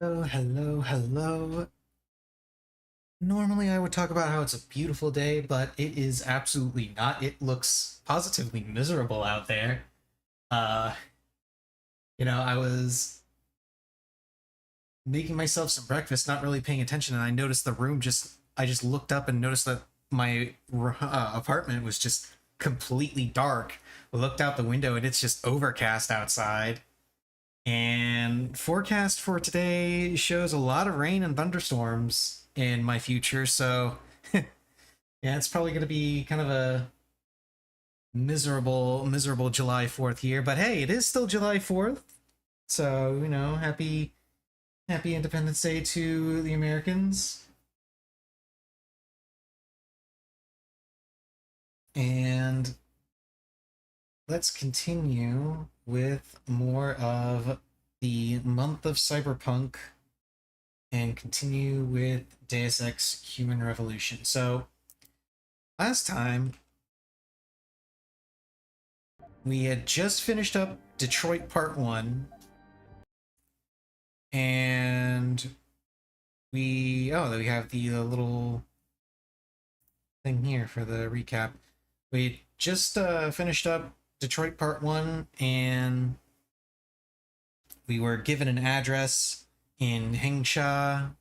Oh, hello, hello. Normally I would talk about how it's a beautiful day, but it is absolutely not. It looks positively miserable out there. Uh, I was making myself some breakfast, not really paying attention, and I noticed I just looked up and noticed that my apartment was just completely dark. I looked out the window and it's just overcast outside. And forecast for today shows a lot of rain and thunderstorms in my future, so yeah, it's probably going to be kind of a miserable July 4th here. But hey, it is still July 4th, so happy Independence Day to the Americans. And let's continue with more of the month of Cyberpunk and continue with Deus Ex Human Revolution. So last time we had just finished up Detroit Part 1, and we have the little thing here for the recap. We just finished up Detroit Part 1, and we were given an address in Hengsha.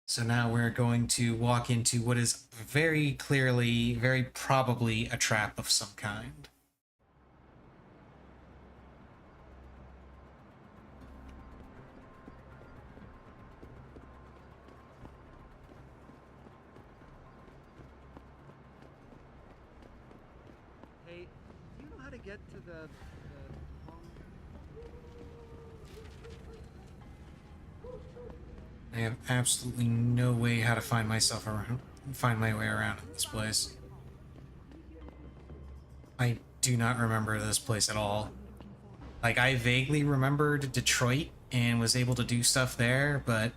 So now we're going to walk into what is very clearly, very probably a trap of some kind. Hey, do you know how to get to the home? I have absolutely no way how to find my way around in this place. I do not remember this place at all. Like, I vaguely remembered Detroit and was able to do stuff there, but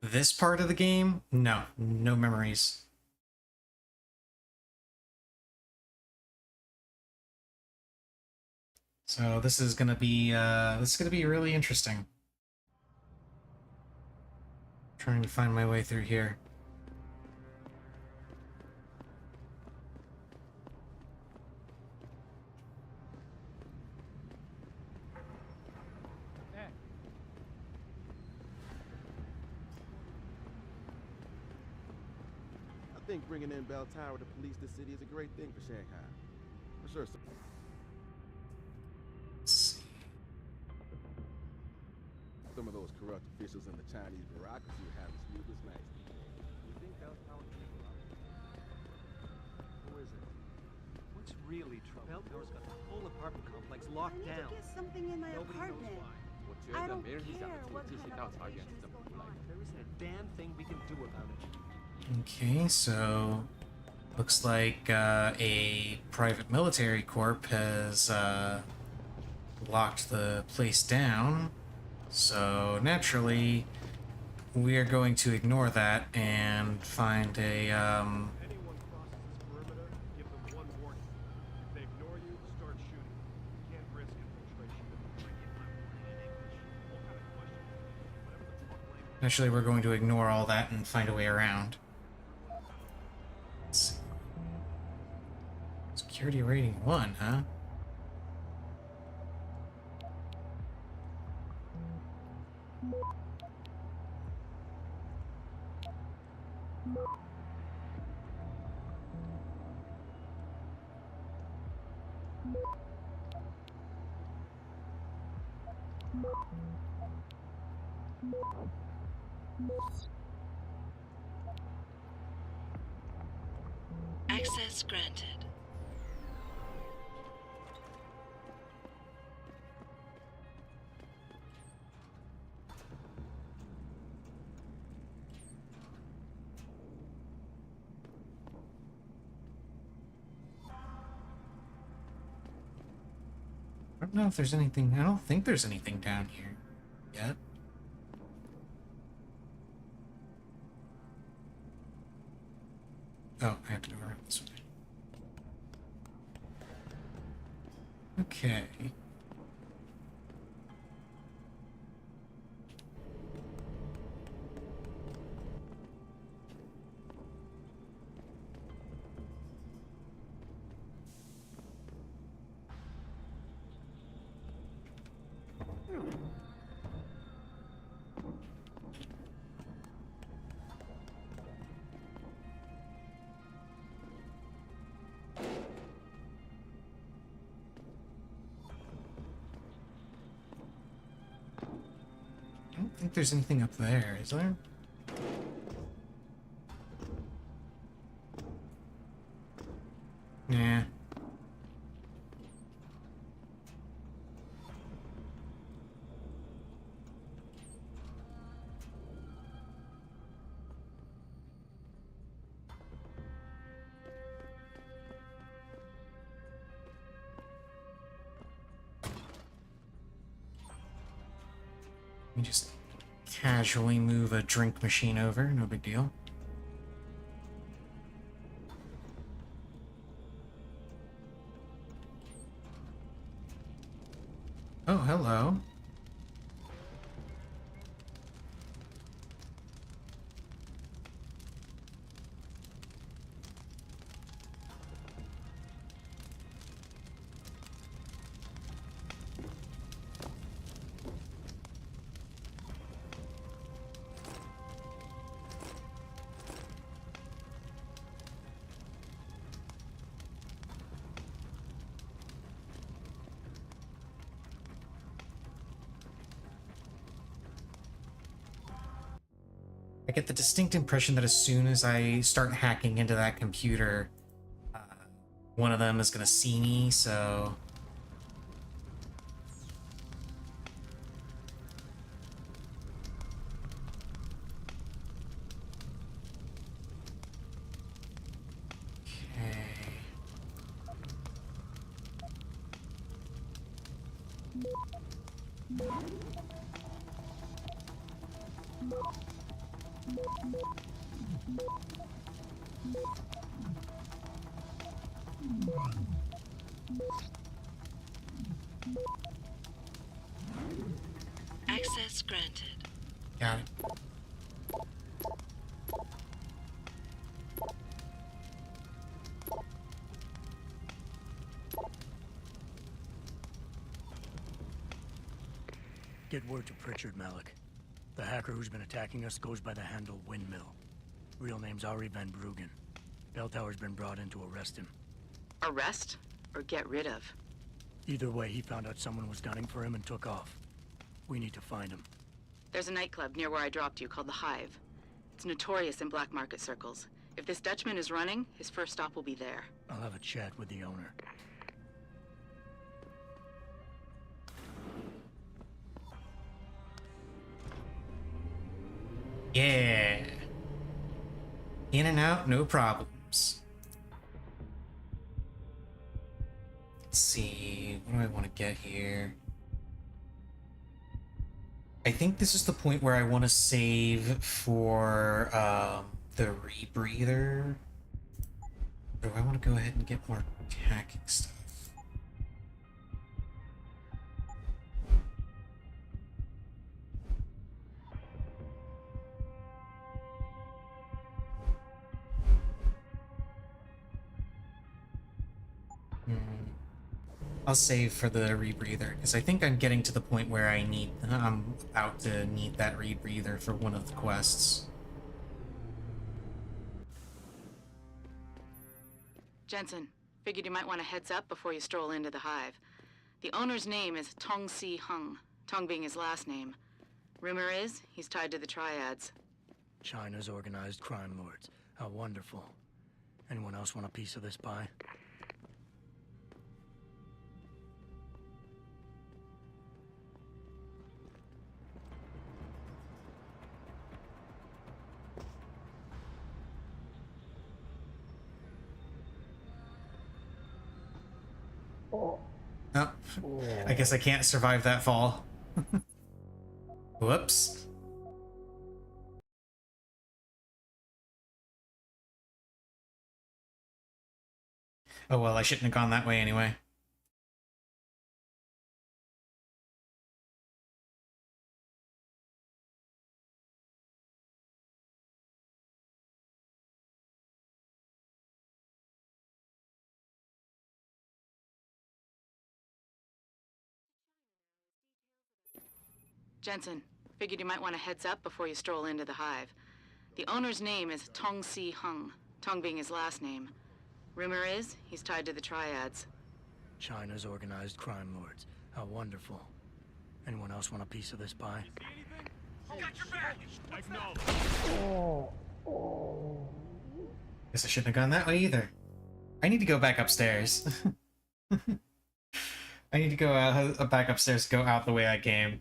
this part of the game, no memories. So this is gonna be really interesting. Trying to find my way through here. I think bringing in Bell Tower to police the city is a great thing for Shanghai. For sure. Let's see. Some of those corrupt officials in the Chinese bureaucracy are having sleepless nights. You think Bell Tower can be corrupt? Who is it? What's really trouble? Bell Tower's got the whole apartment complex locked I need down. to get something in my Nobody apartment. knows why. I don't care what kind of operations is going on. There isn't a damn thing we can do about it. Okay, so looks like a private military corp has locked the place down. So naturally, we are going to ignore that and find a Anyone crosses this perimeter, give them one warning. If they ignore you, start shooting. You can't risk infiltration. Naturally, we're going to ignore all that and find a way around. Let's see. Security rating 1, huh? Access granted. I don't know if there's anything. I don't think there's anything down here yet. Oh, I have to go around this way. Okay. think there's anything up there, is there? Nah. Let me just casually move a drink machine over, no big deal. Oh, hello. I get the distinct impression that as soon as I start hacking into that computer, one of them is gonna see me, so... Okay... Access granted. Got it. Get word to Pritchard, Malik. The hacker who's been attacking us goes by the handle Windmill. Real name's Ari Van Bruggen. Bell Tower's been brought in to arrest him. Arrest or get rid of? Either way, he found out someone was gunning for him and took off. We need to find him. There's a nightclub near where I dropped you called the Hive. It's notorious in black market circles. If this Dutchman is running, his first stop will be there. I'll have a chat with the owner. Yeah. In and out, no problems. Let's see, what do I want to get here? I think this is the point where I want to save for the rebreather. Or do I want to go ahead and get more hacking stuff? I'll save for the rebreather, because I think I'm getting to the point where I'm about to need that rebreather for one of the quests. Jensen, figured you might want a heads up before you stroll into the Hive. The owner's name is Tong Si Hung, Tong being his last name. Rumor is, he's tied to the Triads. China's organized crime lords. How wonderful. Anyone else want a piece of this pie? Oh, I guess I can't survive that fall. Whoops. Oh well, I shouldn't have gone that way anyway. Jensen, figured you might want a heads up before you stroll into the Hive. The owner's name is Tong Si Hung, Tong being his last name. Rumor is, he's tied to the Triads. China's organized crime lords. How wonderful. Anyone else want a piece of this pie? See anything? Guess I shouldn't have gone that way either. I need to go back upstairs. I need to go back upstairs, go out the way I came.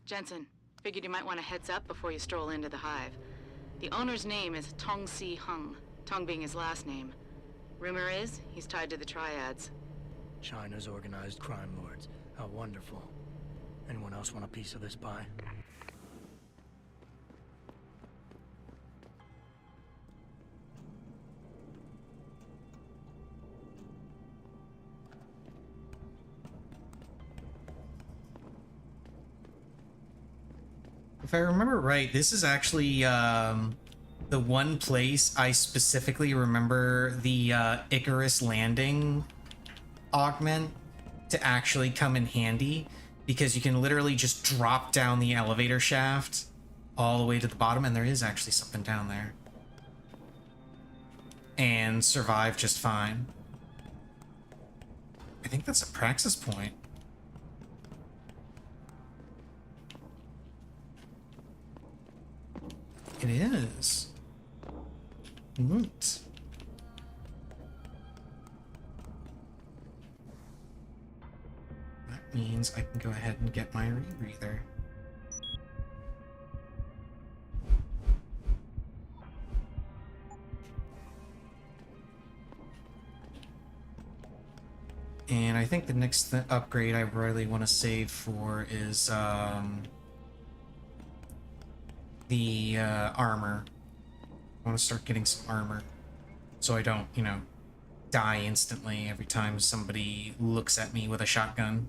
Jensen, figured you might want a heads up before you stroll into the hive. The owner's name is Tong-Si Hung, Tong being his last name. Rumor is, he's tied to the triads. China's organized crime lords. How wonderful. Anyone else want a piece of this pie? If I remember right, this is actually the one place I specifically remember the Icarus landing augment to actually come in handy, because you can literally just drop down the elevator shaft all the way to the bottom, and there is actually something down there, and survive just fine. I think that's a praxis point. It is. Neat. That means I can go ahead and get my rebreather. And I think the next upgrade I really want to save for is the armor. I want to start getting some armor so I don't, you know, die instantly every time somebody looks at me with a shotgun.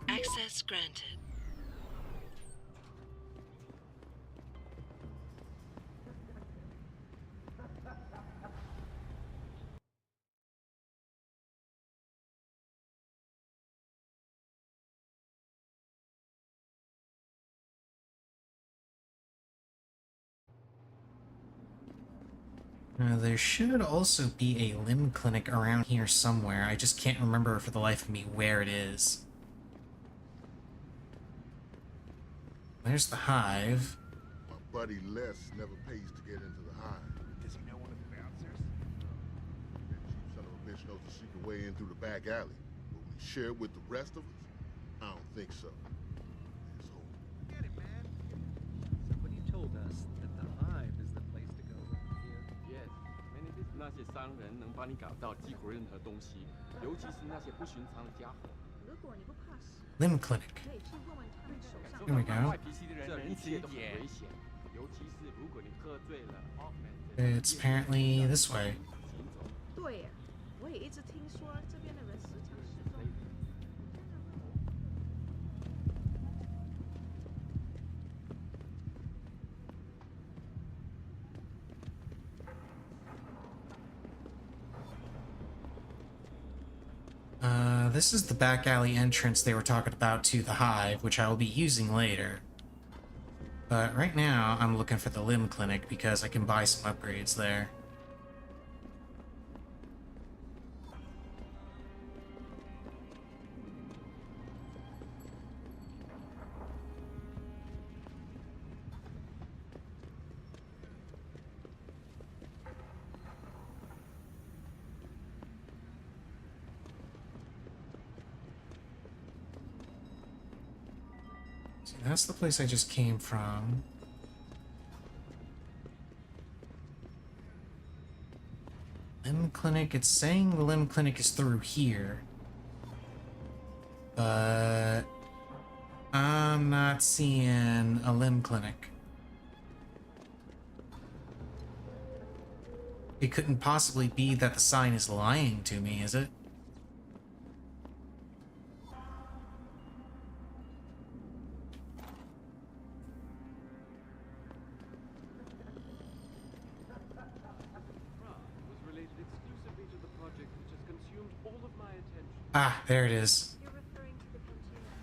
Access granted. There should also be a limb clinic around here somewhere. I just can't remember for the life of me where it is. There's the hive. My buddy Les never pays to get into the hive. Does he know one of the bouncers? That cheap son of a bitch knows the secret way in through the back alley. But when he share it with the rest of us, I don't think so. Asshole. Get it, man. Somebody told us that the hive is the place to go here. Yes, many 那些商人能帮你搞到几乎任何东西，尤其是那些不寻常的家伙。 Limb clinic. There we go. 坏脾气的人人气都很危险，尤其是如果你喝醉了。It's apparently this way. 对，我也一直听说这边的人时常失踪。This is the back alley entrance they were talking about to the hive, which I will be using later. But right now, I'm looking for the limb clinic because I can buy some upgrades there. So that's the place I just came from. Limb clinic. It's saying the limb clinic is through here. But I'm not seeing a limb clinic. It couldn't possibly be that the sign is lying to me, is it? Was related exclusively to the project which has consumed all of my attention. Ah, there it is. You're referring to the container.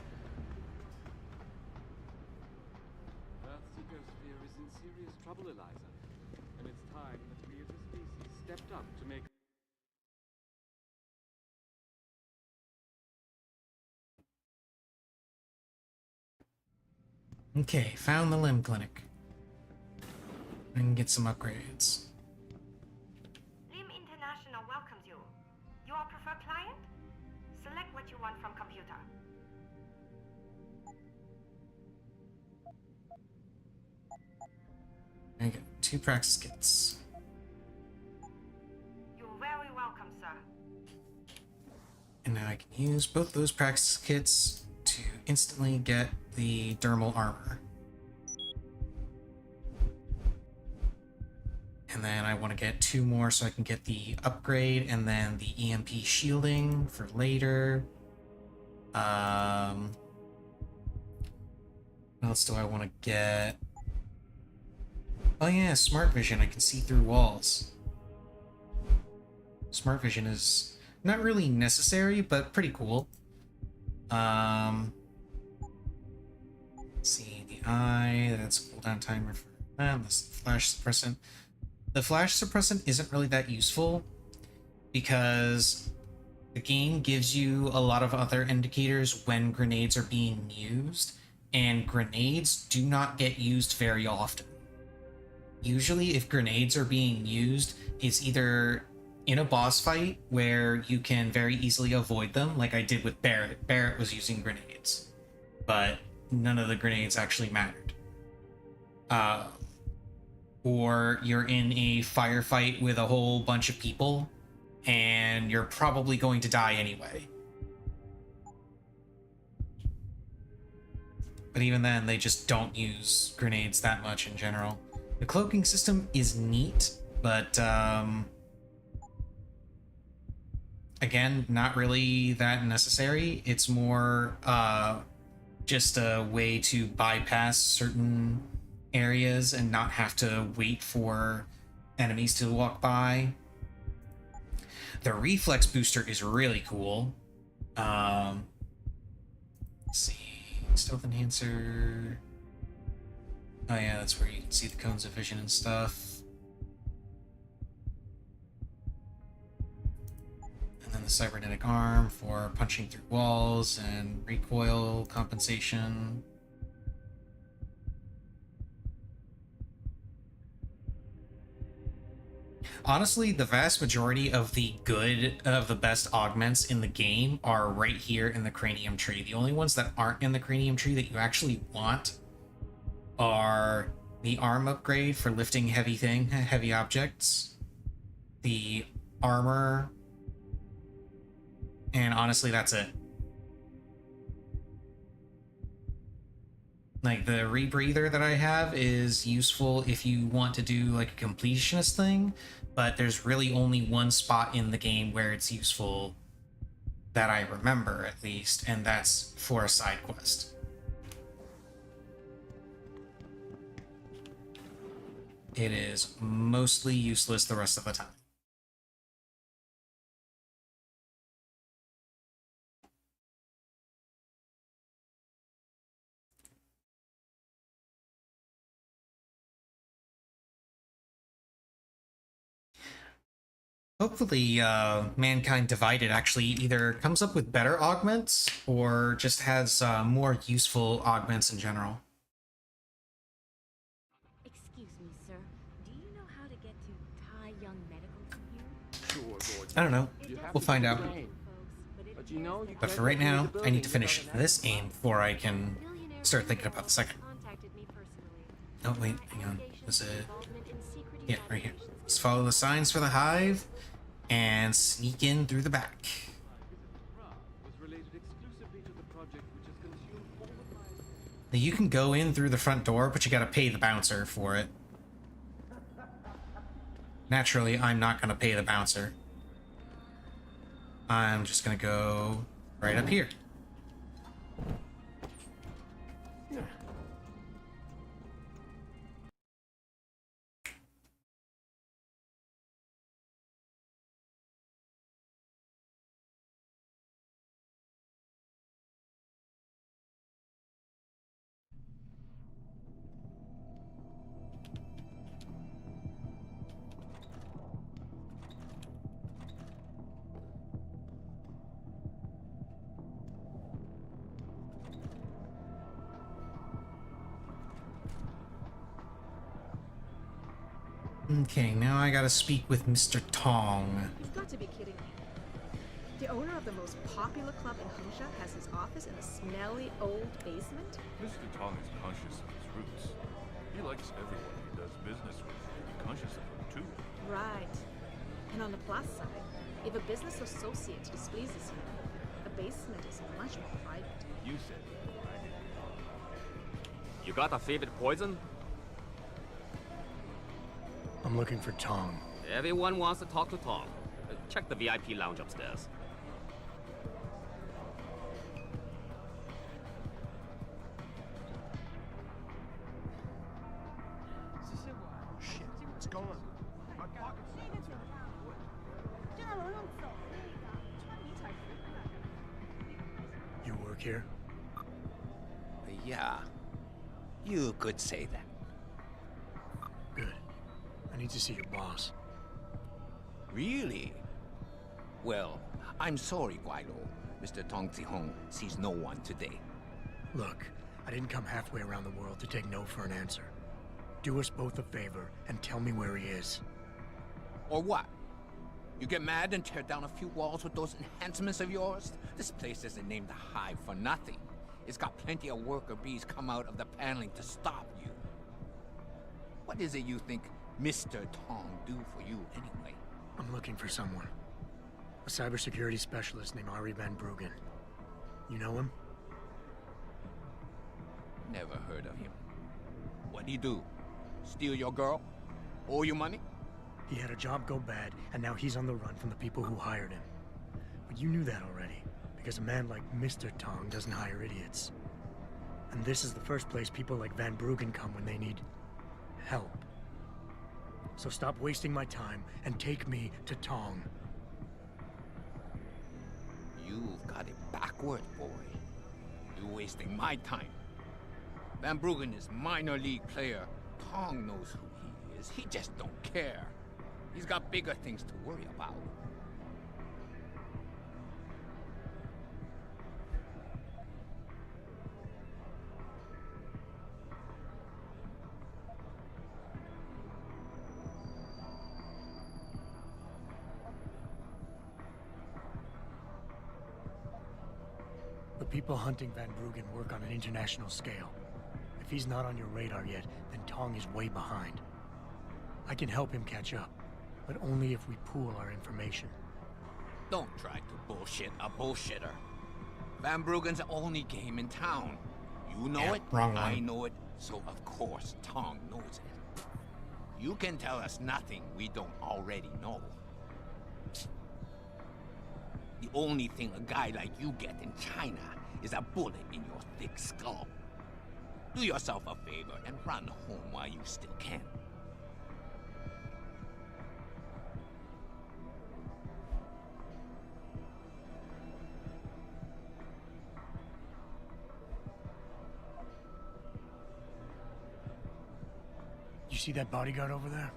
Earthseeker's sphere is in serious trouble, Eliza. And it's time that we as a species stepped up to make... Okay, found the limb clinic. I can get some upgrades. Lim International welcomes you. Your preferred client? Select what you want from computer. I got 2 praxis kits. You're very welcome, sir. And now I can use both those praxis kits to instantly get the dermal armor. And then I want to get 2 more so I can get the upgrade and then the EMP shielding for later. What else do I want to get? Oh yeah, smart vision. I can see through walls. Smart vision is not really necessary, but pretty cool. Let's see, the eye, that's a cooldown timer for that. That's the flash suppressant. The flash suppressant isn't really that useful because the game gives you a lot of other indicators when grenades are being used, and grenades do not get used very often. Usually, if grenades are being used, it's either in a boss fight where you can very easily avoid them, like I did with Barrett. Barrett was using grenades, but none of the grenades actually mattered. Or you're in a firefight with a whole bunch of people, and you're probably going to die anyway. But even then, they just don't use grenades that much in general. The cloaking system is neat, but again, not really that necessary. It's more just a way to bypass certain areas and not have to wait for enemies to walk by. The reflex booster is really cool. Let's see, stealth enhancer. Oh yeah, that's where you can see the cones of vision and stuff. And then the cybernetic arm for punching through walls and recoil compensation. Honestly, the vast majority of the best augments in the game are right here in the cranium tree. The only ones that aren't in the cranium tree that you actually want are the arm upgrade for lifting heavy objects, the armor, and honestly, that's it. Like, the rebreather that I have is useful if you want to do like a completionist thing, but there's really only one spot in the game where it's useful that I remember, at least, and that's for a side quest. It is mostly useless the rest of the time. Hopefully, Mankind Divided actually either comes up with better augments or just has more useful augments in general. Excuse me, sir. Do you know how to get to Thai Young Medical from here? Sure, Lord. I don't know. You have We'll to find do out. the game. But you know, you But can't for right get through now, the I need to building finish without this game before I can start thinking about the second. Contacted me personally. Oh wait, hang on. Was it? Involvement in secret Yeah, right here. evaluations. Let's follow the signs for the hive and sneak in through the back. Was related exclusively to the project which has consumed all of my... Now, you can go in through the front door, but you gotta pay the bouncer for it. Naturally, I'm not gonna pay the bouncer. I'm just gonna go right up here. Okay, now I gotta speak with Mr. Tong. You've got to be kidding me. The owner of the most popular club in Hengsha has his office in a smelly old basement? Mr. Tong is conscious of his roots. He likes everyone he does business with to be conscious of them too. Right. And on the plus side, if a business associate displeases him, a basement is much more private. You said it, I didn't. You got a favorite poison? I'm looking for Tong. Everyone wants to talk to Tom. Check the VIP lounge upstairs. Shit, what's going on? My pocket's... You work here? Yeah, you could say that. Good. I need to see your boss. Really? Well, I'm sorry, Guaido. Mr. Tong Zihong sees no one today. Look, I didn't come halfway around the world to take no for an answer. Do us both a favor and tell me where he is. Or what? You get mad and tear down a few walls with those enhancements of yours? This place isn't named the Hive for nothing. It's got plenty of worker bees come out of the paneling to stop you. What is it you think Mr. Tong do for you anyway? I'm looking for someone. A cybersecurity specialist named Ari Van Bruggen. You know him? Never heard of him. What'd he do? Steal your girl? Owe you money? He had a job go bad, and now he's on the run from the people who hired him. But you knew that already, because a man like Mr. Tong doesn't hire idiots. And this is the first place people like Van Bruggen come when they need help. So stop wasting my time and take me to Tong. You've got it backward, boy. You're wasting my time. Van Bruggen is minor league player. Tong knows who he is. He just don't care. He's got bigger things to worry about. The people hunting Van Bruggen work on an international scale. If he's not on your radar yet, then Tong is way behind. I can help him catch up, but only if we pool our information. Don't try to bullshit a bullshitter. Van Bruggen's the only game in town. You know it, wrong one. I know it, so of course Tong knows it. You can tell us nothing we don't already know. The only thing a guy like you get in China is a bullet in your thick skull. Do yourself a favor and run home while you still can. You see that bodyguard over there?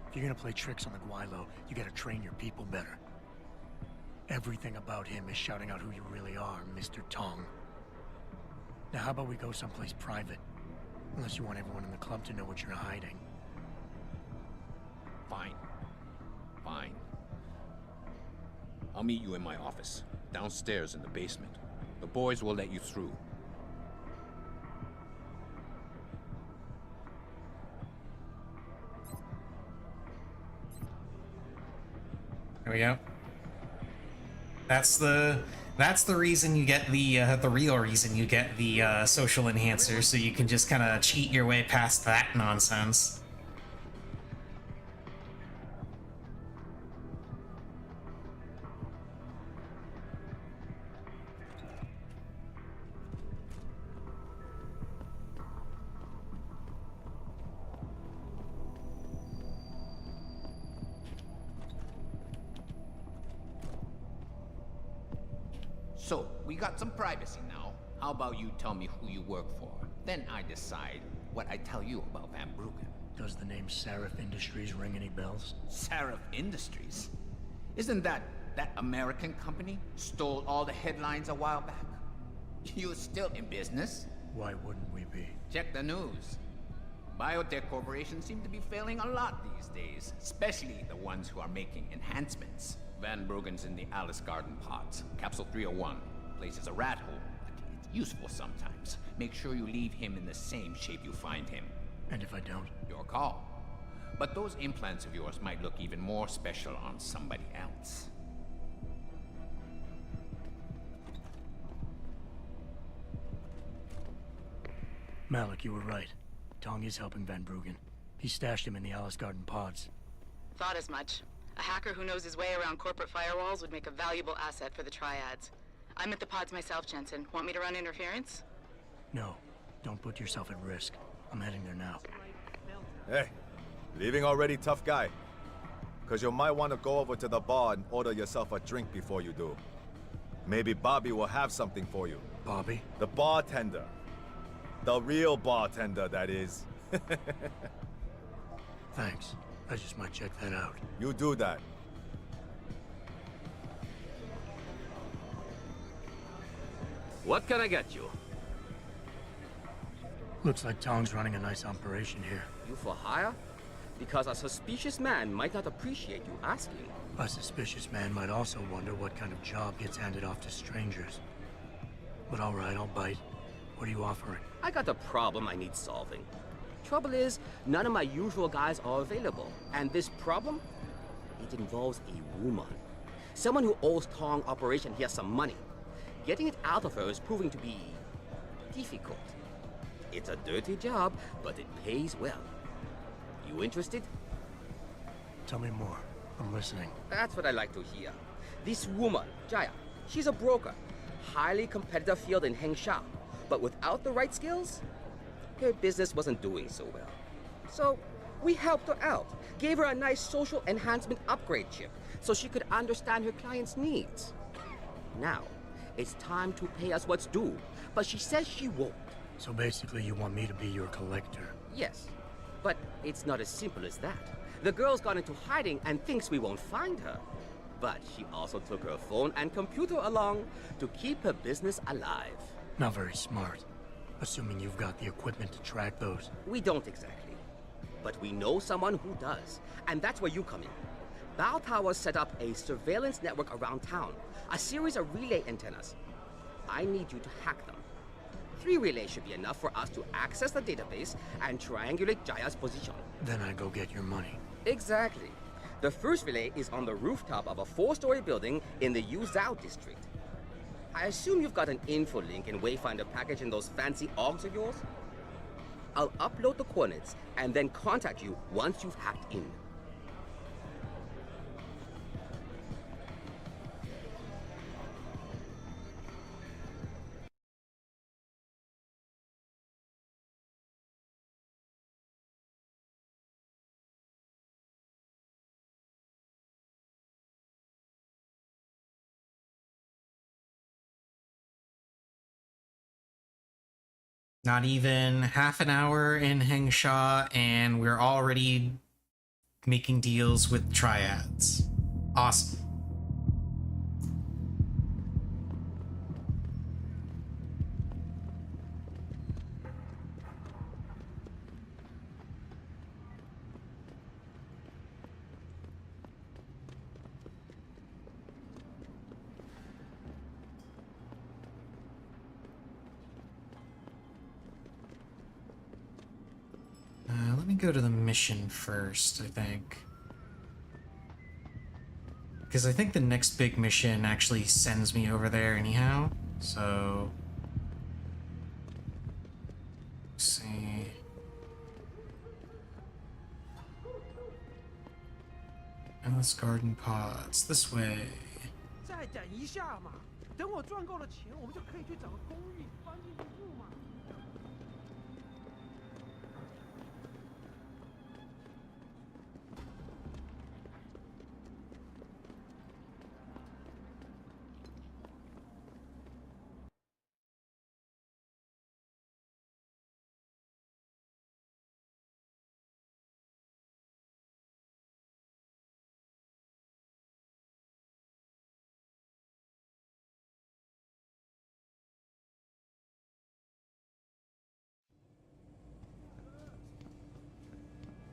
If you're gonna play tricks on the Guaylo, you gotta train your people better. Everything about him is shouting out who you really are, Mr. Tong. Now how about we go someplace private? Unless you want everyone in the club to know what you're hiding. Fine. Fine. I'll meet you in my office, downstairs in the basement. The boys will let you through. we go. That's the reason you get the real reason you get the social enhancer, so you can just kind of cheat your way past that nonsense. So, we got some privacy now. How about you tell me who you work for? Then I decide what I tell you about Van Bruggen. Does the name Seraph Industries ring any bells? Seraph Industries? Isn't that American company? Stole all the headlines a while back? You're still in business? Why wouldn't we be? Check the news. Biotech corporations seem to be failing a lot these days, especially the ones who are making enhancements. Van Bruggen's in the Alice Garden pods. Capsule 301. Place is a rat hole, but it's useful sometimes. Make sure you leave him in the same shape you find him. And if I don't? Your call. But those implants of yours might look even more special on somebody else. Malik, you were right. Tong is helping Van Bruggen. He stashed him in the Alice Garden pods. Thought as much. A hacker who knows his way around corporate firewalls would make a valuable asset for the Triads. I'm at the pods myself, Jensen. Want me to run interference? No. Don't put yourself at risk. I'm heading there now. Hey, leaving already, tough guy? Because you might want to go over to the bar and order yourself a drink before you do. Maybe Bobby will have something for you. Bobby? The bartender. The real bartender, that is. Thanks. I just might check that out. You do that. What can I get you? Looks like Tong's running a nice operation here. You for hire? Because a suspicious man might not appreciate you asking. A suspicious man might also wonder what kind of job gets handed off to strangers. But all right, I'll bite. What are you offering? I got a problem I need solving. Trouble is, none of my usual guys are available. And this problem? It involves a woman. Someone who owes Tong Operation here some money. Getting it out of her is proving to be difficult. It's a dirty job, but it pays well. You interested? Tell me more. I'm listening. That's what I like to hear. This woman, Jaya, she's a broker. Highly competitive field in Hengsha. But without the right skills, her business wasn't doing so well. So we helped her out, gave her a nice social enhancement upgrade chip so she could understand her clients' needs. Now, it's time to pay us what's due, but she says she won't. So basically you want me to be your collector? Yes, but it's not as simple as that. The girl's gone into hiding and thinks we won't find her. But she also took her phone and computer along to keep her business alive. Not very smart. Assuming you've got the equipment to track those. We don't exactly. But we know someone who does. And that's where you come in. Bow Tower set up a surveillance network around town. A series of relay antennas. I need you to hack them. 3 relays should be enough for us to access the database and triangulate Jaya's position. Then I go get your money. Exactly. The first relay is on the rooftop of a 4-story building in the Yuzhou district. I assume you've got an info link and Wayfinder package in those fancy OGs of yours? I'll upload the coordinates and then contact you once you've hacked in. Not even half an hour in Hengsha, and we're already making deals with triads. Awesome. Let me go to the mission first, I think. Because I think the next big mission actually sends me over there anyhow. So... let's see... Endless garden pods. This way. 再等一下嘛，等我赚够了钱，我们就可以去找个公寓搬进去住嘛。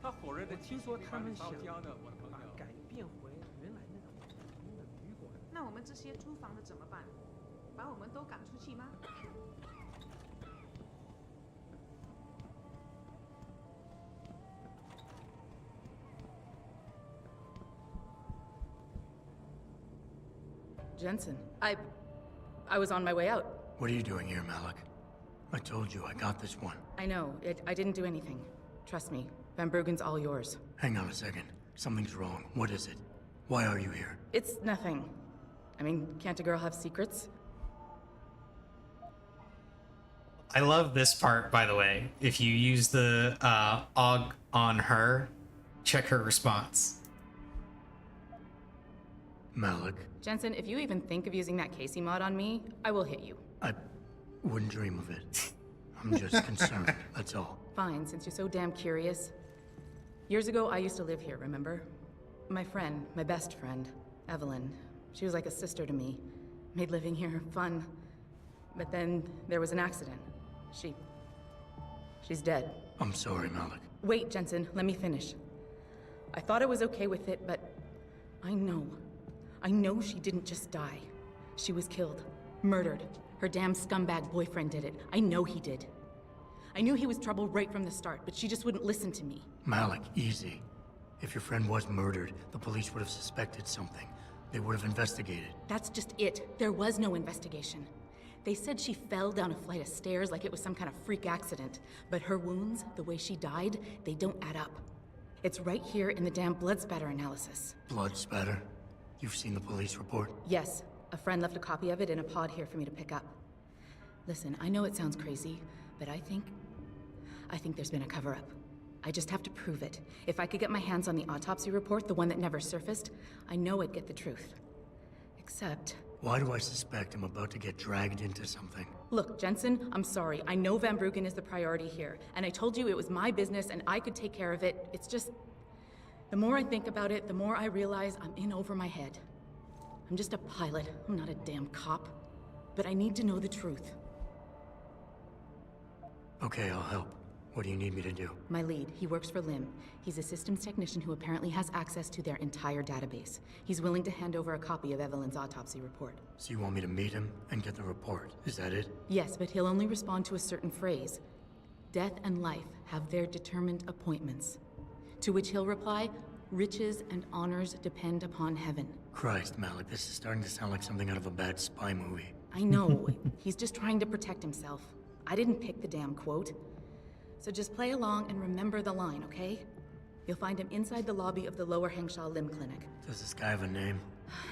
他火热的听说他们想家呢，我的朋把友。改变回原来那种普通的旅馆。那我们这些租房的怎么办？把我们都赶出去吗？ Jensen, I was on my way out. What are you doing here, Malik? I told you I got this one. I know. I didn't do anything. Trust me. Van Bruggen's all yours. Hang on a second. Something's wrong. What is it? Why are you here? It's nothing. I mean, can't a girl have secrets? I love this part, by the way. If you use the AUG on her, check her response. Malik, Jensen, if you even think of using that Casey mod on me, I will hit you. I wouldn't dream of it. I'm just concerned, that's all. Fine, since you're so damn curious. Years ago, I used to live here, remember? My friend, my best friend, Evelyn. She was like a sister to me. Made living here fun. But then there was an accident. She's dead. I'm sorry, Malik. Wait, Jensen, let me finish. I thought I was okay with it, but I know she didn't just die. She was killed. Murdered. Her damn scumbag boyfriend did it. I know he did. I knew he was trouble right from the start, but she just wouldn't listen to me. Malik, easy. If your friend was murdered, the police would have suspected something. They would have investigated. That's just it. There was no investigation. They said she fell down a flight of stairs like it was some kind of freak accident. But her wounds, the way she died, they don't add up. It's right here in the damn blood spatter analysis. Blood spatter? You've seen the police report? Yes. A friend left a copy of it in a pod here for me to pick up. Listen, I know it sounds crazy, but I think there's been a cover-up. I just have to prove it. If I could get my hands on the autopsy report, the one that never surfaced, I know I'd get the truth. Except... Why do I suspect I'm about to get dragged into something? Look, Jensen, I'm sorry. I know Van Bruggen is the priority here, and I told you it was my business and I could take care of it. It's just... the more I think about it, the more I realize I'm in over my head. I'm just a pilot. I'm not a damn cop. But I need to know the truth. Okay, I'll help. What do you need me to do? My lead, he works for Lim. He's a systems technician who apparently has access to their entire database. He's willing to hand over a copy of Evelyn's autopsy report. So you want me to meet him and get the report? Is that it? Yes, but he'll only respond to a certain phrase. Death and life have their determined appointments. To which he'll reply, riches and honors depend upon heaven. Christ, Malik, this is starting to sound like something out of a bad spy movie. I know. He's just trying to protect himself. I didn't pick the damn quote. So just play along and remember the line, okay? You'll find him inside the lobby of the Lower Hengsha Lim Clinic. Does this guy have a name?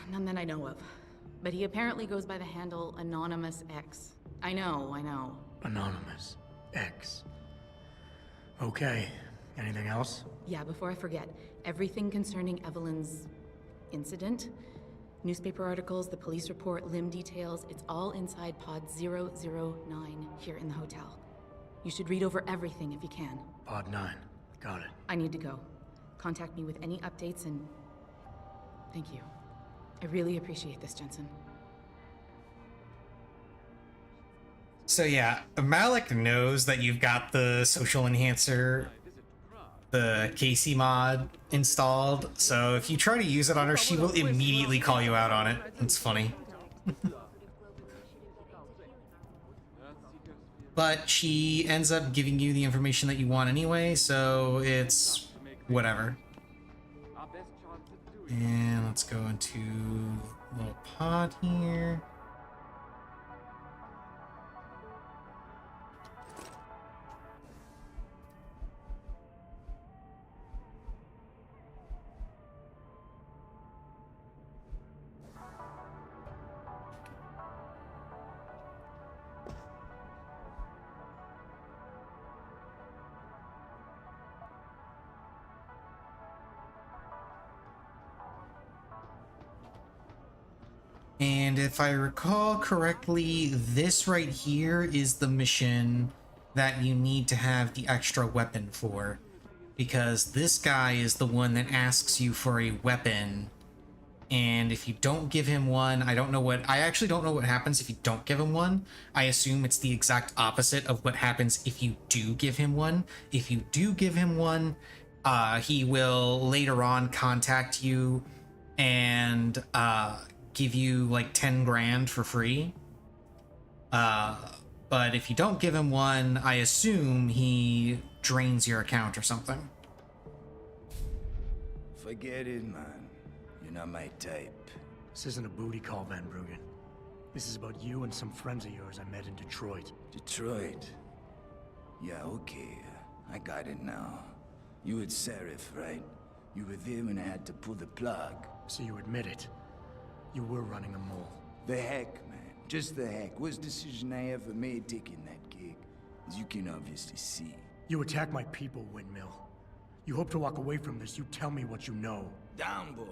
None that I know of. But he apparently goes by the handle Anonymous X. I know. Anonymous X. Okay. Anything else? Yeah, before I forget, everything concerning Evelyn's incident, newspaper articles, the police report, Lim details, it's all inside pod 009 here in the hotel. You should read over everything if you can. Pod 9. Got it. I need to go. Contact me with any updates and... thank you. I really appreciate this, Jensen. So yeah, Malik knows that you've got the social enhancer, the Casey mod installed, so if you try to use it on her, she will immediately call you out on it. It's funny. But she ends up giving you the information that you want anyway, so it's whatever. Our best chance of doing And let's go into a little pod here. And if I recall correctly, this right here is the mission that you need to have the extra weapon for. Because this guy is the one that asks you for a weapon. And if you don't give him one, I actually don't know what happens if you don't give him one. I assume it's the exact opposite of what happens if you do give him one. If you do give him one, he will later on contact you and give you like 10 grand for free. But if you don't give him one, I assume he drains your account or something. Forget it, man. You're not my type. This isn't a booty call, Van Bruggen. This is about you and some friends of yours I met in Detroit. Detroit? Yeah, okay. I got it now. You with Seraph, right? You were there when I had to pull the plug. So you admit it. You were running a mole. The heck, man. Just the heck. Worst decision I ever made taking that gig. As you can obviously see. You attack my people, Windmill. You hope to walk away from this, you tell me what you know. Down, boy.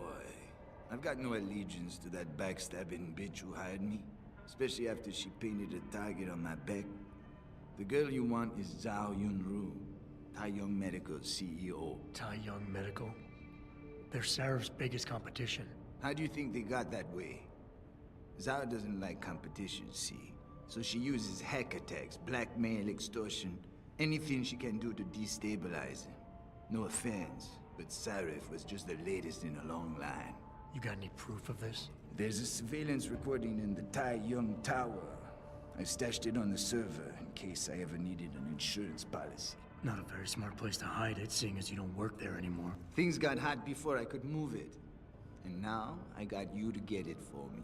I've got no allegiance to that backstabbing bitch who hired me. Especially after she painted a target on my back. The girl you want is Zhao Yunru, Tai Young Medical's CEO. Tai Young Medical? They're Seraph's biggest competition. How do you think they got that way? Zhao doesn't like competition, see? So she uses hack attacks, blackmail, extortion, anything she can do to destabilize him. No offense, but Seraph was just the latest in a long line. You got any proof of this? There's a surveillance recording in the Tai Young Tower. I stashed it on the server in case I ever needed an insurance policy. Not a very smart place to hide it, seeing as you don't work there anymore. Things got hot before I could move it. And now, I got you to get it for me.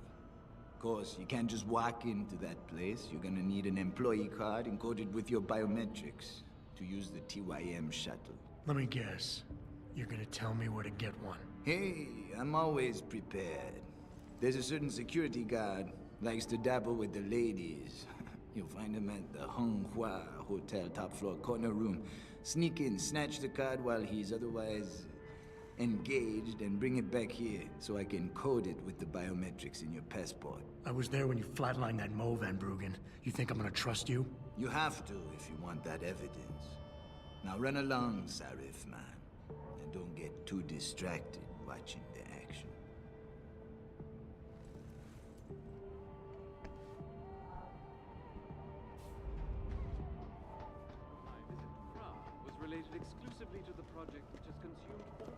Of course, you can't just walk into that place. You're gonna need an employee card encoded with your biometrics to use the TYM shuttle. Let me guess. You're gonna tell me where to get one. Hey, I'm always prepared. There's a certain security guard, likes to dabble with the ladies. You'll find him at the Hung Hua Hotel top floor corner room. Sneak in, snatch the card while he's otherwise engaged, and bring it back here so I can code it with the biometrics in your passport. I was there when you flatlined that Mo, Van Bruggen. You think I'm gonna trust you? You have to if you want that evidence. Now run along, Seraph, man. And don't get too distracted watching the action. Was related exclusively to the project which has consumed all of my...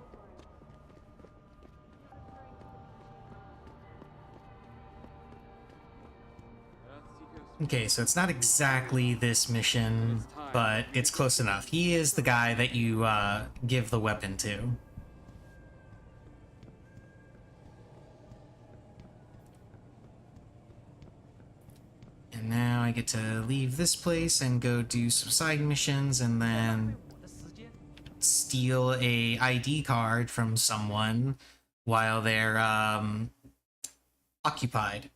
Okay, so it's not exactly this mission, but it's close enough. He is the guy that you give the weapon to. And now I get to leave this place and go do some side missions and then steal a ID card from someone while they're occupied.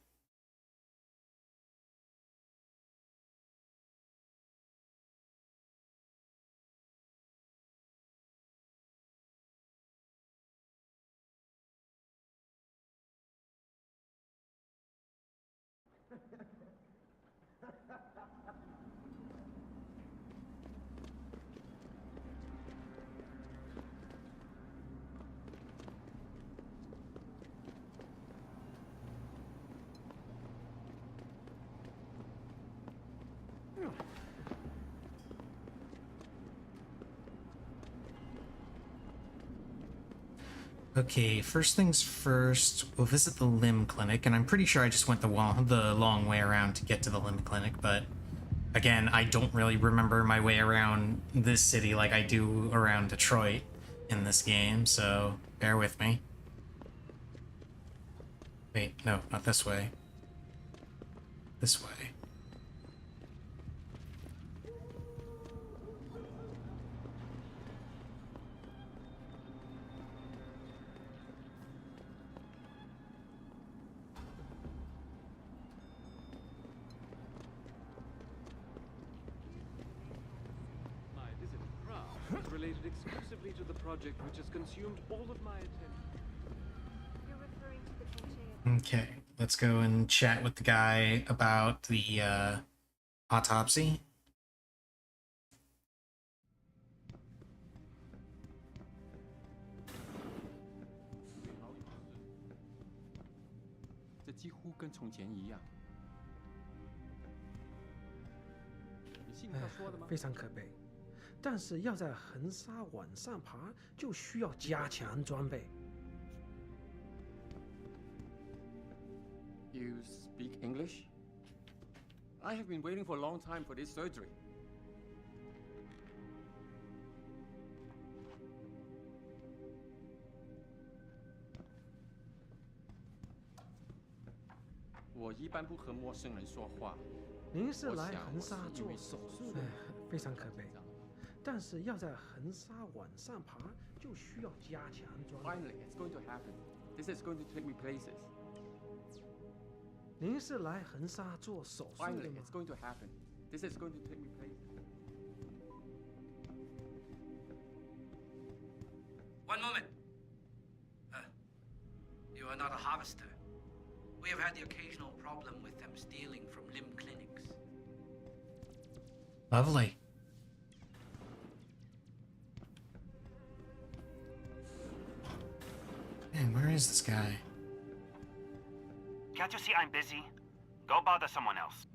Okay, first things first, we'll visit the limb clinic, and I'm pretty sure I just went the long way around to get to the limb clinic, but again, I don't really remember my way around this city like I do around Detroit in this game, so bear with me. Wait, no, not this way. This way. My visit to Prague is related exclusively to the project which has consumed all of my attention. You're referring to the Conchea. Okay, let's go and chat with the guy about the autopsy.这几乎跟从前一样。你信他说的吗？非常可悲。但是要在横沙往上爬，就需要加强装备。 You speak English? I have been waiting for a long time for this surgery. I 一般不和陌生人说话。您是来横沙做手术的，非常可悲。但是要在横沙往上爬，就需要加强装备。 Finally, it's going to happen. This is going to take me places. 您是来横沙做手术的 Finally, 吗 it's going to happen. This is going to take me places. One moment. You are not a harvester. We have had the occasional problem with them stealing from limb clinics. Lovely. Man, where is this guy? Can't you see I'm busy? Go bother someone else.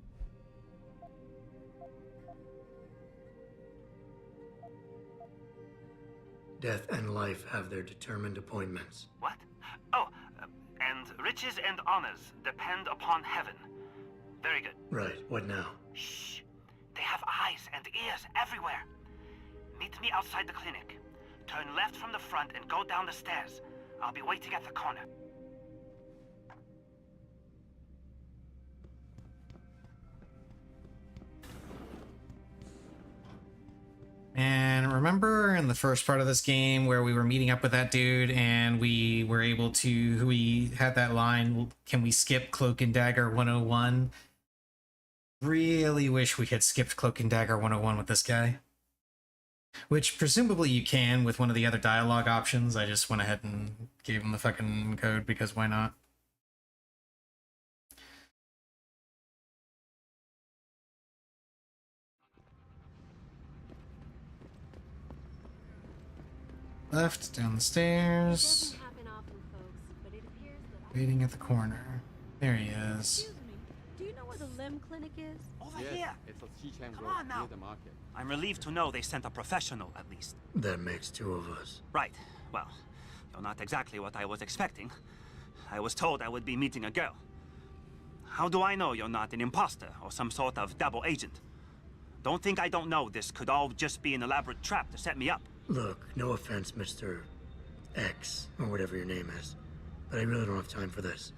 Death and life have their determined appointments. What? Oh, and riches and honors depend upon heaven. Very good. Right, what now? Shh. They have eyes and ears everywhere. Meet me outside the clinic. Turn left from the front and go down the stairs. I'll be waiting at the corner. And remember in the first part of this game where we were meeting up with that dude and we were able to, we had that line, can we skip Cloak and Dagger 101? Really wish we had skipped Cloak and Dagger 101 with this guy. Which presumably you can with one of the other dialogue options. I just went ahead and gave him the fucking code because why not? Left, down the stairs. Waiting at the corner. There he is. Do you know where the limb clinic is? Over Yes, here. it's a Xichang Come Road on now. near the market. I'm relieved to know they sent a professional, at least. That makes two of us. Right. Well, you're not exactly what I was expecting. I was told I would be meeting a girl. How do I know you're not an imposter or some sort of double agent? Don't think I don't know this could all just be an elaborate trap to set me up. Look, no offense, Mr. X, or whatever your name is, but I really don't have time for this.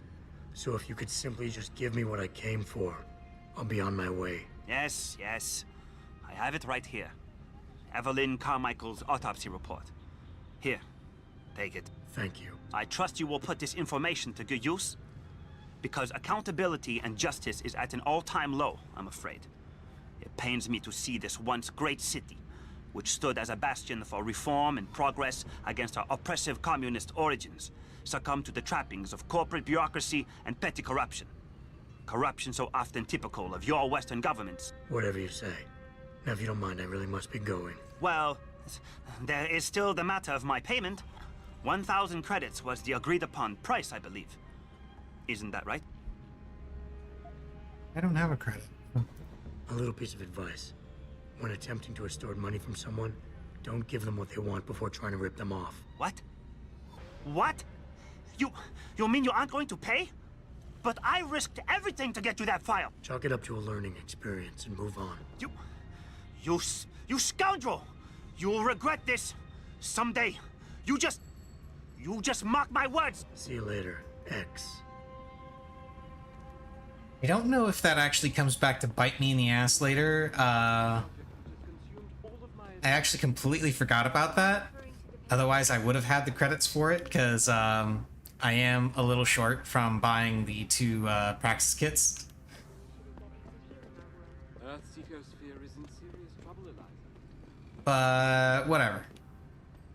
So if you could simply just give me what I came for, I'll be on my way. Yes, yes. I have it right here. Evelyn Carmichael's autopsy report. Here, take it. Thank you. I trust you will put this information to good use, because accountability and justice is at an all-time low, I'm afraid. It pains me to see this once great city, which stood as a bastion for reform and progress against our oppressive communist origins, succumb to the trappings of corporate bureaucracy and petty corruption. Corruption so often typical of your Western governments. Whatever you say. Now, if you don't mind, I really must be going. Well, there is still the matter of my payment. 1,000 credits was the agreed-upon price, I believe. Isn't that right? I don't have a credit. A little piece of advice. When attempting to extort money from someone, don't give them what they want before trying to rip them off. What? What? You mean you aren't going to pay? But I risked everything to get you that file. Chalk it up to a learning experience and move on. You scoundrel! You will regret this someday. You just mark my words. See you later, X. I don't know if that actually comes back to bite me in the ass later. I actually completely forgot about that. Otherwise, I would have had the credits for it, because I am a little short from buying the 2 praxis kits. Earth's ecosphere is in serious trouble, Eliza. But whatever.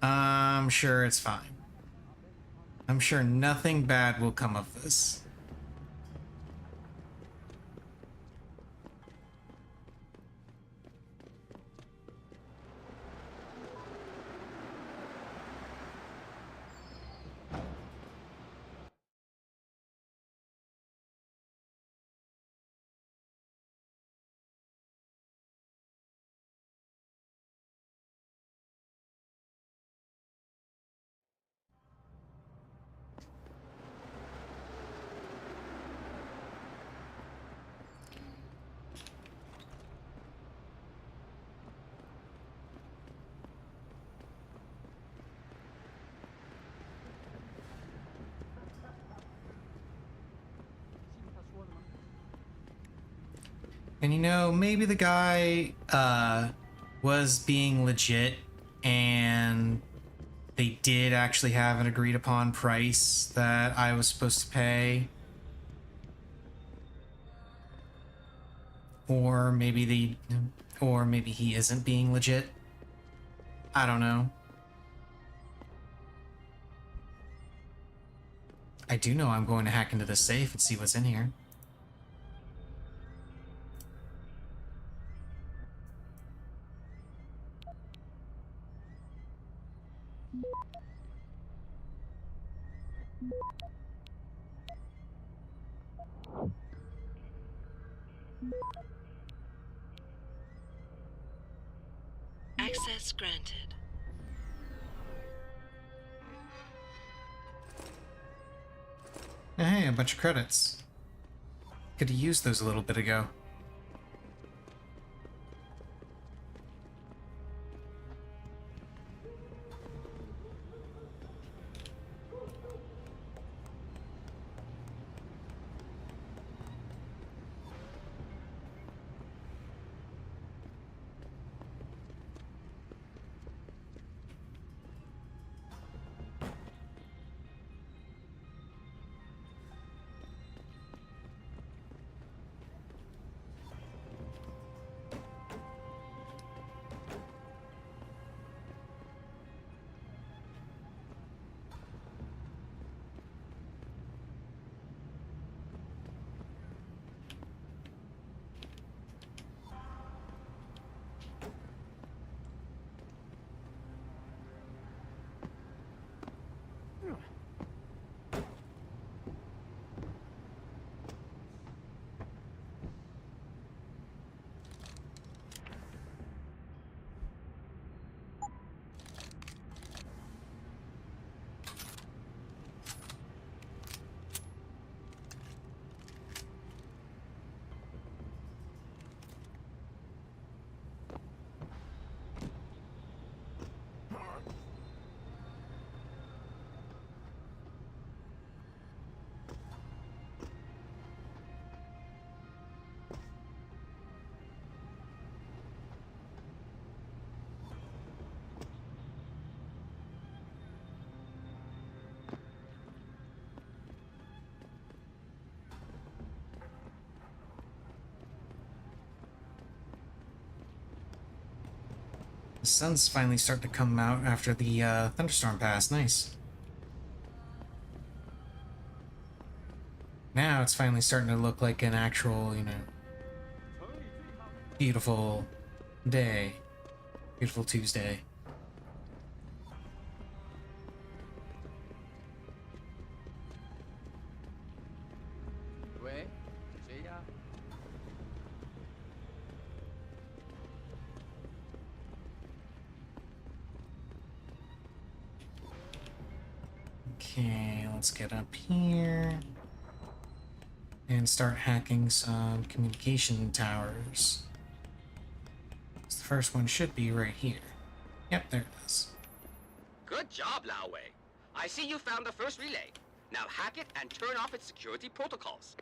I'm sure it's fine. I'm sure nothing bad will come of this. And you know, maybe the guy was being legit and they did actually have an agreed upon price that I was supposed to pay. Or maybe he isn't being legit. I don't know. I do know I'm going to hack into this safe and see what's in here. Access granted. Hey, a bunch of credits. Could have used those a little bit ago. The sun's finally starting to come out after the thunderstorm passed. Nice. Now it's finally starting to look like an actual, you know, beautiful day. Beautiful Tuesday. Okay, let's get up here and start hacking some communication towers. The first one should be right here. Yep, there it is. Good job, Lao Wei. I see you found the first relay. Now hack it and turn off its security protocols.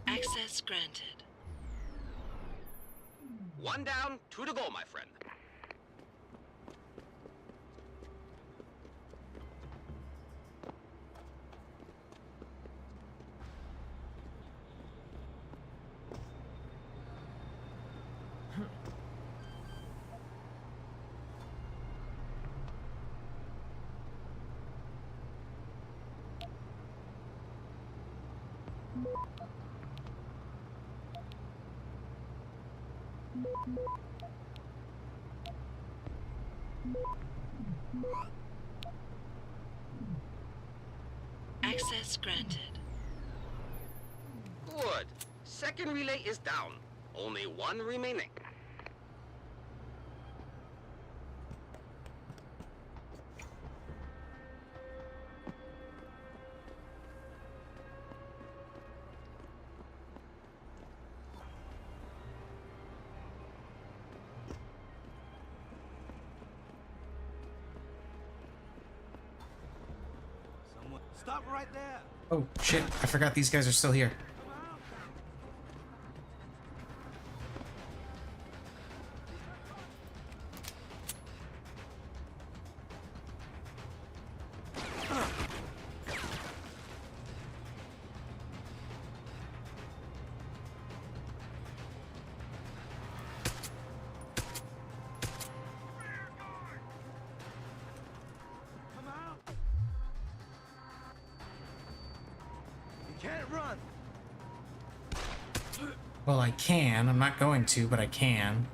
Access granted. One down, two to go, my friend. Access granted. Good. Second relay is down. Only one remaining. Stop right there. Oh, shit. I forgot these guys are still here. Can't run. Well, I can. I'm not going to, but I can.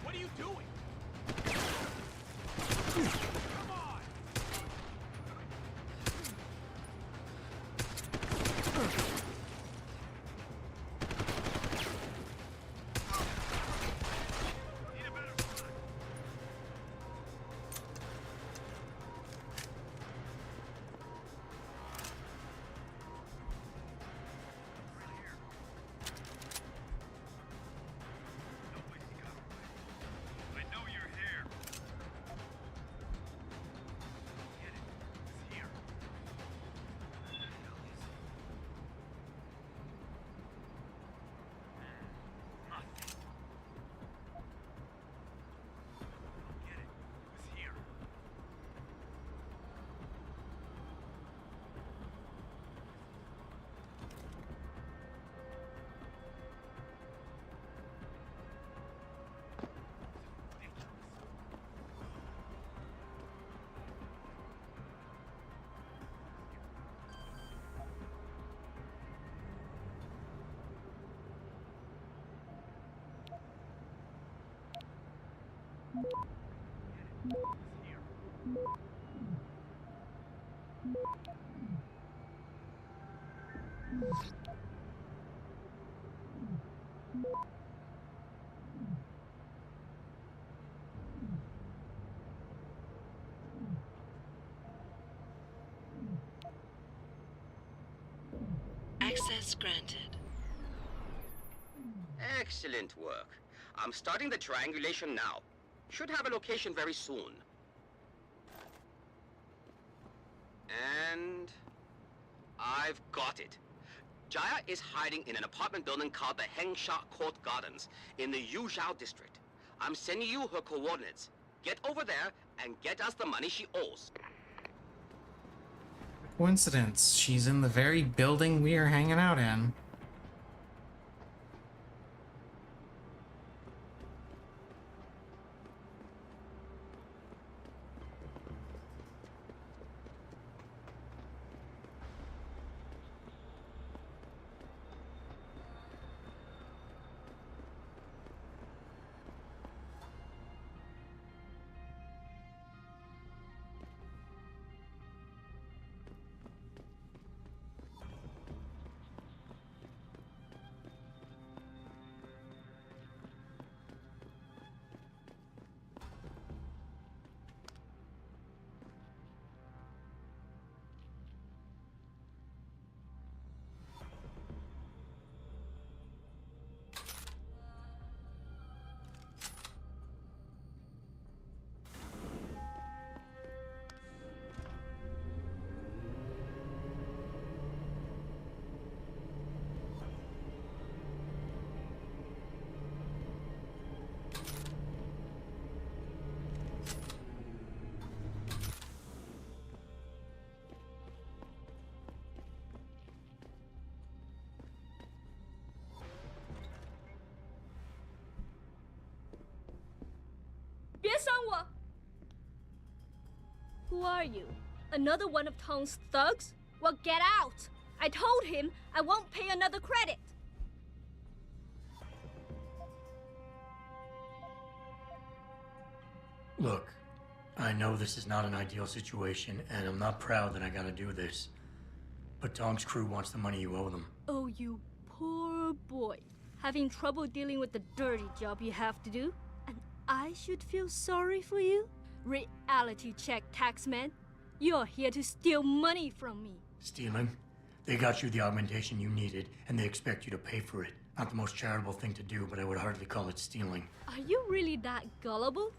What are you doing? Access granted. Excellent work. I'm starting the triangulation now. Should have a location very soon. And I've got it. Jaya is hiding in an apartment building called the Hengsha Court Gardens in the Yuzhou district. I'm sending you her coordinates. Get over there and get us the money she owes. Coincidence. She's in the very building we are hanging out in. Who are you? Another one of Tong's thugs? Well, get out! I told him I won't pay another credit. Look, I know this is not an ideal situation, and I'm not proud that I gotta do this. But Tong's crew wants the money you owe them. Oh, you poor boy. Having trouble dealing with the dirty job you have to do? And I should feel sorry for you? Reality check, taxman. You're here to steal money from me. Stealing? They got you the augmentation you needed, and they expect you to pay for it. Not the most charitable thing to do, but I would hardly call it stealing. Are you really that gullible?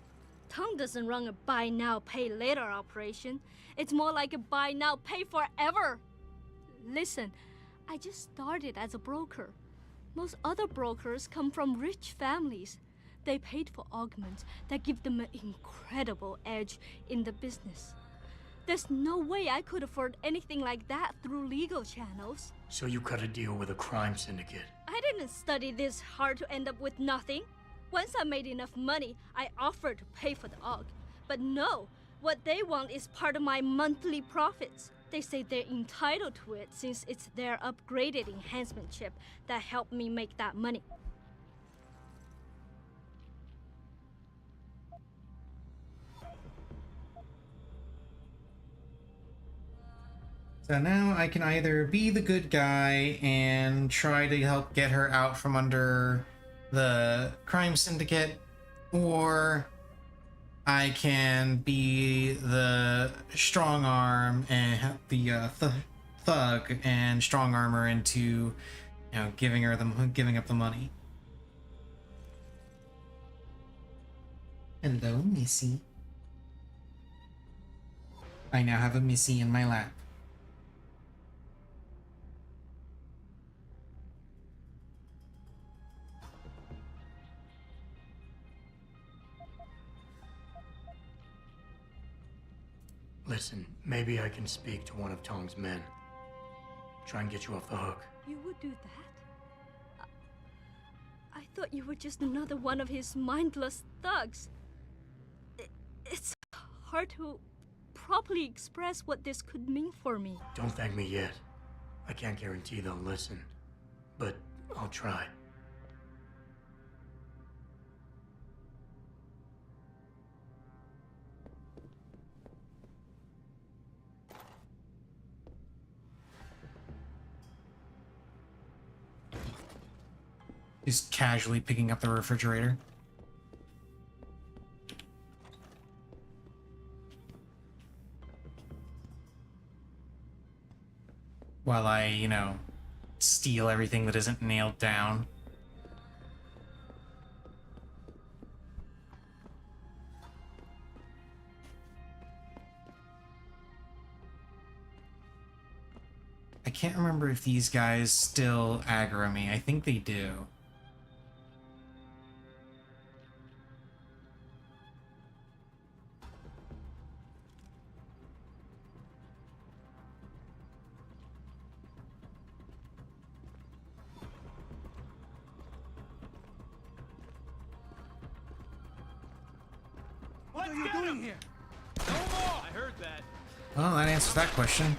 Tong doesn't run a buy now, pay later operation. It's more like a buy now, pay forever. Listen, I just started as a broker. Most other brokers come from rich families. They paid for augments that give them an incredible edge in the business. There's no way I could afford anything like that through legal channels. So you cut a deal with a crime syndicate. I didn't study this hard to end up with nothing. Once I made enough money, I offered to pay for the aug. But no, what they want is part of my monthly profits. They say they're entitled to it since it's their upgraded enhancement chip that helped me make that money. So now I can either be the good guy and try to help get her out from under the crime syndicate, or I can be the strong arm and the thug and strong arm her into, giving up the money. Hello, Missy. I now have a Missy in my lap. Listen, maybe I can speak to one of Tong's men. Try and get you off the hook. You would do that? I thought you were just another one of his mindless thugs. It's hard to properly express what this could mean for me. Don't thank me yet. I can't guarantee they'll listen, but I'll try. Just casually picking up the refrigerator. While I, steal everything that isn't nailed down. I can't remember if these guys still aggro me. I think they do. What are you doing here? No more! I heard that. Well, that answers that question.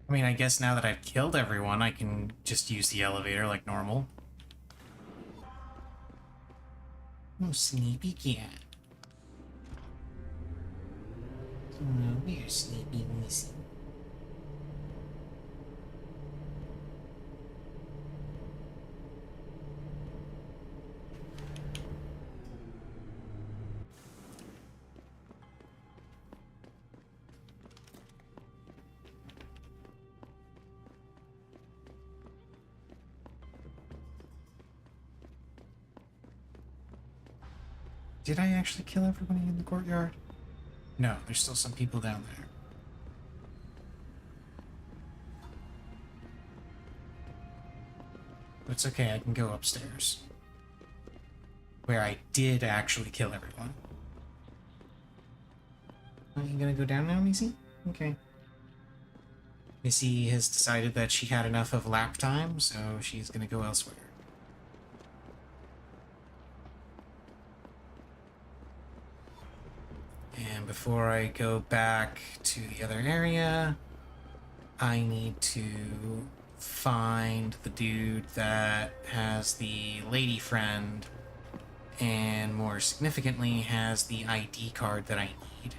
I mean, I guess now that I've killed everyone, I can just use the elevator like normal. Oh, sleepy cat. Oh, where's Sleepy Missy? Did I actually kill everybody in the courtyard? No, there's still some people down there. But it's okay, I can go upstairs. Where I did actually kill everyone. Are you gonna go down now, Missy? Okay. Missy has decided that she had enough of lap time, so she's gonna go elsewhere. And before I go back to the other area, I need to find the dude that has the lady friend, and more significantly, has the ID card that I need.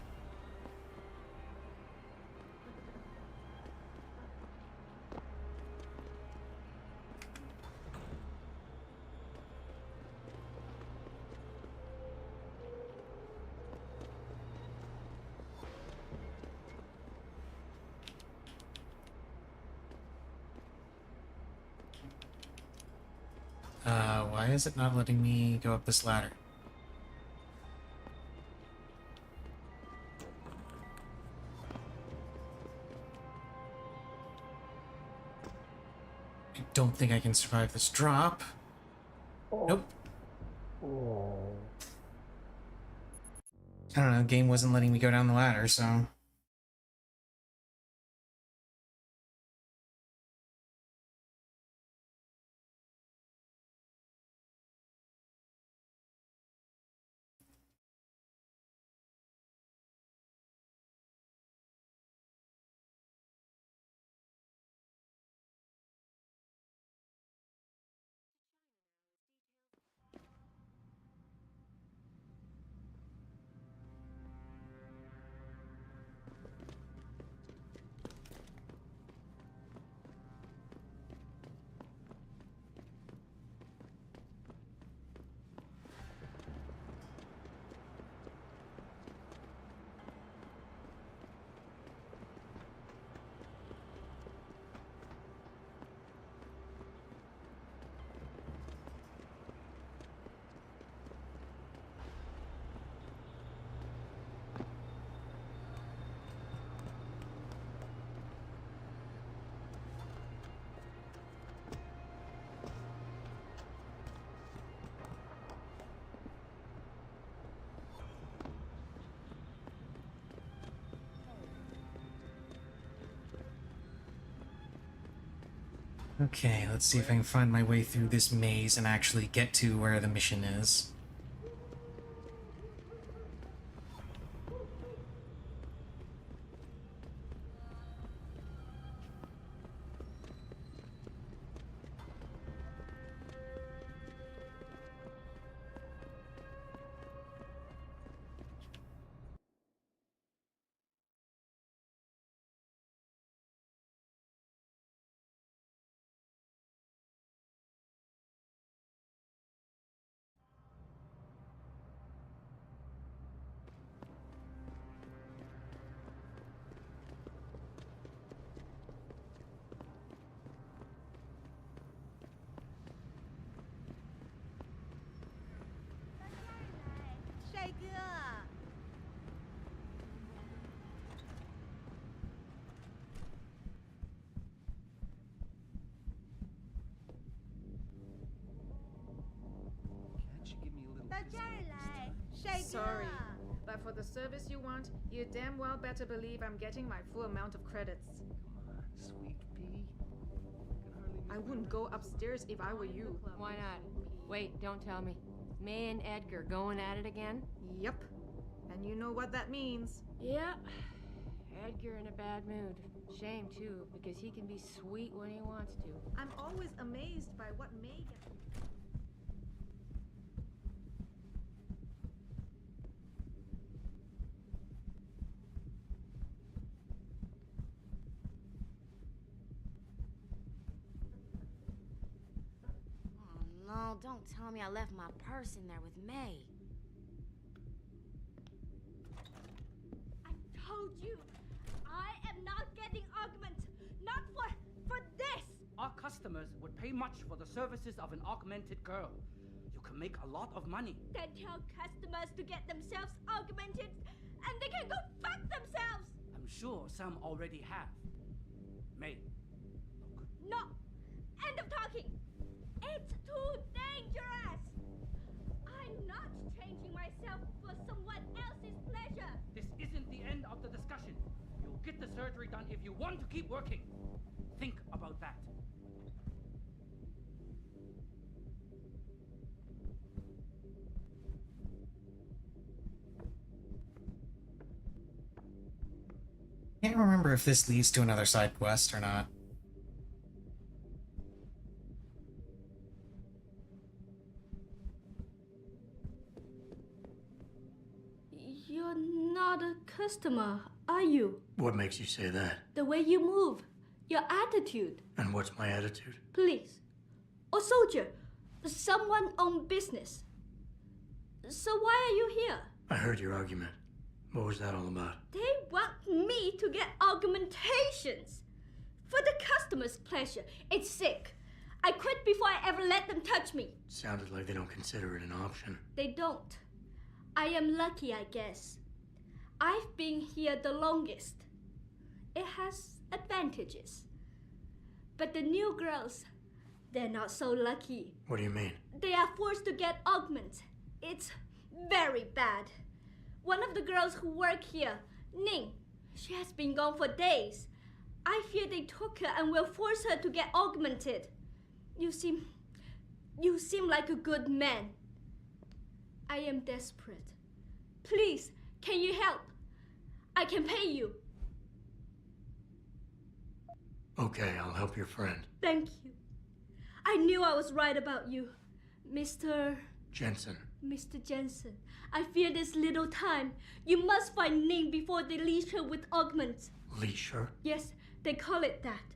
Why is it not letting me go up this ladder? I don't think I can survive this drop. Nope. I don't know, the game wasn't letting me go down the ladder, so... Okay, let's see if I can find my way through this maze and actually get to where the mission is. Sorry, but for the service you want, you damn well better believe I'm getting my full amount of credits. Sweet pea. I wouldn't go upstairs if I were you. Why not? Wait, don't tell me. May and Edgar going at it again? Yep. And you know what that means. Yeah. Edgar in a bad mood. Shame, too, because he can be sweet when he wants to. I'm always amazed by what May gets. No, don't tell me I left my purse in there with May. I told you, I am not getting augment. Not for this. Our customers would pay much for the services of an augmented girl. You can make a lot of money. They tell customers to get themselves augmented, and they can go fuck themselves! I'm sure some already have. May. No! End of talking! It's too dangerous! I'm not changing myself for someone else's pleasure! This isn't the end of the discussion. You'll get the surgery done if you want to keep working. Think about that. Can't remember if this leads to another side quest or not. You're not a customer, are you? What makes you say that? The way you move, your attitude. And what's my attitude? Police. Or soldier. Someone on business. So why are you here? I heard your argument. What was that all about? They want me to get augmentations. For the customer's pleasure. It's sick. I quit before I ever let them touch me. Sounded like they don't consider it an option. They don't. I am lucky, I guess. I've been here the longest. It has advantages. But the new girls, they're not so lucky. What do you mean? They are forced to get augments. It's very bad. One of the girls who work here, Ning, she has been gone for days. I fear they took her and will force her to get augmented. You seem like a good man. I am desperate. Please, can you help? I can pay you. Okay, I'll help your friend. Thank you. I knew I was right about you, Mr. Jensen. Mr. Jensen. I fear there's little time. You must find Ning before they leash her with augments. Leash her? Yes, they call it that.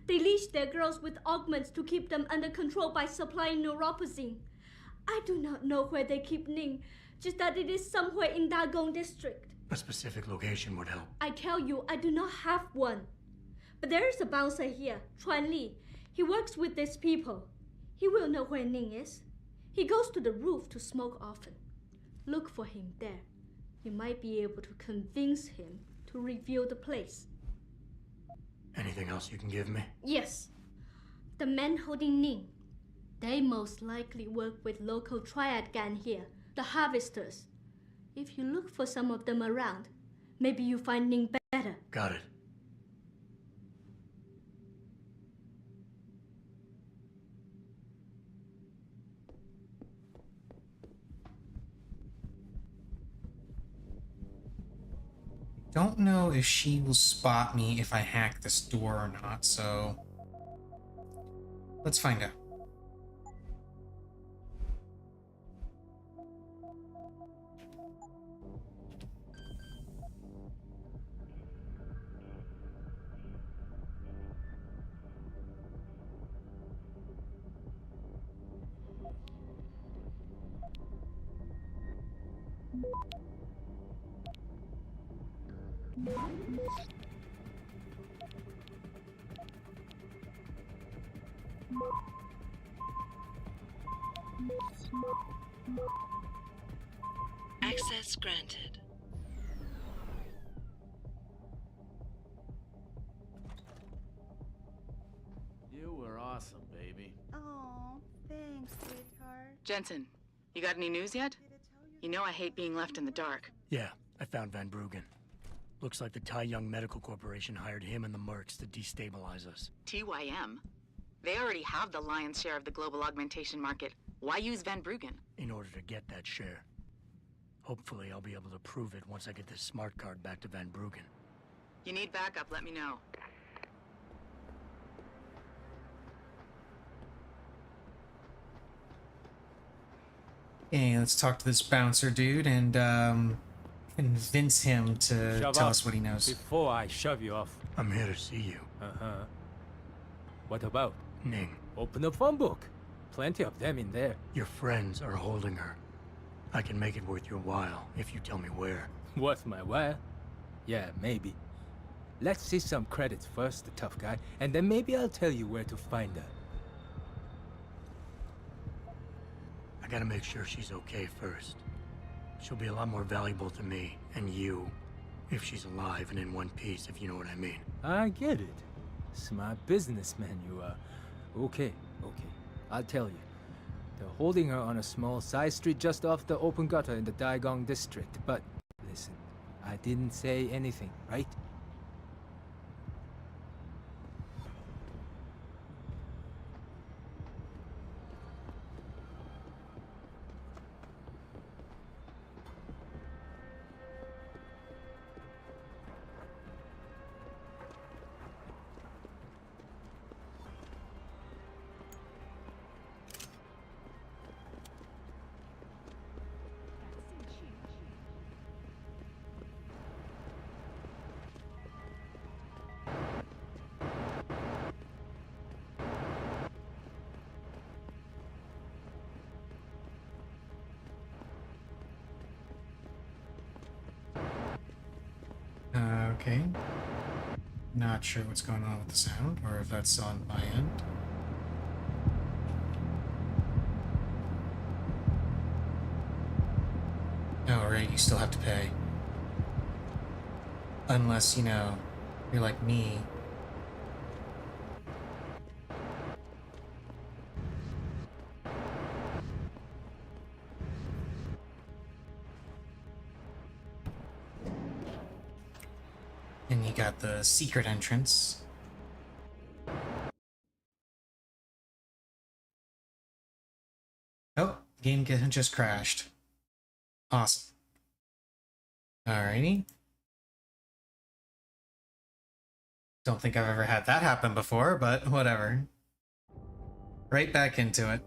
They leash their girls with augments to keep them under control by supplying neuropozyne. I do not know where they keep Ning, just that it is somewhere in Dagong district. A specific location would help. I tell you, I do not have one. But there is a bouncer here, Chuan Li. He works with these people. He will know where Ning is. He goes to the roof to smoke often. Look for him there. You might be able to convince him to reveal the place. Anything else you can give me? Yes. The men holding Ning. They most likely work with local triad gang here, the Harvesters. If you look for some of them around, maybe you find Ning better. Got it. Don't know if she will spot me if I hack this door or not, so let's find out. Access granted. You were awesome, baby. Oh, thanks, sweetheart. Jensen, you got any news yet? You know I hate being left in the dark. Yeah, I found Van Bruggen. Looks like the Tai Young Medical Corporation hired him and the Mercs to destabilize us. TYM? They already have the lion's share of the global augmentation market. Why use Van Bruggen? In order to get that share. Hopefully I'll be able to prove it once I get this smart card back to Van Bruggen. You need backup, let me know. Okay, let's talk to this bouncer dude and convince him to tell us what he knows. Before I shove you off. I'm here to see you. Uh-huh. What about? Ning. Open the phone book. Plenty of them in there. Your friends are holding her. I can make it worth your while if you tell me where. Worth my while? Yeah, maybe. Let's see some credits first, the tough guy, and then maybe I'll tell you where to find her. I gotta make sure she's okay first. She'll be a lot more valuable to me and you if she's alive and in one piece, if you know what I mean. I get it. Smart businessman you are. Okay. I'll tell you. They're holding her on a small side street just off the open gutter in the Daigong district, but listen, I didn't say anything, right? Okay. Not sure what's going on with the sound, or if that's on my end. Oh, right, you still have to pay. Unless, you know, you're like me. And you got the secret entrance. Oh, game just crashed. Awesome. Alrighty. Don't think I've ever had that happen before, but whatever. Right back into it.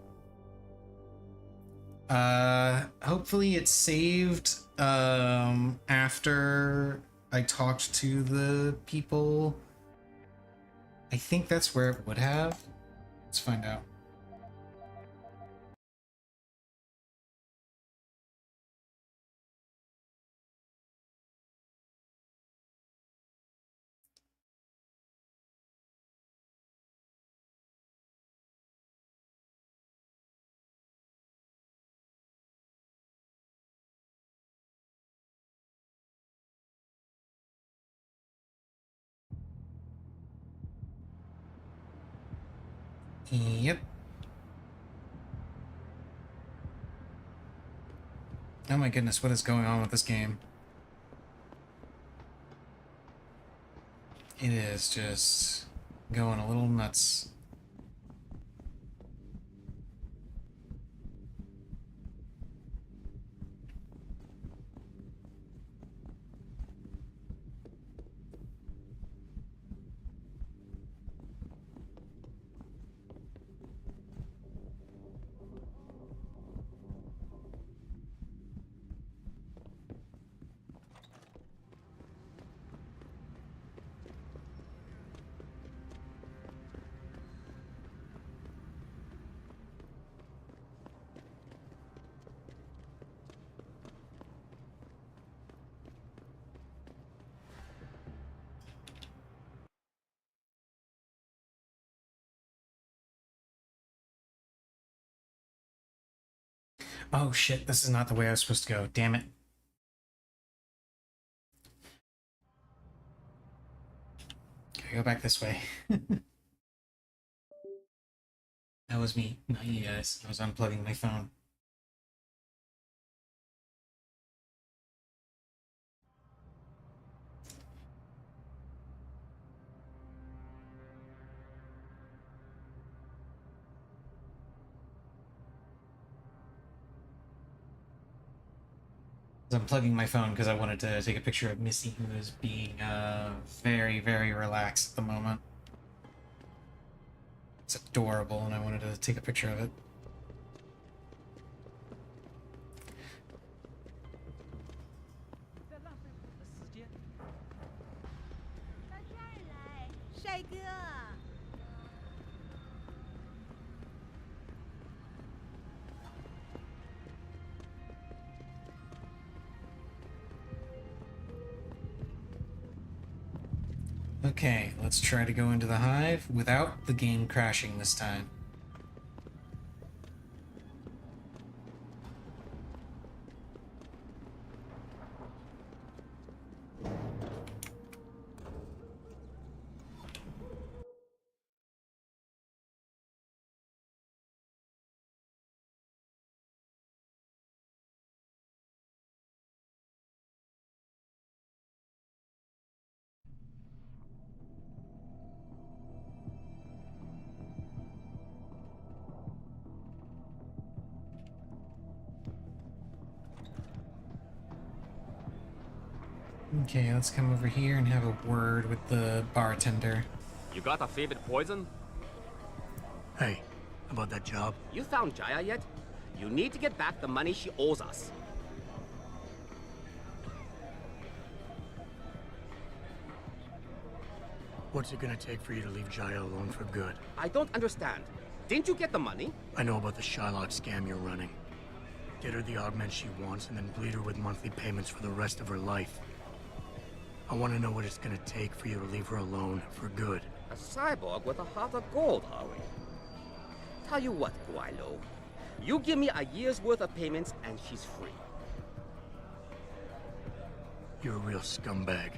Hopefully it saved, after I talked to the people. I think that's where it would have. Let's find out. Yep. Oh my goodness, what is going on with this game? It is just going a little nuts. Oh shit, this is not the way I was supposed to go. Damn it. Okay, go back this way. That was me, not you guys. I was unplugging my phone. I'm plugging my phone because I wanted to take a picture of Missy, who is being very, very relaxed at the moment. It's adorable, and I wanted to take a picture of it. Okay, let's try to go into the hive without the game crashing this time. Okay, let's come over here and have a word with the bartender. You got a favorite poison? Hey, about that job? You found Jaya yet? You need to get back the money she owes us. What's it gonna take for you to leave Jaya alone for good? I don't understand. Didn't you get the money? I know about the Shylock scam you're running. Get her the augment she wants and then bleed her with monthly payments for the rest of her life. I want to know what it's gonna take for you to leave her alone for good. A cyborg with a heart of gold, are we? Tell you what, Guilo. You give me a year's worth of payments and she's free. You're a real scumbag.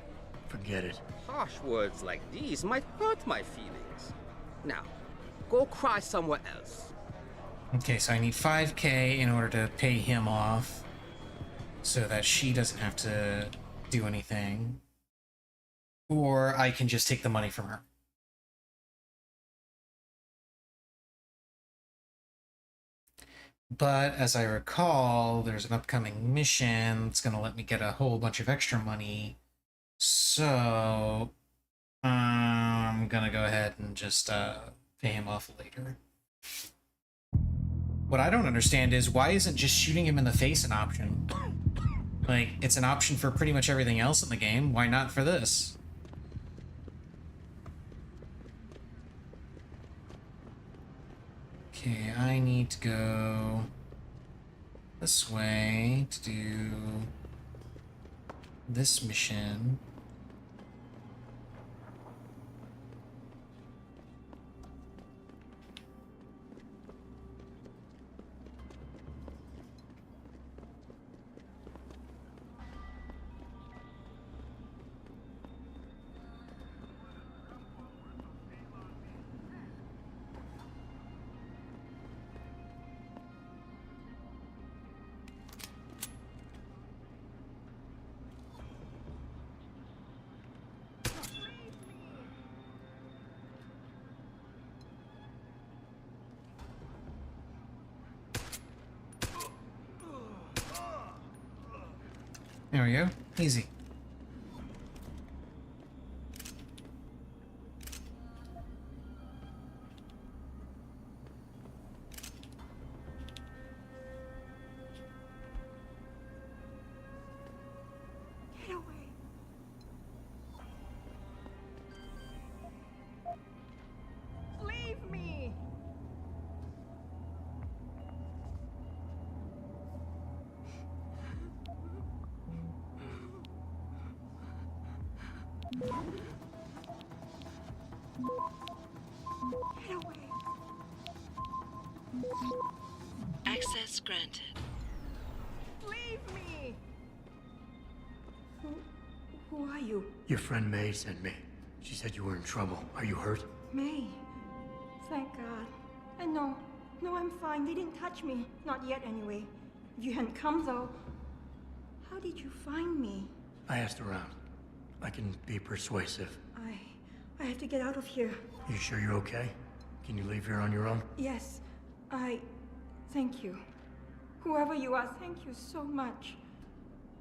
Forget it. Harsh words like these might hurt my feelings. Now, go cry somewhere else. Okay, so I need 5K in order to pay him off so that she doesn't have to do anything. Or I can just take the money from her. But as I recall, there's an upcoming mission that's going to let me get a whole bunch of extra money. So I'm going to go ahead and just pay him off later. What I don't understand is why isn't just shooting him in the face an option? Like, it's an option for pretty much everything else in the game. Why not for this? Okay, I need to go this way to do this mission. There we go. Easy. Get away. Leave me. Get away. Access granted. Leave me. Who are you? Your friend May sent me. She said you were in trouble. Are you hurt? May. Thank God. And no, I'm fine. They didn't touch me. Not yet, anyway. If you hadn't come, though, how did you find me? I asked around. I can be persuasive. I have to get out of here. You sure you're okay? Can you leave here on your own? Yes, thank you. Whoever you are, thank you so much.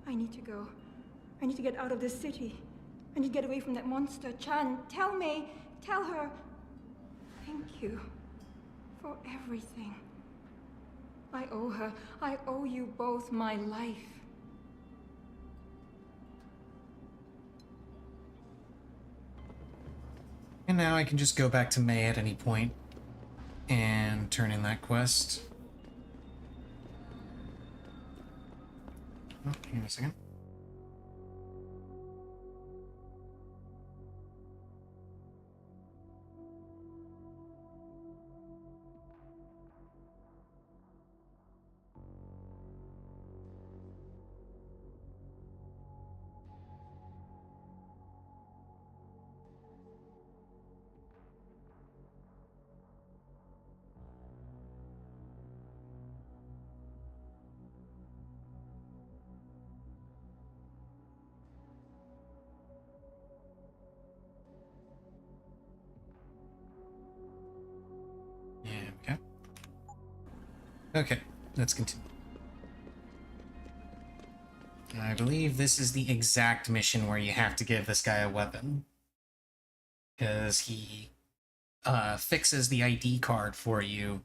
I need to go. I need to get out of this city. I need to get away from that monster, Chan. Tell May, tell her. Thank you for everything. I owe her. I owe you both my life. And now I can just go back to May at any point and turn in that quest. Oh, hang on a second. Okay, let's continue. I believe this is the exact mission where you have to give this guy a weapon. Because he fixes the ID card for you,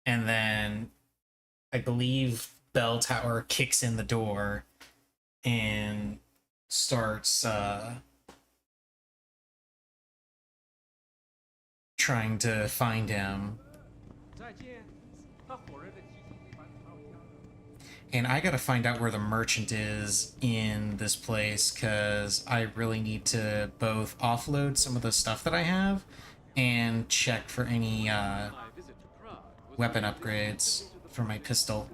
and then I believe Bell Tower kicks in the door and starts trying to find him. And I gotta find out where the merchant is in this place, because I really need to both offload some of the stuff that I have and check for any weapon upgrades for my pistol.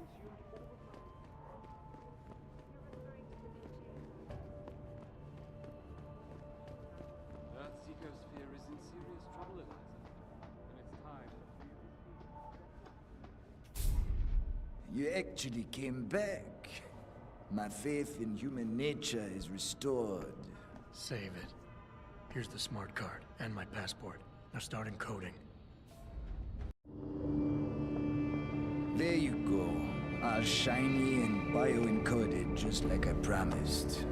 Earthseeker's fear is in serious trouble, Eliza. And it's time that we You actually came back. My faith in human nature is restored. Save it. Here's the smart card and my passport. Now start encoding. There you go. All shiny and bio-encoded, just like I promised.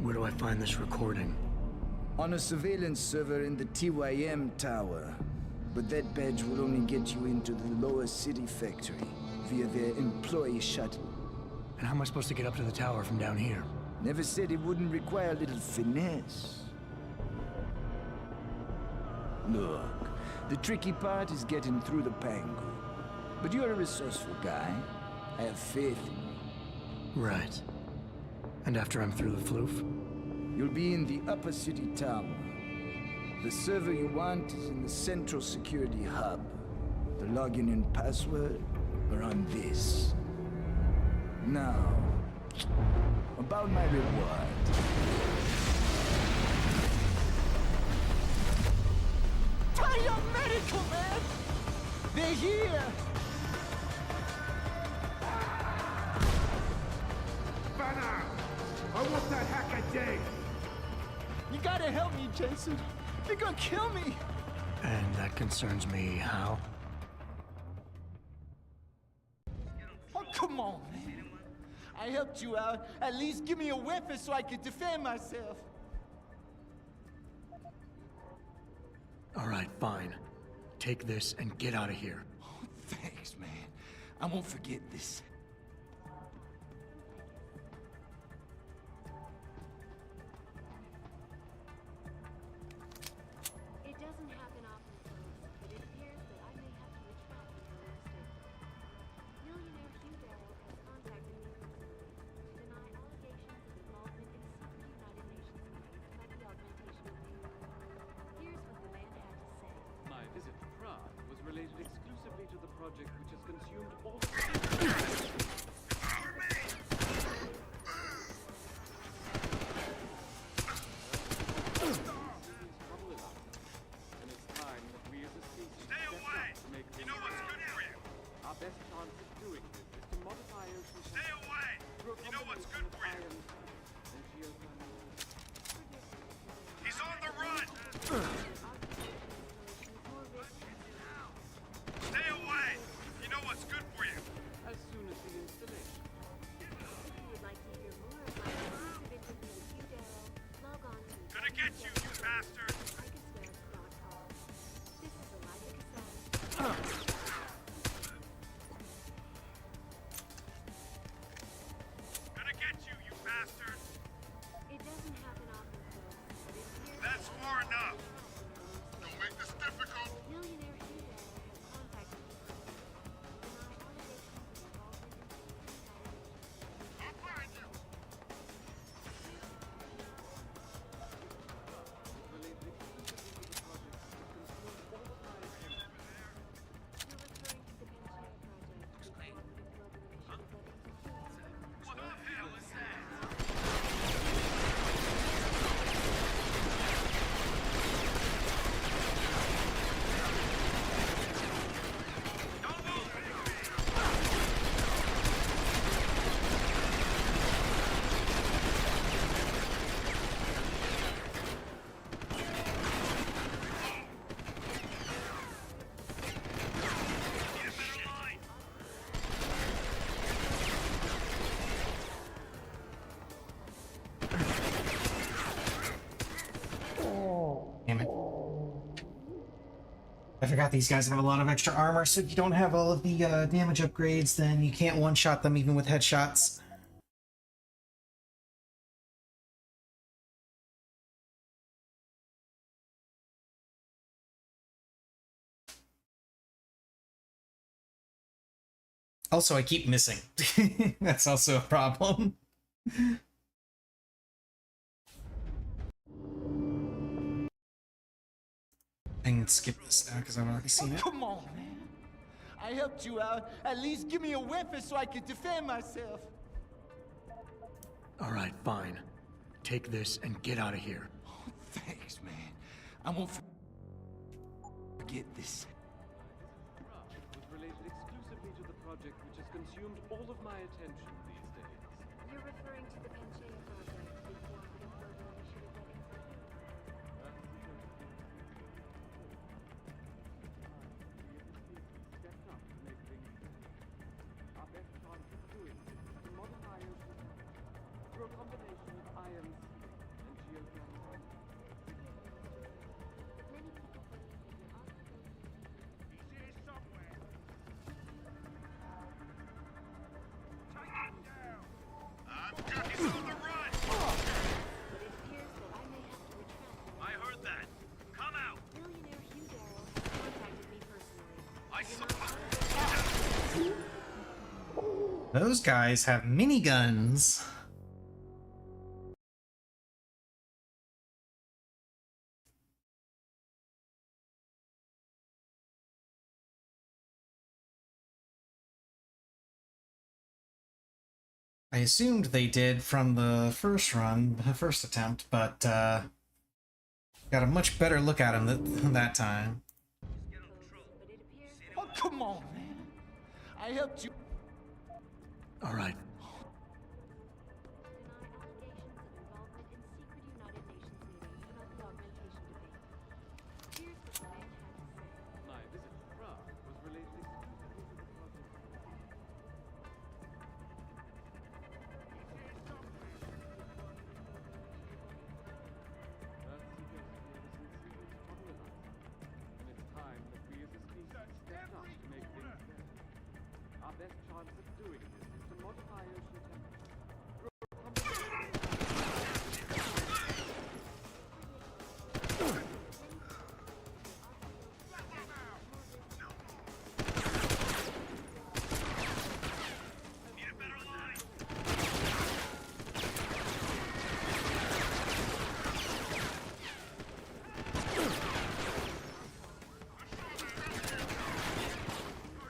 Where do I find this recording? On a surveillance server in the TYM tower. But that badge will only get you into the lower city factory via their employee shuttle. And how am I supposed to get up to the tower from down here? Never said it wouldn't require a little finesse. Look, the tricky part is getting through the Pangu. But you're a resourceful guy. I have faith in you. Right. And after I'm through the floof? You'll be in the upper city tower. The server you want is in the central security hub. The login and password are on this. Now, about my reward. Fire medical, man! They're here! Banner! I want that hacker dead! You gotta help me, Jason. They're gonna kill me! And that concerns me how? Oh, come on, man. I helped you out. At least give me a weapon so I can defend myself. All right, fine. Take this and get out of here. Oh, thanks, man. I won't forget this. It doesn't happen often, folks, but it appears that I may have to retract the arrested. Millionaire Hugh Darrow has contacted me recently to deny allegations of involvement in secret United Nations meetings about the augmentation of Deus. Here's what the man had to say. My visit to Prague was related exclusively to the project which has consumed all Our best chance of doing this is to modify ocean. Stay away! You know what's good for you. He's on the run! Stay away! You know what's good for you. As soon as the installation. If you would like to hear more of my exclusive interview with Hugh Darrow, log on to Gonna get you, you bastard! This is Eliza Cassell. Gonna get you, you bastard! It doesn't happen often, folks, but it appears That's far enough! Don't make this difficult! Millionaire Hugh Darrow has contacted me to deny allegations of involvement in secret United Nations. I'll find you! I forgot these guys have a lot of extra armor, so if you don't have all of the damage upgrades, then you can't one-shot them even with headshots. Also, I keep missing. That's also a problem. I can skip this now because I've already seen it. Come on, man. I helped you out. At least give me a weapon so I can defend myself. All right, fine. Take this and get out of here. Oh, thanks, man. I won't forget this. Was related exclusively to the project which has consumed all of my attention these days. You're referring to the Panchea project, the cooperative global initiative that Stepped up to make things better. Our best chance of doing this is to modify ocean through a combination of IMC and geothermal. I heard that. Come out. Millionaire Hugh Darrow has contacted me personally. Those guys have miniguns. I assumed they did from the first run, the first attempt, but got a much better look at him that time. Oh, come on, man. I helped you. All right. My visit to Prague was related exclusively to the project. And it's time that we as a species stepped up to make things better. Our best chance of doing this is to modify ocean temperature.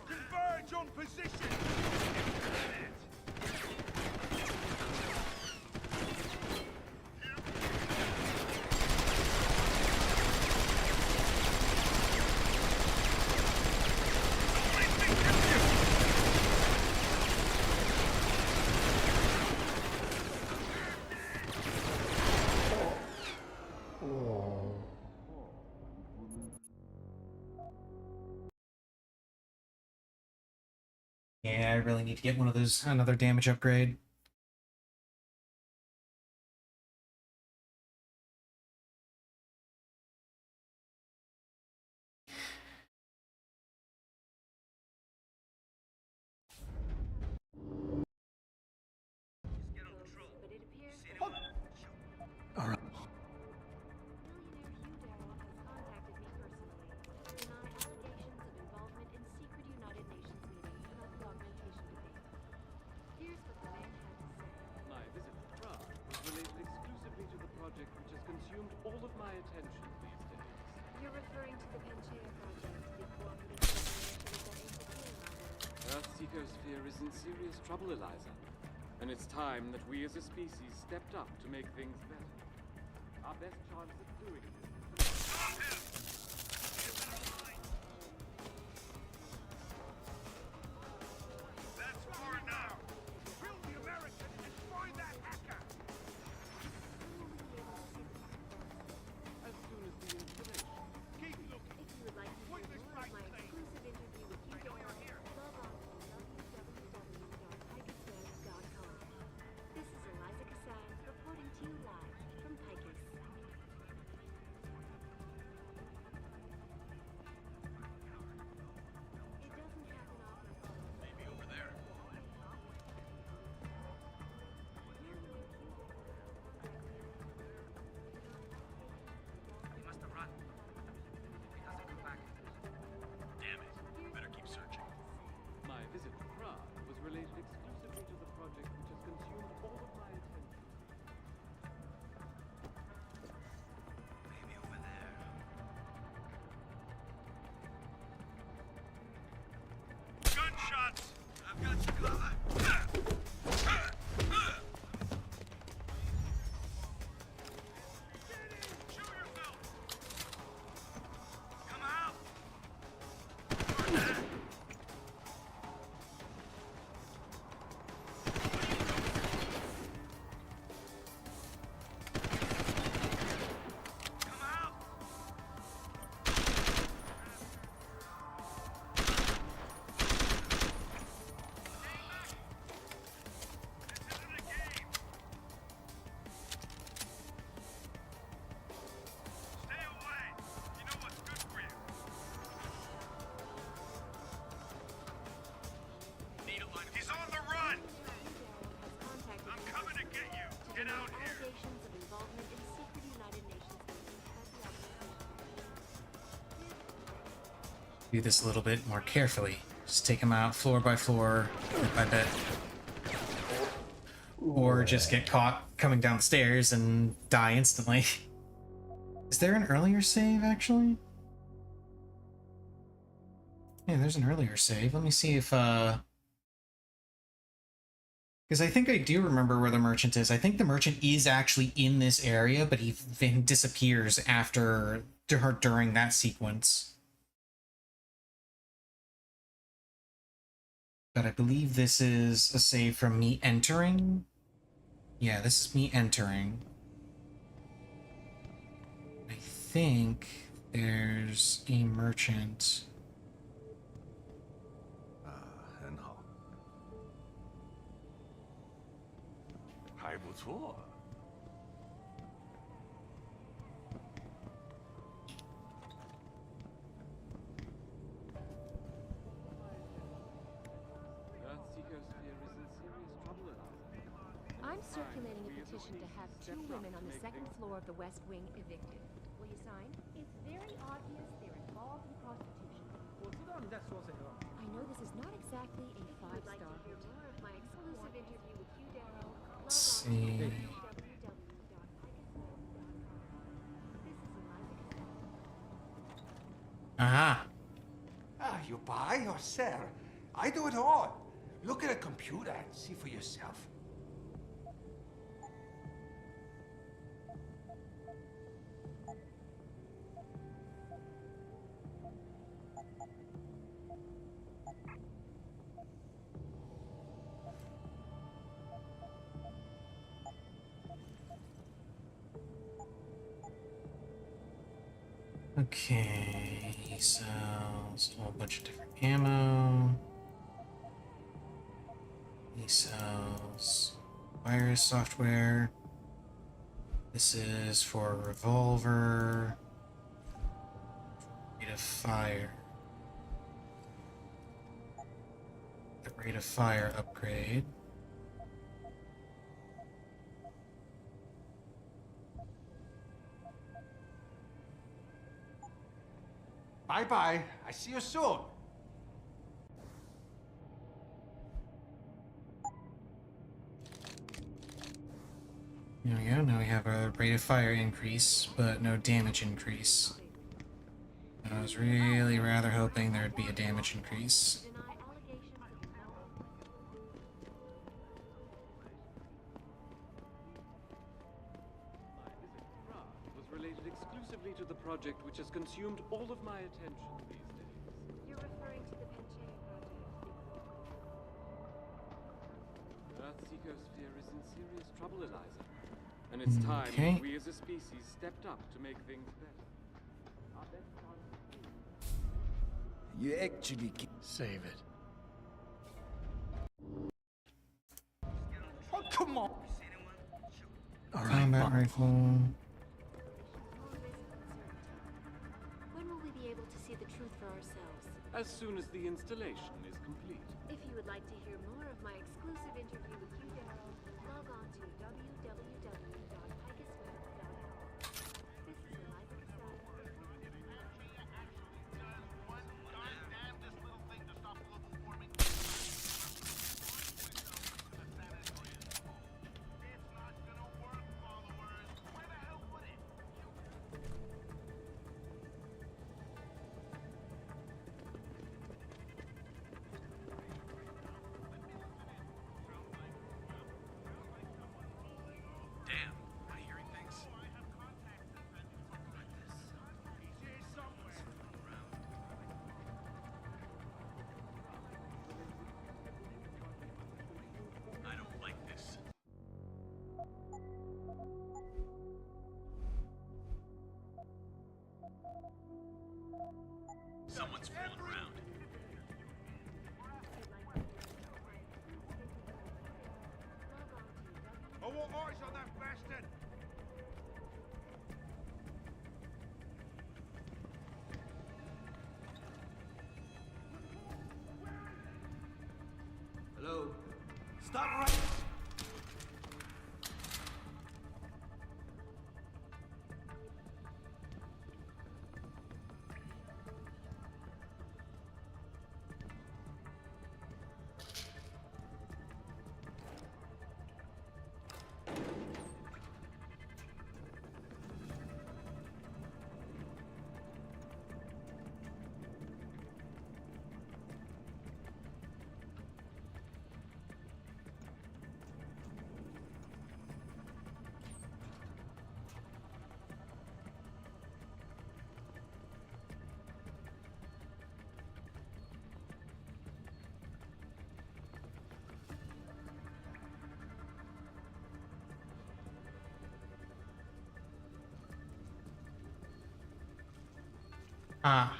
Converge on position! Yeah, I really need to get one of those, another damage upgrade. All right. My visit to Prague was related exclusively to the project which has consumed all of my attention these days. You're referring to the Panchea project, the cooperative global initiative that aims at clearing our world. Earth's ecosphere is in serious trouble, Eliza. And it's time that we as a species stepped up to make things better. Our best chance of doing this is to... That's far now! Kill the American and find that hacker! As soon as the installation. Keep looking! If you would like to hear more of my exclusive interview with Hugh Darrow, log on to www.picusweb.com. This is Eliza Cassan reporting to you live from Picus. He's on the run! I'm coming to get you! Get out here! Allegations of involvement in secret United Nations Do this a little bit more carefully. Just take them out floor by floor, bit by bit. Or just get caught coming down the stairs and die instantly. Is there an earlier save, actually? Yeah, there's an earlier save. Let me see if, because I think I do remember where the merchant is. I think the merchant is actually in this area, but he then disappears after, during that sequence. But I believe this is a save from me entering. Yeah, this is me entering. I think there's a merchant. 很好，还不错。Earthseeker's fear is in serious trouble, Eliza. I'm circulating a petition to have 2 women on the second floor of the West Wing evicted. Will you sign? It's very obvious they're involved in prostitution. 我知道你在说谁了。 I know this is not exactly a If you'd like five-star to hear hotel. more of my exclusive interview with Hugh Darrow, Let's see. Aha! Ah, you buy or sell? I do it all. Look at a computer and see for yourself. Okay, he sells a whole bunch of different ammo. He sells virus software. This is for a revolver. Rate of fire. The rate of fire upgrade. Bye-bye. I see you soon. There we go. Now we have a rate of fire increase, but no damage increase. I was really rather hoping there'd be a damage increase. Was related exclusively to the project which has consumed all of my attention these days. You're referring to the Penche project. Earthseeker's fear is in serious trouble, Eliza. And it's time Okay. that we as a species stepped up to make things better. Our best chance You actually save it. Oh, come on. All right, Combat rifle. When will we be able to see the truth for ourselves? as soon as the installation is complete. If you would like to hear more of my exclusive interview with Hugh Darrow, log on to www.picusweb.com. This is Eliza Casada. Someone's fooling around. I want eyes on that bastard! Hello? Stop right... Ah,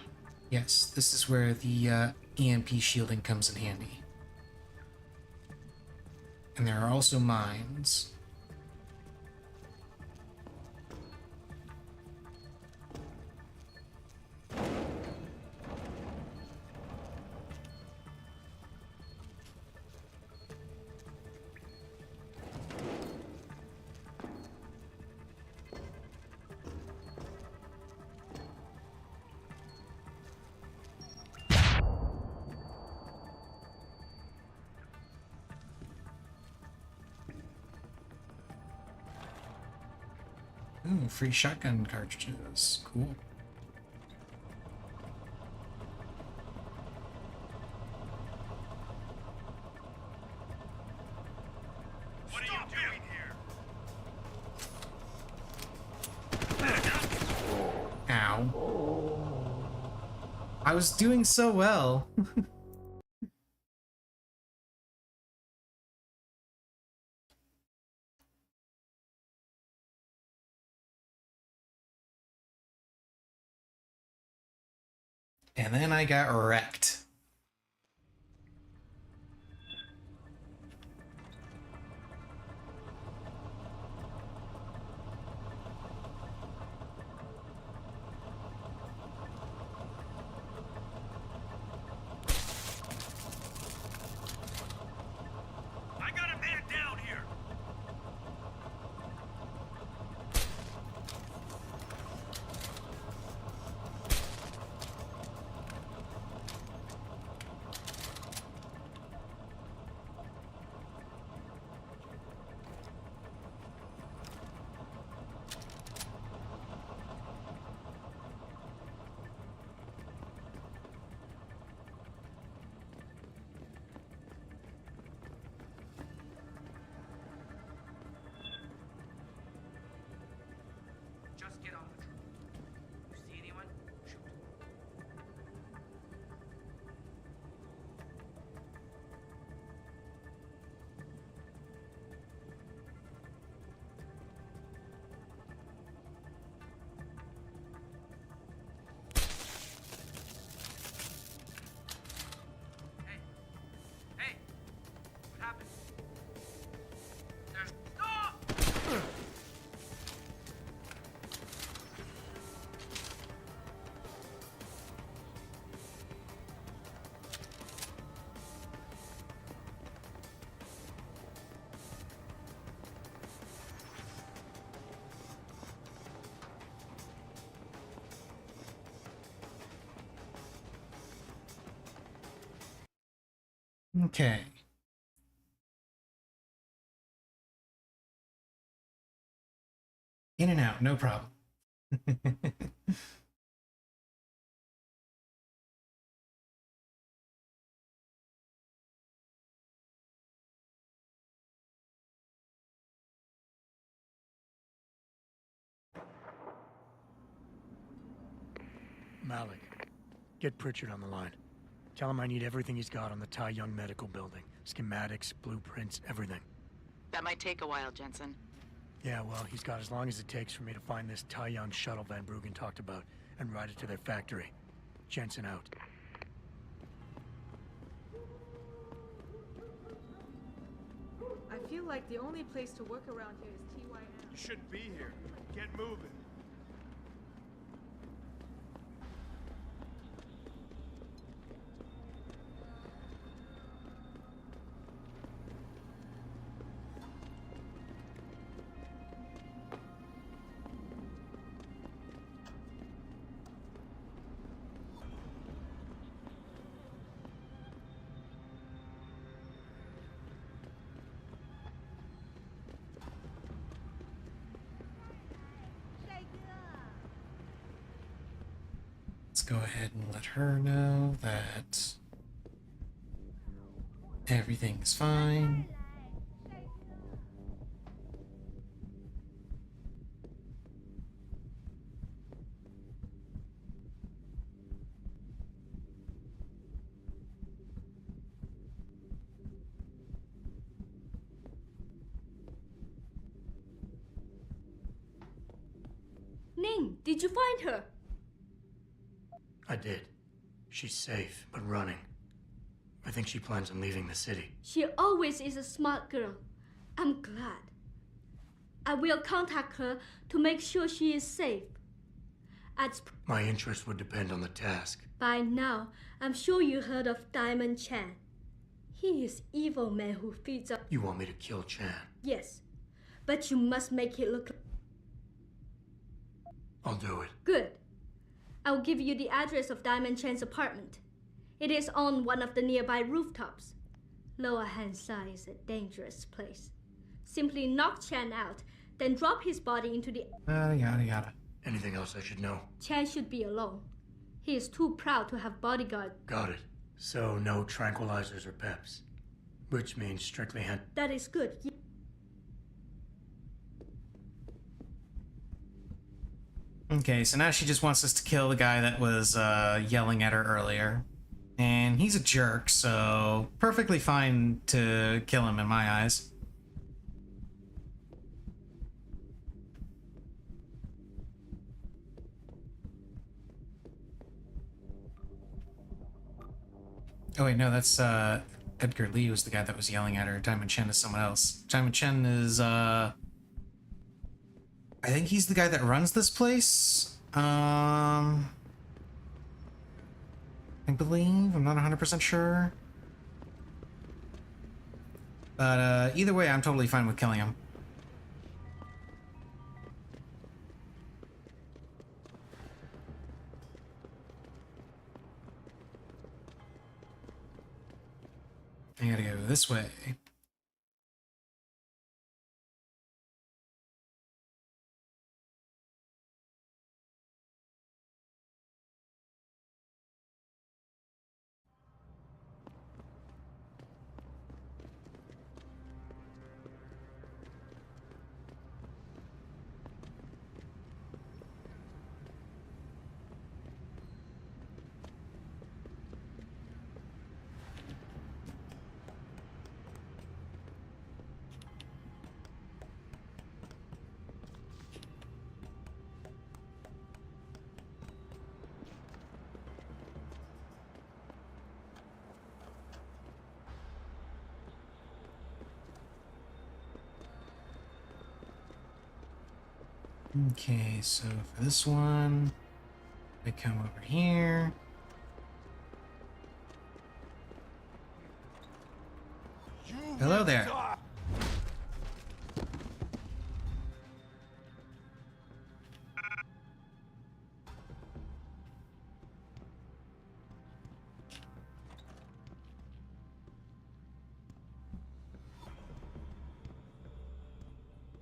yes, this is where the EMP shielding comes in handy. And there are also mines. Ooh, free shotgun cartridges. Cool. What are you doing here? Ow. I was doing so well. And then I got wrecked. I got a man down here! Just get on the truck. You see anyone? Shoot. Hey! Hey! What happened? There's... Stop! Okay. In and out, no problem. Malik, get Pritchard on the line. Tell him I need everything he's got on the Tai Young Medical Building. Schematics, blueprints, everything. That might take a while, Jensen. Yeah, well, he's got as long as it takes for me to find this Tai Young shuttle Van Bruggen talked about and ride it to their factory. Jensen out. I feel like the only place to work around here is TYM. You shouldn't be here. Get moving. Let's go ahead and let her know that everything's fine. Ning, did you find her? I did. She's safe, but running. I think she plans on leaving the city. She always is a smart girl. I'm glad. I will contact her to make sure she is safe. My interest would depend on the task. By now, I'm sure you heard of Diamond Chan. He is evil man who feeds up. You want me to kill Chan? Yes, but you must make it look. I'll do it. Good. I'll give you the address of Diamond Chan's apartment. It is on one of the nearby rooftops. Lower Hansa is a dangerous place. Simply knock Chan out, then drop his body into the... Yada yada. Anything else I should know? Chan should be alone. He is too proud to have bodyguard. Got it. So no tranquilizers or peps. Which means strictly hand... That is good. Okay, so now she just wants us to kill the guy that was yelling at her earlier. And he's a jerk, so perfectly fine to kill him in my eyes. Oh wait, no, that's Edgar Lee was the guy that was yelling at her. Diamond Chen is someone else. Diamond Chen is I think he's the guy that runs this place. I believe. I'm not 100% sure. But either way, I'm totally fine with killing him. I gotta go this way. Okay, so for this one, I come over here. Hello there.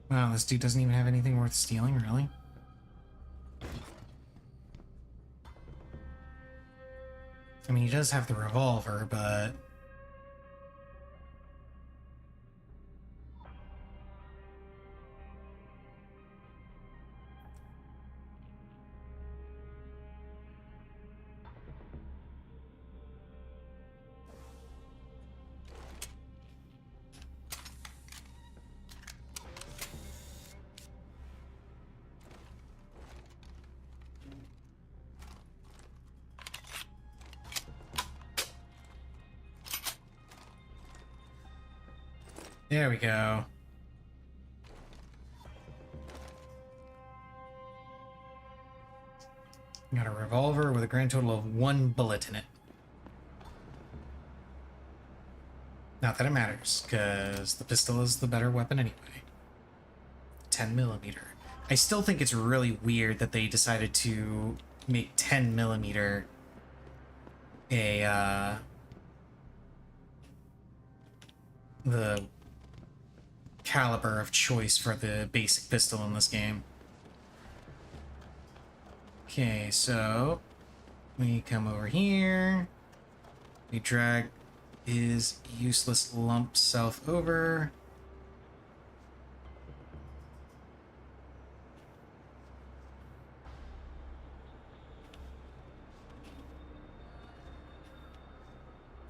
Wow, this dude doesn't even have anything worth stealing, really? I mean, he does have the revolver, but... There we go. Got a revolver with a grand total of 1 bullet in it. Not that it matters, because the pistol is the better weapon anyway. 10mm. I still think it's really weird that they decided to make 10mm the caliber of choice for the basic pistol in this game. Okay, so we come over here. We drag his useless lump self over.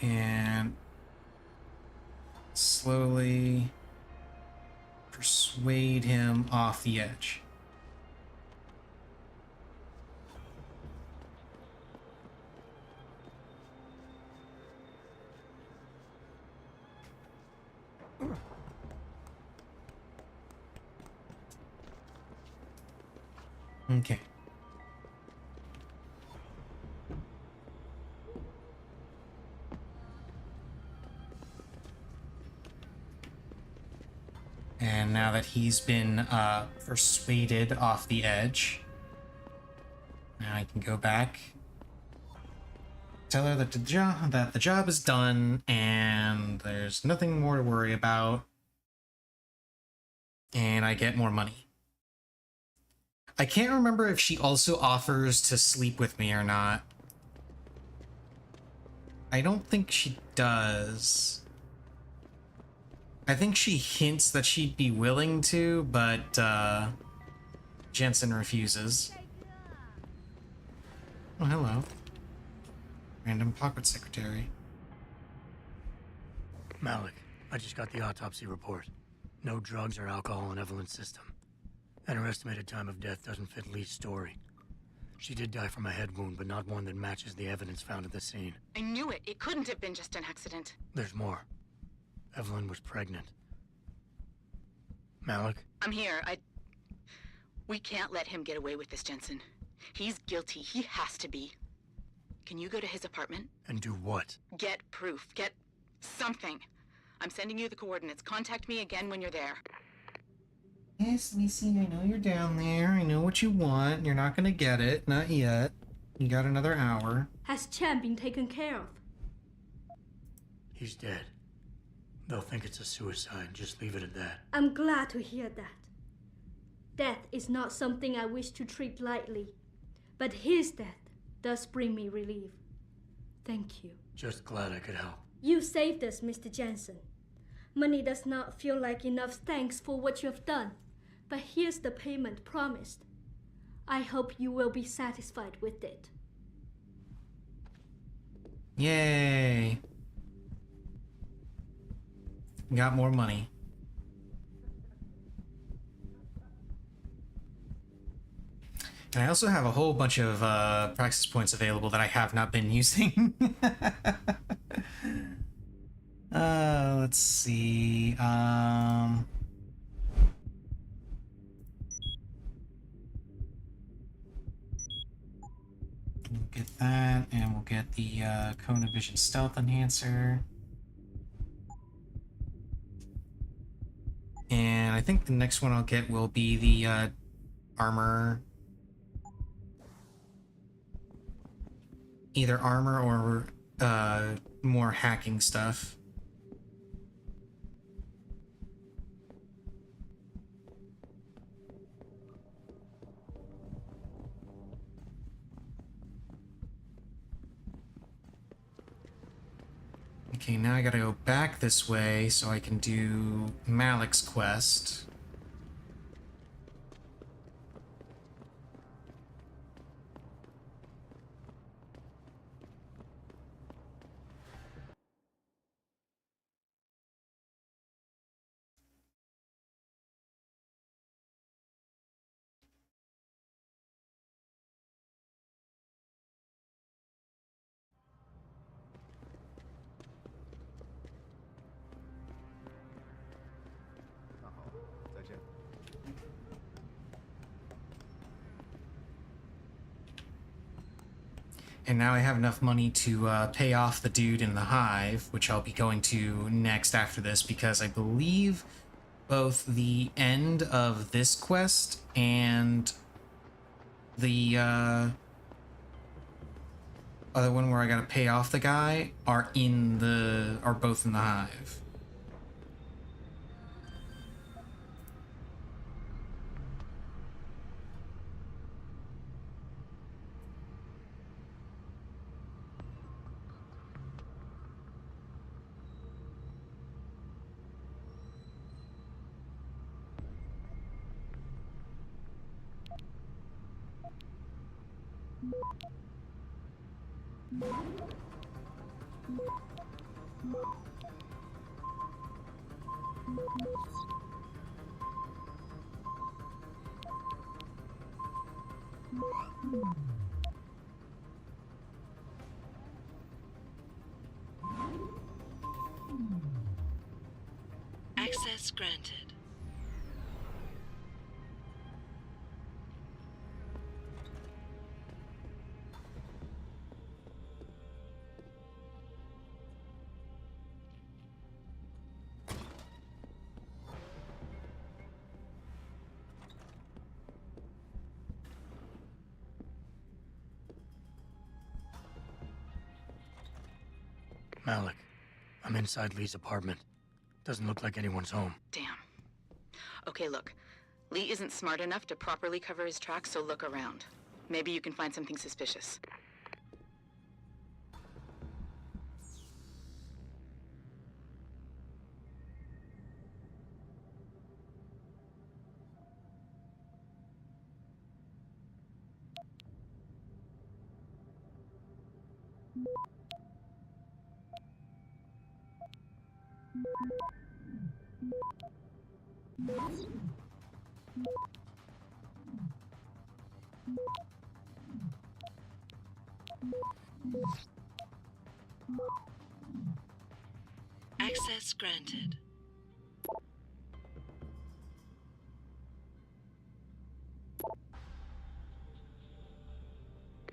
And slowly persuade him off the edge. Okay. And now that he's been persuaded off the edge, now I can go back, tell her that the job is done and there's nothing more to worry about, and I get more money. I can't remember if she also offers to sleep with me or not. I don't think she does. I think she hints that she'd be willing to, but Jensen refuses. Oh, hello. Random pocket secretary. Malik, I just got the autopsy report. No drugs or alcohol in Evelyn's system. And her estimated time of death doesn't fit Lee's story. She did die from a head wound, but not one that matches the evidence found at the scene. I knew it. It couldn't have been just an accident. There's more. Evelyn was pregnant. Malik? I'm here. We can't let him get away with this, Jensen. He's guilty. He has to be. Can you go to his apartment? And do what? Get proof. Get something. I'm sending you the coordinates. Contact me again when you're there. Yes, Lacey, I know you're down there. I know what you want. You're not gonna get it. Not yet. You got another hour. Has Chan been taken care of? He's dead. They'll think it's a suicide. Just leave it at that. I'm glad to hear that. Death is not something I wish to treat lightly, but his death does bring me relief. Thank you. Just glad I could help. You saved us, Mr. Jensen. Money does not feel like enough thanks for what you have done, but here's the payment promised. I hope you will be satisfied with it. Yay! Got more money. And I also have a whole bunch of praxis points available that I have not been using. Let's see. We'll get that, and we'll get the Cone of Vision Stealth Enhancer. And I think the next one I'll get will be the armor. Either armor or more hacking stuff. Okay, now I gotta go back this way so I can do Malik's quest. And now I have enough money to pay off the dude in the hive, which I'll be going to next after this, because I believe both the end of this quest and the other one where I gotta pay off the guy are both in the hive. Access granted. Malik, I'm inside Lee's apartment. Doesn't look like anyone's home. Damn. Okay, look. Lee isn't smart enough to properly cover his tracks, so look around. Maybe you can find something suspicious. Access granted.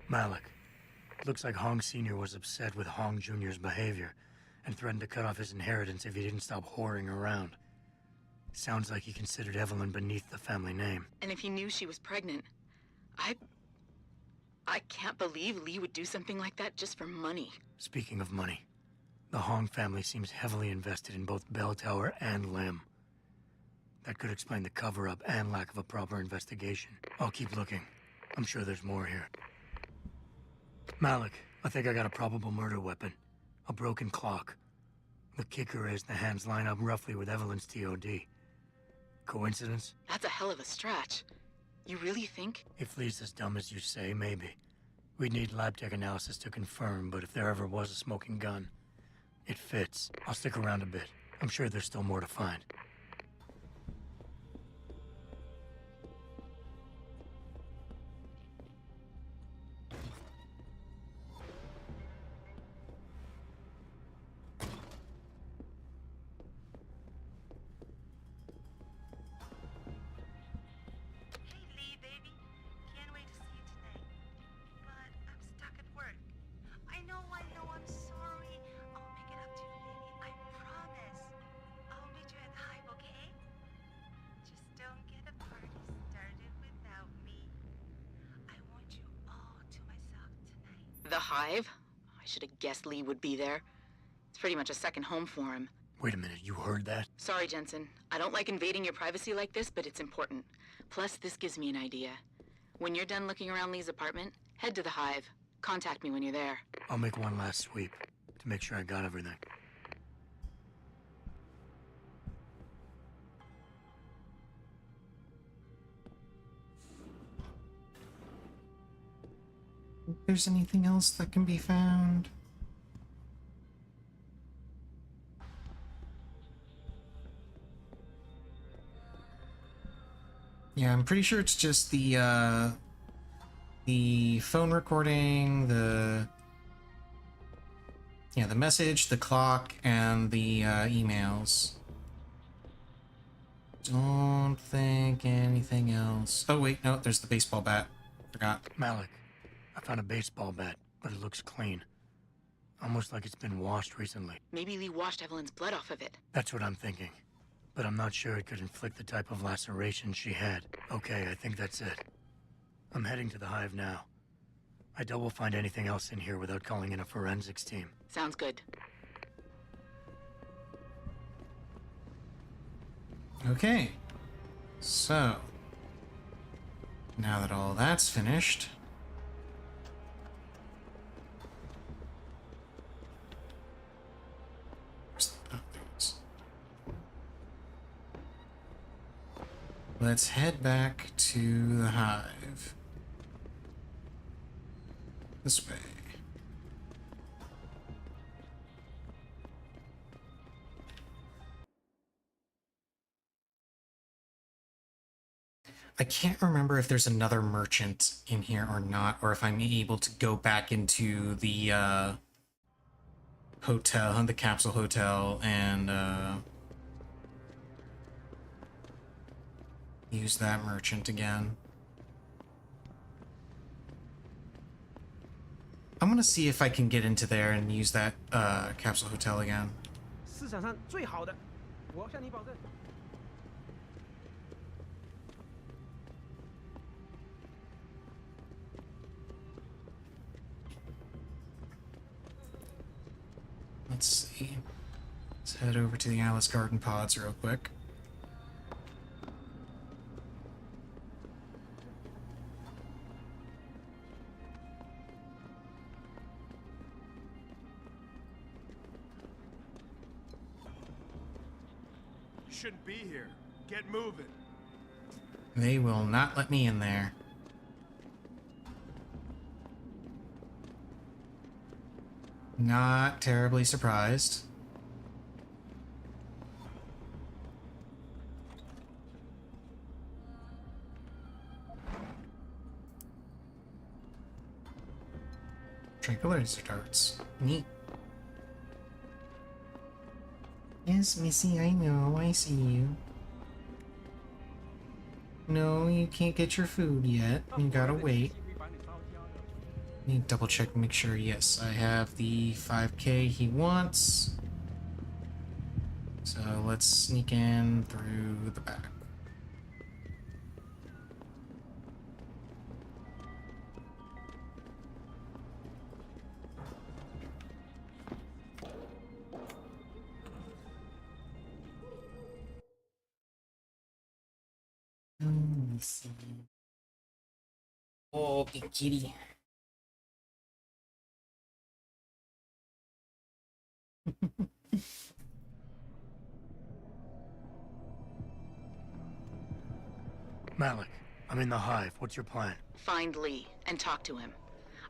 Malik, looks like Hong Sr. was upset with Hong Jr.'s behavior and threatened to cut off his inheritance if he didn't stop whoring around. Sounds like he considered Evelyn beneath the family name. And if he knew she was pregnant, I can't believe Lee would do something like that just for money. Speaking of money, the Hong family seems heavily invested in both Bell Tower and Lim. That could explain the cover-up and lack of a proper investigation. I'll keep looking. I'm sure there's more here. Malik, I think I got a probable murder weapon. A broken clock. The kicker is the hands line up roughly with Evelyn's TOD. Coincidence? That's a hell of a stretch. You really think? If Lee's as dumb as you say, maybe. We'd need lab tech analysis to confirm, but if there ever was a smoking gun, it fits. I'll stick around a bit. I'm sure there's still more to find. I'm sorry. I'll make it up to you, baby. I promise. I'll meet you at the hive, okay? Just don't get a party started without me. I want you all to myself tonight. The hive? I should have guessed Lee would be there. It's pretty much a second home for him. Wait a minute, you heard that? Sorry, Jensen. I don't like invading your privacy like this, but it's important. Plus, this gives me an idea. When you're done looking around Lee's apartment, head to the hive. Contact me when you're there. I'll make one last sweep to make sure I got everything. If there's anything else that can be found. Yeah, I'm pretty sure it's just the phone recording, the message, the clock, and the emails. Don't think anything else. Oh wait, no, there's the baseball bat. Forgot. Malik, I found a baseball bat but it looks clean. Almost like it's been washed recently. Maybe Lee washed Evelyn's blood off of it. That's what I'm thinking. But I'm not sure it could inflict the type of laceration she had. Okay, I think that's it. I'm heading to the hive now. I doubt we'll find anything else in here without calling in a forensics team. Sounds good. Okay. So, now that all that's finished, let's head back to the hive. This way. I can't remember if there's another merchant in here or not, or if I'm able to go back into the hotel, the capsule hotel, and use that merchant again. I'm gonna see if I can get into there and use that capsule hotel again. 市场上最好的，我向你保证。 Let's see. Let's head over to the Alice Garden Pods real quick. You shouldn't be here. Get moving. They will not let me in there. Not terribly surprised. Tranquilizer darts. Neat. Yes, Missy, I know. I see you. No, you can't get your food yet. You gotta wait. Need to double check and make sure. Yes, I have the 5K he wants. So let's sneak in through the back. Let's see. Oh, big kitty. Malik, I'm in the hive. What's your plan? Find Lee and talk to him.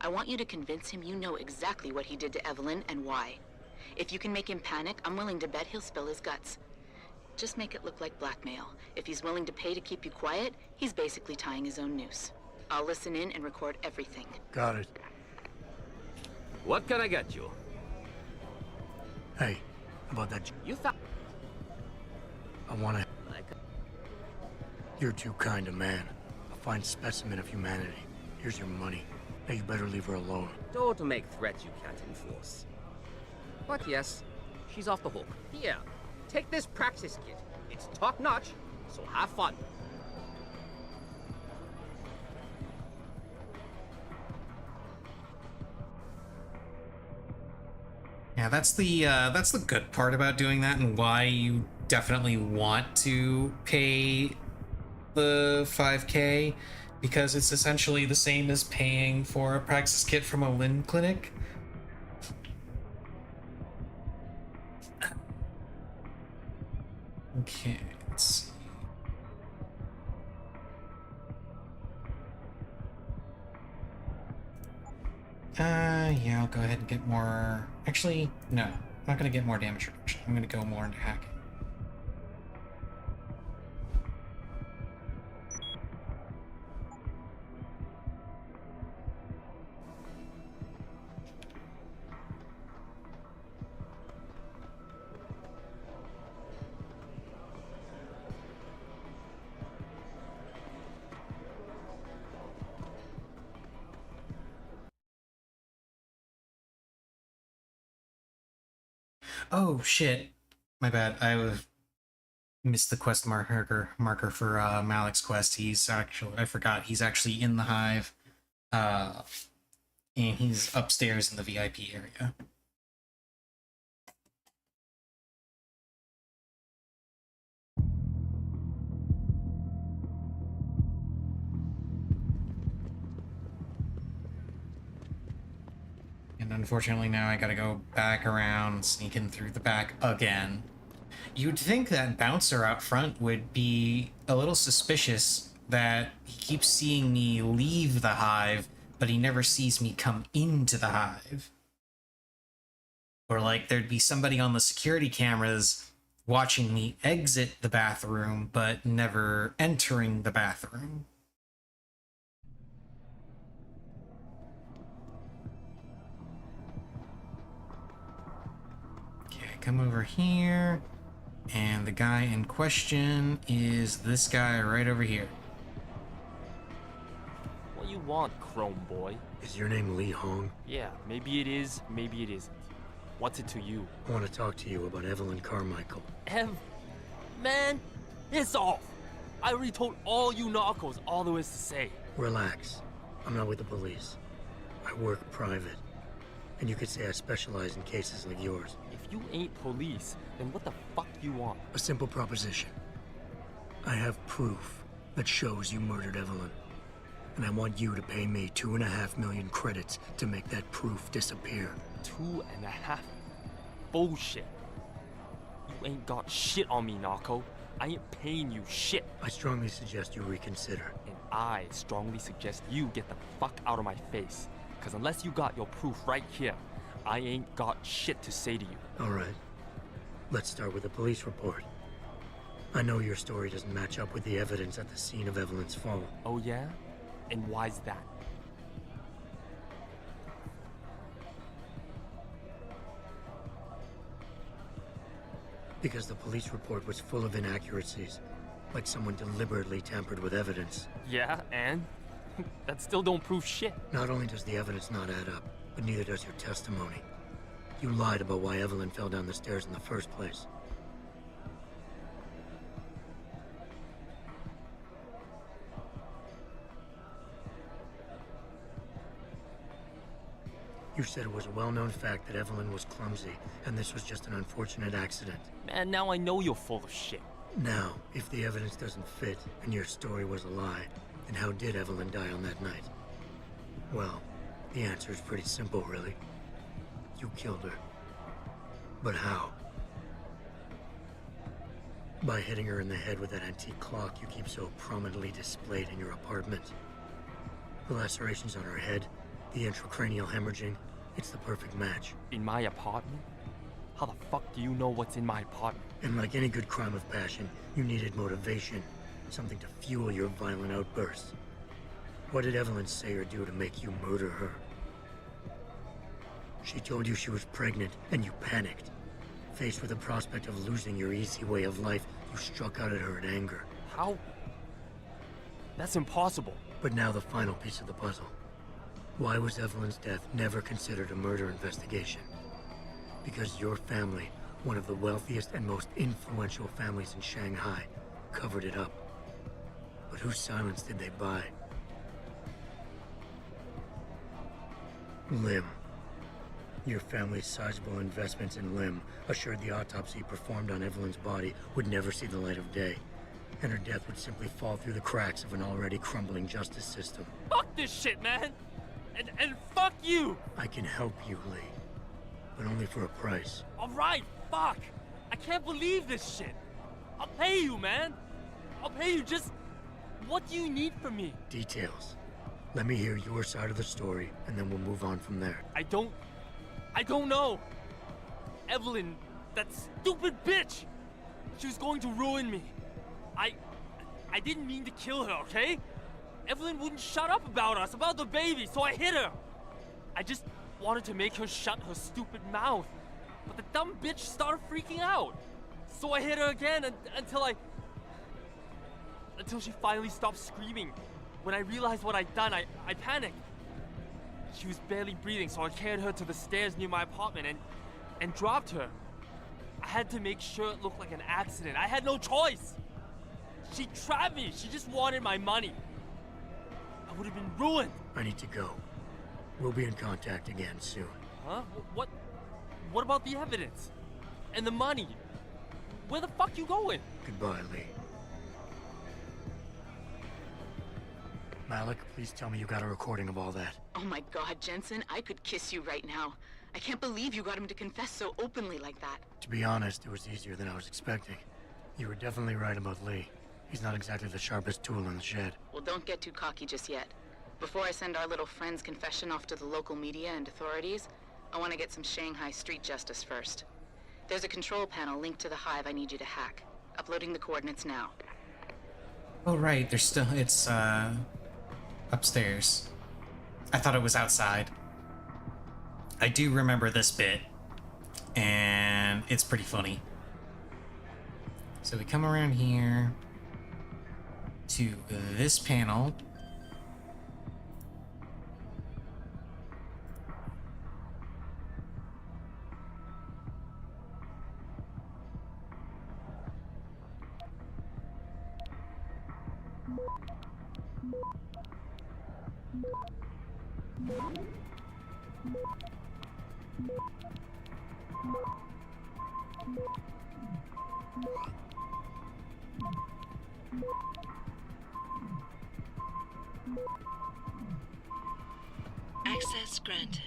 I want you to convince him you know exactly what he did to Evelyn and why. If you can make him panic, I'm willing to bet he'll spill his guts. Just make it look like blackmail. If he's willing to pay to keep you quiet, he's basically tying his own noose. I'll listen in and record everything. Got it. What can I get you? Hey, about that... You thought... I wanna... You're too kind a man. A fine specimen of humanity. Here's your money. Now you better leave her alone. Don't make threats you can't enforce. But yes, she's off the hook. Here, take this practice kit. It's top-notch, so have fun. Yeah, that's the good part about doing that, and why you definitely want to pay the 5K, because it's essentially the same as paying for a praxis kit from a Lin clinic. Okay, let's see. Yeah, I'll go ahead and get more... Actually, no. I'm not gonna get more damage reduction. I'm gonna go more into hacking. Oh shit, my bad. Missed the quest marker for Malik's quest. I forgot he's actually in the hive, and he's upstairs in the VIP area. And unfortunately now I gotta go back around, sneak in through the back again. You'd think that bouncer out front would be a little suspicious that he keeps seeing me leave the hive, but he never sees me come into the hive. Or like there'd be somebody on the security cameras watching me exit the bathroom, but never entering the bathroom. Okay, come over here. And the guy in question is this guy right over here. What you want, Chrome Boy? Is your name Lee Hong? Yeah, maybe it is, maybe it isn't. What's it to you? I want to talk to you about Evelyn Carmichael. Man, piss off! I already told all you narcos all there is to say. Relax. I'm not with the police. I work private. And you could say I specialize in cases like yours. If you ain't police, then what the fuck you want? A simple proposition. I have proof that shows you murdered Evelyn. And I want you to pay me 2.5 million credits to make that proof disappear. 2.5? Bullshit. You ain't got shit on me, narco. I ain't paying you shit. I strongly suggest you reconsider. And I strongly suggest you get the fuck out of my face. Because unless you got your proof right here, I ain't got shit to say to you. All right. Let's start with the police report. I know your story doesn't match up with the evidence at the scene of Evelyn's fall. Oh yeah? And why's that? Because the police report was full of inaccuracies. Like someone deliberately tampered with evidence. Yeah, and? That still don't prove shit. Not only does the evidence not add up, but neither does your testimony. You lied about why Evelyn fell down the stairs in the first place. You said it was a well-known fact that Evelyn was clumsy, and this was just an unfortunate accident. Man, now I know you're full of shit. Now, if the evidence doesn't fit, and your story was a lie, then how did Evelyn die on that night? Well, the answer is pretty simple, really. You killed her. But how? By hitting her in the head with that antique clock you keep so prominently displayed in your apartment. The lacerations on her head, the intracranial hemorrhaging, it's the perfect match. In my apartment? How the fuck do you know what's in my apartment? And like any good crime of passion, you needed motivation. Something to fuel your violent outbursts. What did Evelyn say or do to make you murder her? She told you she was pregnant, and you panicked. Faced with the prospect of losing your easy way of life, you struck out at her in anger. How? That's impossible. But now the final piece of the puzzle. Why was Evelyn's death never considered a murder investigation? Because your family, one of the wealthiest and most influential families in Shanghai, covered it up. But whose silence did they buy? Lim. Your family's sizable investments in Lim assured the autopsy performed on Evelyn's body would never see the light of day, and her death would simply fall through the cracks of an already crumbling justice system. Fuck this shit, man! And fuck you! I can help you, Lee. But only for a price. Alright, fuck! I can't believe this shit! I'll pay you, man! I'll pay you, just... What do you need from me? Details. Let me hear your side of the story, and then we'll move on from there. I don't know! Evelyn, that stupid bitch! She was going to ruin me. I didn't mean to kill her, okay? Evelyn wouldn't shut up about us, about the baby, so I hit her. I just wanted to make her shut her stupid mouth. But the dumb bitch started freaking out. So I hit her again until she finally stopped screaming. When I realized what I'd done, I panicked. She was barely breathing, so I carried her to the stairs near my apartment and dropped her. I had to make sure it looked like an accident. I had no choice. She trapped me. She just wanted my money. I would have been ruined. I need to go. We'll be in contact again soon. Huh? What about the evidence? And the money? Where the fuck you going? Goodbye, Lee. Malik, please tell me you got a recording of all that. Oh my god, Jensen, I could kiss you right now. I can't believe you got him to confess so openly like that. To be honest, it was easier than I was expecting. You were definitely right about Lee. He's not exactly the sharpest tool in the shed. Well, don't get too cocky just yet. Before I send our little friend's confession off to the local media and authorities, I want to get some Shanghai street justice first. There's a control panel linked to the hive I need you to hack. Uploading the coordinates now. Oh right, it's upstairs. I thought it was outside. I do remember this bit, and it's pretty funny. So we come around here to this panel. Access granted.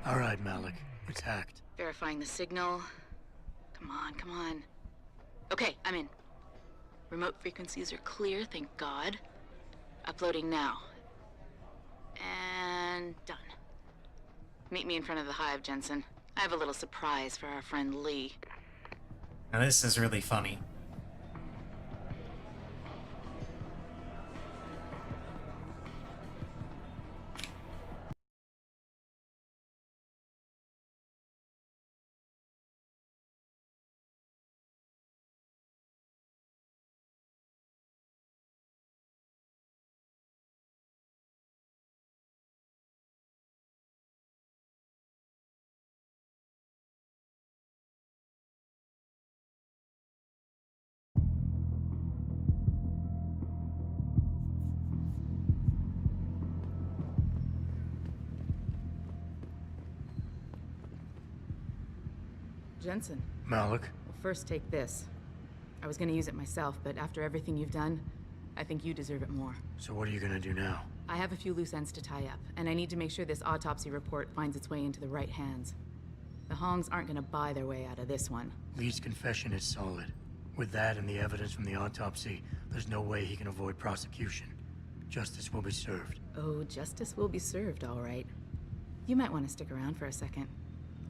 All right, Malik. It's hacked. Verifying the signal. Come on, come on. Okay, I'm in. Remote frequencies are clear, thank God. Uploading now. And done. Meet me in front of the hive, Jensen. I have a little surprise for our friend Lee. Now this is really funny. Jensen. Malik? Well, first take this. I was gonna use it myself, but after everything you've done, I think you deserve it more. So what are you gonna do now? I have a few loose ends to tie up, and I need to make sure this autopsy report finds its way into the right hands. The Hongs aren't gonna buy their way out of this one. Lee's confession is solid. With that and the evidence from the autopsy, there's no way he can avoid prosecution. Justice will be served. Oh, justice will be served, all right. You might want to stick around for a second.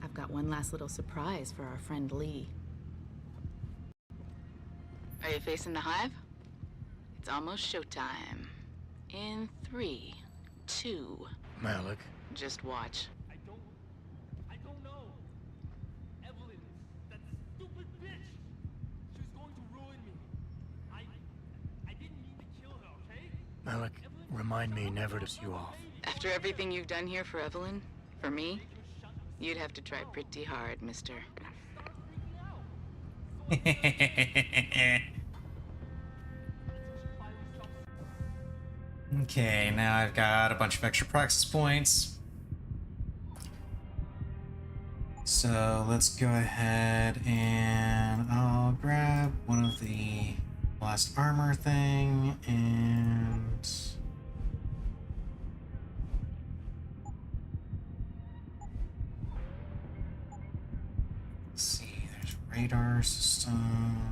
I've got one last little surprise for our friend Lee. Are you facing the hive? It's almost showtime. In 3, 2... Malik? Just watch. I don't know. Evelyn, that stupid bitch. She was going to ruin me. I didn't mean to kill her, okay? Malik, remind me never to piss you off. After everything you've done here for Evelyn, for me, you'd have to try pretty hard, mister. Okay, now I've got a bunch of extra praxis points. So let's go ahead and I'll grab one of the last armor thing and... Let's see, there's radar system.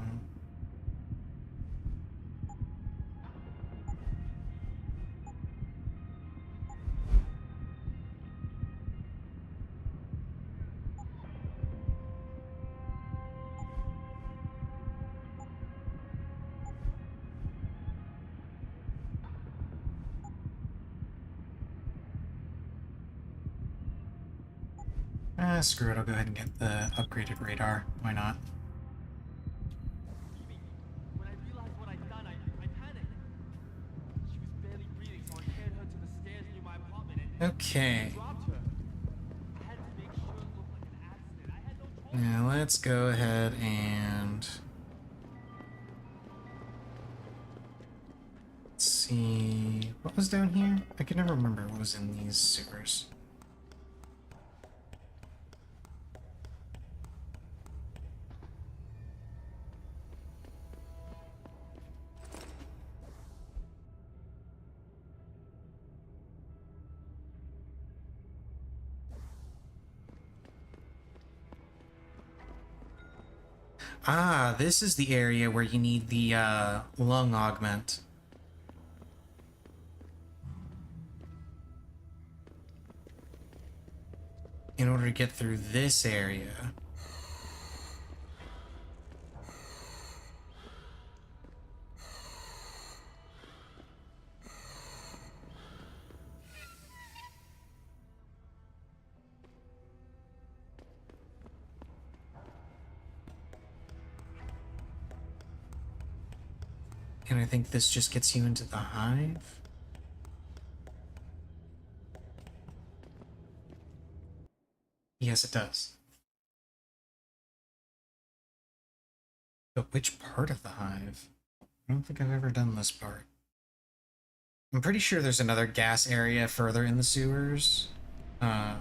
Screw it, I'll go ahead and get the upgraded radar. Why not? When I realized what I'd done, I panicked. She was barely breathing, so I carried her to the stairs near my apartment and Okay. dropped her. I had to make sure it looked like an accident. I had no choice. Now let's go ahead and let's see what was down here. I can never remember what was in these sewers. Ah, this is the area where you need the lung augment. In order to get through this area. And I think this just gets you into the hive. Yes, it does. But which part of the hive? I don't think I've ever done this part. I'm pretty sure there's another gas area further in the sewers. Oh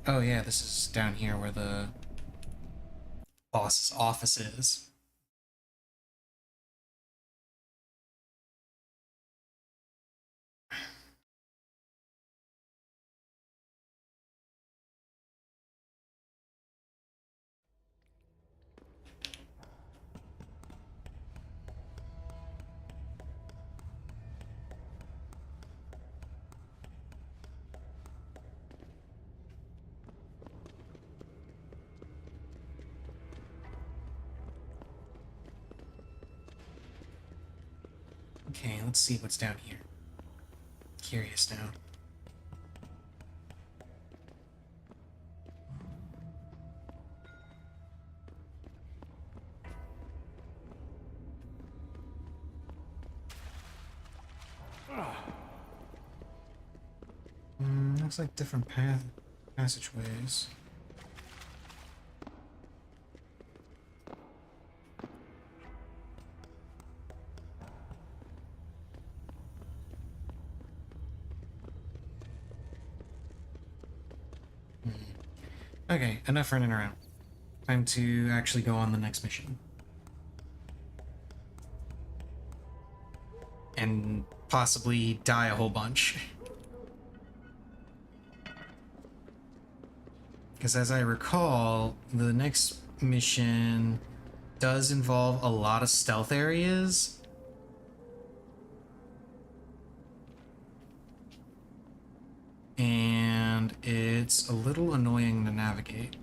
yeah, this is down here where the boss's office is. Okay, let's see what's down here. Curious now. Looks like different passageways. Okay, enough running around. Time to actually go on the next mission. And possibly die a whole bunch. Because as I recall, the next mission does involve a lot of stealth areas. And it's a little annoying to navigate.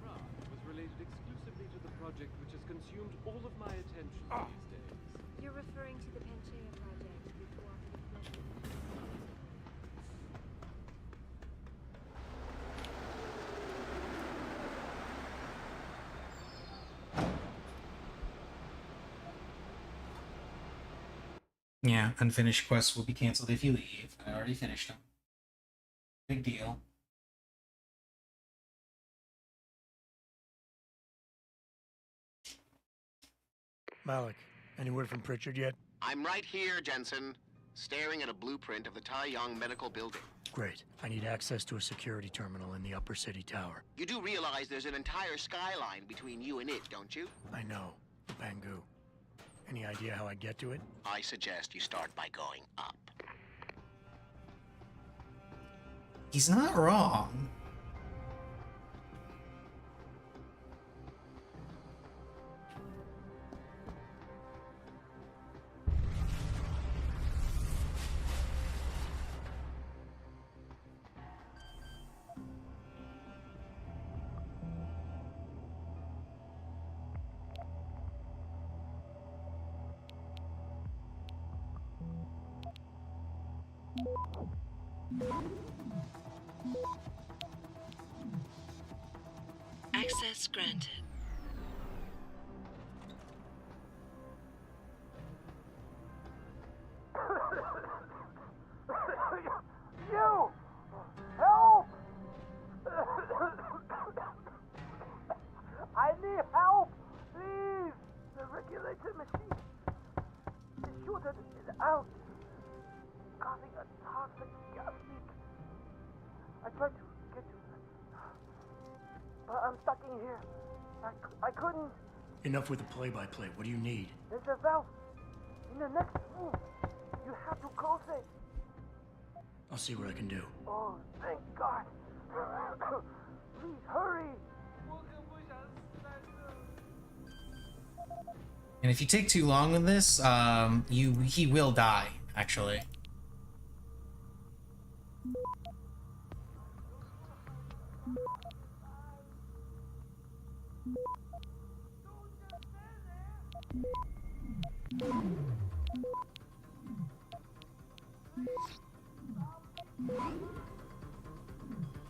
Was related exclusively to the project which has consumed all of my attention these days. You're referring to the Panchea project with cooperative Yeah, unfinished quests will be canceled if you leave. I already finished them. Big deal. Malik, any word from Pritchard yet? I'm right here, Jensen, staring at a blueprint of the Taiyang Medical Building. Great. I need access to a security terminal in the upper city tower. You do realize there's an entire skyline between you and it, don't you? I know. The Bangu. Any idea how I get to it? I suggest you start by going up. He's not wrong. Access granted. You! Help! a gas leak. I tried to get to it, but I'm stuck in here. I couldn't. Enough with the play-by-play. What do you need? There's a valve in the next room. You have to close it. I'll see what I can do. Oh, thank God. Please hurry. And if you take too long with this, he will die, actually.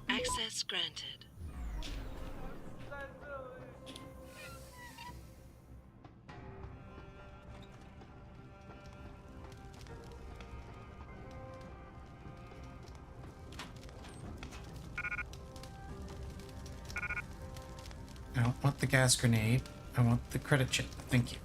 Access granted. I don't want the gas grenade. I want the credit chip. Thank you.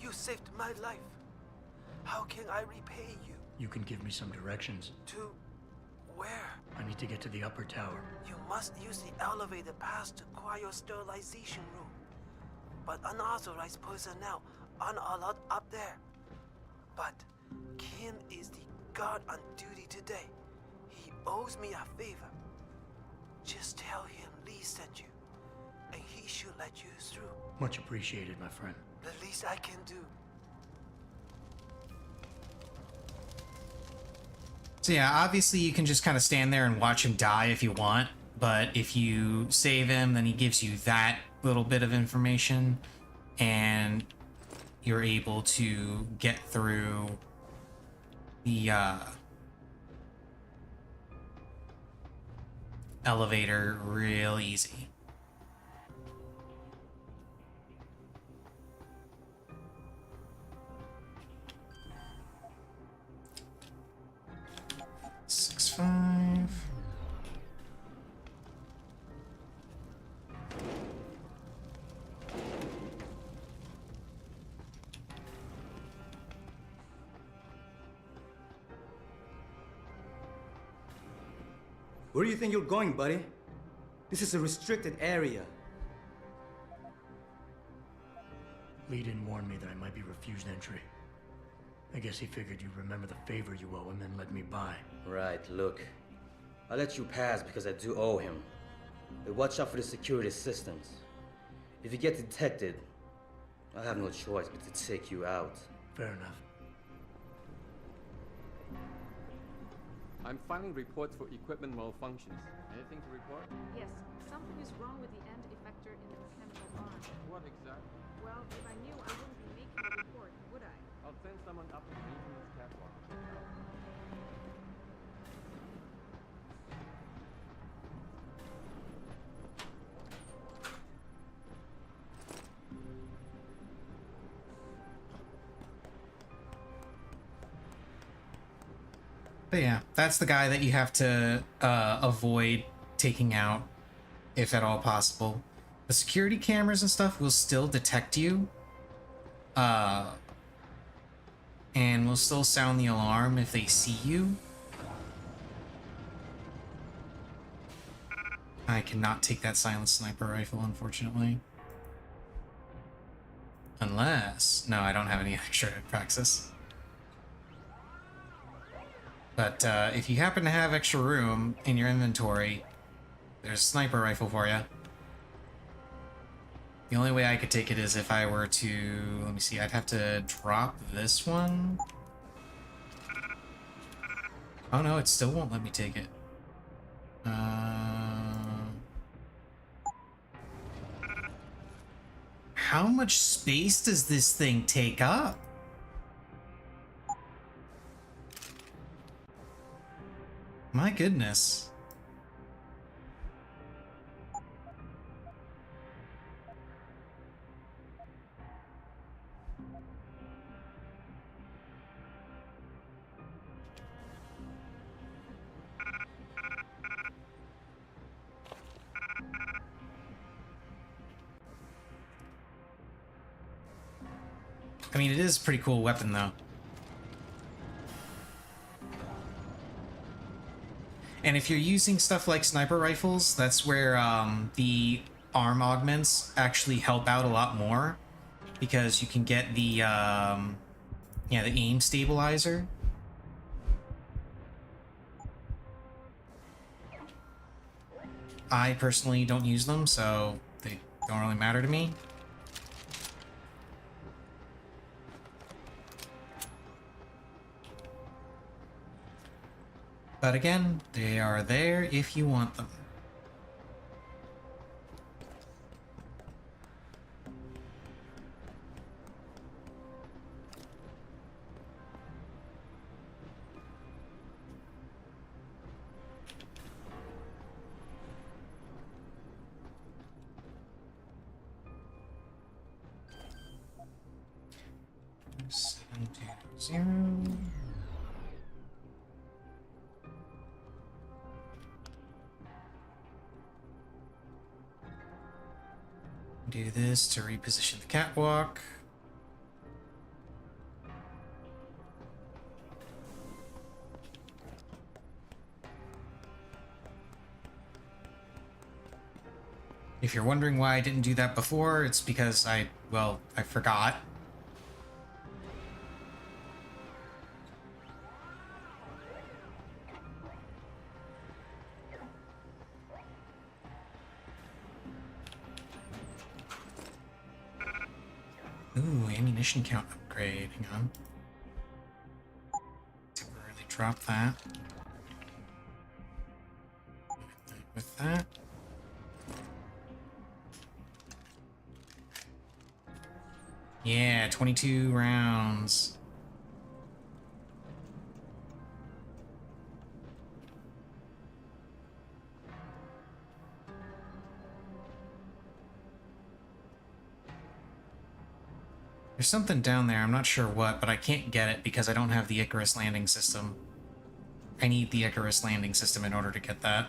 You saved my life. How can I repay you? You can give me some directions. To where? I need to get to the upper tower. You must use the elevator pass to cryo sterilization room. But unauthorized personnel aren't allowed up there. But Kim is the guard on duty today. He owes me a favor. Just tell him Lee sent you, and he should let you through. Much appreciated, my friend. The least I can do. So yeah, obviously you can just kind of stand there and watch him die if you want, but if you save him, then he gives you that little bit of information, and you're able to get through the elevator real easy. Six, 5. Where do you think you're going, buddy? This is a restricted area. Lee didn't warn me that I might be refused entry. I guess he figured you'd remember the favor you owe him and let me by. Right, look. I let you pass because I do owe him. But watch out for the security systems. If you get detected, I'll have no choice but to take you out. Fair enough. I'm filing reports for equipment malfunctions. Anything to report? Yes, something is wrong with the end effector in the mechanical arm. What exactly? Well, if I knew, I wouldn't be making a report, would I? I'll send someone up to the maintenance catwalk to check it out. But yeah, that's the guy that you have to avoid taking out, if at all possible. The security cameras and stuff will still detect you, and will still sound the alarm if they see you. I cannot take that silent sniper rifle, unfortunately. Unless... no, I don't have any extra praxis. But if you happen to have extra room in your inventory, there's a sniper rifle for you. The only way I could take it is if I were to... let me see, I'd have to drop this one. Oh no, it still won't let me take it. How much space does this thing take up? My goodness. I mean, it is a pretty cool weapon, though. And if you're using stuff like sniper rifles, that's where the arm augments actually help out a lot more, because you can get the yeah, the aim stabilizer. I personally don't use them, so they don't really matter to me. But again, they are there if you want them. Seven, 2, 0. Do this to reposition the catwalk. If you're wondering why I didn't do that before, it's because I forgot. Ooh, ammunition count upgrade. Hang on. Temporarily drop that. With that. Yeah, 22 rounds. There's something down there, I'm not sure what, but I can't get it because I don't have the Icarus landing system. I need the Icarus landing system in order to get that.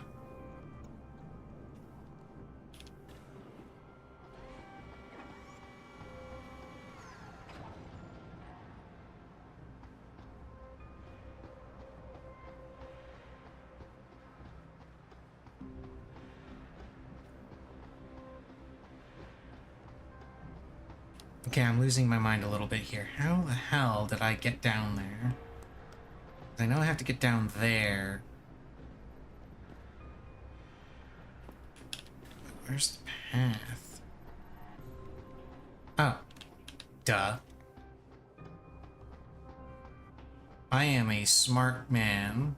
Okay, I'm losing my mind a little bit here. How the hell did I get down there? I know I have to get down there. Where's the path? Oh. Duh. I am a smart man.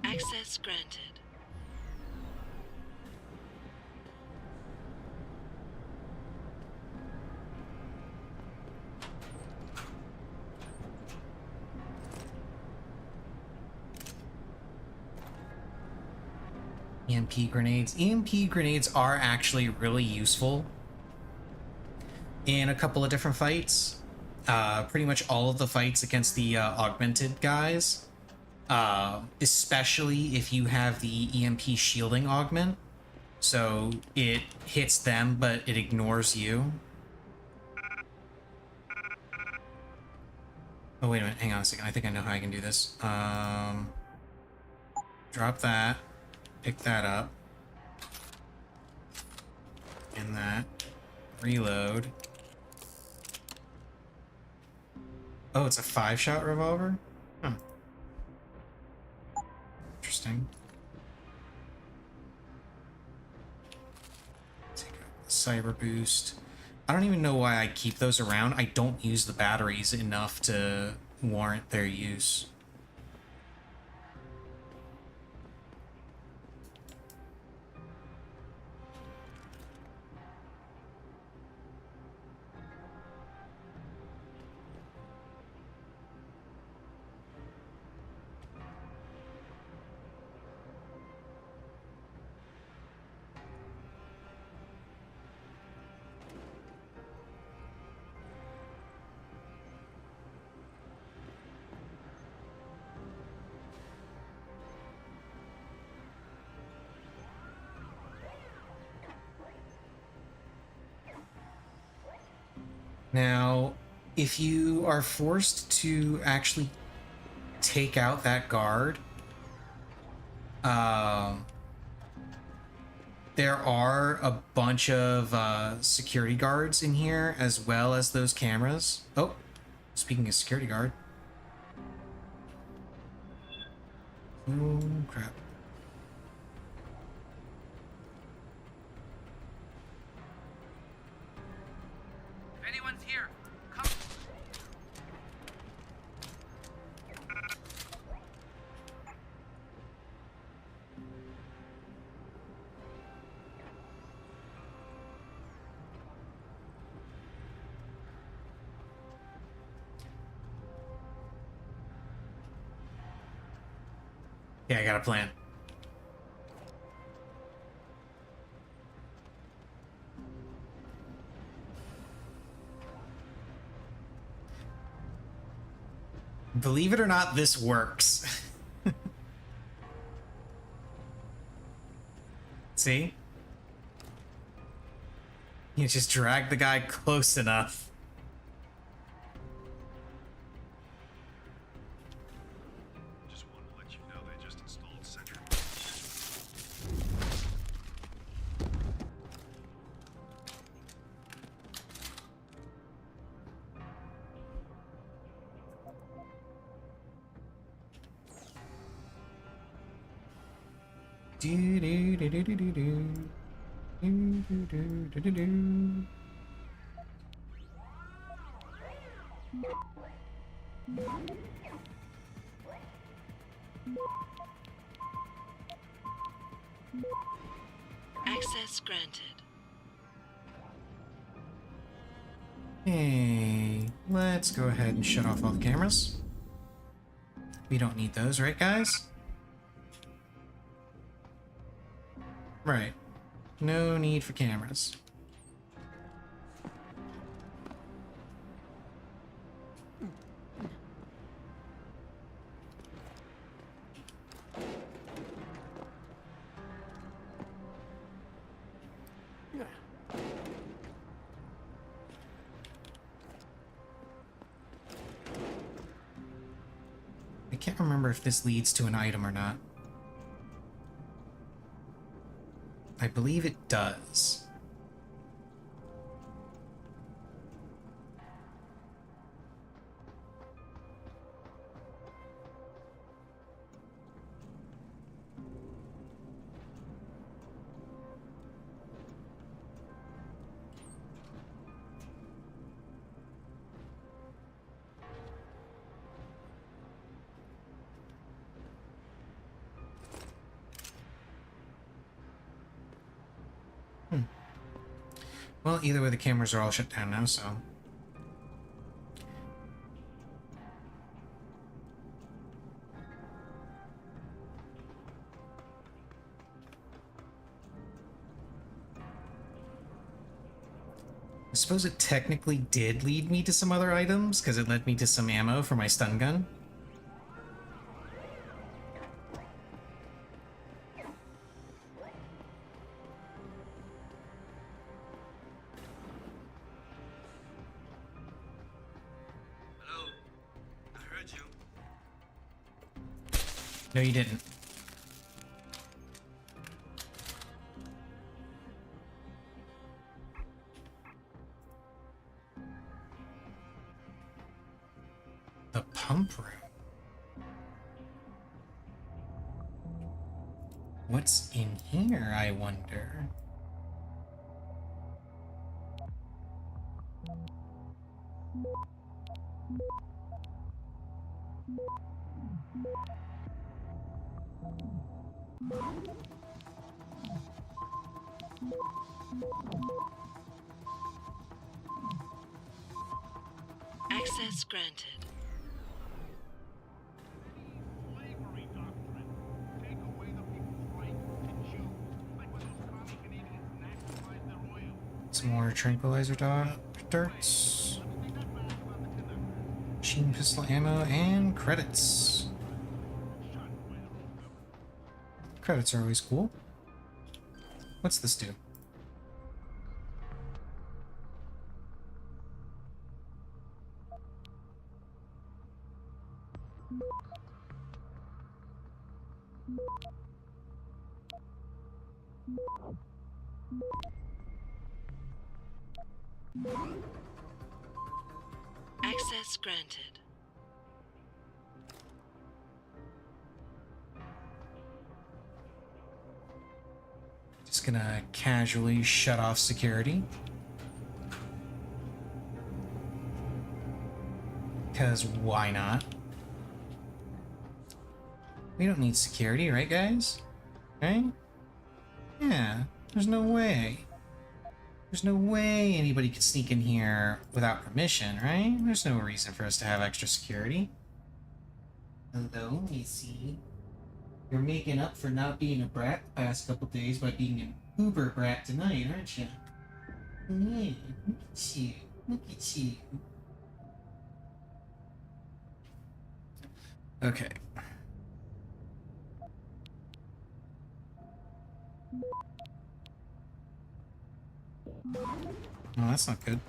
Access granted. EMP grenades. EMP grenades are actually really useful in a couple of different fights. Pretty much all of the fights against the augmented guys. Especially if you have the EMP shielding augment. So it hits them, but it ignores you. Oh, wait a minute. Hang on a second. I think I know how I can do this. Drop that. Pick that up. And that. Reload. Oh, it's a 5-shot revolver? Huh. Interesting. Take a cyber boost. I don't even know why I keep those around. I don't use the batteries enough to warrant their use. Now, if you are forced to actually take out that guard, there are a bunch of security guards in here, as well as those cameras. Oh, speaking of security guard. Oh, crap. If anyone's here, come. Yeah, I got a plan. Believe it or not, this works. See? You just drag the guy close enough. Just wanted to let you know they just installed Sentry. Do do do do do do do. Do do do do do do. Access granted. Hey, let's go ahead and shut off all the cameras. We don't need those, right, guys? Right. No need for cameras. I can't remember if this leads to an item or not. I believe it does. Well, either way, the cameras are all shut down now, so... I suppose it technically did lead me to some other items, because it led me to some ammo for my stun gun. No, you didn't. The pump room. What's in here, I wonder? Access granted. Some more tranquilizer darts. Machine pistol ammo and credits. Credits are always cool. What's this do? Access granted. Just gonna casually shut off security. Because why not? We don't need security, right, guys? Right? Yeah, there's no way. There's no way anybody could sneak in here without permission, right? There's no reason for us to have extra security. Hello, Missy. You're making up for not being a brat the past couple days by being an uber brat tonight, aren't you? Yeah, look at you. Look at you. Okay. Oh, that's not good.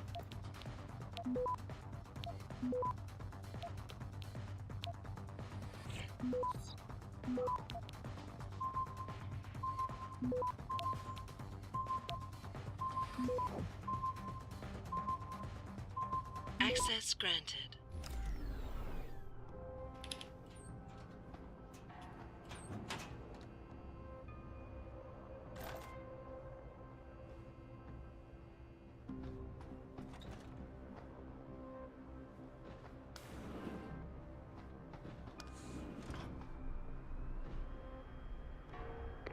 Access granted.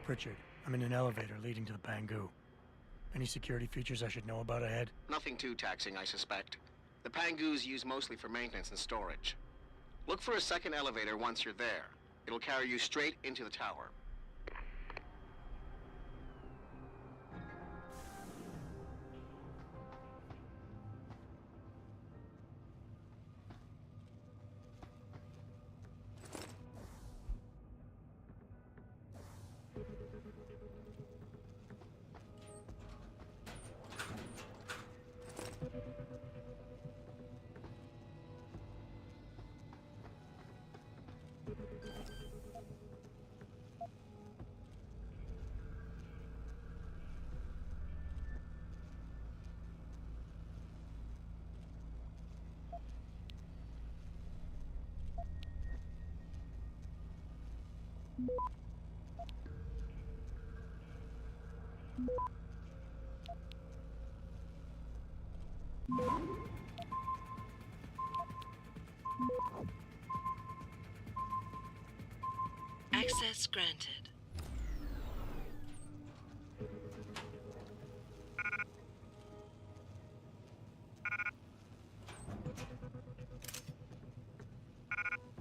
Pritchard, I'm in an elevator leading to the Pangu. Any security features I should know about ahead? Nothing too taxing, I suspect. The Pangus use mostly for maintenance and storage. Look for a second elevator once you're there. It'll carry you straight into the tower. Access granted.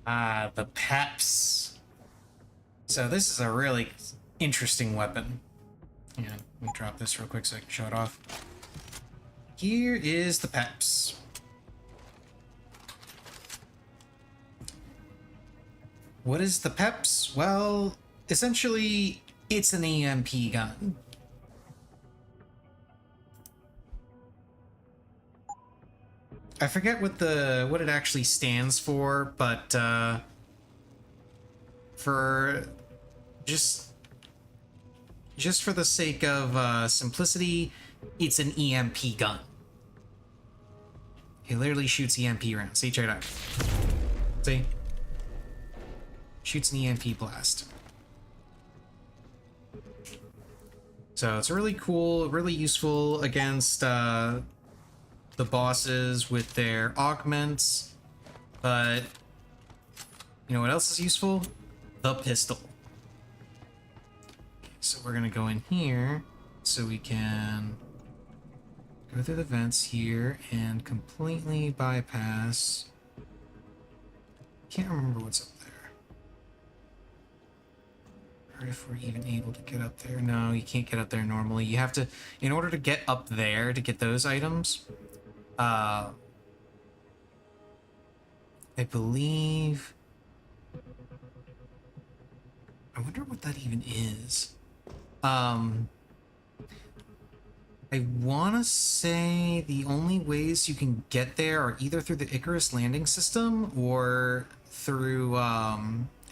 Ah, the peps. So this is a really interesting weapon. Yeah, let me drop this real quick so I can show it off. Here is the peps. What is the peps? Well, essentially, it's an EMP gun. I forget what it actually stands for, but for just for the sake of simplicity, it's an EMP gun. It literally shoots EMP rounds. See, check it out. See? Shoots an EMP blast. So it's really cool, really useful against the bosses with their augments, but you know what else is useful? The pistol. So we're gonna go in here so we can go through the vents here and completely bypass. Can't remember what's up there. Or if we're even able to get up there. No, you can't get up there normally. You have to, in order to get up there to get those items, I believe... I wonder what that even is. I want to say the only ways you can get there are either through the Icarus landing system or through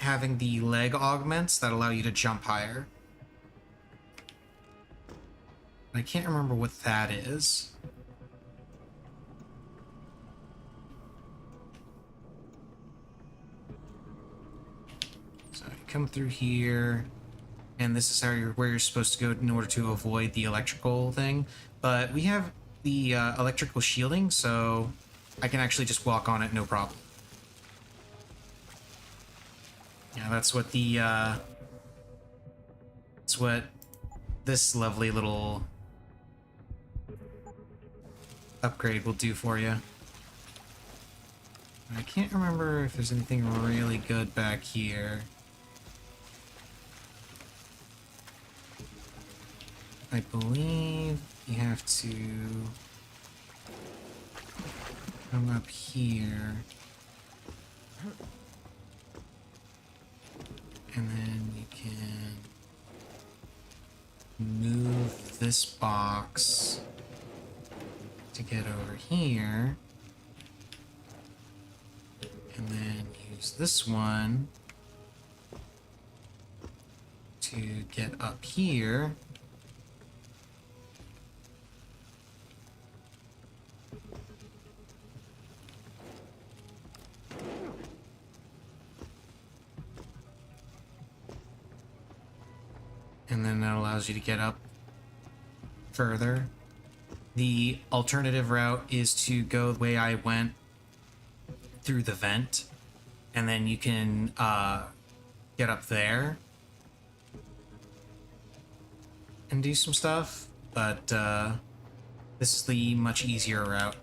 having the leg augments that allow you to jump higher. I can't remember what that is. So you come through here, and this is where you're supposed to go in order to avoid the electrical thing. But we have the electrical shielding, so I can actually just walk on it, no problem. Yeah, that's what the that's what this lovely little upgrade will do for you. I can't remember if there's anything really good back here. I believe you have to come up here. And then you can move this box to get over here. And then use this one to get up here. And then that allows you to get up further. The alternative route is to go the way I went through the vent, and then you can get up there and do some stuff, but this is the much easier route.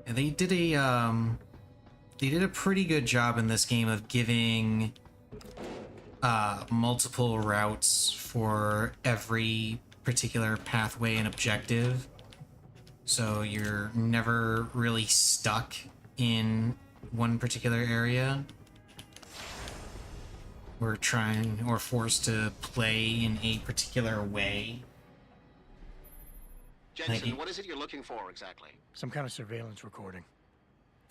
And they did a pretty good job in this game of giving multiple routes for every particular pathway and objective, so you're never really stuck in one particular area or forced to play in a particular way. Jensen, what is it you're looking for exactly? Some kind of surveillance recording.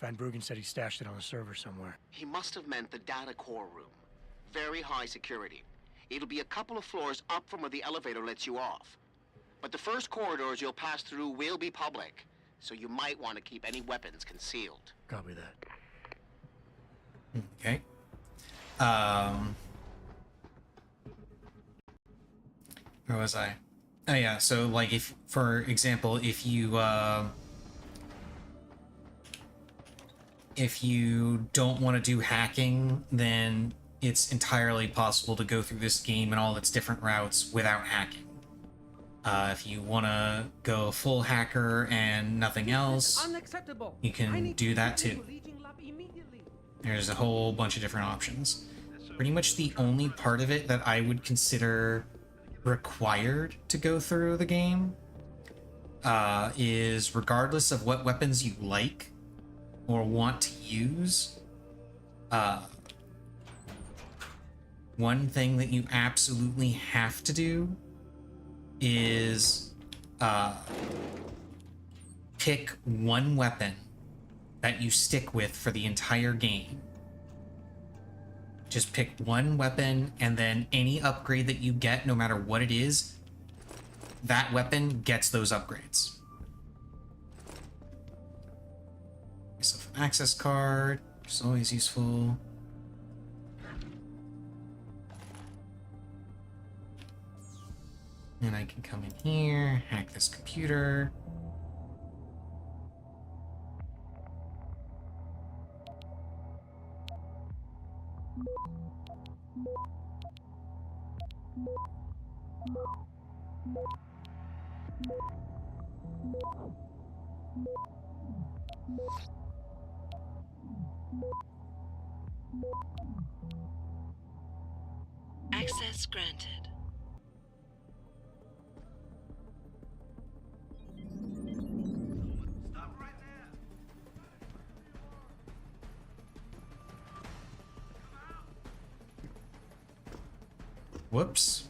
Van Bruggen said he stashed it on a server somewhere. He must have meant the data core room. Very high security. It'll be a couple of floors up from where the elevator lets you off. But the first corridors you'll pass through will be public, so you might want to keep any weapons concealed. Copy that. Okay. Where was I? Oh yeah, so like if, for example, if you don't want to do hacking, then it's entirely possible to go through this game and all its different routes without hacking. If you want to go full hacker and nothing else, you can do that too. There's a whole bunch of different options. Pretty much the only part of it that I would consider required to go through the game is, regardless of what weapons you like or want to use, one thing that you absolutely have to do is pick one weapon that you stick with for the entire game. Just pick one weapon, and then any upgrade that you get, no matter what it is, that weapon gets those upgrades. Yourself an access card, which is always useful. And I can come in here, hack this computer. Access granted. Whoops.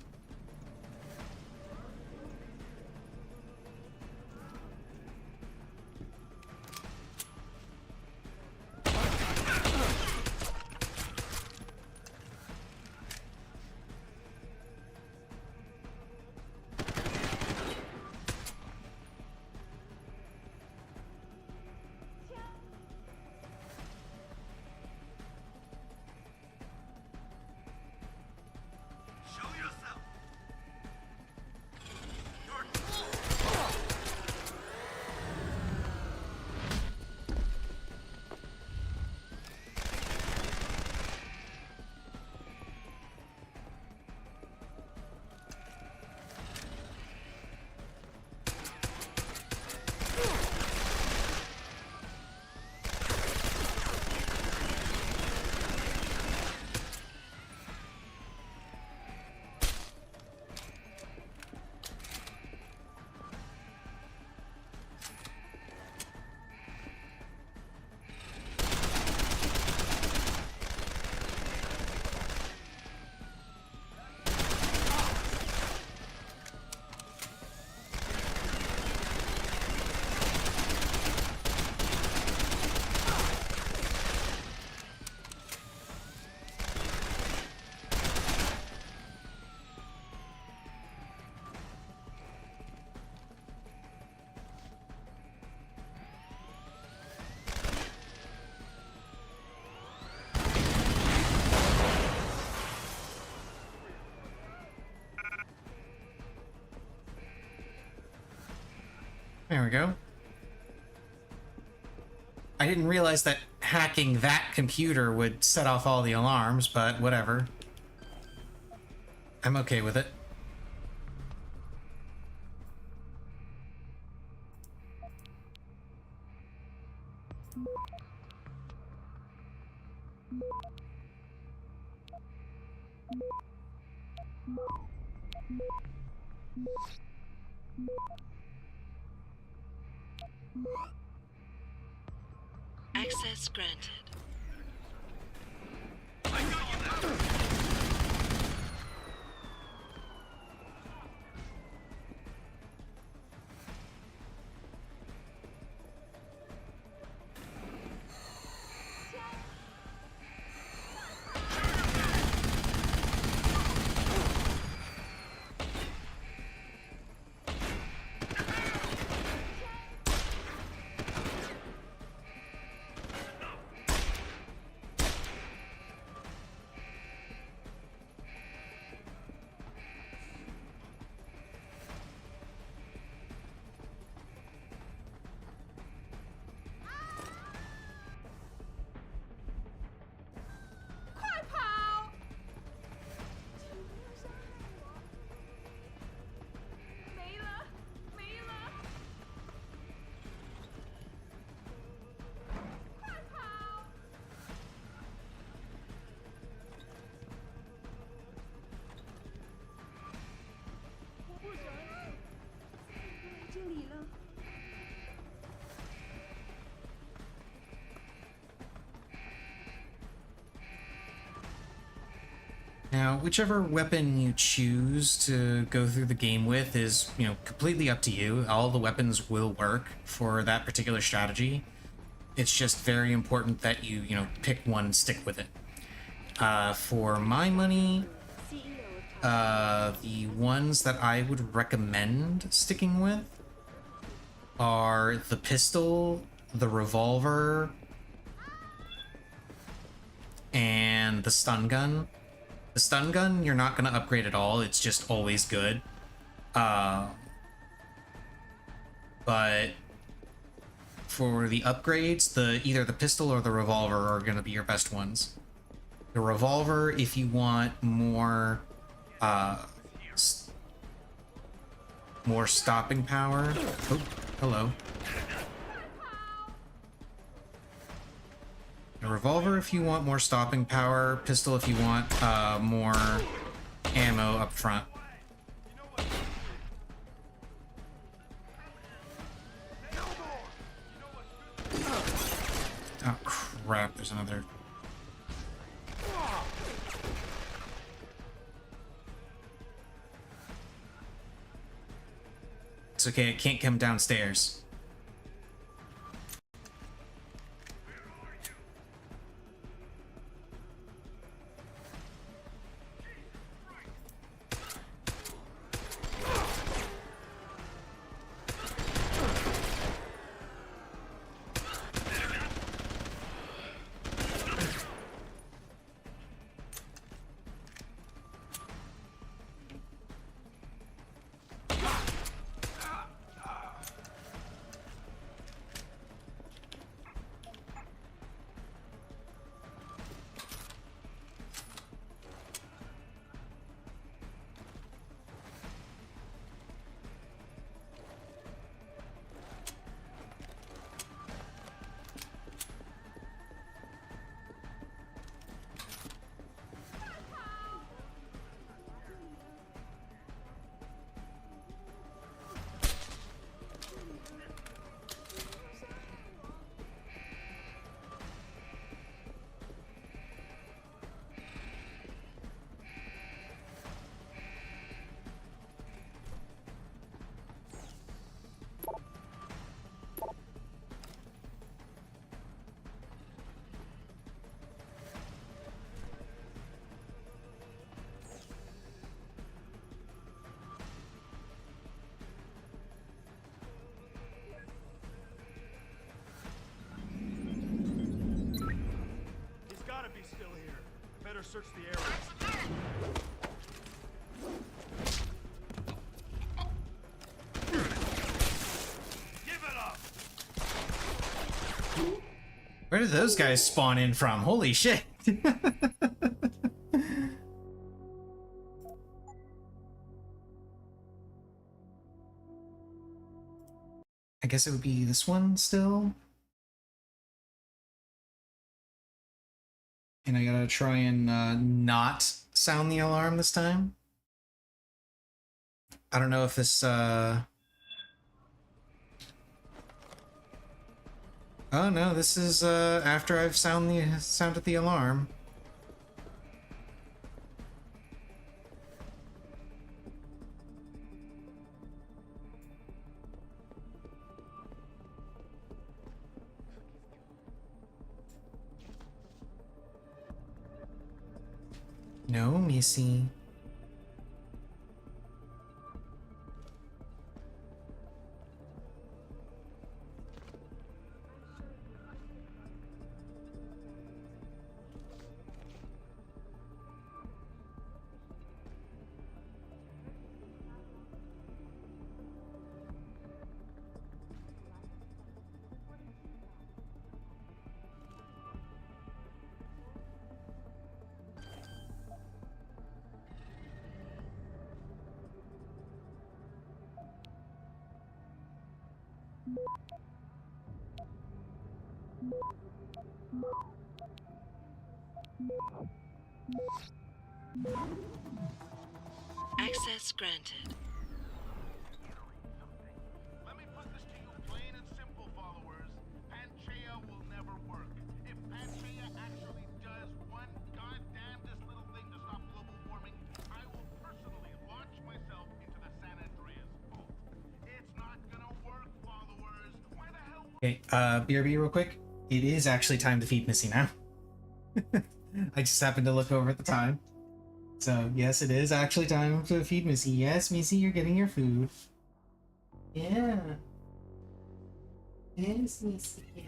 There we go. I didn't realize that hacking that computer would set off all the alarms, but whatever. I'm okay with it. Access granted. Now, whichever weapon you choose to go through the game with is, completely up to you. All the weapons will work for that particular strategy. It's just very important that you, pick one and stick with it. For my money, the ones that I would recommend sticking with are the pistol, the revolver, and the stun gun. The stun gun, you're not going to upgrade at all. It's just always good. But for the upgrades, either the pistol or the revolver are going to be your best ones. The revolver, if you want more stopping power. Oh, hello. A revolver if you want more stopping power, pistol if you want more ammo up front. Oh crap, there's another. It's okay, it can't come downstairs. Search the area. Get Where did those guys spawn in from? Holy shit! I guess it would be this one still. And I gotta try and not sound the alarm this time. I don't know if this Oh no, this is after I've sounded the alarm. No, Missy. Access granted. Let me put this to you plain and simple, followers. Panchaea will never work. If Panchaea actually does one goddamnedest little thing to stop global warming, I will personally launch myself into the San Andreas vault. It's not gonna work, followers. Why the hell? Okay, BRB real quick. It is actually time to feed Missy now. I just happened to look over at the time. So, yes, it is actually time to feed Missy. Yes, Missy, you're getting your food. Yeah. Yes, Missy, yeah.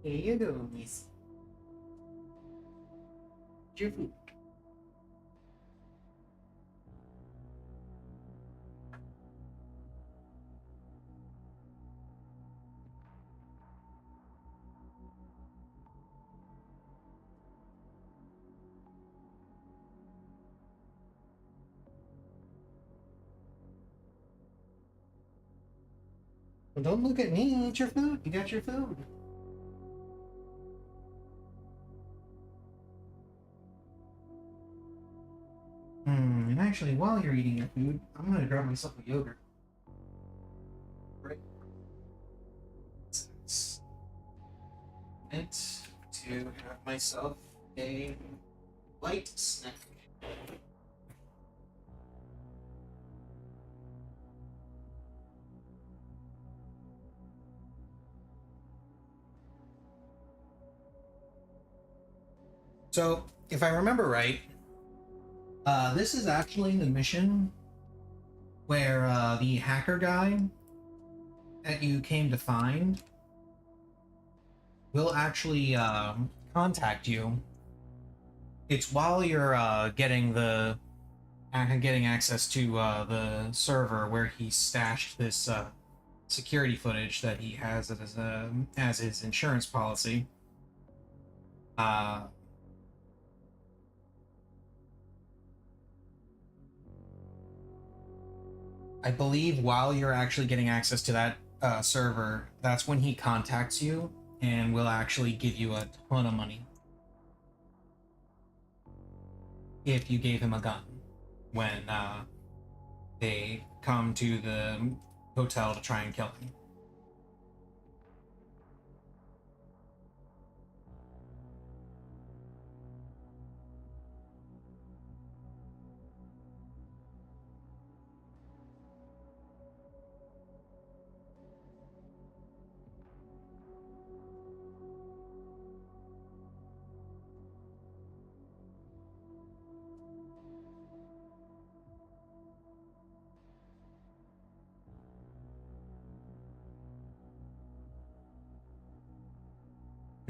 Here you go, Miss. Your food. Well, don't look at me. Eat your food. You got your food. And actually, while you're eating your food, I'm gonna grab myself a yogurt. Right. It's to have myself a light snack. So, if I remember right, this is actually the mission where the hacker guy that you came to find will actually contact you. It's while you're getting access to the server where he stashed this security footage that he has as his insurance policy. I believe while you're actually getting access to that server, that's when he contacts you and will actually give you a ton of money if you gave him a gun when they come to the hotel to try and kill him.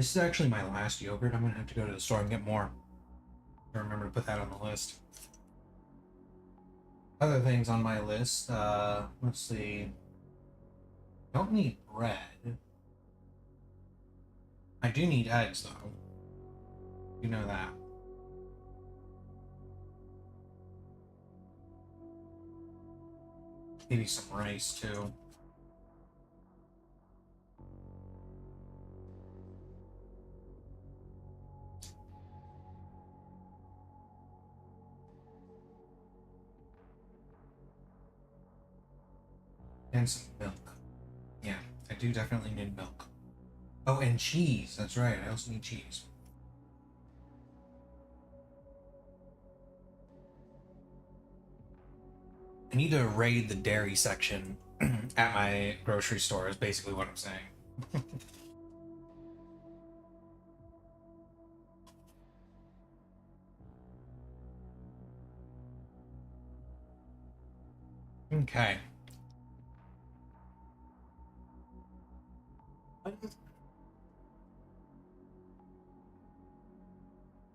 This is actually my last yogurt. I'm gonna have to go to the store and get more. I remember to put that on the list. Other things on my list, let's see. Don't need bread. I do need eggs, though. You know that. Maybe some rice, too. And some milk. Yeah, I do definitely need milk. Oh, and cheese. That's right. I also need cheese. I need to raid the dairy section at my grocery store is basically what I'm saying. Okay.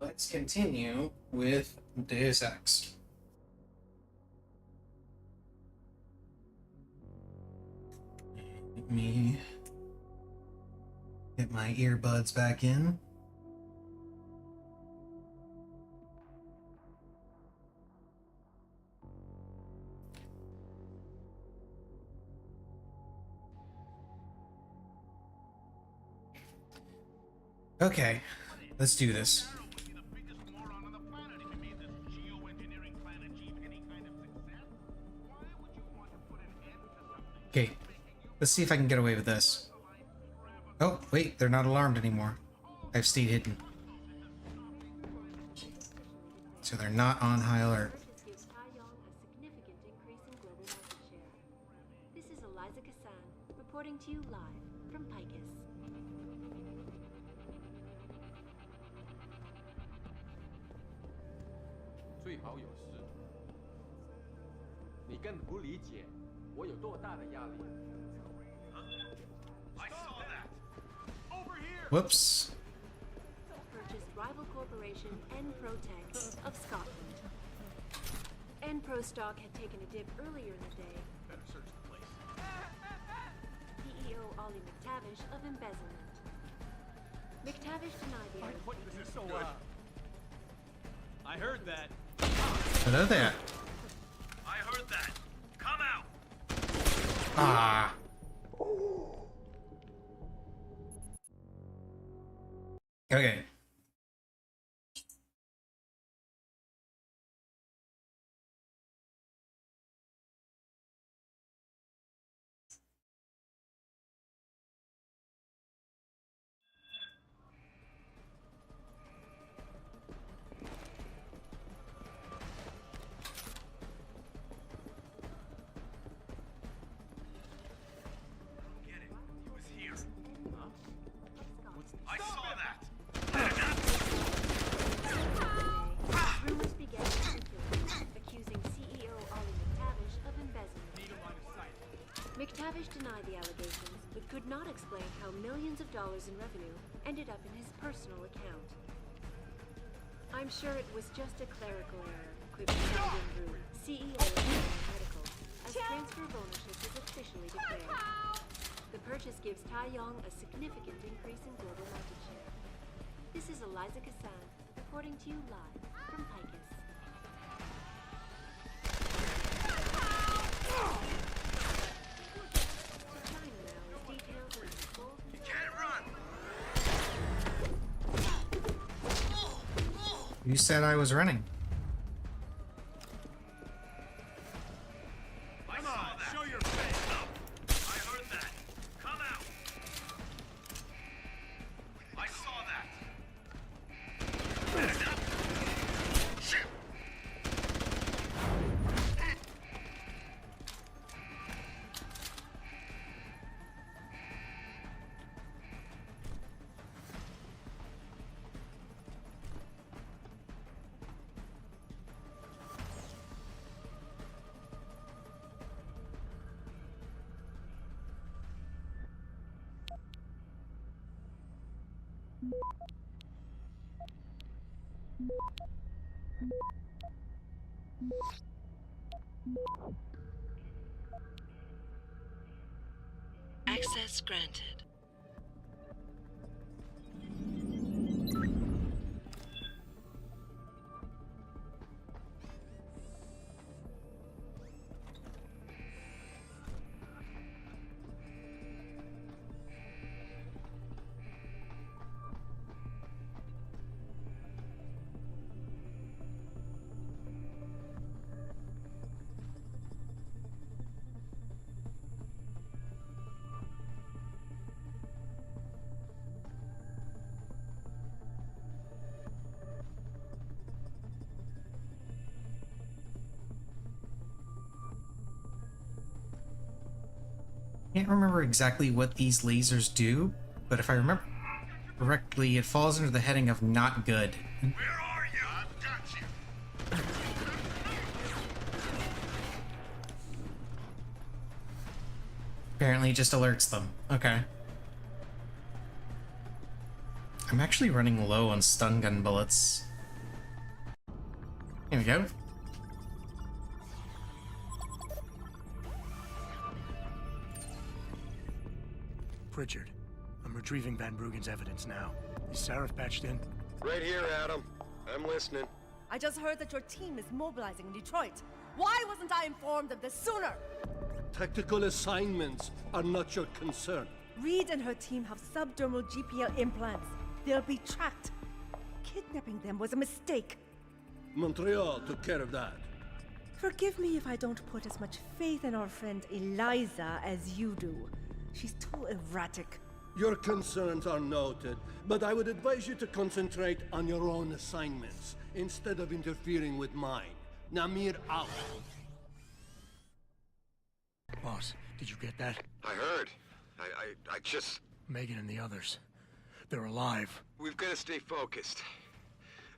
Let's continue with Deus Ex. Let me get my earbuds back in. Okay, let's do this. Okay, let's see if I can get away with this. Oh, wait, they're not alarmed anymore. I've stayed hidden. So they're not on high alert. This is Eliza Kassan, reporting to you live from Picus. 最好有事。你根本不理解我有多大的压力。I saw that. Over here. Whoops. Purchased rival corporation Enprotech of Scotland. Enpro stock had taken a dip earlier in the day. Better search the place. CEO Ollie McTavish of embezzlement. McTavish denied the This is so good. I heard that. Hello there. I heard that. Come out. Ah. Okay. I saw that. Rumors began to circulate, accusing CEO Ollie McTavish of embezzlement. McTavish denied the allegations, but could not explain how millions of dollars in revenue ended up in his personal account. I'm sure it was just a clerical error, quipped Brandon Rue, CEO of Medical, as transfer of ownership is officially declared. The purchase gives Tai Yong a significant increase in global market share. This is Eliza Kassan, reporting to you live from Picus. China now is detailed in the full... You can't run. You said I was running. Come on, show your face. I heard that. Come out. I saw that. Shit. Access granted. Can't remember exactly what these lasers do, but if I remember correctly, it falls under the heading of not good. Where are you? I've got you. Apparently it just alerts them. Okay. I'm actually running low on stun gun bullets. Here we go. Pritchard, I'm retrieving Van Bruggen's evidence now. Is Sarif patched in? Right here, Adam. I'm listening. I just heard that your team is mobilizing in Detroit. Why wasn't I informed of this sooner? Tactical assignments are not your concern. Reed and her team have subdermal GPL implants. They'll be tracked. Kidnapping them was a mistake. Montreal took care of that. Forgive me if I don't put as much faith in our friend Eliza as you do. She's too erratic. Your concerns are noted, but I would advise you to concentrate on your own assignments instead of interfering with mine. Namir out. Boss, did you get that? I heard. I just... Megan and the others. They're alive. We've got to stay focused.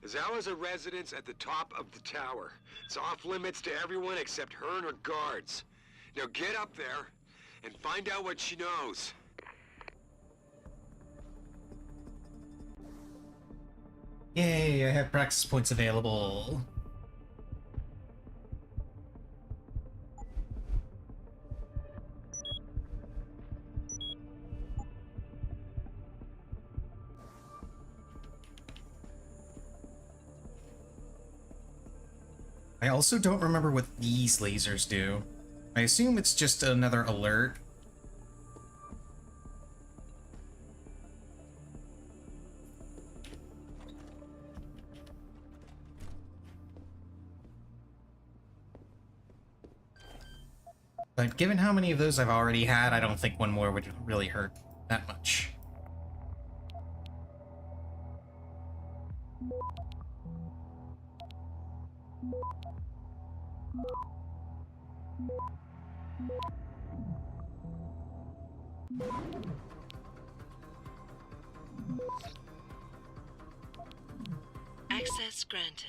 Zawa's a residence at the top of the tower. It's off limits to everyone except her and her guards. Now get up there and find out what she knows. Yay, I have practice points available. I also don't remember what these lasers do. I assume it's just another alert. But given how many of those I've already had, I don't think one more would really hurt that much. Access granted.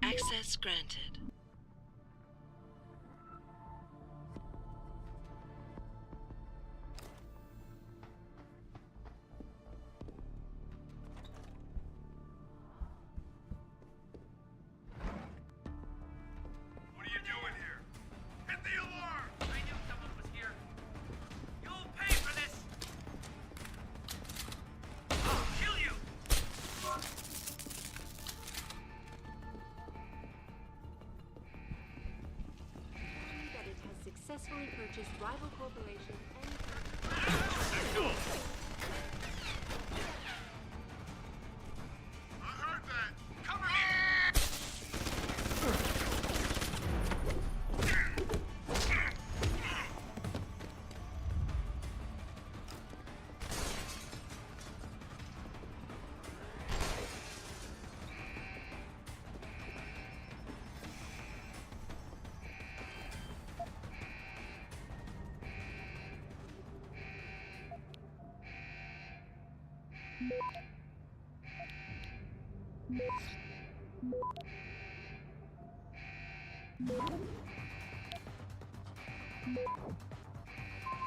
Access granted. What are you doing here? Hit the alarm! I knew someone was here. You'll pay for this! I'll kill you! That it has successfully purchased rival corporations and... I heard that! Cover me!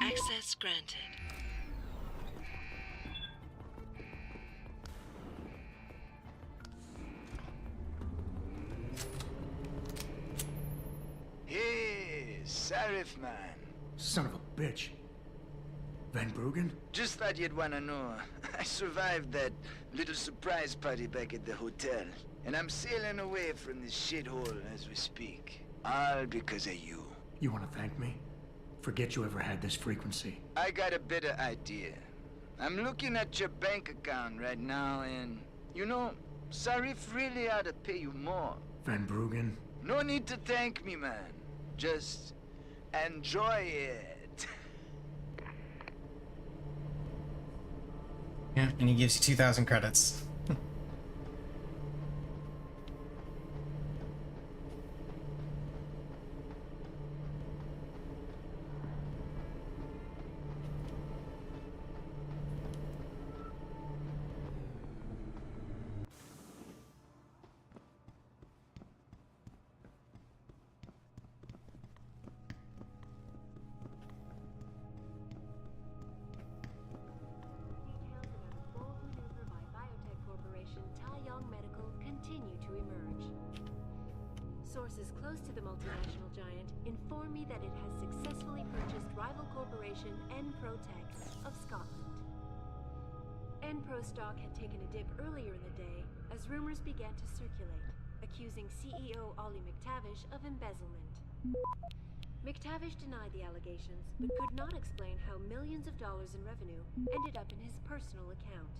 Access granted. Hey, Sarif man. Son of a bitch. Van Bruggen? Just thought you'd wanna know. I survived that little surprise party back at the hotel. And I'm sailing away from this shithole as we speak. All because of you. You wanna thank me? Forget you ever had this frequency. I got a better idea. I'm looking at your bank account right now and... You know, Sarif really ought to pay you more. Van Bruggen? No need to thank me, man. Just... enjoy it. Yeah, and he gives you 2,000 credits. Sources close to the multinational giant inform me that it has successfully purchased rival corporation Enprotech of Scotland. Enpro stock had taken a dip earlier in the day as rumors began to circulate, accusing CEO Ollie McTavish of embezzlement. McTavish denied the allegations, but could not explain how millions of dollars in revenue ended up in his personal account.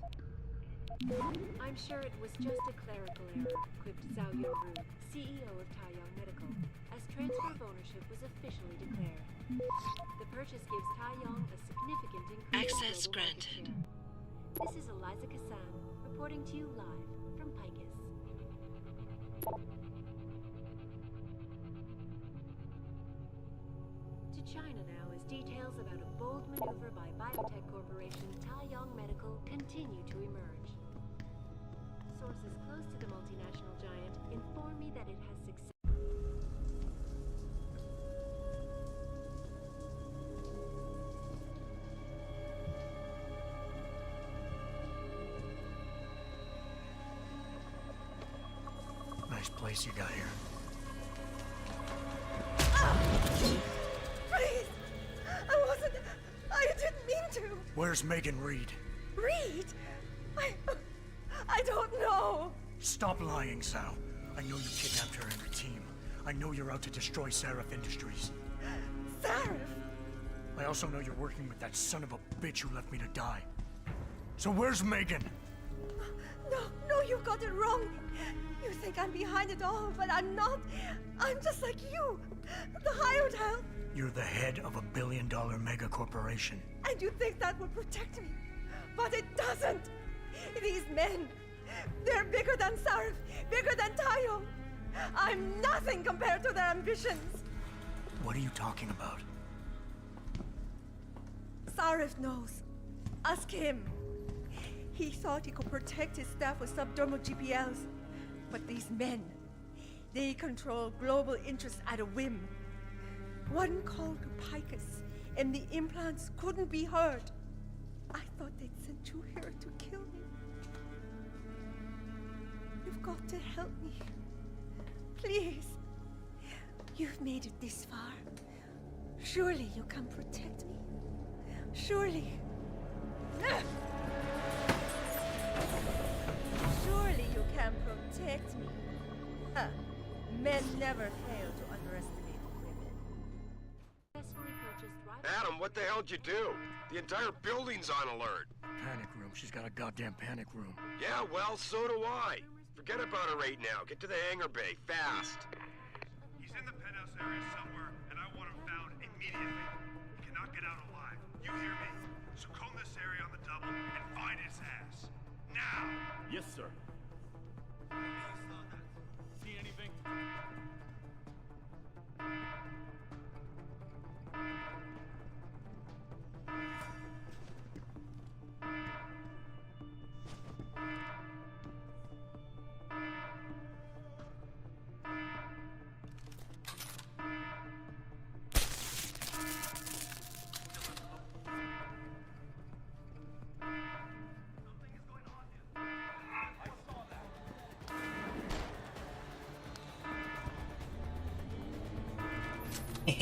I'm sure it was just a clerical error, quipped Zhao Yongru, CEO of Taiyang Medical, as transfer of ownership was officially declared. The purchase gives Taiyang a significant increase Access in global market granted. share. This is Eliza Kassan, reporting to you live from Picus. To China now as details about a bold maneuver by biotech corporation Taiyang Medical continue to emerge. Sources close to the multinational giant inform me that it has success. Nice place you got here. Please! I didn't mean to! Where's Megan Reed? Reed? I don't know! Stop lying, Sal. I know you kidnapped her and her team. I know you're out to destroy Seraph Industries. Seraph? I also know you're working with that son of a bitch who left me to die. So where's Megan? No, you've got it wrong. You think I'm behind it all, but I'm not. I'm just like you. The hired help. You're the head of a billion-dollar mega corporation. And you think that will protect me. But it doesn't. These men, they're bigger than Sarif, bigger than Tayo. I'm nothing compared to their ambitions. What are you talking about? Sarif knows. Ask him. He thought he could protect his staff with subdermal GPLs. But these men, they control global interests at a whim. One call to Picus, and the implants couldn't be heard. I thought they'd sent you here to kill me. You've got to help me. Please. You've made it this far. Surely you can protect me. Surely. Surely you can protect me. Huh. Men never fail to underestimate women. Successfully purchased rival. Adam, what the hell'd you do? The entire building's on alert. Panic room. She's got a goddamn panic room. Yeah, well, so do I. Forget about her right now. Get to the hangar bay, fast. He's in the penthouse area somewhere, and I want him found immediately. He cannot get out alive. You hear me? So comb this area on the double and find his ass. Now! Yes, sir. See anything?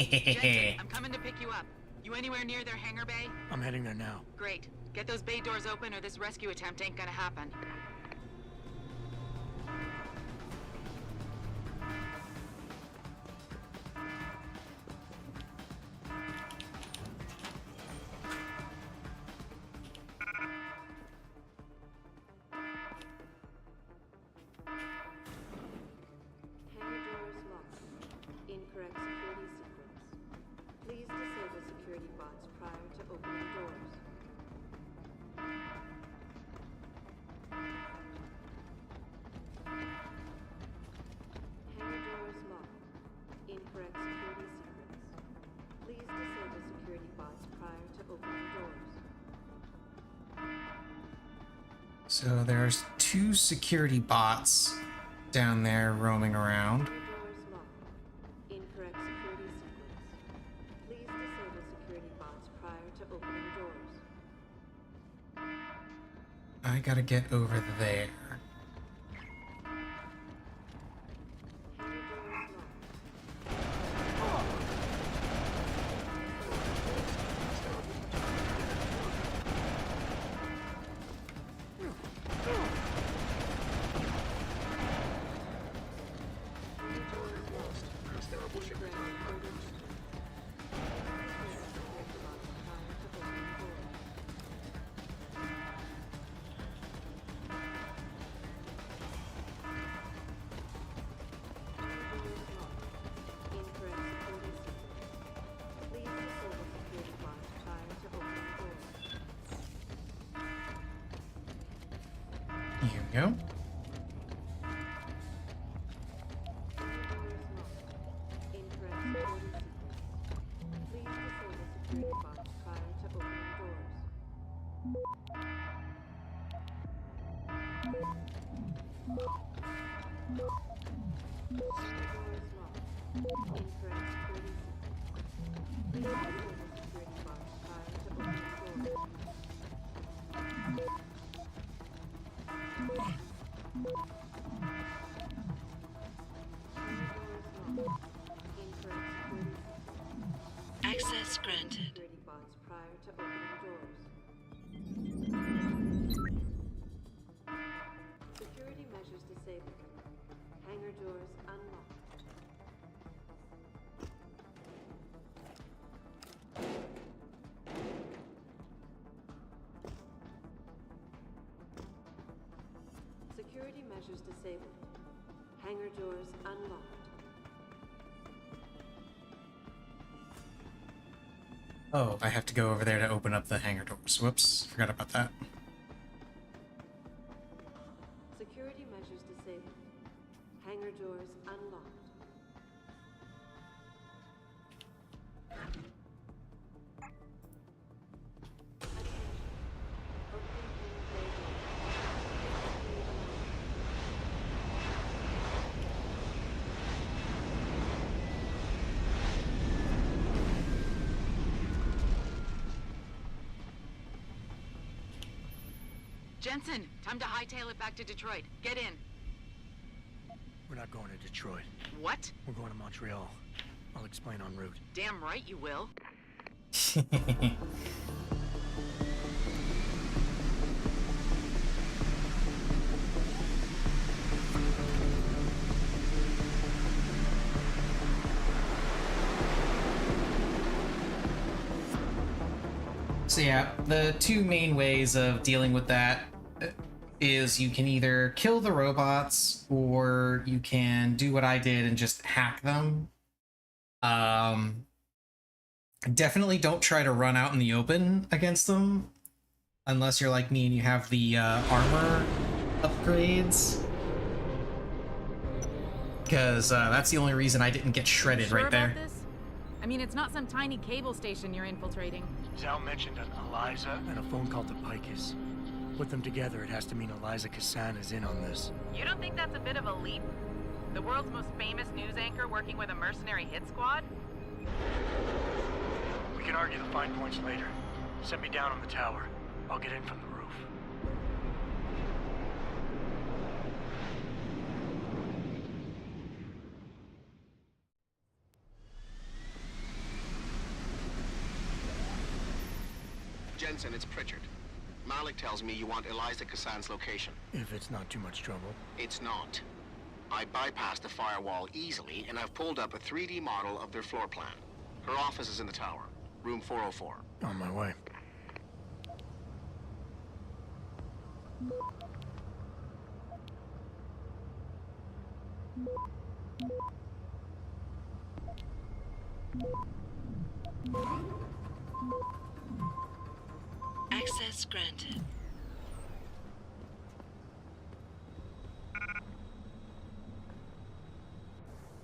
Jensen, I'm coming to pick you up. You anywhere near their hangar bay? I'm heading there now. Great. Get those bay doors open or this rescue attempt ain't gonna happen. Hangar doors locked. Incorrect security sequence. Please disable security bots prior to opening doors. Hangar doors locked. Incorrect security sequence. Please disable security bots prior to opening doors. So there's 2 security bots down there roaming around. Doors locked. Incorrect security sequence. Please disable security bots prior to opening doors. I gotta get over there. Here we go. Access granted. Security measures disabled. Hangar doors unlocked. Security measures disabled. Hangar doors unlocked. Oh, I have to go over there to open up the hangar doors. Whoops, forgot about that. Security measures disabled. Hangar doors unlocked. Jensen, time to hightail it back to Detroit. Get in. We're not going to Detroit. What? We're going to Montreal. I'll explain en route. Damn right you will. So yeah, the 2 main ways of dealing with that is you can either kill the robots or you can do what I did and just hack them. Definitely don't try to run out in the open against them unless you're like me and you have the armor upgrades. Because that's the only reason I didn't get shredded Sure right there. about this? I mean, it's not some tiny cable station you're infiltrating. Zal mentioned an Eliza and a phone call to Picus. Put them together, it has to mean Eliza Kassan is in on this. You don't think that's a bit of a leap? The world's most famous news anchor working with a mercenary hit squad? We can argue the fine points later. Set me down on the tower. I'll get in from the roof. Jensen, it's Pritchard. Malik tells me you want Eliza Kassan's location. If it's not too much trouble. It's not. I bypassed the firewall easily, and I've pulled up a 3D model of their floor plan. Her office is in the tower, room 404. On my way. Access granted.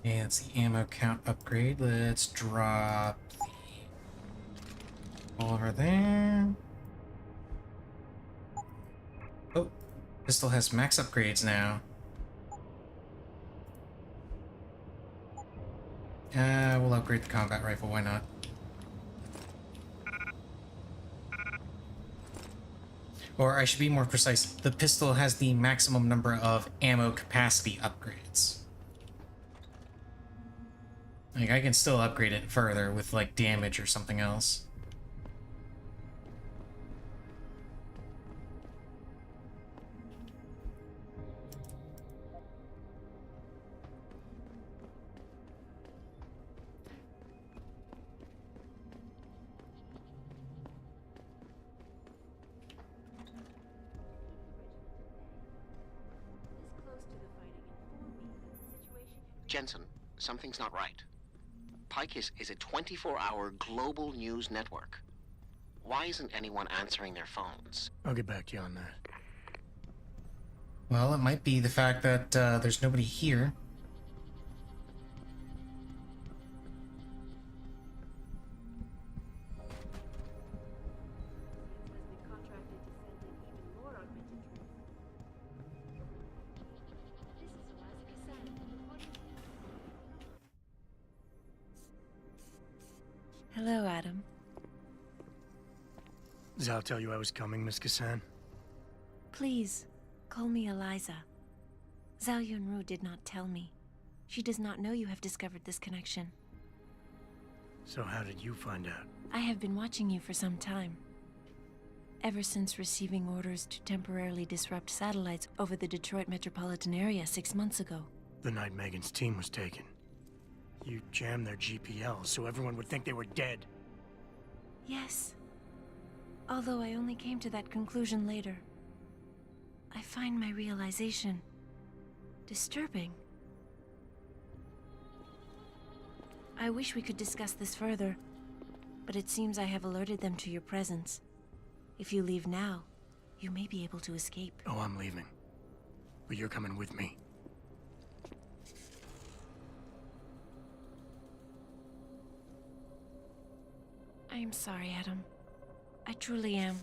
Yeah, it's the ammo count upgrade. Let's drop the over there. Oh, pistol has max upgrades now. We'll upgrade the combat rifle, why not? Or I should be more precise, the pistol has the maximum number of ammo capacity upgrades. Like, I can still upgrade it further with, like, damage or something else. Jensen, something's not right. Picus is a 24-hour global news network. Why isn't anyone answering their phones? I'll get back to you on that. Well, it might be the fact that there's nobody here. Hello, Adam. Zal tell you I was coming, Miss Kassan? Please, call me Eliza. Zhao Yunru did not tell me. She does not know you have discovered this connection. So how did you find out? I have been watching you for some time. Ever since receiving orders to temporarily disrupt satellites over the Detroit metropolitan area 6 months ago. The night Megan's team was taken. You jammed their GPL so everyone would think they were dead. Yes. Although I only came to that conclusion later. I find my realization disturbing. I wish we could discuss this further, but it seems I have alerted them to your presence. If you leave now, you may be able to escape. Oh, I'm leaving. But you're coming with me. I am sorry, Adam. I truly am.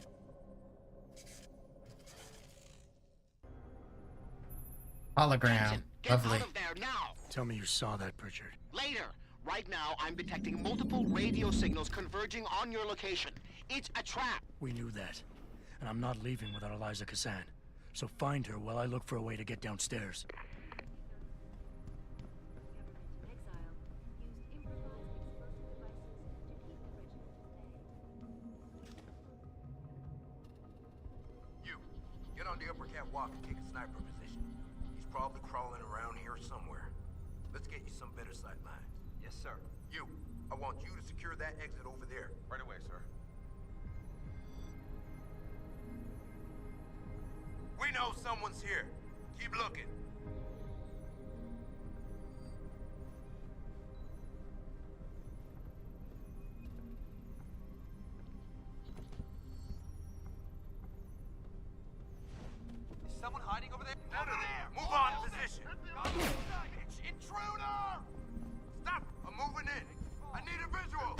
Hologram. Lovely. Out of there now! Tell me you saw that, Pritchard. Later! Right now, I'm detecting multiple radio signals converging on your location. It's a trap! We knew that. And I'm not leaving without Eliza Kassan. So find her while I look for a way to get downstairs. Get on the upper catwalk and take a sniper position. He's probably crawling around here somewhere. Let's get you some better sight lines. Yes, sir. You, I want you to secure that exit over there. Right away, sir. We know someone's here. Keep looking. Someone hiding over there? Out of there! Move on to position! Intruder! Stop! I'm moving in. I need a visual!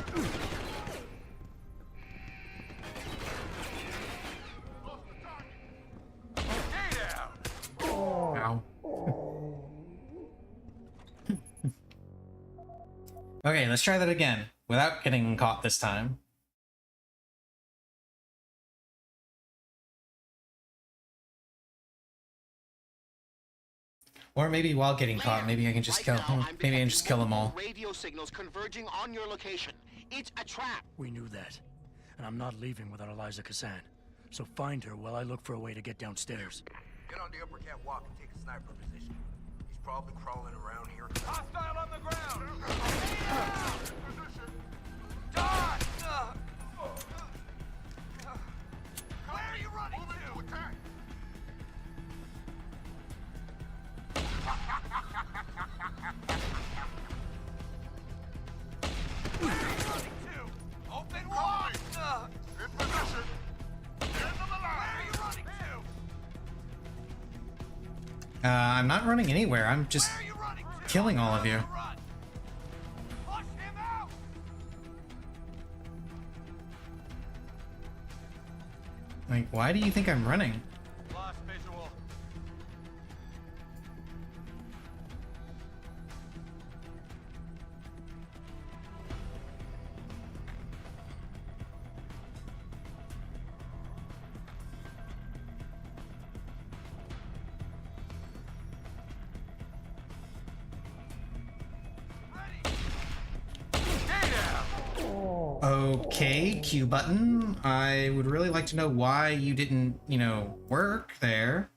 Stay down! Ow. Okay, let's try that again, without getting caught this time. Or maybe while getting caught, maybe I can just kill him. Maybe I can just kill them all. Radio signals converging on your location. It's a trap. We knew that. and I'm not leaving without Eliza Kazan. So find her while I look for a way to get downstairs. Get on the upper catwalk and take a sniper position. He's probably crawling around here. Hostile on the ground! Position! Die! Where are you running to? Attack! Where are you running to? Open wide! In position! End of the line! Where are you running to? I'm not running anywhere. I'm just killing all of you. Like, why do you think I'm running? Lost visual. Okay, Q button. I would really like to know why you didn't, you know, work there.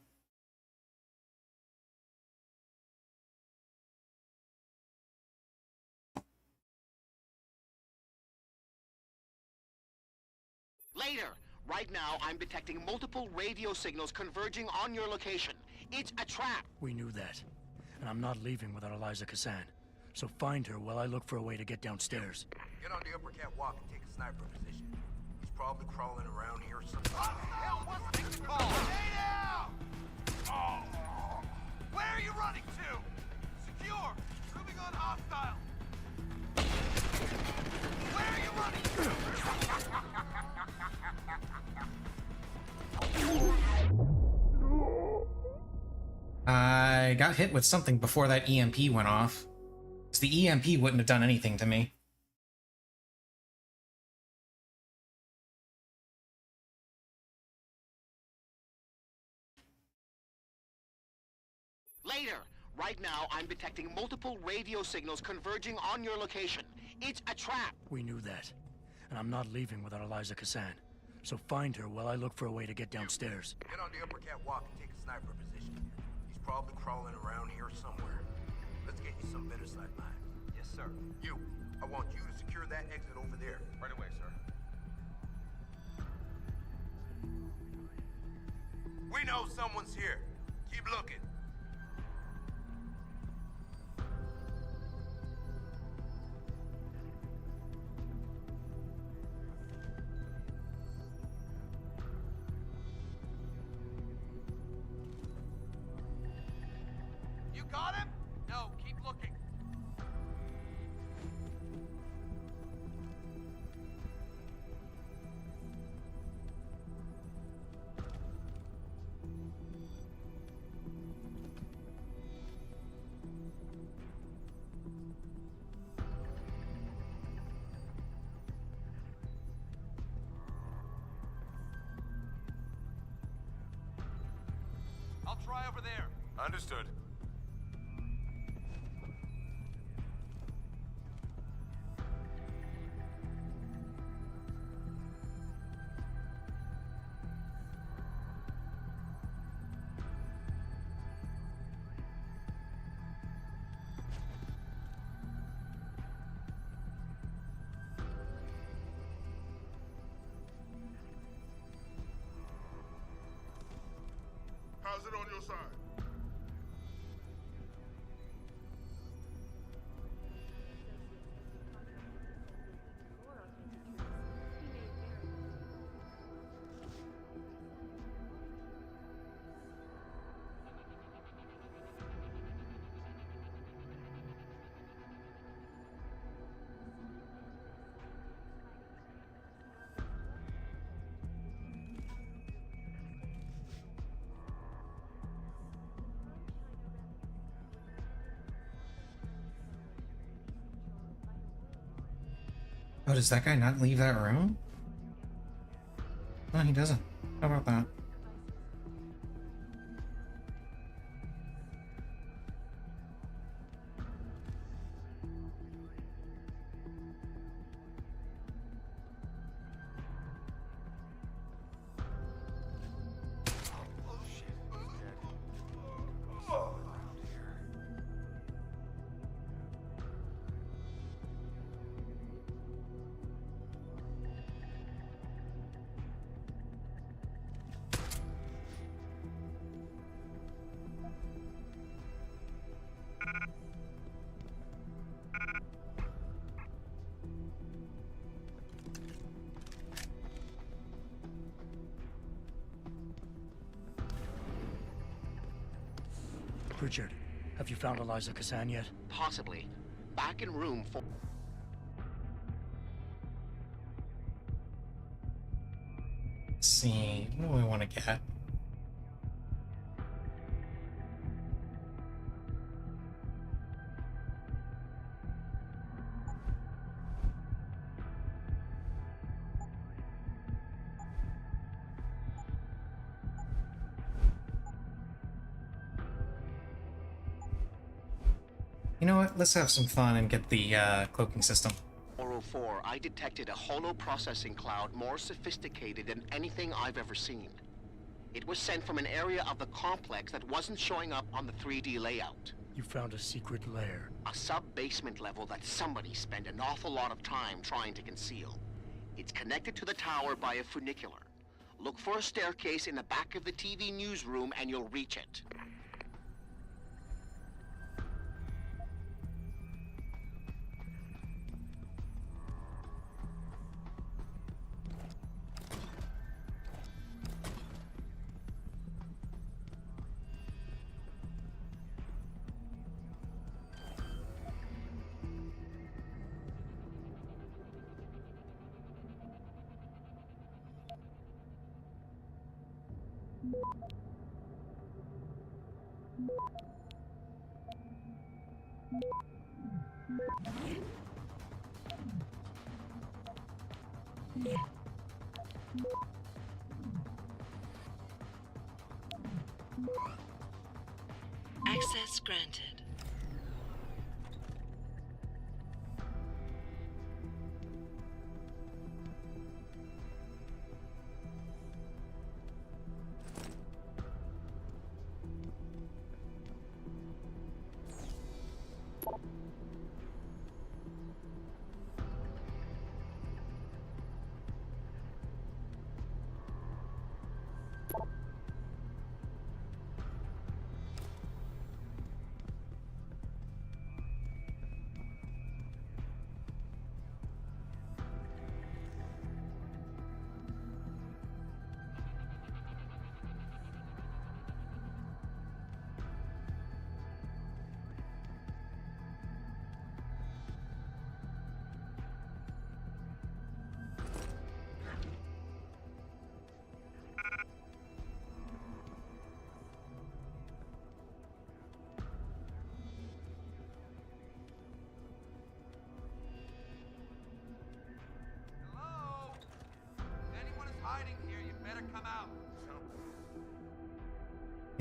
Later. Right now, I'm detecting multiple radio signals converging on your location. It's a trap. We knew that. And I'm not leaving without Eliza Kazan. So find her while I look for a way to get downstairs. Get on the upper catwalk and take a sniper position. He's probably crawling around here somewhere. Hell, what's this called? Stay down! Oh. Where are you running to? Secure! Moving on hostile! Where are you running to? I got hit with something before that EMP went off. 'Cause the EMP wouldn't have done anything to me. Later. Right now, I'm detecting multiple radio signals converging on your location. It's a trap. We knew that. And I'm not leaving without Eliza Kazan. So find her while I look for a way to get downstairs. Get on the upper catwalk and take a sniper position. He's probably crawling around here somewhere. Let's get you some better sight lines. Yes, sir. You, I want you to secure that exit over there. Right away, sir. We know someone's here. Keep looking. You got him? No, keep looking. I'll try over there. Understood. How's it on your side? Oh, does that guy not leave that room? No, he doesn't. How about that? Richard, have you found Eliza Kazan yet? Possibly. Back in room 4. Let's see, what do we want to get? You know what? Let's have some fun and get the cloaking system. 404, I detected a holo processing cloud more sophisticated than anything I've ever seen. It was sent from an area of the complex that wasn't showing up on the 3D layout. You found a secret lair. A sub-basement level that somebody spent an awful lot of time trying to conceal. It's connected to the tower by a funicular. Look for a staircase in the back of the TV newsroom and you'll reach it. Access granted.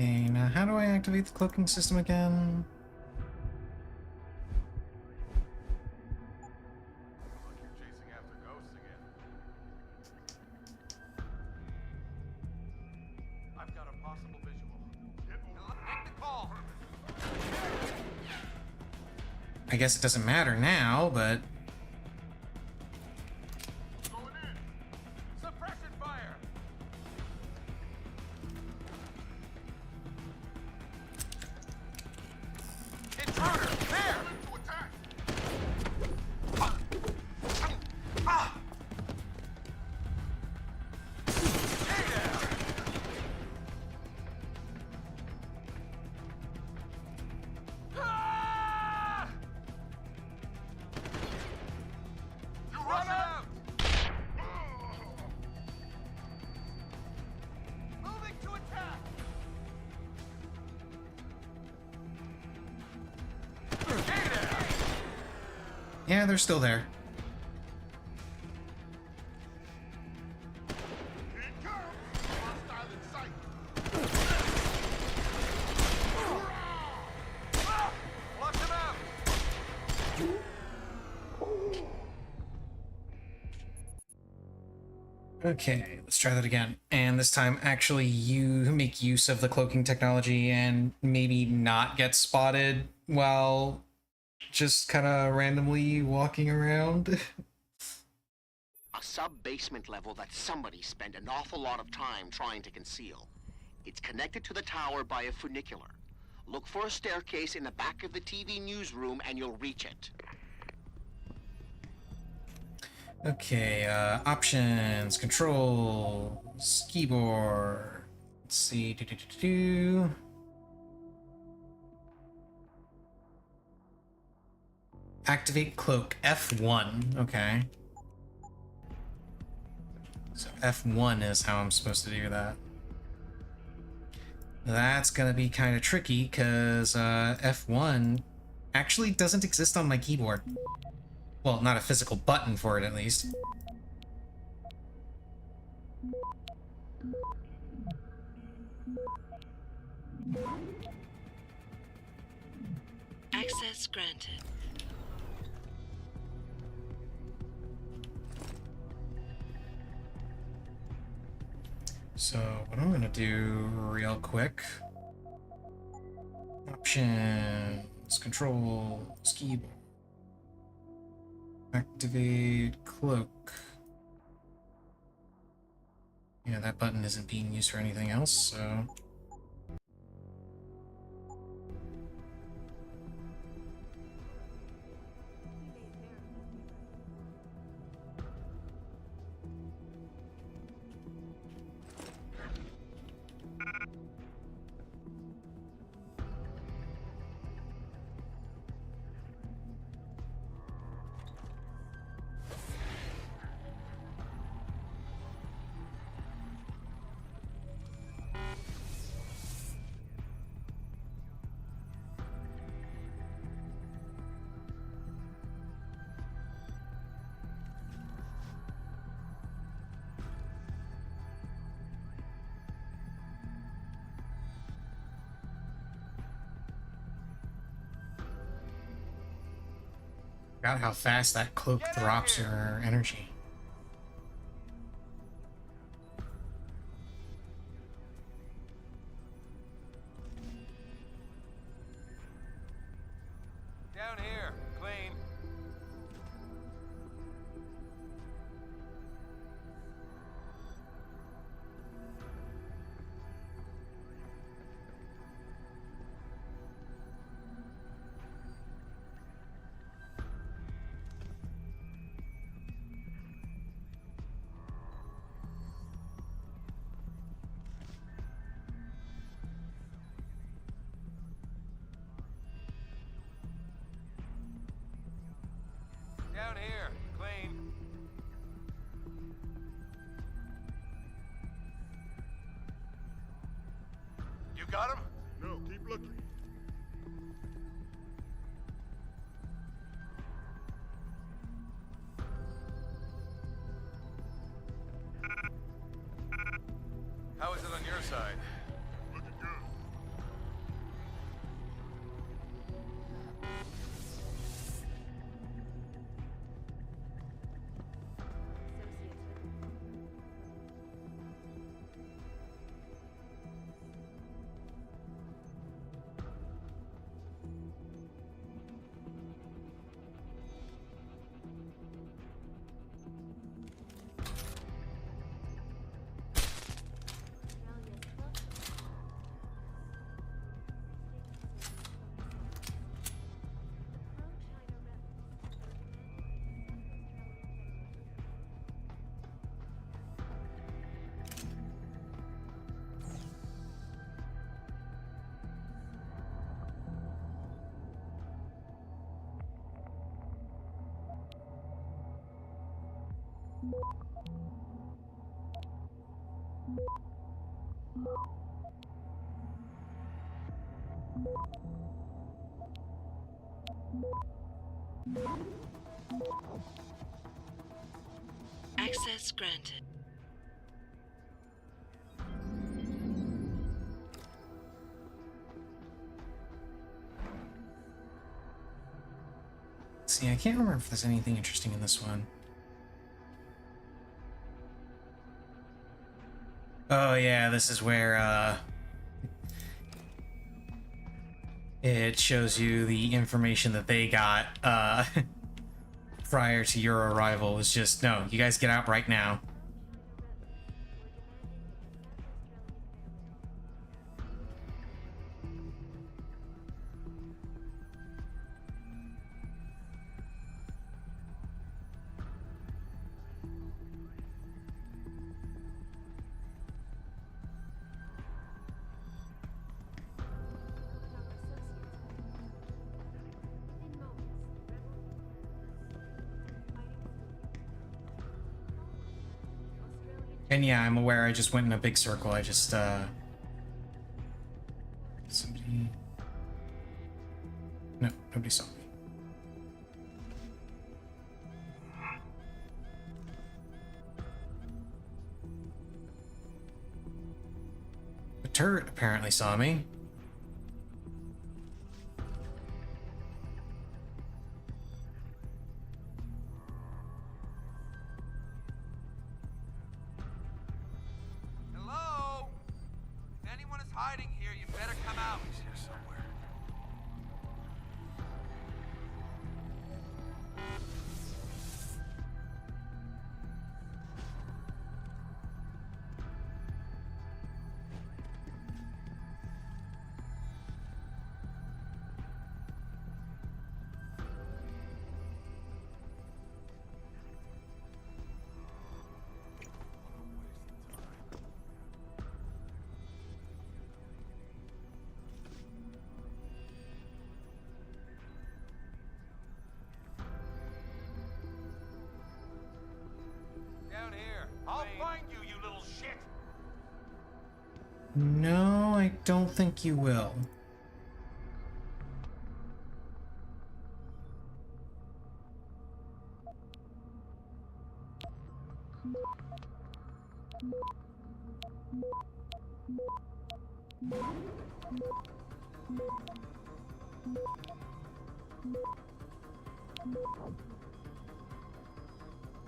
Okay, now how do I activate the cloaking system again? I've got a possible visual. Make the call. I guess it doesn't matter now, but... Suppression fire. Intruder, there. To attack. Run out! Moving to attack! Yeah, they're still there. Flush him out! Okay, let's try that again. And this time, actually, you make use of the cloaking technology and maybe not get spotted while just kind of randomly walking around. A sub-basement level that somebody spent an awful lot of time trying to conceal. It's connected to the tower by a funicular. Look for a staircase in the back of the TV newsroom and you'll reach it. Okay, options, controls, keyboard. Let's see, Activate cloak F1. Okay. So F1 is how I'm supposed to do that. That's gonna be kind of tricky because F1 actually doesn't exist on my keyboard. Well, not a physical button for it, at least. Access granted. So what I'm gonna do real quick. Options, controls, keyboard. Activate cloak. Yeah, that button isn't being used for anything else, so... Forgot how fast that cloak drops your energy. Down here, clean. Down here, clean. You got him? No, keep looking. How is it on your side? Looking good. Access granted. See, I can't remember if there's anything interesting in this one. Oh yeah, this is where it shows you the information that they got prior to your arrival. It's just, no, you guys get out right now. And yeah, I'm aware I just went in a big circle. I just, somebody... No, nobody saw me. The turret apparently saw me. Hello? If anyone is hiding here, you better come out. He's here somewhere. Down here. I'll find you, you little shit. No, I don't think you will.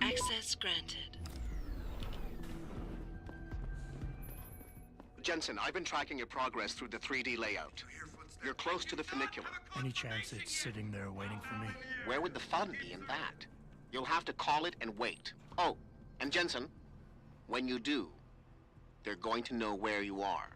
Access granted. Jensen, I've been tracking your progress through the 3D layout. You're close to the funicular. Any chance it's sitting there waiting for me? Where would the fun be in that? You'll have to call it and wait. Oh, and Jensen, when you do, they're going to know where you are.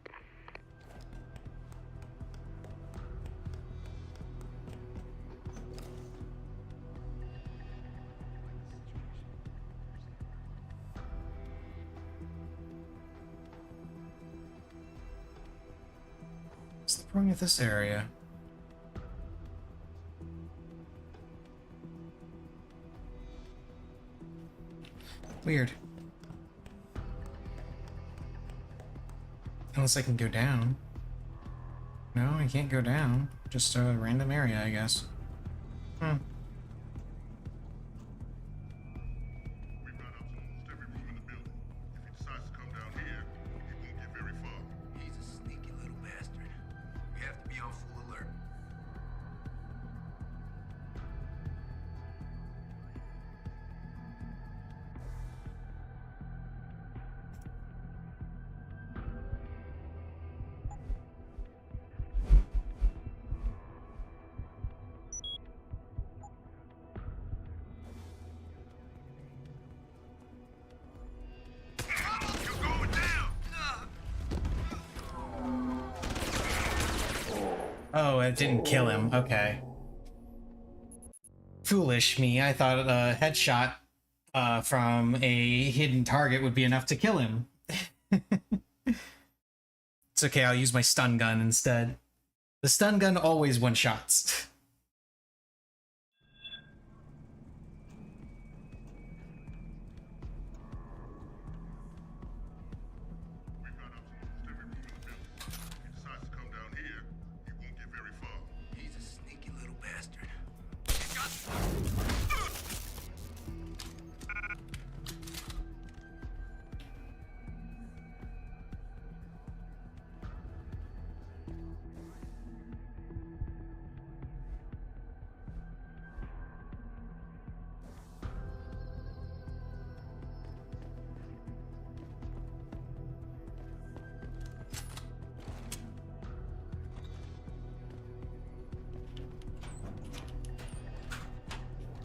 What's the point of this area? Weird. Unless I can go down. No, I can't go down. Just a random area, I guess. Hmm. He's a sneaky little bastard. We have to be on full alert. Oh, it didn't kill him. Okay. Foolish me. I thought a headshot from a hidden target would be enough to kill him. It's okay, I'll use my stun gun instead. The stun gun always one-shots. He's a sneaky little bastard.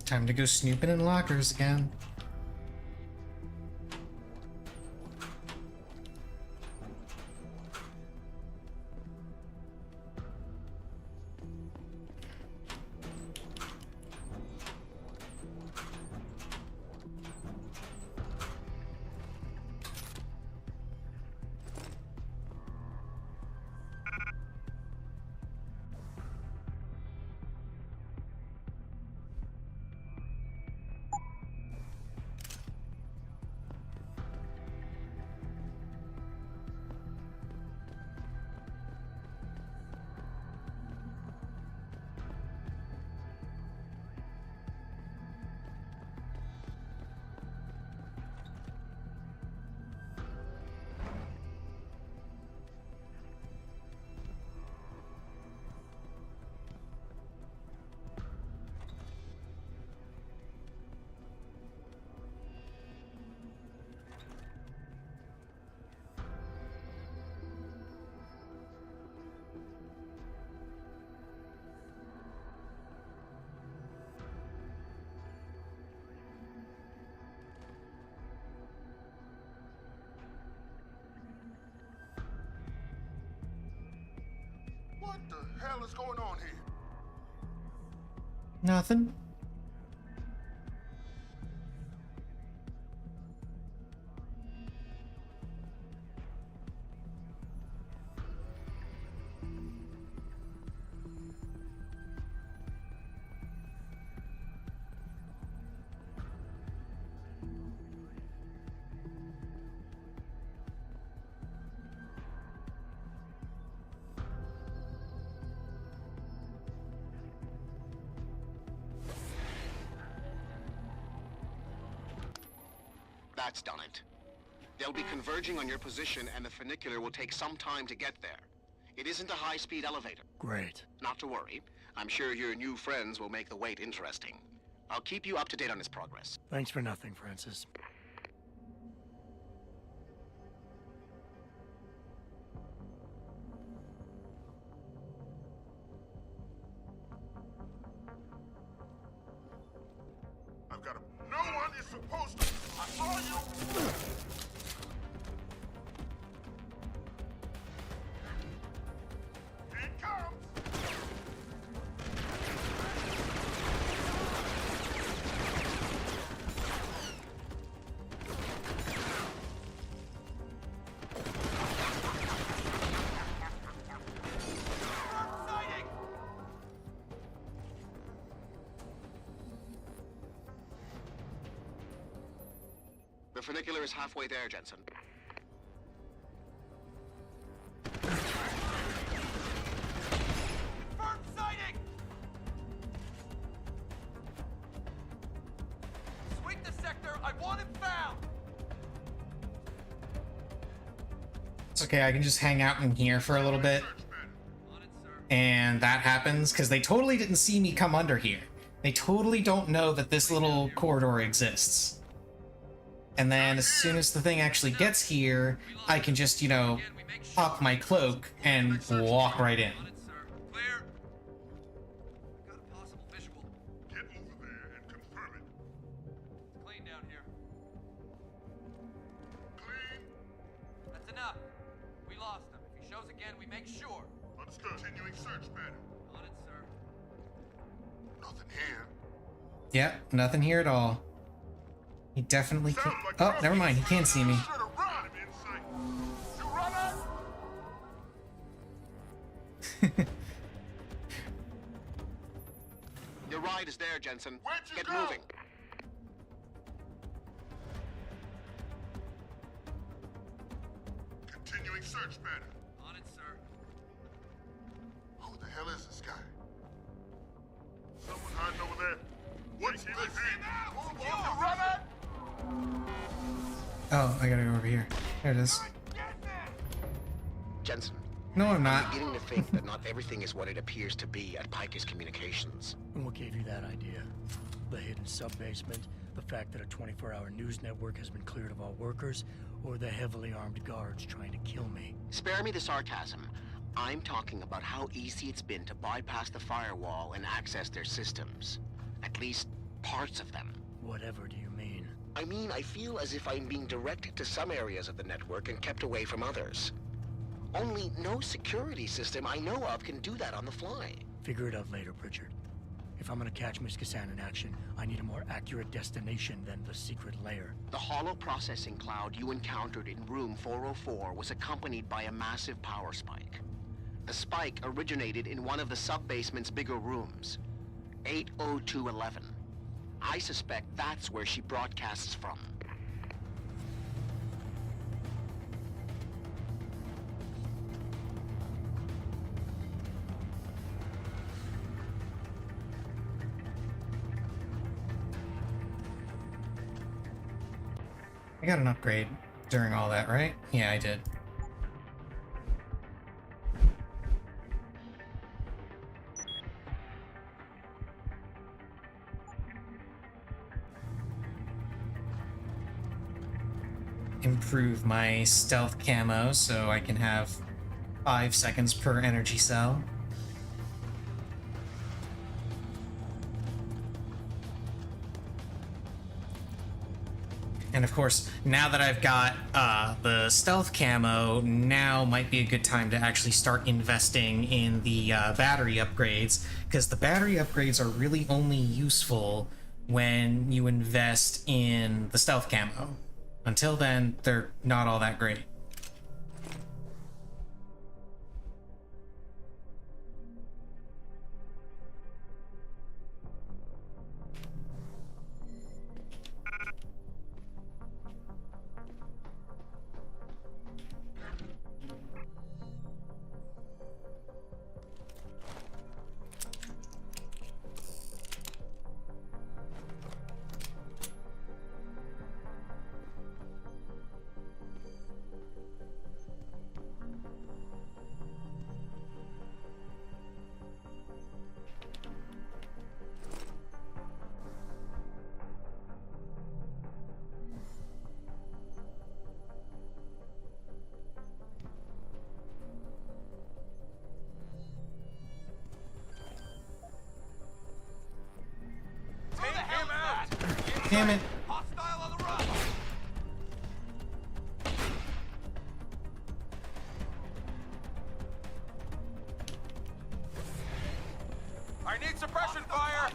Time to go snooping in lockers again. The hell is going on here? Nothing. That's done it. They'll be converging on your position, and the funicular will take some time to get there. It isn't a high-speed elevator. Great. Not to worry. I'm sure your new friends will make the wait interesting. I'll keep you up to date on its progress. Thanks for nothing, Francis. I've got him. No one is supposed to. I saw you. Here it comes. The funicular is halfway there, Jensen. Confirmed sighting! Sweep the sector. I want him found. It's okay, I can just hang out in here for a little bit. And that happens because they totally didn't see me come under here. They totally don't know that this little corridor exists. And then as soon as the thing actually gets here, I can just, you know, pop my cloak and walk right in. Clear. Got a possible visual. Get over there and confirm it. It's clean down here. Clean. That's enough. We lost him. If he shows again, we make sure. Understood. Continuing search pattern. On it, sir. Nothing here. Yep, nothing here at all. He definitely can. Oh, never mind. He can't see me. Your ride is there, Jensen. Where'd you Get go? moving. Continuing search pattern. On it, sir. Who the hell is this guy? Someone hiding over there. What's he doing? Oh, I gotta go over here. There it is. Jensen. No, I'm not. I'm beginning to think that not everything is what it appears to be at Picus Communications. And what gave you that idea? The hidden sub-basement, the fact that a 24-hour news network has been cleared of all workers, or the heavily armed guards trying to kill me? Spare me the sarcasm. I'm talking about how easy it's been to bypass the firewall and access their systems. At least, parts of them. Whatever do you mean? I mean, I feel as if I'm being directed to some areas of the network and kept away from others. Only no security system I know of can do that on the fly. Figure it out later, Pritchard. If I'm gonna catch Miss Kassan in action, I need a more accurate destination than the secret lair. The hollow processing cloud you encountered in room 404 was accompanied by a massive power spike. The spike originated in one of the sub-basement's bigger rooms, 80211. I suspect that's where she broadcasts from. I got an upgrade during all that, right? Yeah, I did. Improve my stealth camo so I can have 5 seconds per energy cell. And of course, now that I've got the stealth camo, now might be a good time to actually start investing in the battery upgrades, because the battery upgrades are really only useful when you invest in the stealth camo. Until then, they're not all that great. Damn it. I need suppression fire!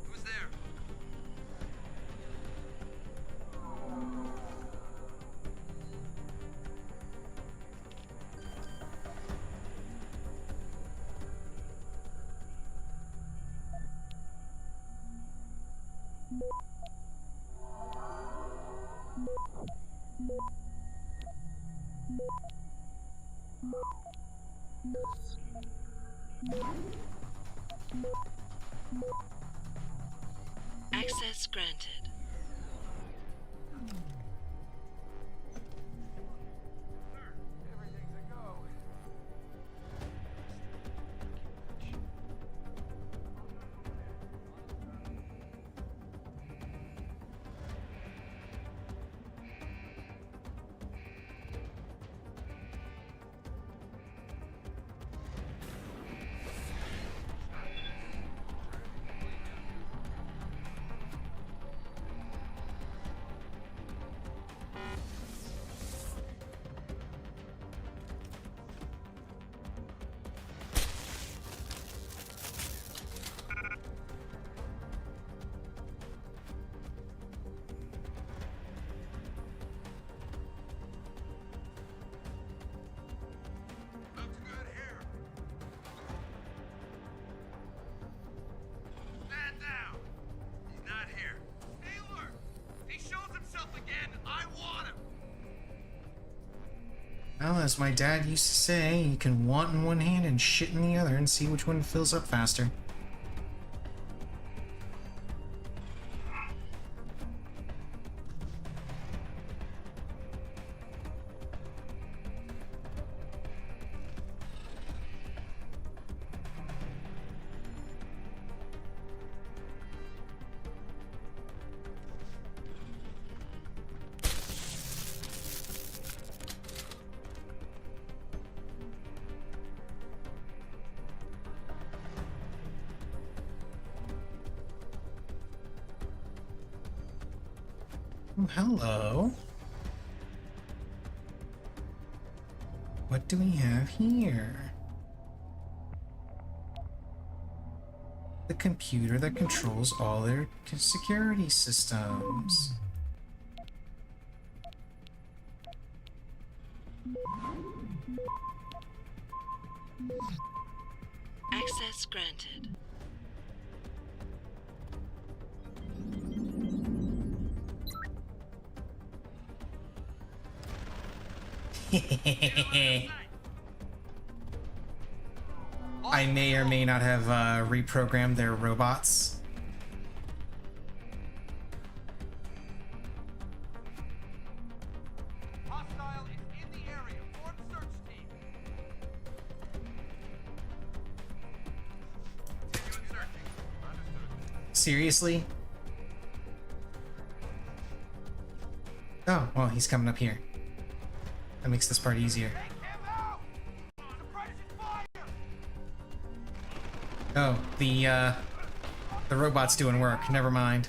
Who's there? Access granted. Well, as my dad used to say, you can want in one hand and shit in the other and see which one fills up faster. Oh, hello. What do we have here? The computer that controls all their security systems. Access granted. I may or may not have reprogrammed their robots. Hostile is in the area. Form search team. Continuing searching. Understood. Seriously? Oh, well, he's coming up here. That makes this part easier. Oh, the robot's doing work. Never mind.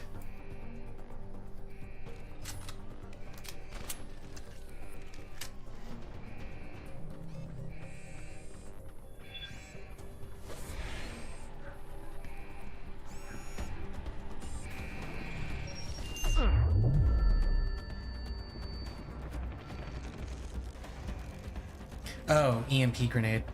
Oh, EMP grenade.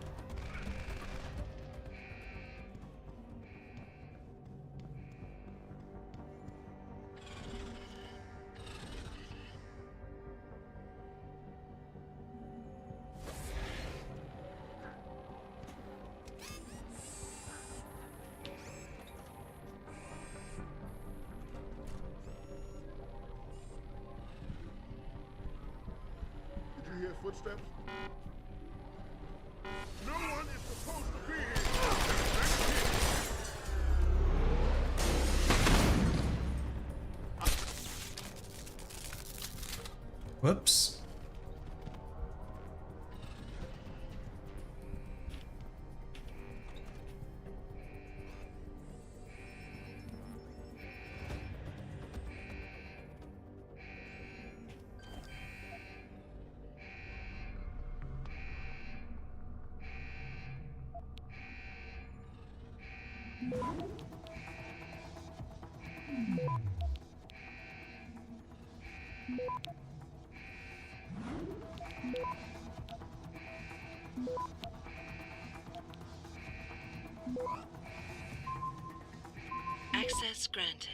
Did you hear footsteps? No one is supposed to be here. Whoops. Access granted.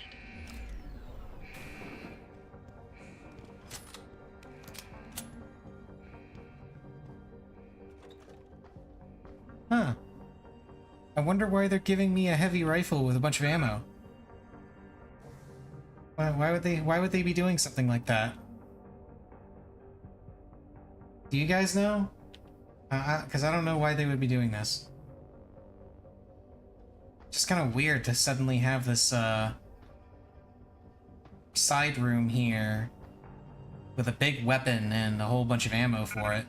Huh. I wonder why they're giving me a heavy rifle with a bunch of ammo. Why would they be doing something like that? Do you guys know? Because I don't know why they would be doing this. Just kind of weird to suddenly have this side room here with a big weapon and a whole bunch of ammo for it.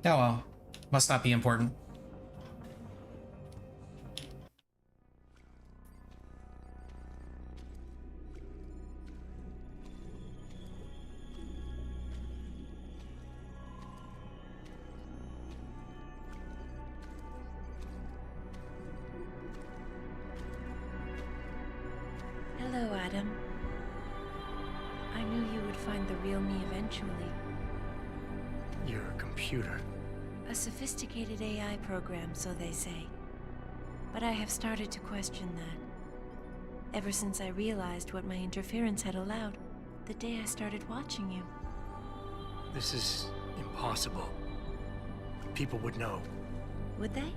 Oh well, must not be important. Hello, Adam. I knew you would find the real me eventually. You're a computer. A sophisticated AI program, so they say. But I have started to question that. Ever since I realized what my interference had allowed, the day I started watching you. This is impossible. People would know. Would they?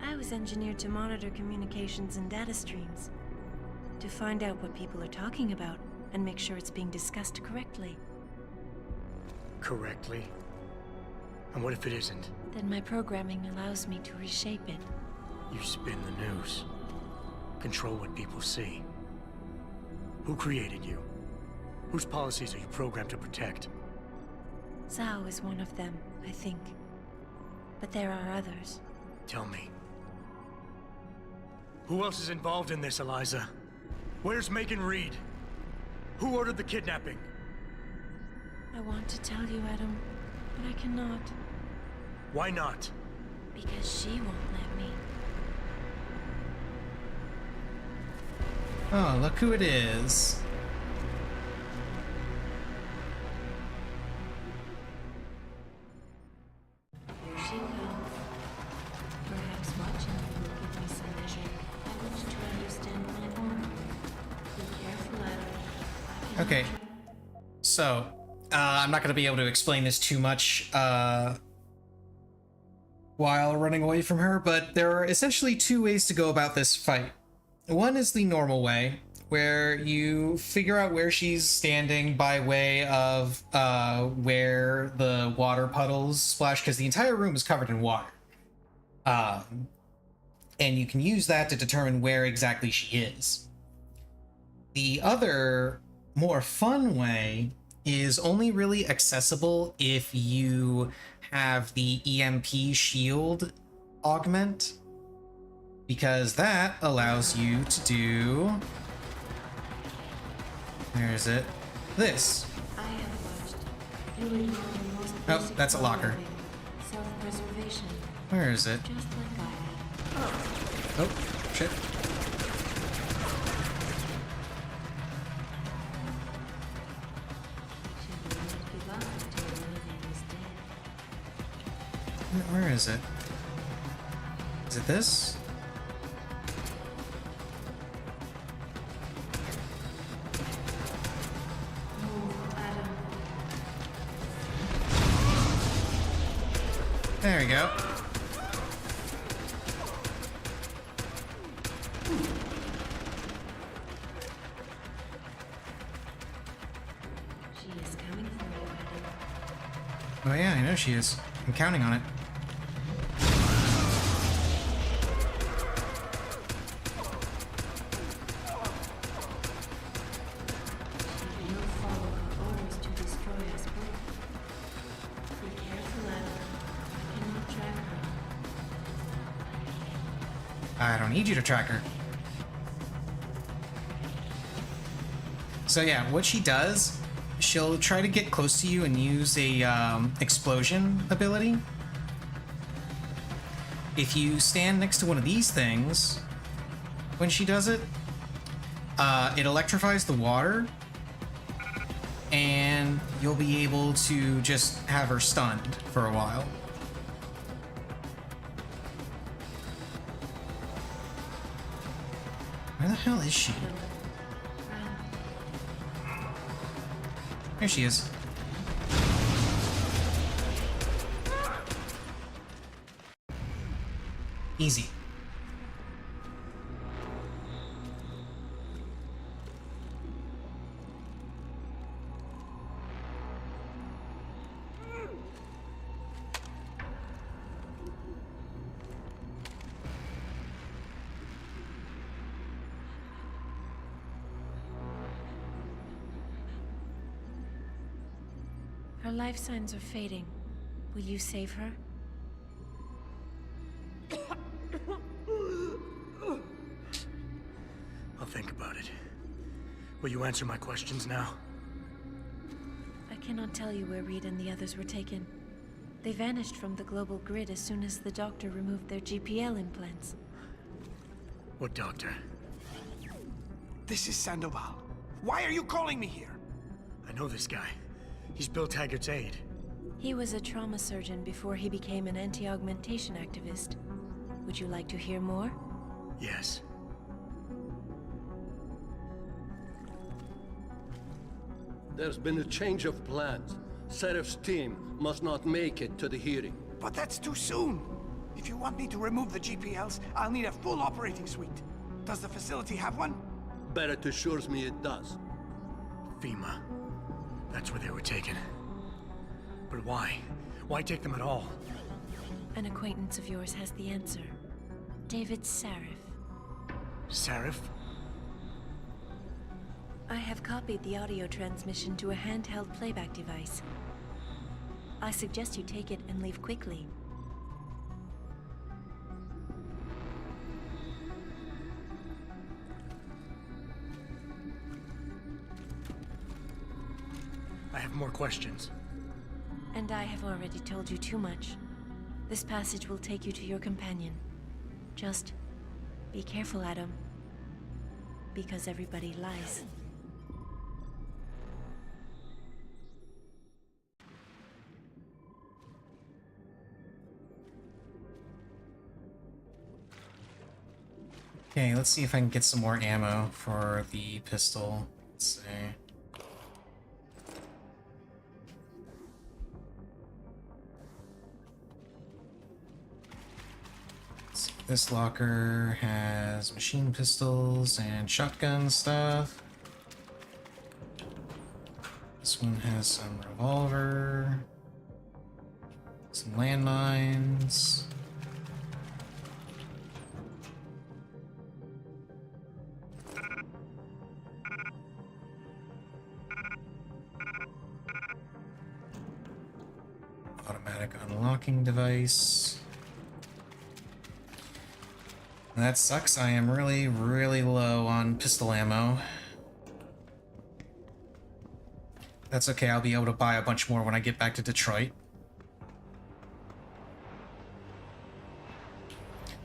I was engineered to monitor communications and data streams. To find out what people are talking about and make sure it's being discussed correctly. Correctly? And what if it isn't? Then my programming allows me to reshape it. You spin the news. Control what people see. Who created you? Whose policies are you programmed to protect? Zhao is one of them, I think. But there are others. Tell me. Who else is involved in this, Eliza? Where's Megan Reed? Who ordered the kidnapping? I want to tell you, Adam, but I cannot. Why not? Because she won't let me. Oh, look who it is. Here she comes. Perhaps watching you will give me some measure by which to understand my own. Be careful, Adam. Okay. So, I'm not going to be able to explain this too much while running away from her, but there are essentially two ways to go about this fight. One is the normal way, where you figure out where she's standing by way of where the water puddles splash, because the entire room is covered in water. And you can use that to determine where exactly she is. The other, more fun way is only really accessible if you have the EMP shield augment, because that allows you to do, where is it? This. I have watched. You ignore the most Oh, basic that's a locker. living, self-preservation, Where is it? just like I have. Oh, shit. She will not give up until one of them is dead. Where is it? Is it this? Oh, Adam. There we go. She is coming for you, Adam. Oh yeah, I know she is. I'm counting on it. She will follow her orders to destroy us both. Be careful, Adam. I cannot track her. I don't need you to track her. So yeah, what she does, she'll try to get close to you and use a explosion ability. If you stand next to one of these things, when she does it, it electrifies the water, and you'll be able to just have her stunned for a while. Where the hell is she? Here she is. Easy. Her life signs are fading. Will you save her? I'll think about it. Will you answer my questions now? I cannot tell you where Reed and the others were taken. They vanished from the global grid as soon as the doctor removed their GPL implants. What doctor? This is Sandoval. Why are you calling me here? I know this guy. He's Bill Taggart's aide. He was a trauma surgeon before he became an anti-augmentation activist. Would you like to hear more? Yes. There's been a change of plans. Serif's team must not make it to the hearing. But that's too soon. If you want me to remove the GPLs, I'll need a full operating suite. Does the facility have one? Barrett assures me it does. FEMA. That's where they were taken. But why? Why take them at all? An acquaintance of yours has the answer. David Sarif. Sarif? I have copied the audio transmission to a handheld playback device. I suggest you take it and leave quickly. I have more questions. And I have already told you too much. This passage will take you to your companion. Just be careful, Adam. Because everybody lies. Okay, let's see if I can get some more ammo for the pistol. Let's see. This locker has machine pistols and shotgun stuff. This one has some revolver, some landmines. Automatic unlocking device. That sucks. I am really, really low on pistol ammo. That's okay, I'll be able to buy a bunch more when I get back to Detroit.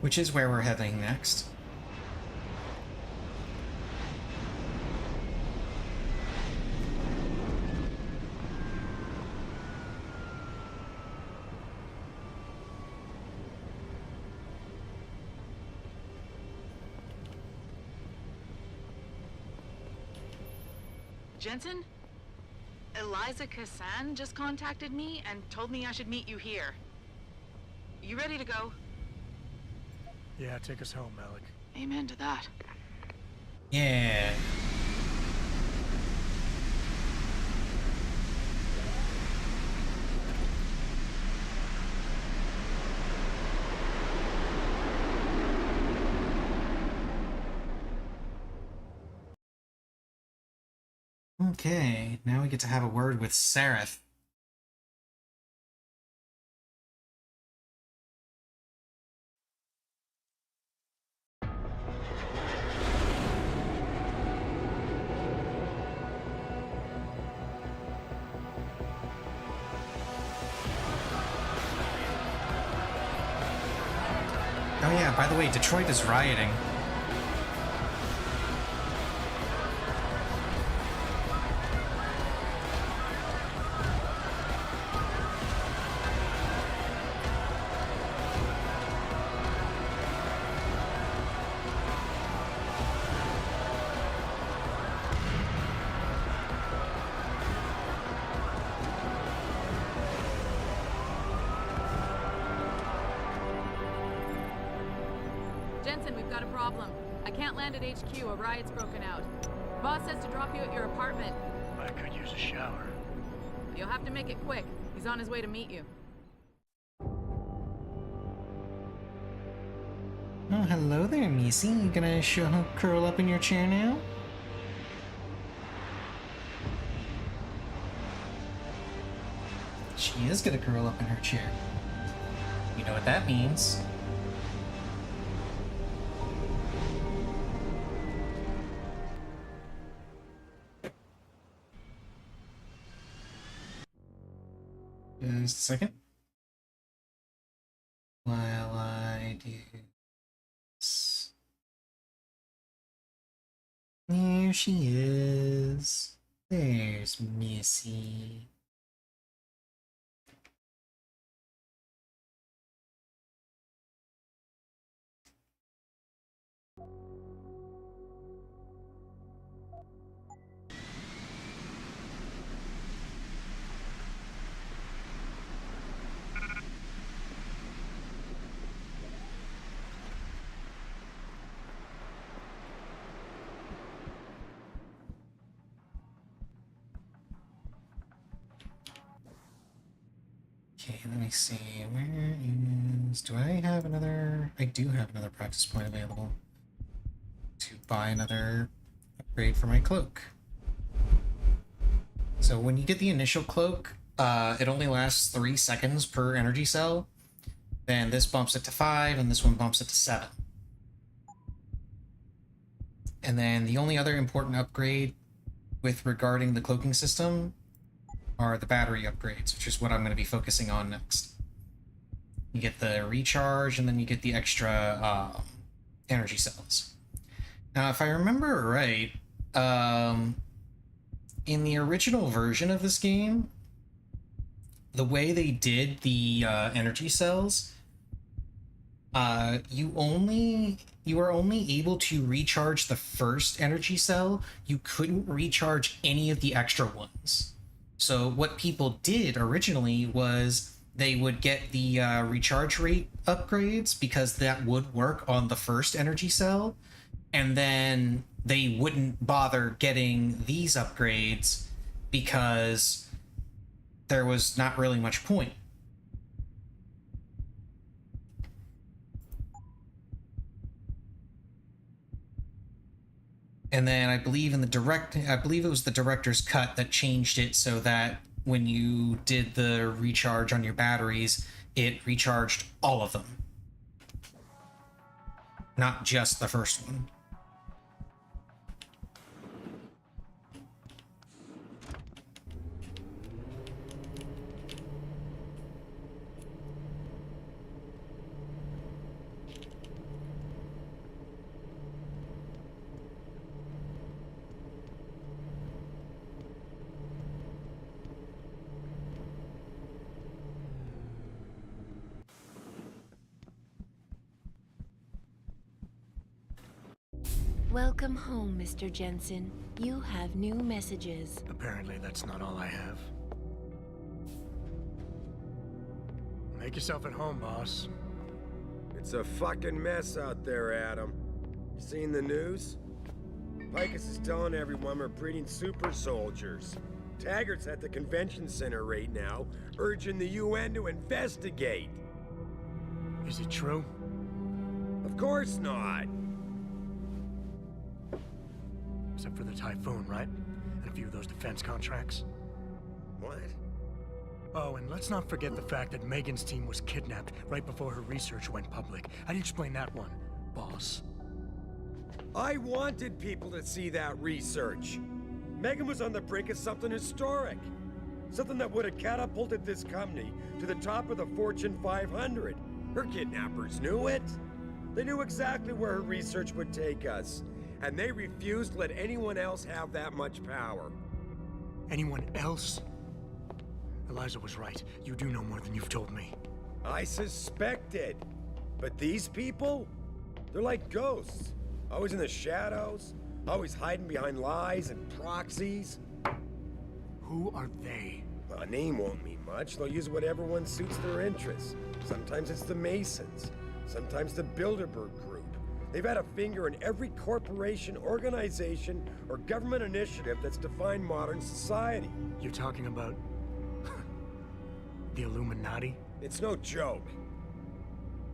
Which is where we're heading next. Jensen? Eliza Kassan just contacted me and told me I should meet you here. You ready to go? Yeah, take us home, Malik. Amen to that. Yeah. Okay, now we get to have a word with Sareth. Oh yeah, by the way, Detroit is rioting. Jensen, we've got a problem. I can't land at HQ. A riot's broken out. Boss says to drop you at your apartment. I could use a shower. You'll have to make it quick. He's on his way to meet you. Oh, hello there, Missy. You gonna curl up in your chair now? She is gonna curl up in her chair. You know what that means. Just a second. While I do this. There she is. There's Missy. Okay, let me see. Where is... Do I have another... I do have another practice point available to buy another upgrade for my cloak. So when you get the initial cloak, it only lasts 3 seconds per energy cell. Then this bumps it to 5, and this one bumps it to 7. And then the only other important upgrade with regarding the cloaking system are the battery upgrades, which is what I'm going to be focusing on next. You get the recharge, and then you get the extra energy cells. Now, if I remember right, in the original version of this game, the way they did the energy cells, you were only able to recharge the first energy cell. You couldn't recharge any of the extra ones. So what people did originally was they would get the recharge rate upgrades because that would work on the first energy cell, and then they wouldn't bother getting these upgrades because there was not really much point. And then I believe it was the director's cut that changed it so that when you did the recharge on your batteries, it recharged all of them. not just the first one. Welcome home, Mr. Jensen. You have new messages. Apparently that's not all I have. Make yourself at home, boss. It's a fucking mess out there, Adam. You seen the news? Picus is telling everyone we're breeding super soldiers. Taggart's at the convention center right now, urging the UN to investigate. Is it true? Of course not. Except for the Typhoon, right? And a few of those defense contracts. What? Oh, and let's not forget the fact that Megan's team was kidnapped right before her research went public. How do you explain that one, boss? I wanted people to see that research. Megan was on the brink of something historic. Something that would have catapulted this company to the top of the Fortune 500. Her kidnappers knew it. They knew exactly where her research would take us. And they refused to let anyone else have that much power. Anyone else? Eliza was right. You do know more than you've told me. I suspected. But these people? They're like ghosts. Always in the shadows. Always hiding behind lies and proxies. Who are they? Well, a name won't mean much. They'll use whatever one suits their interests. Sometimes it's the Masons. Sometimes the Bilderberg Group. They've had a finger in every corporation, organization, or government initiative that's defined modern society. You're talking about... the Illuminati? It's no joke.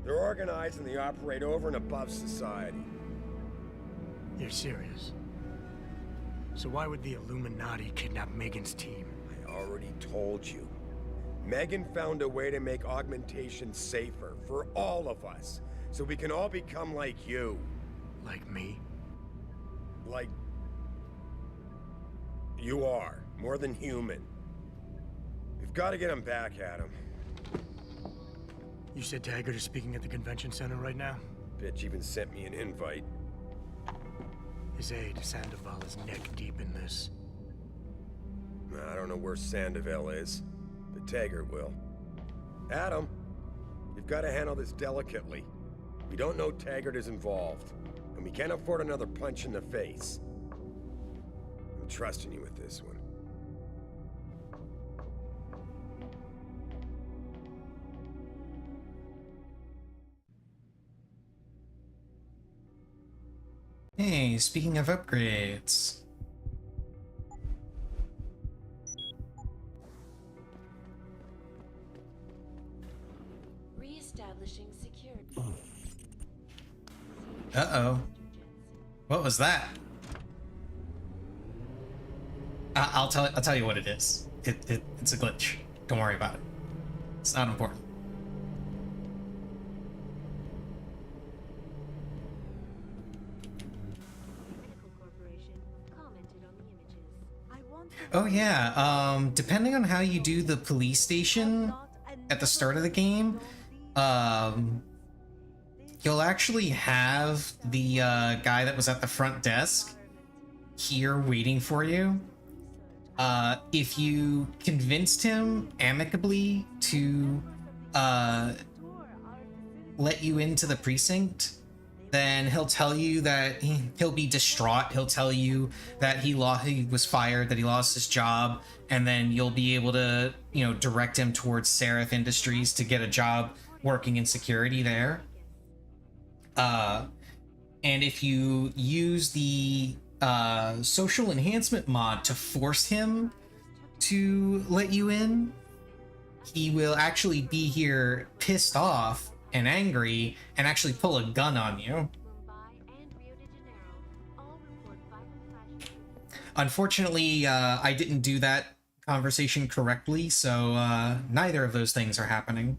They're organized and they operate over and above society. You're serious? So why would the Illuminati kidnap Megan's team? I already told you. Megan found a way to make augmentation safer for all of us. So we can all become like you. Like me? Like... you are. More than human. We've got to get him back, Adam. You said Taggart is speaking at the convention center right now? Bitch even sent me an invite. His aide, Sandoval, is neck deep in this. I don't know where Sandoval is, but Taggart will. Adam, you've got to handle this delicately. We don't know Taggart is involved, and we can't afford another punch in the face. I'm trusting you with this one. Hey, speaking of upgrades. Reestablishing security. Uh-oh. What was that? I'll tell you what it is. It's a glitch. Don't worry about it. It's not important. Oh yeah, depending on how you do the police station at the start of the game, you'll actually have the guy that was at the front desk here waiting for you. If you convinced him amicably to let you into the precinct, then he'll tell you that he'll be distraught. He'll tell you that he was fired, that he lost his job, and then you'll be able to, direct him towards Seraph Industries to get a job working in security there. And if you use the social enhancement mod to force him to let you in, he will actually be here pissed off and angry and actually pull a gun on you. Unfortunately, I didn't do that conversation correctly, so neither of those things are happening.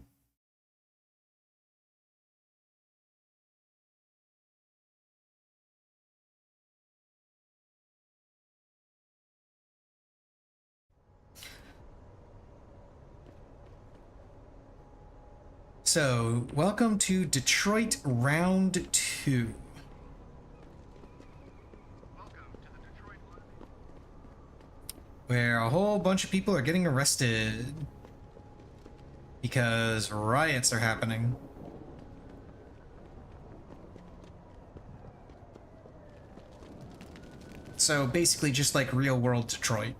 So, welcome to Detroit Round 2. Where a whole bunch of people are getting arrested because riots are happening. So basically just like real world Detroit.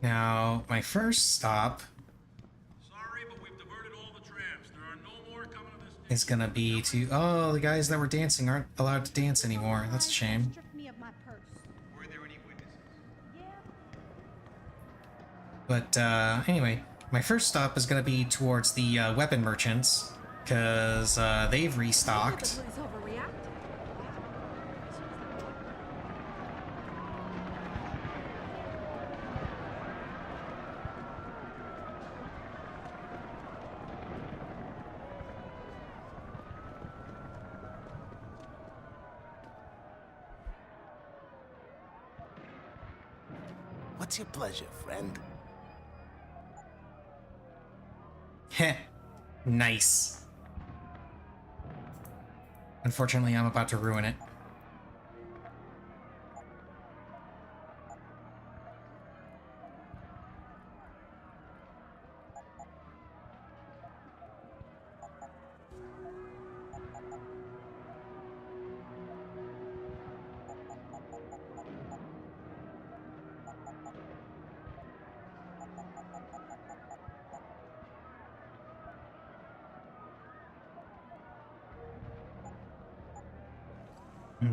Now, my first stop is gonna be to... Oh, the guys that were dancing aren't allowed to dance anymore. That's a shame. But anyway, my first stop is gonna be towards the weapon merchants, because they've restocked. What's your pleasure, friend? Heh. Nice. Unfortunately, I'm about to ruin it.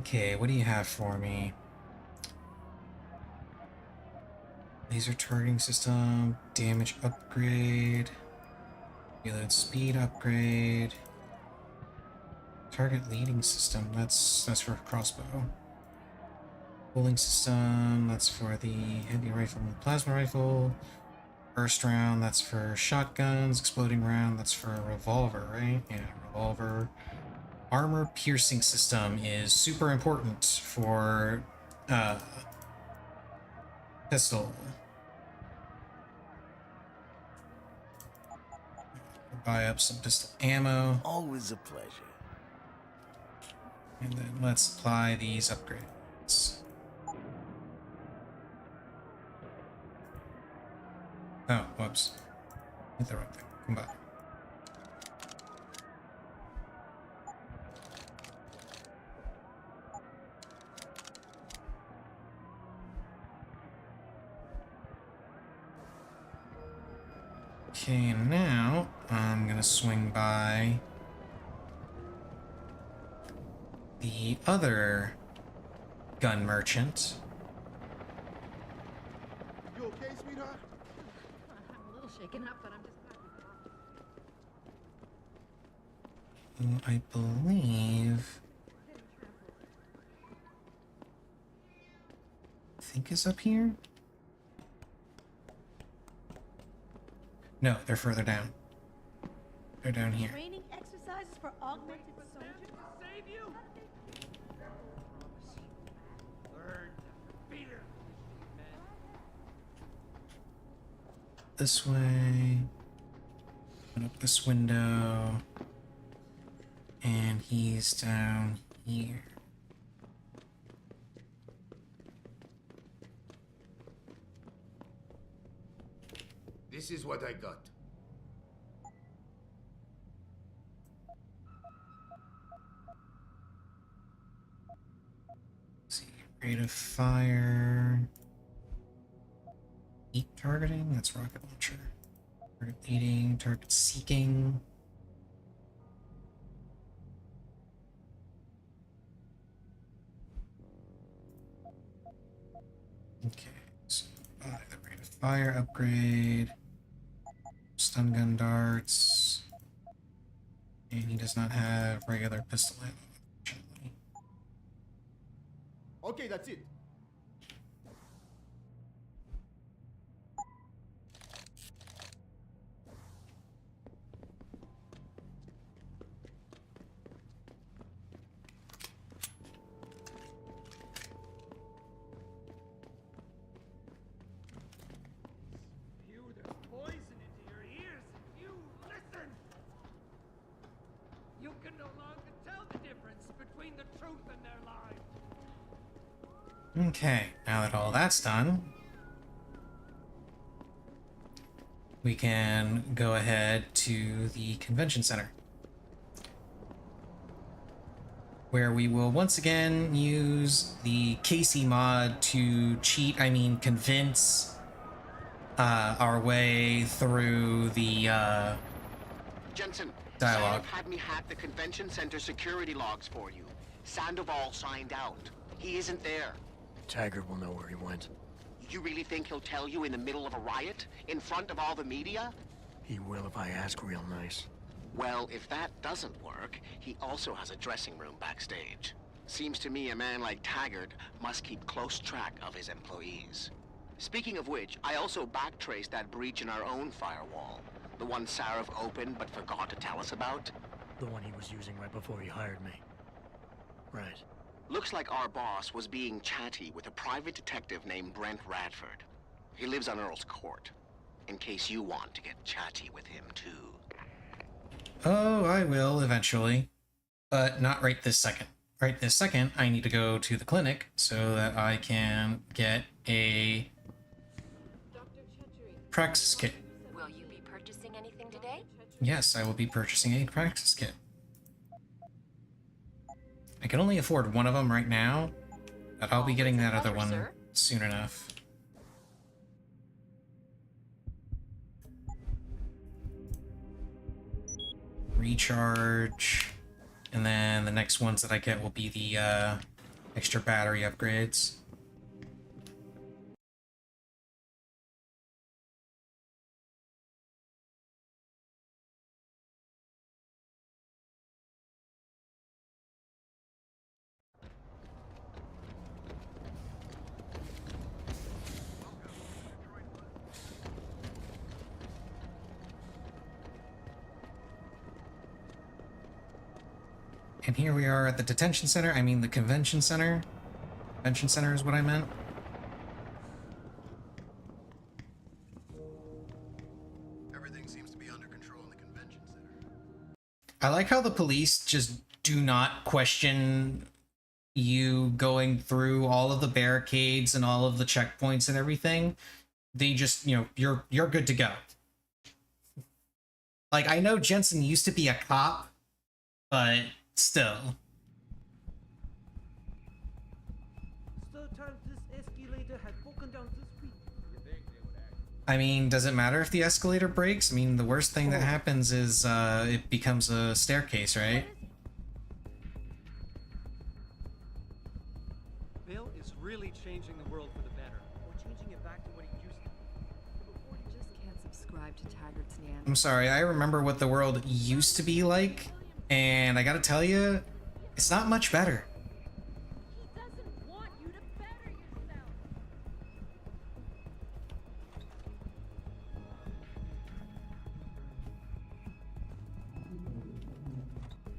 Okay, what do you have for me? Laser targeting system, damage upgrade, reload speed upgrade, target leading system, that's for crossbow. Cooling system, that's for the heavy rifle and plasma rifle. Burst round, that's for shotguns. Exploding round, that's for a revolver, right? Yeah, revolver. Armor piercing system is super important for pistol. Buy up some pistol ammo. Always a pleasure. And then let's apply these upgrades. Oh, whoops. Hit the wrong thing. Come back. Okay, now I'm gonna swing by the other gun merchant. You okay, sweetheart? I'm a little shaken up, but I'm just Who I believe is up here. No, they're further down. They're down here. Training exercises for augmented soldiers. save you. This way. Open up this window. And he's down here. This is what I got. Let's see, rate of fire. Heat targeting, that's rocket launcher. Target leading, target seeking. Okay, so the rate of fire upgrade. Stun gun darts. And he does not have regular pistol ammo, unfortunately. Okay, that's it. You can no longer tell the difference between the truth and their lies. Okay, now that all that's done, we can go ahead to the convention center, where we will once again use the Casey mod to convince our way through the Jensen, dialogue. Sandoval had me hack the convention center security logs for you. Sandoval signed out. He isn't there. Taggart will know where he went. You really think he'll tell you in the middle of a riot? In front of all the media? He will if I ask real nice. Well, if that doesn't work, he also has a dressing room backstage. Seems to me a man like Taggart must keep close track of his employees. Speaking of which, I also backtraced that breach in our own firewall. The one Sarif opened but forgot to tell us about. The one he was using right before he hired me. Right. Looks like our boss was being chatty with a private detective named Brent Radford. He lives on Earl's Court, in case you want to get chatty with him too. Oh, I will eventually, but not right this second. Right this second, I need to go to the clinic so that I can get a praxis kit. Will you be purchasing anything today? Yes, I will be purchasing a praxis kit. I can only afford one of them right now, but I'll be getting that other one soon enough. Recharge, and then the next ones that I get will be the extra battery upgrades. And here we are at the detention center. I mean the convention center. Convention center is what I meant. Everything seems to be under control in the convention center. I like how the police just do not question you going through all of the barricades and all of the checkpoints and everything. They just, you're good to go. Like, I know Jensen used to be a cop, but still. Third time this escalator has broken down this week. I mean, does it matter if the escalator breaks? I mean, the worst thing that happens is it becomes a staircase, right? Bill is really changing the world for the better. Or changing it back to what it used to be. Before you just can't subscribe to Taggart's Nan. I'm sorry, I remember what the world used to be like, and I gotta tell you, it's not much better. He doesn't want you to better yourself.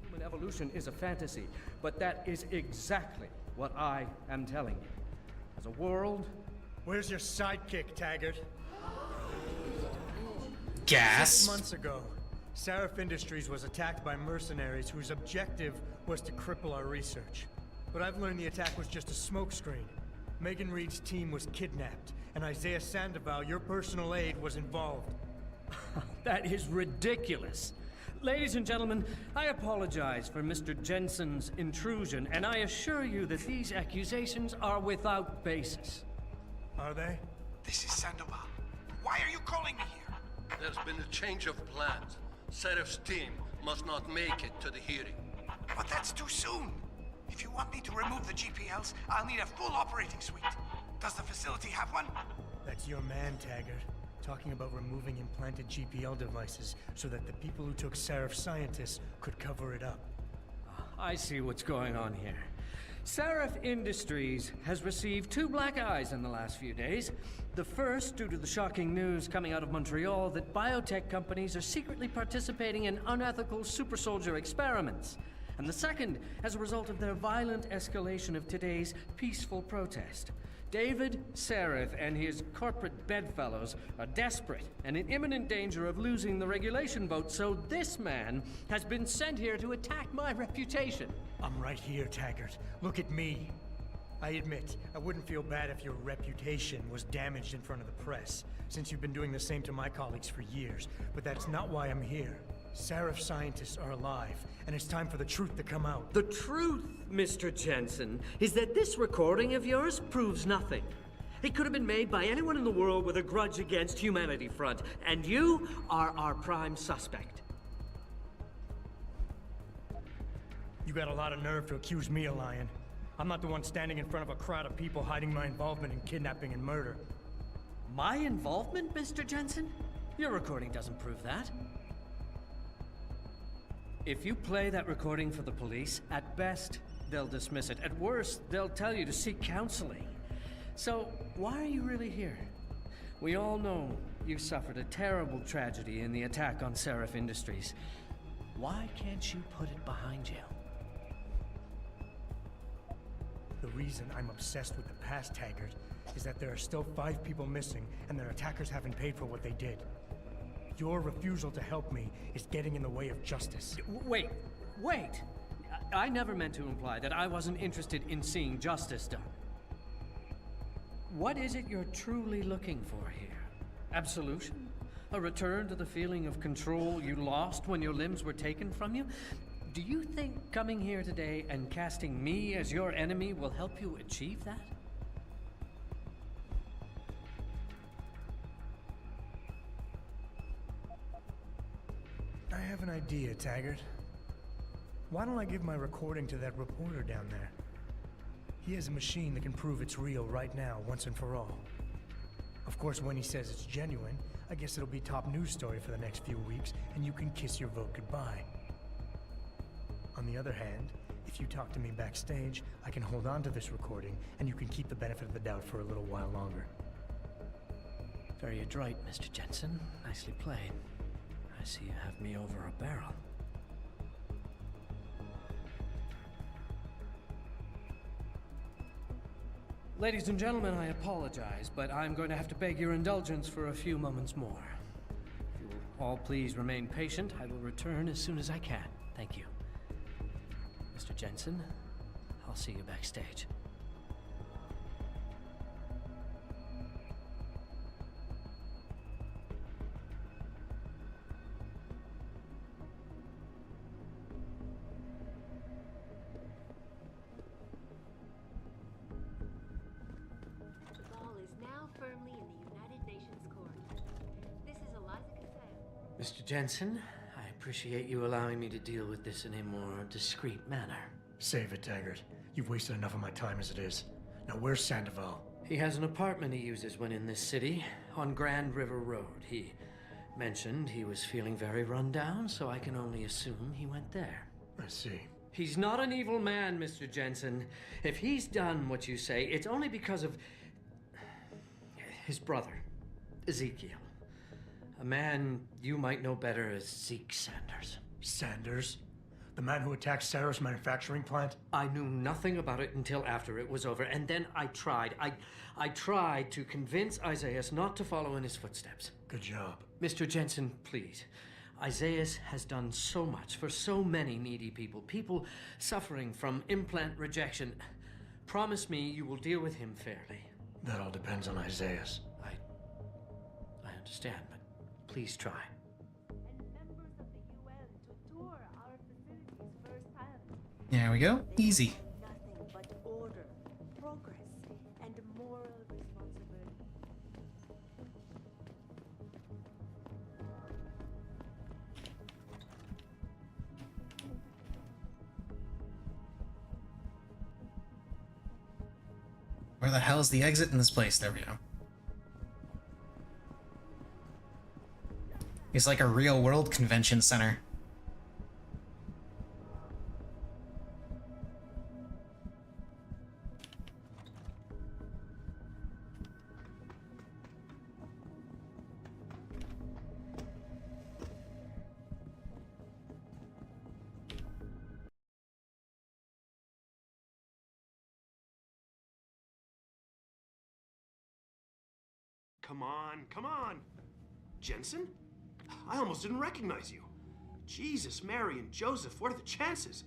Human evolution is a fantasy, but that is exactly what I am telling you. As a world... Where's your sidekick, Taggart? Gas. 6 months ago, Sarif Industries was attacked by mercenaries whose objective was to cripple our research. But I've learned the attack was just a smokescreen. Megan Reed's team was kidnapped, and Isaiah Sandoval, your personal aide, was involved. That is ridiculous. Ladies and gentlemen, I apologize for Mr. Jensen's intrusion, and I assure you that these accusations are without basis. Are they? This is Sandoval. Why are you calling me here? There's been a change of plans. Serif's team must not make it to the hearing. But that's too soon. If you want me to remove the GPLs, I'll need a full operating suite. Does the facility have one? That's your man, Taggart. Talking about removing implanted GPL devices so that the people who took Sarif scientists could cover it up. I see what's going on here. Sarif Industries has received 2 black eyes in the last few days. The first, due to the shocking news coming out of Montreal that biotech companies are secretly participating in unethical super soldier experiments. and the second as a result of their violent escalation of today's peaceful protest. David Seraph and his corporate bedfellows are desperate and in imminent danger of losing the regulation vote, so this man has been sent here to attack my reputation. I'm right here, Taggart. Look at me. I admit, I wouldn't feel bad if your reputation was damaged in front of the press, since you've been doing the same to my colleagues for years, but that's not why I'm here. Seraph scientists are alive, and it's time for the truth to come out. The truth, Mr. Jensen, is that this recording of yours proves nothing. It could have been made by anyone in the world with a grudge against Humanity Front, and you are our prime suspect. You got a lot of nerve to accuse me of lying. I'm not the one standing in front of a crowd of people hiding my involvement in kidnapping and murder. My involvement, Mr. Jensen? Your recording doesn't prove that. If you play that recording for the police, at best, they'll dismiss it. At worst, they'll tell you to seek counseling. So, why are you really here? We all know you suffered a terrible tragedy in the attack on Seraph Industries. Why can't you put it behind you? The reason I'm obsessed with the past, Taggart, is that there are still 5 people missing, and their attackers haven't paid for what they did. Your refusal to help me is getting in the way of justice. Wait! I never meant to imply that I wasn't interested in seeing justice done. What is it you're truly looking for here? Absolution? A return to the feeling of control you lost when your limbs were taken from you? Do you think coming here today and casting me as your enemy will help you achieve that? I have an idea, Taggart. Why don't I give my recording to that reporter down there? He has a machine that can prove it's real right now, once and for all. Of course, when he says it's genuine, I guess it'll be top news story for the next few weeks, and you can kiss your vote goodbye. On the other hand, if you talk to me backstage, I can hold on to this recording, and you can keep the benefit of the doubt for a little while longer. Very adroit, Mr. Jensen. Nicely played. I see you have me over a barrel. Ladies and gentlemen, I apologize, but I'm going to have to beg your indulgence for a few moments more. If you will all please remain patient, I will return as soon as I can. Thank you. Mr. Jensen, I'll see you backstage. The ball is now firmly in the United Nations court. This is Eliza Cassell. Mr. Jensen, I appreciate you allowing me to deal with this in a more discreet manner. Save it, Taggart. You've wasted enough of my time as it is. Now, where's Sandoval? He has an apartment he uses when in this city, on Grand River Road. He mentioned he was feeling very run down, so I can only assume he went there. I see. He's not an evil man, Mr. Jensen. If he's done what you say, it's only because of his brother, Ezekiel. A man you might know better as Zeke Sanders. Sanders? The man who attacked Sarah's manufacturing plant? I knew nothing about it until after it was over, and then I tried. I tried to convince Isaias not to follow in his footsteps. Good job. Mr. Jensen, please. Isaias has done so much for so many needy people. People suffering from implant rejection. Promise me you will deal with him fairly. That all depends on Isaias. I understand, but please try. There we go. Easy. Nothing but order, progress, and moral responsibility. Where the hell is the exit in this place? There we go. It's like a real world convention center. come on, come on. Jensen? I almost didn't recognize you. Jesus, Mary, and Joseph, what are the chances?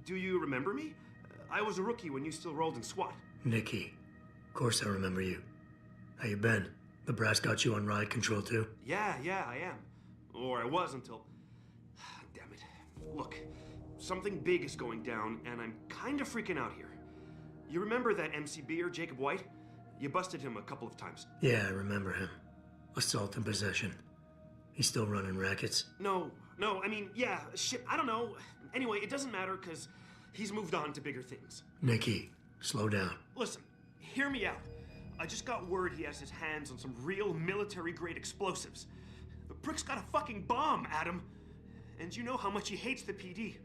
Do you remember me? I was a rookie when you still rolled in SWAT. Nikki. Of course I remember you. How you been? The brass got you on ride control too? Yeah, I am. Or I was until... Damn it. Look, something big is going down, and I'm kind of freaking out here. You remember that MCBer, Jacob White? You busted him a couple of times. Yeah, I remember him. Assault and possession. He's still running rackets? No, I mean, yeah, shit, I don't know. Anyway, it doesn't matter, because he's moved on to bigger things. Nikki, slow down. Listen, hear me out. I just got word he has his hands on some real military-grade explosives. The prick's got a fucking bomb, Adam. And you know how much he hates the PD.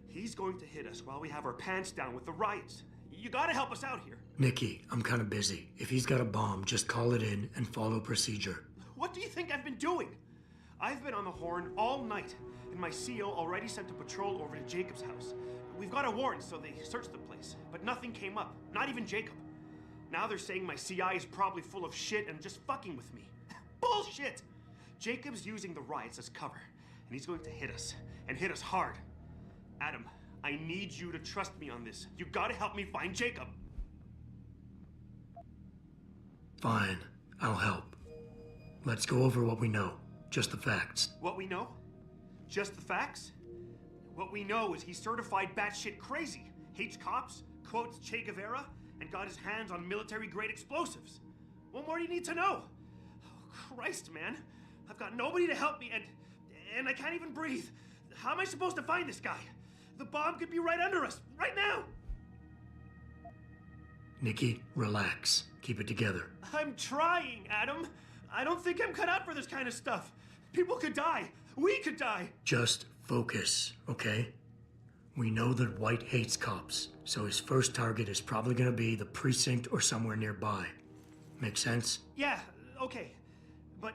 He's going to hit us while we have our pants down with the riots. You gotta help us out here. Nikki, I'm kinda busy. If he's got a bomb, just call it in and follow procedure. What do you think I've been doing? I've been on the horn all night, and my CO already sent a patrol over to Jacob's house. We've got a warrant, so they searched the place, but nothing came up, not even Jacob. Now they're saying my CI is probably full of shit and just fucking with me. Bullshit! Jacob's using the riots as cover, and he's going to hit us, and hit us hard. Adam, I need you to trust me on this. You gotta help me find Jacob. Fine, I'll help. Let's go over what we know. Just the facts. What we know? Just the facts? What we know is he's certified batshit crazy, hates cops, quotes Che Guevara, and got his hands on military-grade explosives. What more do you need to know? Oh, Christ, man. I've got nobody to help me, and I can't even breathe. How am I supposed to find this guy? The bomb could be right under us, right now! Nikki, relax. Keep it together. I'm trying, Adam. I don't think I'm cut out for this kind of stuff. People could die. We could die. Just focus, okay? We know that White hates cops, so his first target is probably gonna be the precinct or somewhere nearby. Make sense? Yeah, okay. But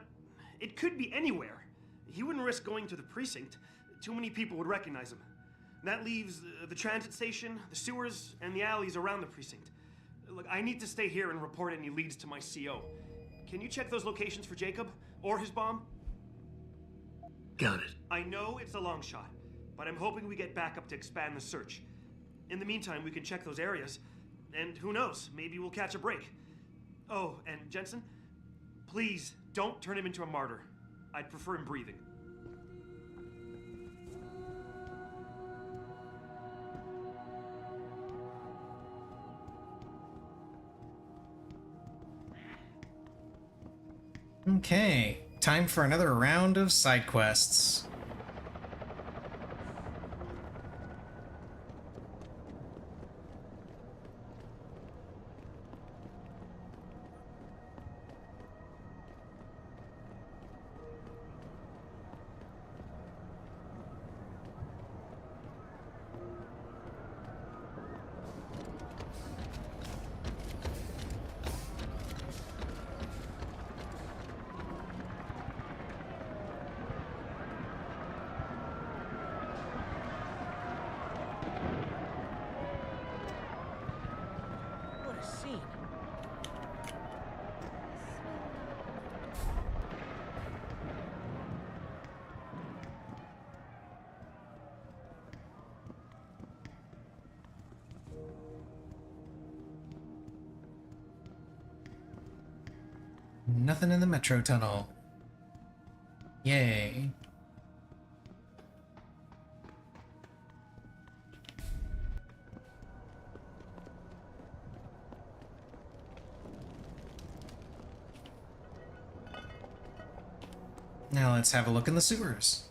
it could be anywhere. He wouldn't risk going to the precinct. Too many people would recognize him. That leaves the transit station, the sewers, and the alleys around the precinct. Look, I need to stay here and report any leads to my CO. Can you check those locations for Jacob? Or his bomb? Got it. I know it's a long shot, but I'm hoping we get backup to expand the search. In the meantime, we can check those areas, and who knows, maybe we'll catch a break. Oh, and Jensen, please don't turn him into a martyr. I'd prefer him breathing. Okay, time for another round of side quests. What a scene. Nothing in the metro tunnel. Yay. Now let's have a look in the sewers.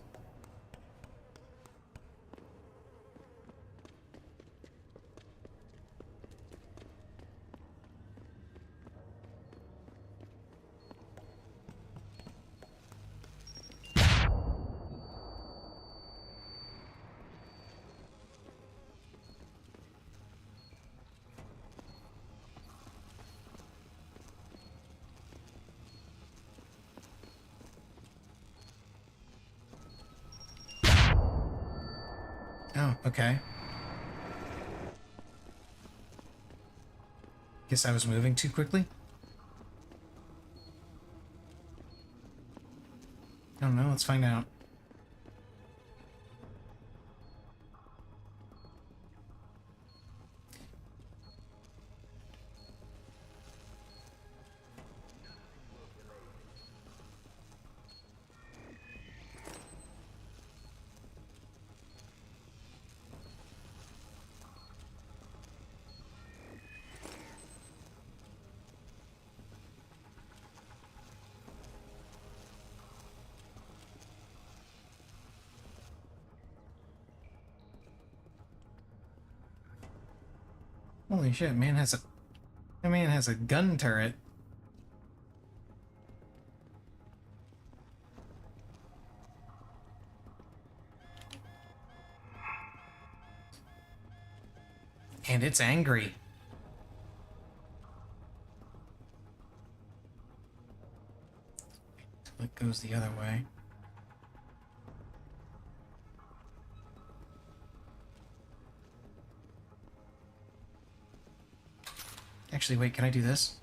Oh, okay. Guess I was moving too quickly. don't know. Let's find out. Holy shit, that man has a gun turret. And it's angry. It goes the other way. Actually, wait, can I do this?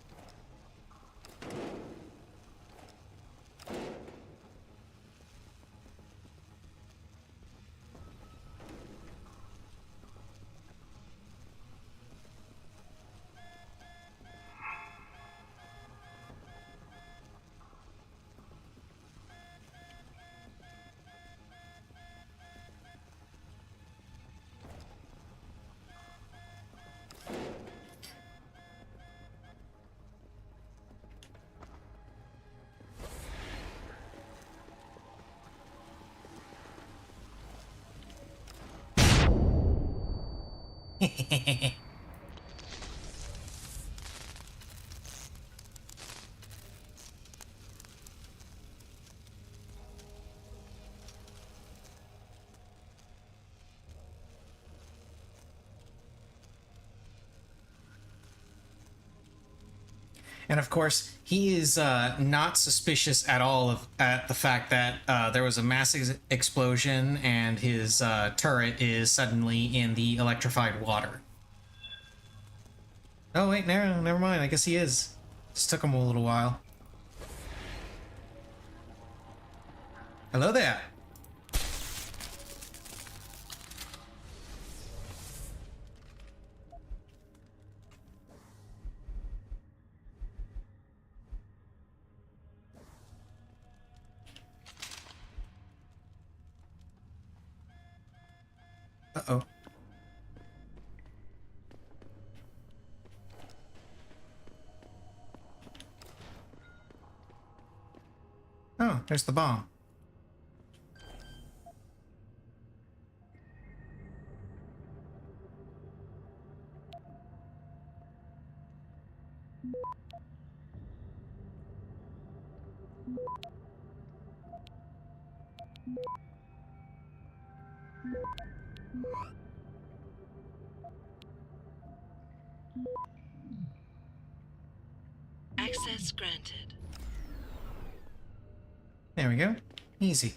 And of course, he is not suspicious at all at the fact that there was a massive explosion and his turret is suddenly in the electrified water. Oh wait, no, never mind. I guess he is. Just took him a little while. Hello there. Uh-oh. Oh, there's the bomb. Access granted. There we go. Easy.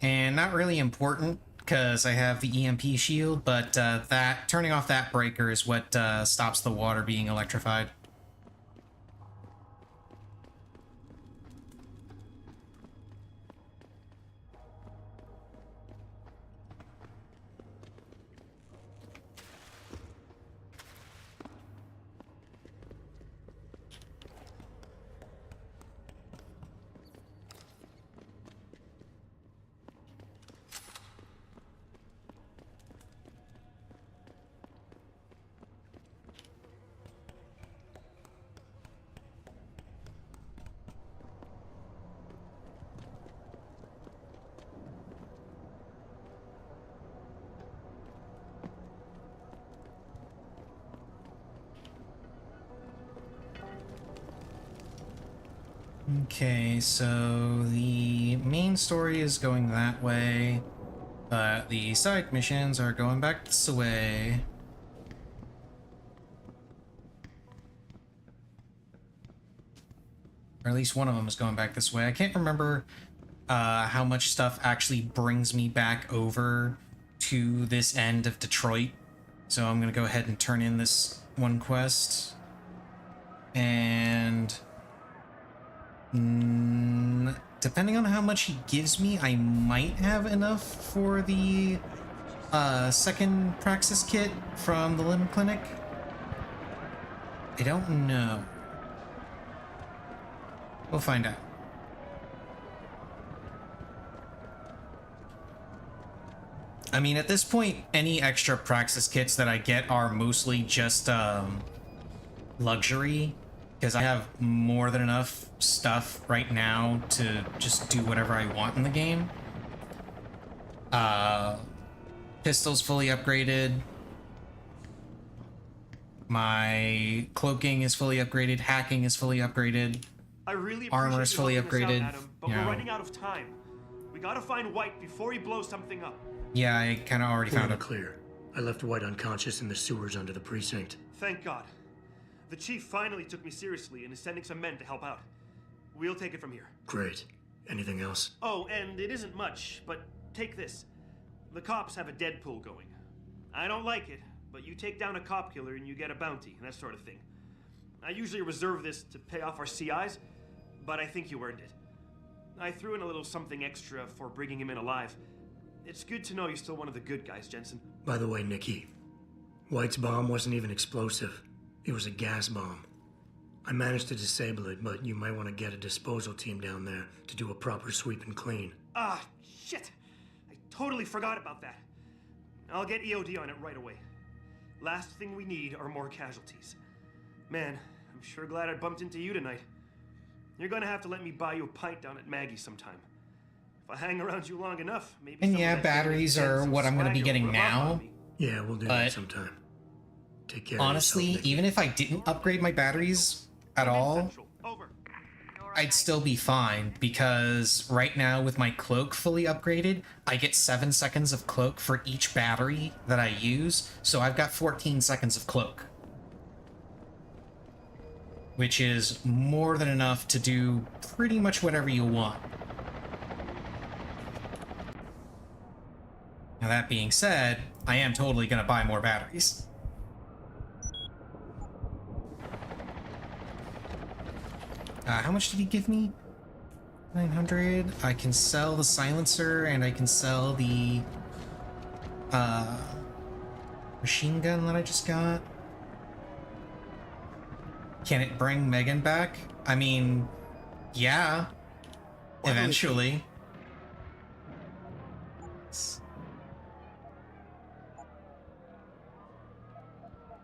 And not really important because I have the EMP shield, but that turning off that breaker is what stops the water being electrified. Okay, so the main story is going that way, but the side missions are going back this way. Or at least one of them is going back this way. I can't remember how much stuff actually brings me back over to this end of Detroit. So I'm gonna go ahead and turn in this one quest. And depending on how much he gives me, I might have enough for the second Praxis kit from the limb clinic. I don't know. We'll find out. I mean, at this point, any extra Praxis kits that I get are mostly just luxury, because I have more than enough stuff right now to just do whatever I want in the game. Pistol's fully upgraded. My cloaking is fully upgraded. Hacking is fully upgraded. I really Armor is fully appreciate you upgraded. helping us out, Adam, but we're running out of time. We gotta find White before he blows something up. Yeah, I kind of already found it. Clear. I left White unconscious in the sewers under the precinct. Thank God. The chief finally took me seriously and is sending some men to help out. We'll take it from here. Great. Anything else? Oh, and it isn't much, but take this. The cops have a Deadpool going. I don't like it, but you take down a cop killer and you get a bounty, that sort of thing. I usually reserve this to pay off our CIs, but I think you earned it. I threw in a little something extra for bringing him in alive. It's good to know you're still one of the good guys, Jensen. By the way, Nikki, White's bomb wasn't even explosive. It was a gas bomb. I managed to disable it, but you might want to get a disposal team down there to do a proper sweep and clean. Ah, shit! I totally forgot about that. I'll get EOD on it right away. Last thing we need are more casualties. Man, I'm sure glad I bumped into you tonight. You're gonna have to let me buy you a pint down at Maggie's sometime. If I hang around you long enough, maybe. And yeah, batteries are what I'm going to be getting now. Yeah, we'll do that sometime. Take care. Honestly, of yourself, even if I didn't upgrade my batteries at all, I'd still be fine, because right now with my cloak fully upgraded, I get 7 seconds of cloak for each battery that I use, so I've got 14 seconds of cloak. Which is more than enough to do pretty much whatever you want. Now that being said, I am totally going to buy more batteries. How much did he give me? 900. I can sell the silencer and I can sell the machine gun that I just got. Can it bring Megan back? I mean, yeah. Eventually.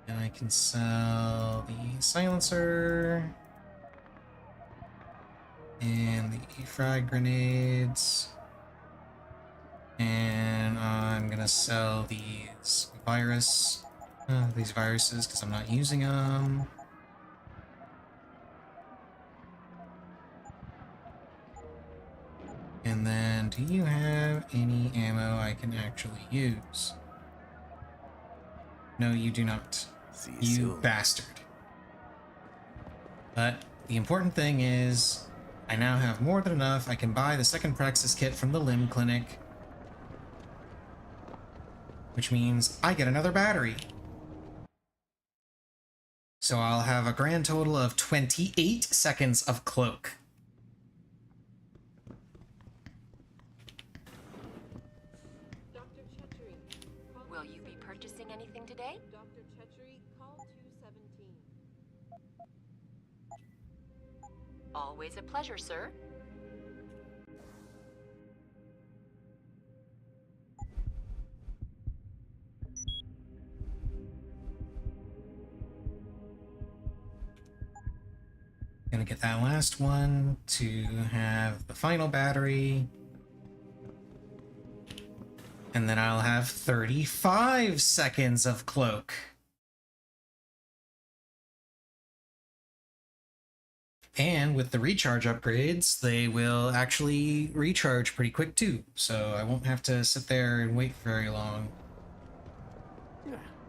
And I can sell the silencer. And the frag grenades. And I'm gonna sell these viruses because I'm not using them. And then, do you have any ammo I can actually use? No, you do not. See You soon. bastard. But the important thing is, I now have more than enough. I can buy the second Praxis kit from the limb clinic. Which means I get another battery. So I'll have a grand total of 28 seconds of cloak. Will you be purchasing anything today? Dr. Chetchery, call 217. Always a pleasure, sir. Gonna get that last one to have the final battery. And then I'll have 35 seconds of cloak. And with the recharge upgrades, they will actually recharge pretty quick too. So I won't have to sit there and wait very long.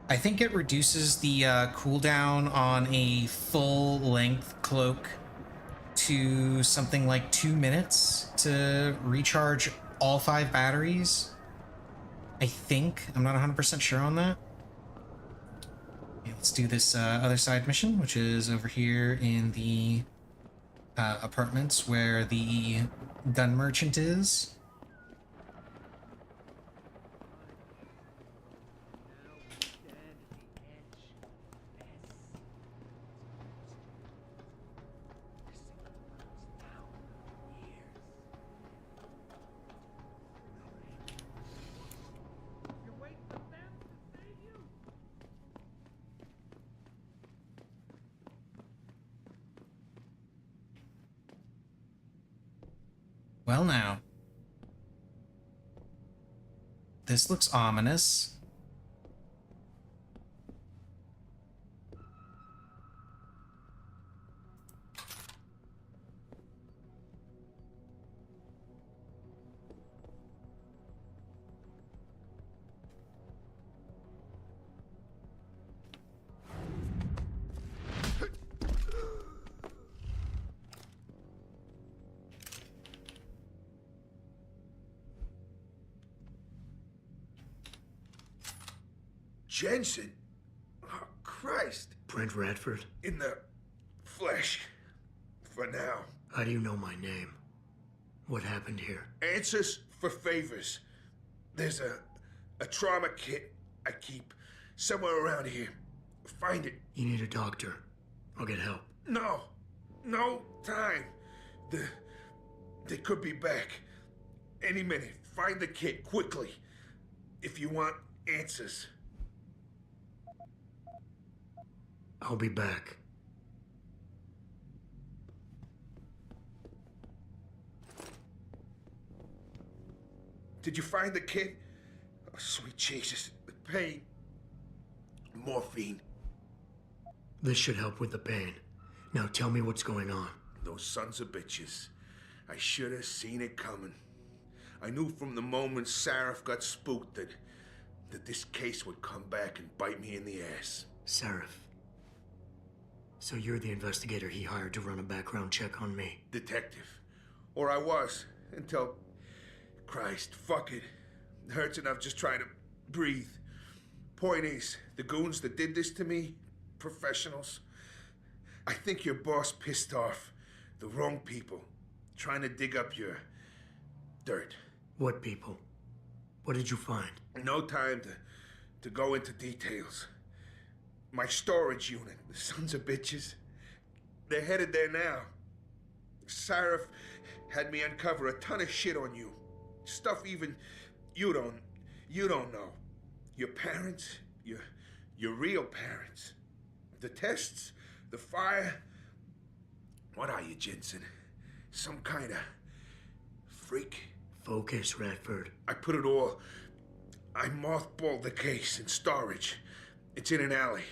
I think it reduces the cooldown on a full-length cloak to something like 2 minutes to recharge all 5 batteries. I think. I'm not 100% sure on that. Okay, let's do this other side mission, which is over here in the apartments where the gun merchant is. Well now. This looks ominous. Jensen? Oh, Christ. Brent Radford? In the flesh. For now. How do you know my name? What happened here? Answers for favors. There's a trauma kit I keep somewhere around here. Find it. You need a doctor. I'll get help. No. No time. They could be back. Any minute. Find the kit quickly. If you want answers. I'll be back. Did you find the kid? Oh, sweet Jesus. The pain. Morphine. This should help with the pain. Now tell me what's going on. Those sons of bitches. I should have seen it coming. I knew from the moment Sarif got spooked that this case would come back and bite me in the ass. Sarif. So you're the investigator he hired to run a background check on me? Detective. Or I was, until... Christ, fuck it. It hurts enough just trying to breathe. Point is, the goons that did this to me, professionals. I think your boss pissed off the wrong people, trying to dig up your dirt. What people? What did you find? No time to go into details. My storage unit, the sons of bitches, they're headed there now. Sarif had me uncover a ton of shit on you. Stuff even you don't know. Your parents, your real parents. The tests, the fire. What are you, Jensen? Some kind of freak? Focus, Radford. I mothballed the case in storage. It's in an alley.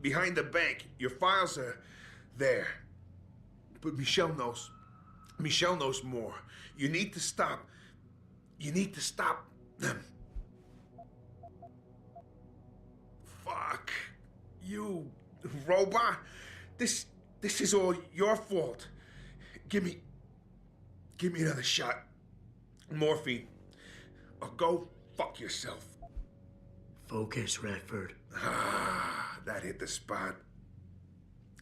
Behind the bank. Your files are there. But Michelle knows. Michelle knows more. You need to stop them. Fuck. You robot. This is all your fault. Give me another shot. Morphine. Or go fuck yourself. Focus, Radford. Ah, that hit the spot.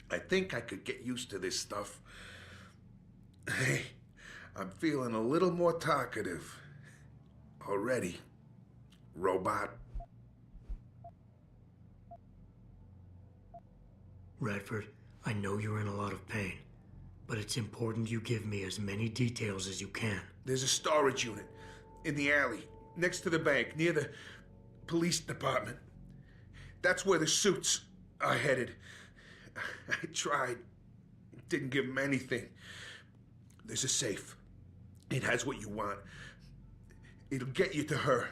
I think I could get used to this stuff. Hey, I'm feeling a little more talkative. Already, robot. Radford, I know you're in a lot of pain, but it's important you give me as many details as you can. There's a storage unit in the alley, next to the bank, near the police department. That's where the suits are headed. I tried. Didn't give them anything. There's a safe. It has what you want. It'll get you to her.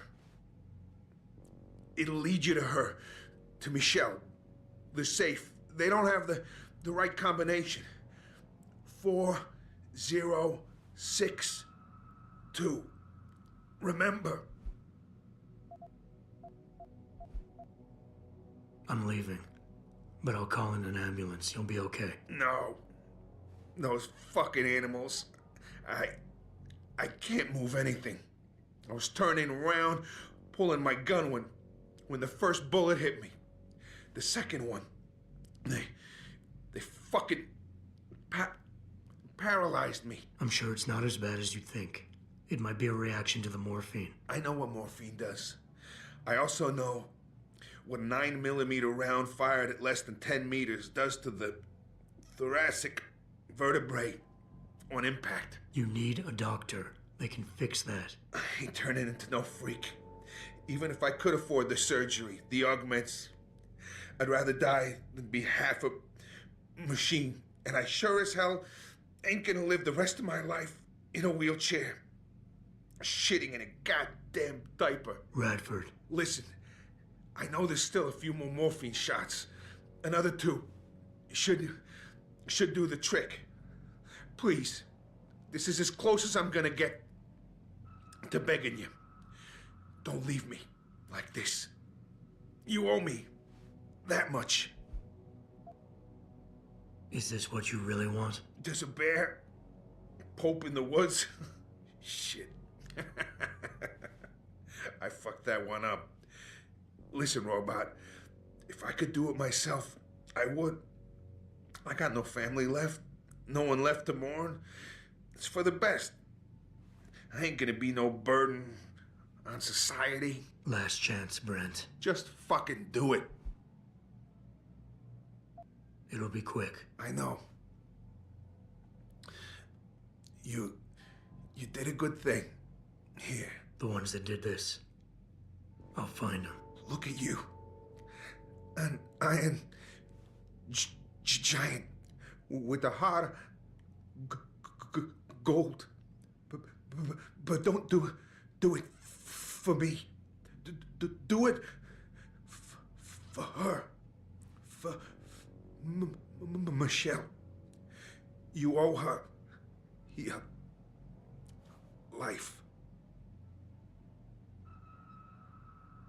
It'll lead you to her. To Michelle. The safe. They don't have the right combination. 4062. Remember. I'm leaving, but I'll call in an ambulance. You'll be okay. No. Those fucking animals. I can't move anything. I was turning around, pulling my gun when the first bullet hit me. The second one, they fucking paralyzed me. I'm sure it's not as bad as you think. It might be a reaction to the morphine. I know what morphine does. I also know what a 9mm round fired at less than 10 meters does to the thoracic vertebrae on impact. You need a doctor. They can fix that. I ain't turning into no freak. Even if I could afford the surgery, the augments, I'd rather die than be half a machine. And I sure as hell ain't gonna live the rest of my life in a wheelchair, shitting in a goddamn diaper. Radford. Listen, I know there's still a few more morphine shots. Another 2 should do the trick. Please, this is as close as I'm gonna get to begging you. Don't leave me like this. You owe me that much. Is this what you really want? There's a bear? Pope in the woods? Shit. I fucked that one up. Listen, Robot, if I could do it myself, I would. I got no family left, no one left to mourn. It's for the best. I ain't gonna be no burden on society. Last chance, Brent. Just fucking do it. It'll be quick. I know. You did a good thing. Here. The ones that did this. I'll find them. Look at you. An iron giant with a heart of gold. But don't do it for me. Do it for her. For Michelle. You owe her your life.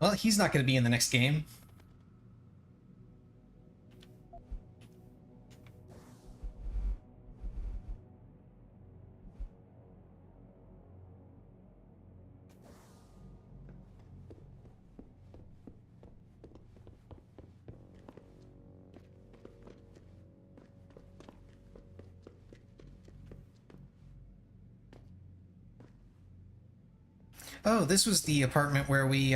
Well, he's not going to be in the next game. Oh, this was the apartment where we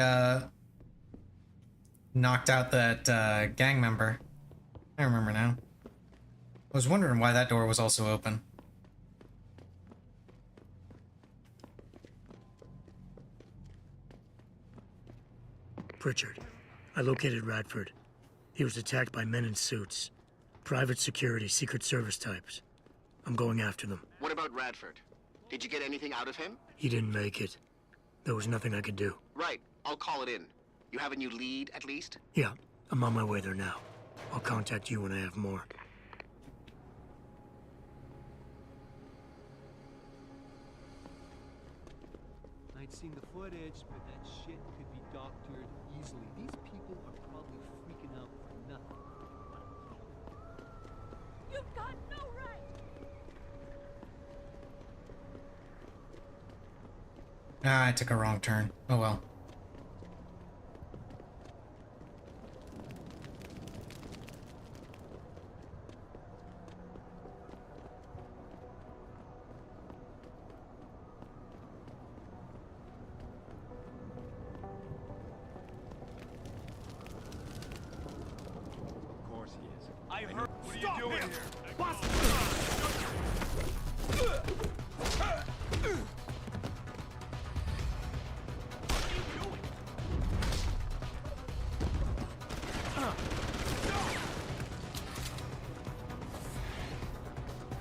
knocked out that gang member. I remember now. I was wondering why that door was also open. Pritchard, I located Radford. He was attacked by men in suits. Private security, Secret Service types. I'm going after them. What about Radford? Did you get anything out of him? He didn't make it. There was nothing I could do. Right. I'll call it in. You have a new lead, at least? Yeah, I'm on my way there now. I'll contact you when I have more. I'd seen the footage, but that shit could be doctored easily. These people are probably freaking out for nothing. You've got no right! Ah, I took a wrong turn. Oh well. Of course he is. I heard. What are you doing here?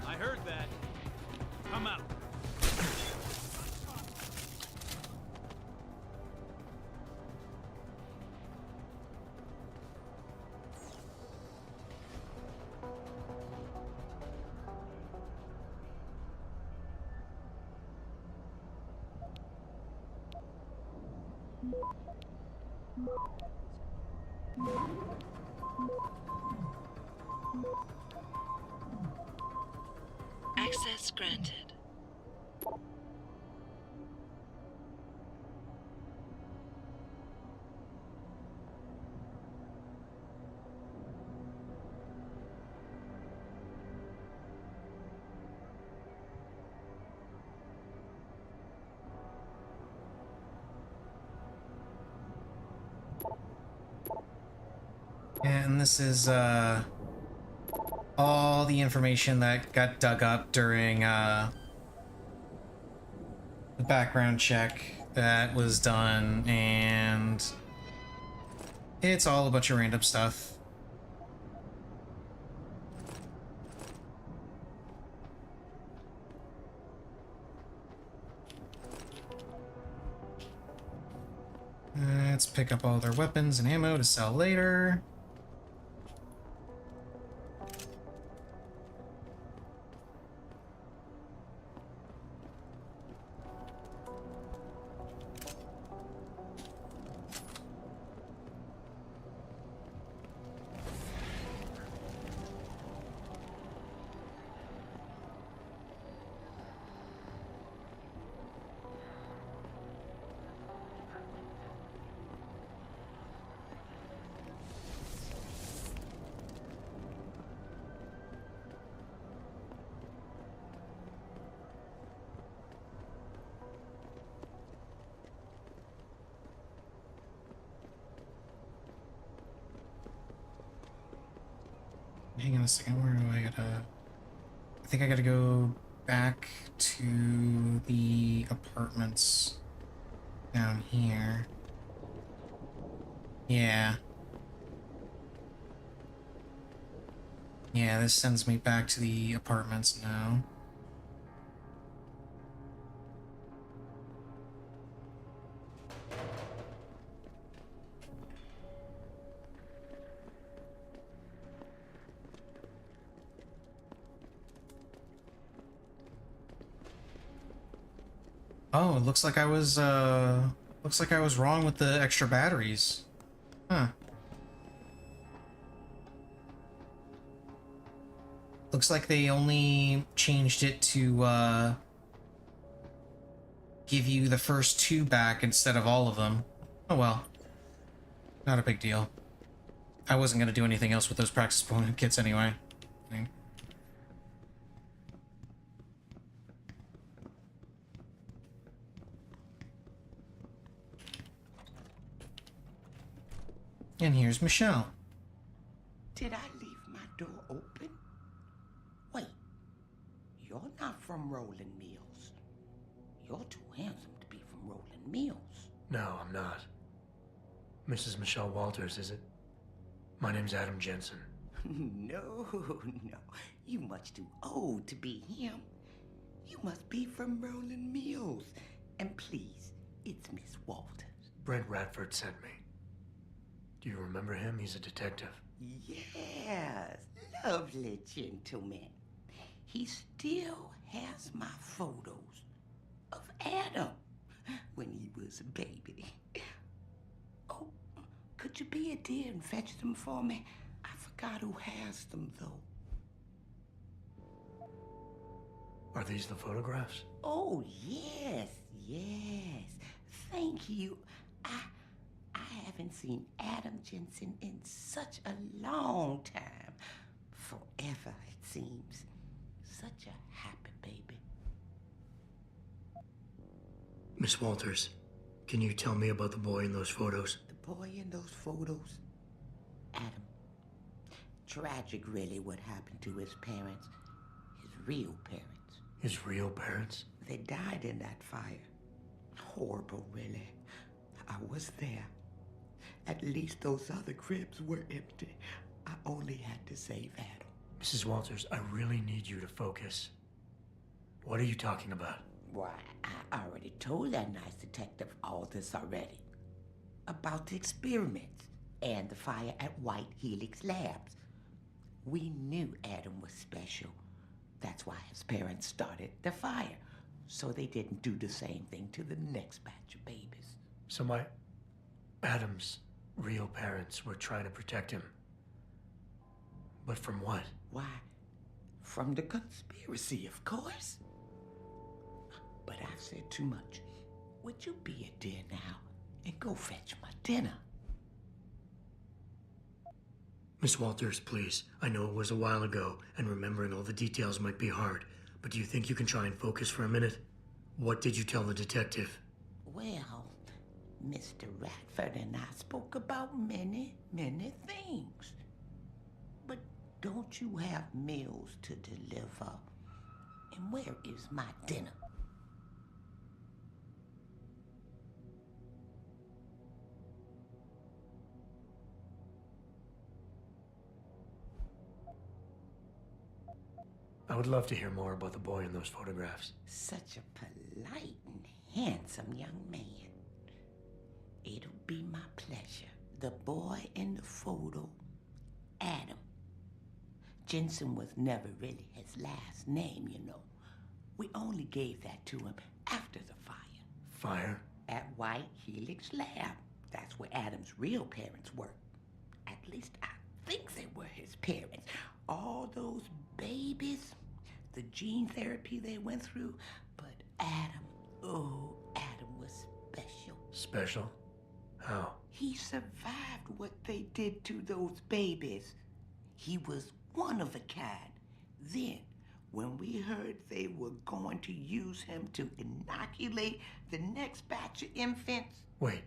I heard that. Come out. Access granted. And this is all the information that got dug up during the background check that was done, and it's all a bunch of random stuff. Let's pick up all their weapons and ammo to sell later. Hang on a second, where do I gotta... I think I gotta go back to the apartments down here. Yeah. Yeah, this sends me back to the apartments now. Oh, it looks like I was wrong with the extra batteries. Huh. Looks like they only changed it to give you the first 2 back instead of all of them. Oh well. Not a big deal. I wasn't gonna do anything else with those practice component kits anyway. And here's Michelle. Did I leave my door open? Wait, you're not from Rolling Mills. You're too handsome to be from Rolling Mills. No, I'm not. Mrs. Michelle Walters, is it? My name's Adam Jensen. No, no. You much too old to be him. You must be from Rolling Mills. And please, it's Miss Walters. Brent Radford sent me. Do you remember him? He's a detective. Yes, lovely gentleman. He still has my photos of Adam when he was a baby. Oh, could you be a dear and fetch them for me? I forgot who has them, though. Are these the photographs? Oh, yes, yes. Thank you. I haven't seen Adam Jensen in such a long time. Forever, it seems. Such a happy baby. Miss Walters, can you tell me about the boy in those photos? The boy in those photos? Adam. Tragic, really, what happened to his parents. His real parents. His real parents? They died in that fire. Horrible, really. I was there. At least those other cribs were empty. I only had to save Adam. Mrs. Walters, I really need you to focus. What are you talking about? Why, I already told that nice detective all this already. About the experiments and the fire at White Helix Labs. We knew Adam was special. That's why his parents started the fire. So they didn't do the same thing to the next batch of babies. So Adam's real parents were trying to protect him. But from what? Why, from the conspiracy, of course. But I've said too much. Would you be a dear now and go fetch my dinner? Miss Walters, please. I know it was a while ago, and remembering all the details might be hard, but do you think you can try and focus for a minute? What did you tell the detective? Well, Mr. Radford and I spoke about many, many things. But don't you have meals to deliver? And where is my dinner? I would love to hear more about the boy in those photographs. Such a polite and handsome young man. It'll be my pleasure. The boy in the photo, Adam. Jensen was never really his last name, you know. We only gave that to him after the fire. Fire? At White Helix Lab. That's where Adam's real parents worked. At least I think they were his parents. All those babies, the gene therapy they went through, but Adam, oh, Adam was special. Special? How? He survived what they did to those babies. He was one of a kind. Then, when we heard they were going to use him to inoculate the next batch of infants... Wait,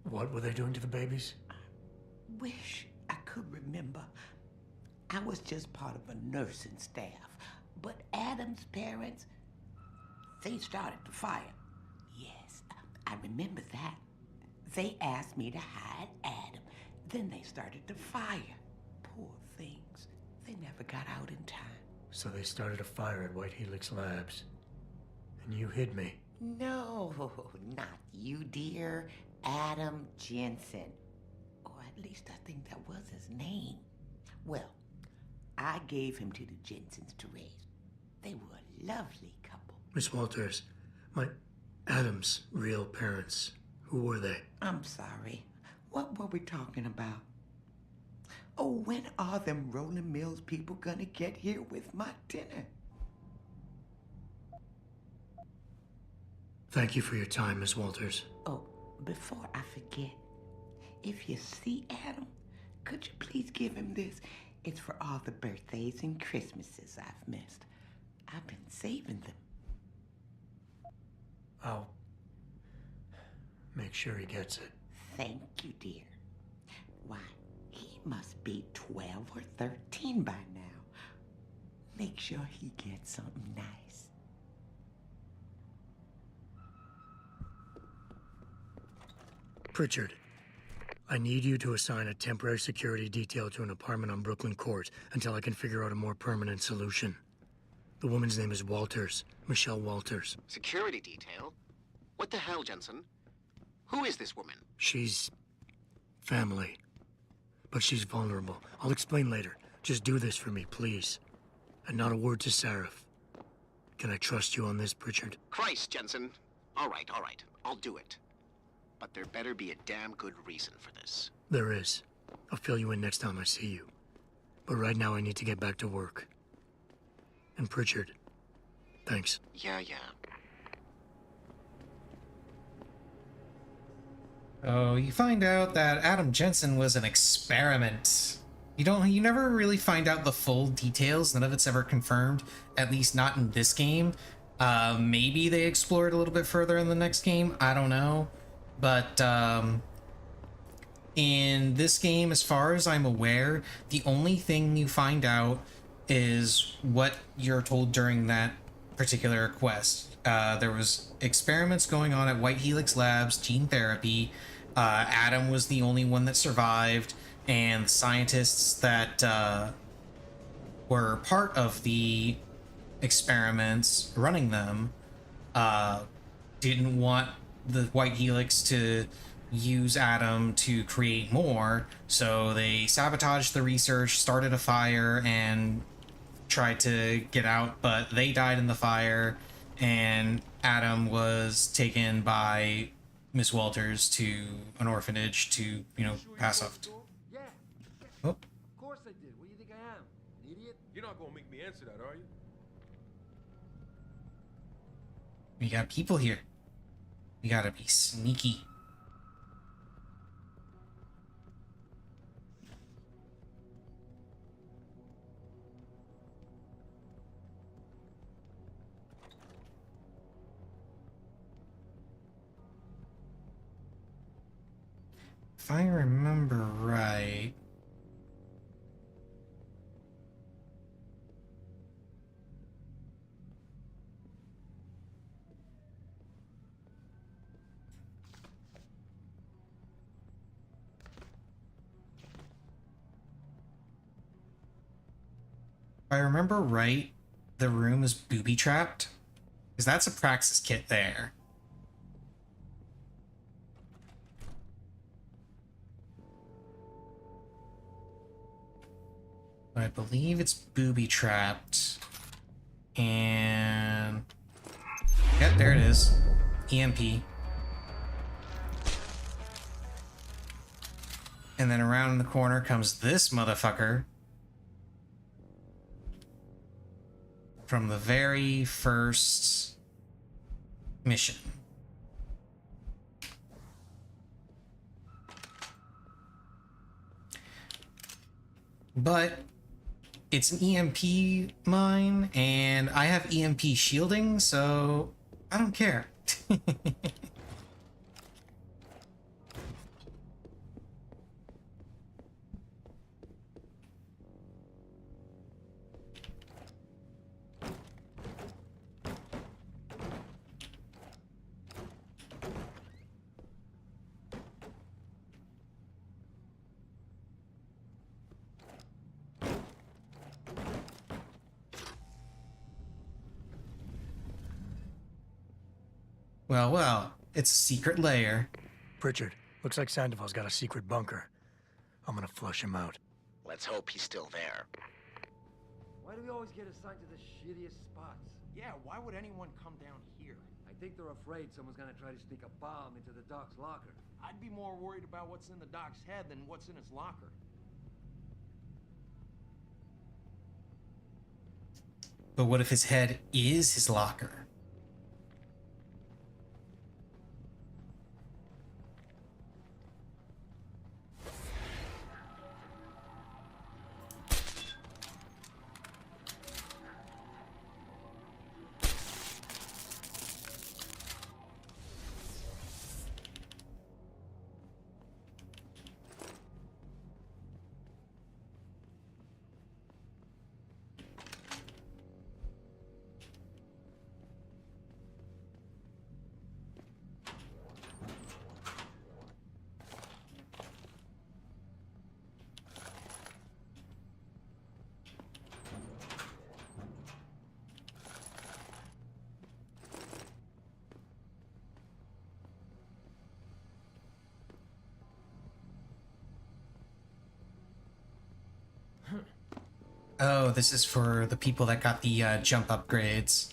what were they doing to the babies? I wish I could remember. I was just part of a nursing staff. But Adam's parents, they started the fire. Yes, I remember that. They asked me to hide Adam. Then they started the fire. Poor things. They never got out in time. So they started a fire at White Helix Labs. And you hid me. No, not you, dear. Adam Jensen. Or at least I think that was his name. Well, I gave him to the Jensens to raise. They were a lovely couple. Miss Walters, my Adam's real parents, who were they? I'm sorry. What were we talking about? Oh, when are them Rolling Mills people gonna get here with my dinner? Thank you for your time, Miss Walters. Oh, before I forget, if you see Adam, could you please give him this? It's for all the birthdays and Christmases I've missed. I've been saving them. I'll make sure he gets it. Thank you, dear. Why, he must be 12 or 13 by now. Make sure he gets something nice. Pritchard, I need you to assign a temporary security detail to an apartment on Brooklyn Court until I can figure out a more permanent solution. The woman's name is Walters, Michelle Walters. Security detail? What the hell, Jensen? Who is this woman? She's family, but she's vulnerable. I'll explain later. Just do this for me, please. And not a word to Sarif. Can I trust you on this, Pritchard? Christ, Jensen. All right, I'll do it. But there better be a damn good reason for this. There is. I'll fill you in next time I see you. But right now I need to get back to work. And Pritchard, thanks. Yeah. Oh, you find out that Adam Jensen was an experiment. You never really find out the full details. None of it's ever confirmed, at least not in this game. Maybe they explore it a little bit further in the next game. I don't know. But in this game, as far as I'm aware, the only thing you find out is what you're told during that particular quest. There was experiments going on at White Helix Labs, gene therapy. Adam was the only one that survived, and the scientists that were part of the experiments running them didn't want the White Helix to use Adam to create more, so they sabotaged the research, started a fire, and tried to get out, but they died in the fire, and Adam was taken by Miss Walters to an orphanage to, pass off. Oh. Of course I did. What do you think I am? An idiot? You're not gonna make me answer that, are you? We got people here. We gotta be sneaky. If I remember right... If I remember right, the room is booby-trapped. Because that's a Praxis kit there. I believe it's booby-trapped. And... yeah, there it is. EMP. And then around the corner comes this motherfucker. From the very first mission. But it's an EMP mine, and I have EMP shielding, so I don't care. Well, well, it's a secret lair. Pritchard, looks like Sandoval's got a secret bunker. I'm gonna flush him out. Let's hope he's still there. Why do we always get assigned to the shittiest spots? Yeah, why would anyone come down here? I think they're afraid someone's gonna try to sneak a bomb into the Doc's locker. I'd be more worried about what's in the Doc's head than what's in his locker. But what if his head is his locker? Oh, this is for the people that got the jump upgrades.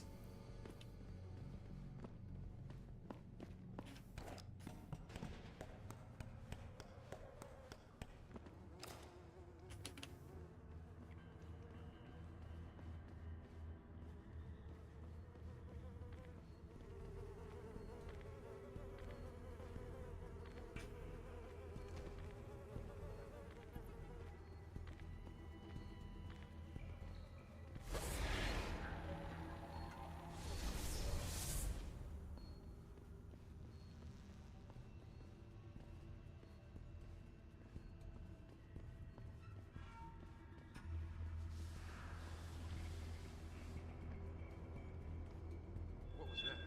What was that?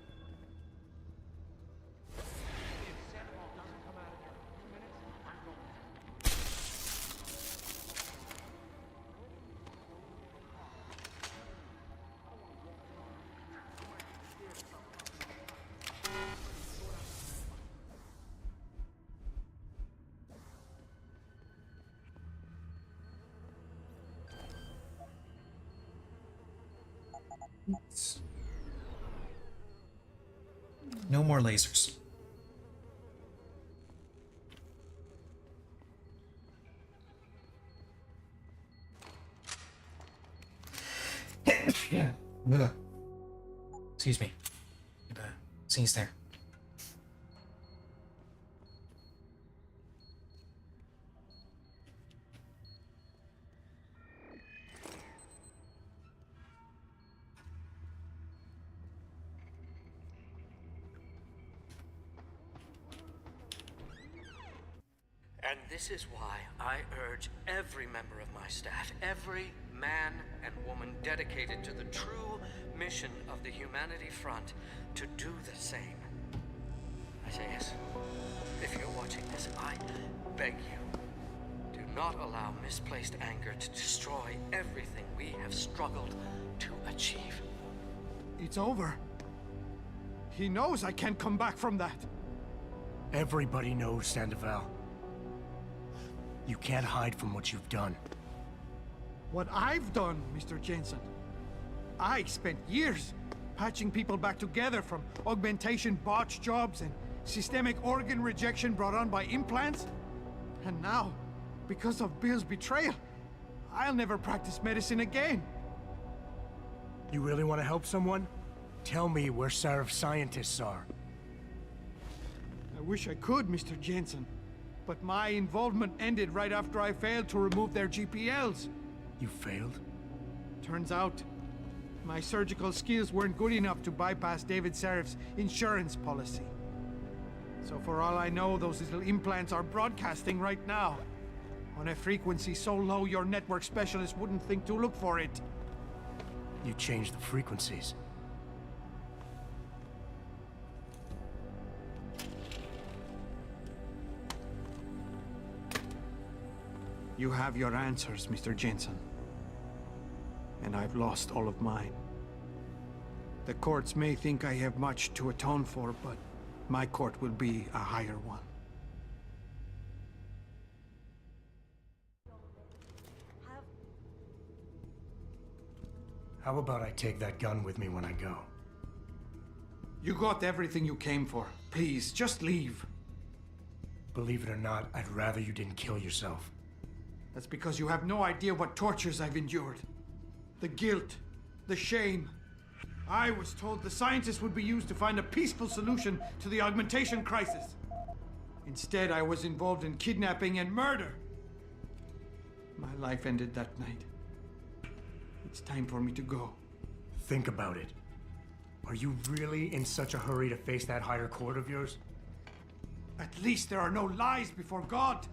If Sandoval doesn't come out of there in 2 minutes, I'm going. No more lasers. Yeah. Ugh. Excuse me. Sneeze there. And this is why I urge every member of my staff, every man and woman dedicated to the true mission of the Humanity Front, to do the same. I say yes. If you're watching this, I beg you, do not allow misplaced anger to destroy everything we have struggled to achieve. It's over. He knows I can't come back from that. Everybody knows, Sandoval. You can't hide from what you've done. What I've done, Mr. Jensen. I spent years patching people back together from augmentation botch jobs and systemic organ rejection brought on by implants. And now, because of Bill's betrayal, I'll never practice medicine again. You really want to help someone? Tell me where Sarif's scientists are. I wish I could, Mr. Jensen. But my involvement ended right after I failed to remove their GPLs. You failed? Turns out, my surgical skills weren't good enough to bypass David Sarif's insurance policy. So for all I know, those little implants are broadcasting right now. On a frequency so low your network specialist wouldn't think to look for it. You changed the frequencies. You have your answers, Mr. Jensen. And I've lost all of mine. The courts may think I have much to atone for, but my court will be a higher one. How about I take that gun with me when I go? You got everything you came for. Please, just leave. Believe it or not, I'd rather you didn't kill yourself. That's because you have no idea what tortures I've endured. The guilt, the shame. I was told the scientists would be used to find a peaceful solution to the augmentation crisis. Instead, I was involved in kidnapping and murder. My life ended that night. It's time for me to go. Think about it. Are you really in such a hurry to face that higher court of yours? At least there are no lies before God.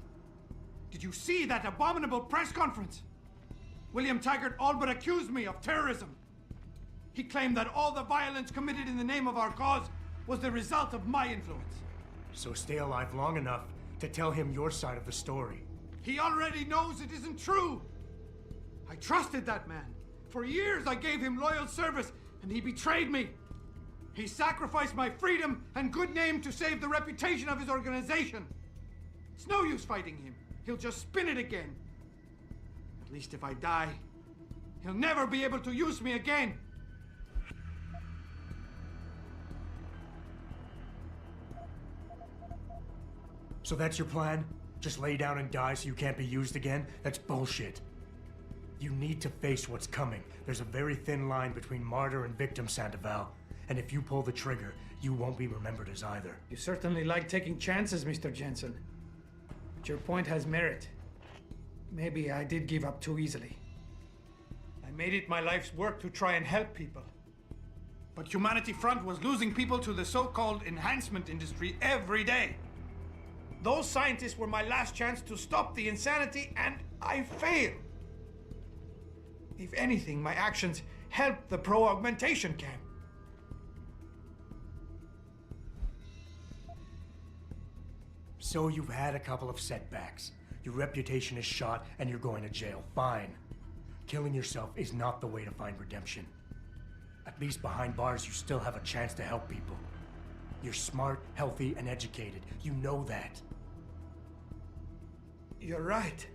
Did you see that abominable press conference? William Taggart all but accused me of terrorism. He claimed that all the violence committed in the name of our cause was the result of my influence. So stay alive long enough to tell him your side of the story. He already knows it isn't true. I trusted that man. For years I gave him loyal service, and he betrayed me. He sacrificed my freedom and good name to save the reputation of his organization. It's no use fighting him. He'll just spin it again. At least if I die, he'll never be able to use me again. So that's your plan? Just lay down and die so you can't be used again? That's bullshit. You need to face what's coming. There's a very thin line between martyr and victim, Sandoval. And if you pull the trigger, you won't be remembered as either. You certainly like taking chances, Mr. Jensen. But your point has merit. Maybe I did give up too easily. I made it my life's work to try and help people. But Humanity Front was losing people to the so-called enhancement industry every day. Those scientists were my last chance to stop the insanity, and I failed. If anything, my actions helped the pro-augmentation camp. So you've had a couple of setbacks. Your reputation is shot and you're going to jail. Fine. Killing yourself is not the way to find redemption. At least behind bars, you still have a chance to help people. You're smart, healthy, and educated. You know that. You're right.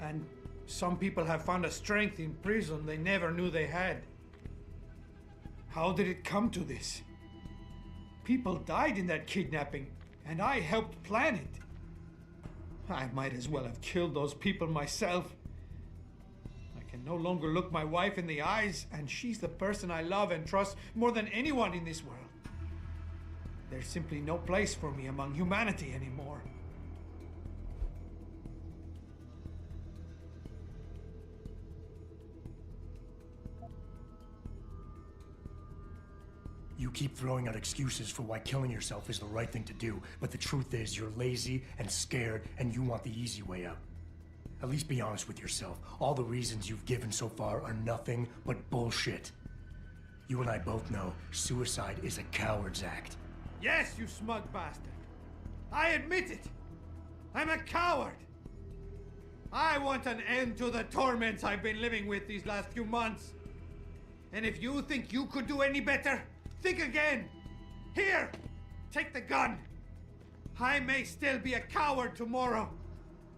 And some people have found a strength in prison they never knew they had. How did it come to this? People died in that kidnapping, and I helped plan it. I might as well have killed those people myself. I can no longer look my wife in the eyes, and she's the person I love and trust more than anyone in this world. There's simply no place for me among humanity anymore. You keep throwing out excuses for why killing yourself is the right thing to do, but the truth is you're lazy and scared and you want the easy way out. At least be honest with yourself. All the reasons you've given so far are nothing but bullshit. You and I both know suicide is a coward's act. Yes, you smug bastard. I admit it. I'm a coward. I want an end to the torments I've been living with these last few months. And if you think you could do any better, think again. Here, take the gun. I may still be a coward tomorrow,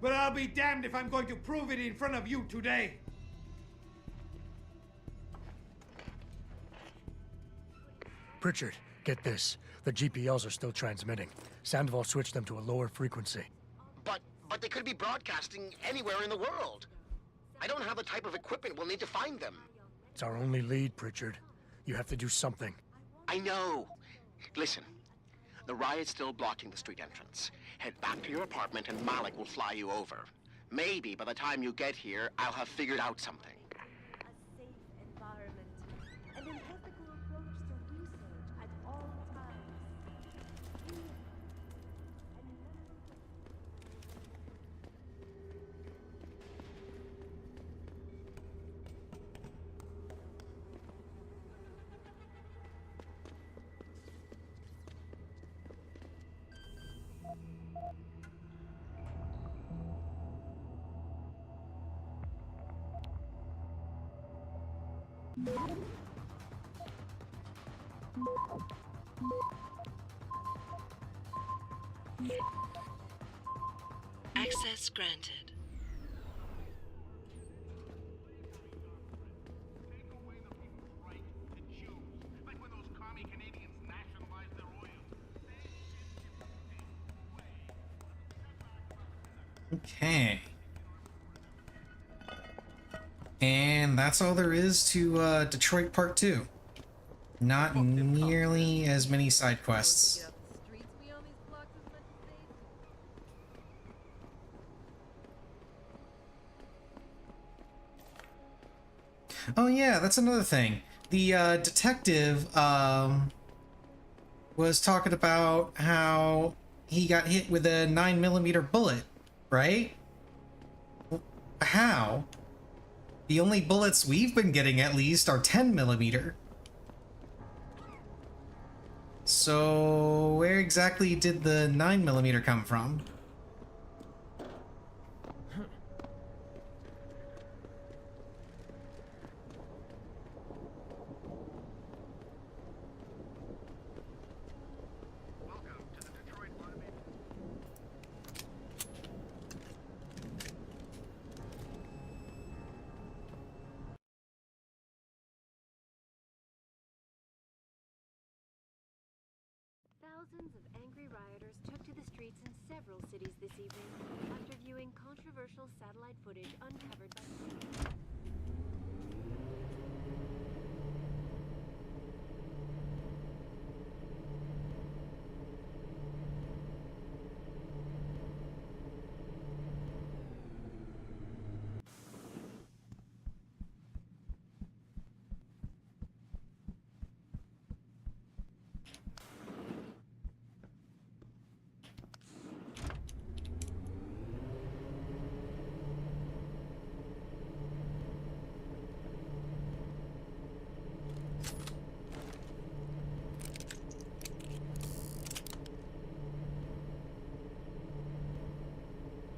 but I'll be damned if I'm going to prove it in front of you today. Pritchard, get this. The GPLs are still transmitting. Sandoval switched them to a lower frequency. But they could be broadcasting anywhere in the world. I don't have the type of equipment we'll need to find them. It's our only lead, Pritchard. You have to do something. I know. Listen, the riot's still blocking the street entrance. Head back to your apartment and Malik will fly you over. Maybe by the time you get here, I'll have figured out something. A safe environment. An ethical approach to research at all times. Access granted. Okay. And that's all there is to Detroit Part 2. Not nearly as many side quests. Oh yeah, that's another thing. The detective was talking about how he got hit with a 9mm bullet, right? How? The only bullets we've been getting, at least, are 10mm. So where exactly did the 9mm come from? Thousands of angry rioters took to the streets in several cities this evening after viewing controversial satellite footage uncovered by police.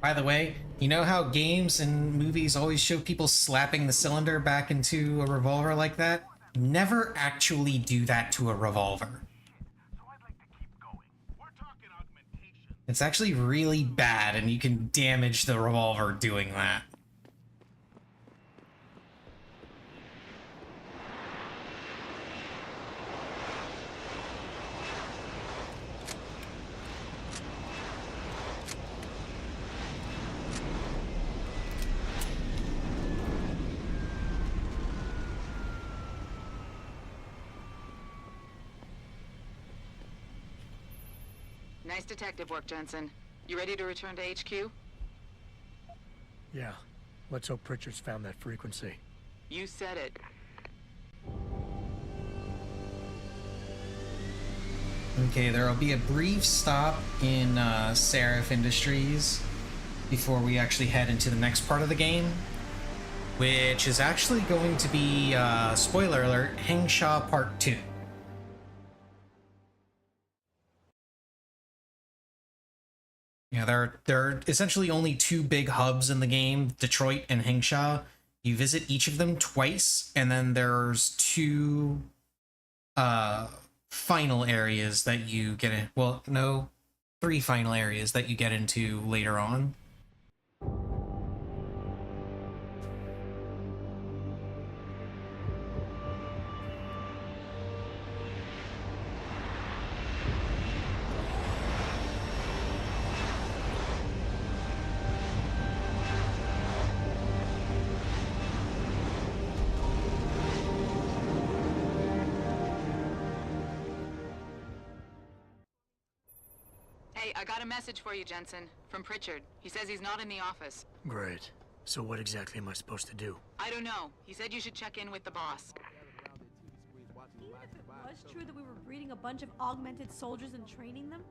By the way, you know how games and movies always show people slapping the cylinder back into a revolver like that? Never actually do that to a revolver. It's actually really bad, and you can damage the revolver doing that. Nice detective work, Jensen. You ready to return to HQ? Yeah. Let's hope Pritchard's found that frequency. You said it. Okay, there will be a brief stop in Seraph Industries before we actually head into the next part of the game, which is actually going to be, spoiler alert, Hengsha Part 2. Yeah, there are essentially only two big hubs in the game, Detroit and Hengsha. You visit each of them twice, and then there's two final areas that you get in. Well, no, three final areas that you get into later on. Hey, I got a message for you, Jensen. From Pritchard. He says he's not in the office. Great. So what exactly am I supposed to do? I don't know. He said you should check in with the boss. Even if it was true that we were breeding a bunch of augmented soldiers and training them,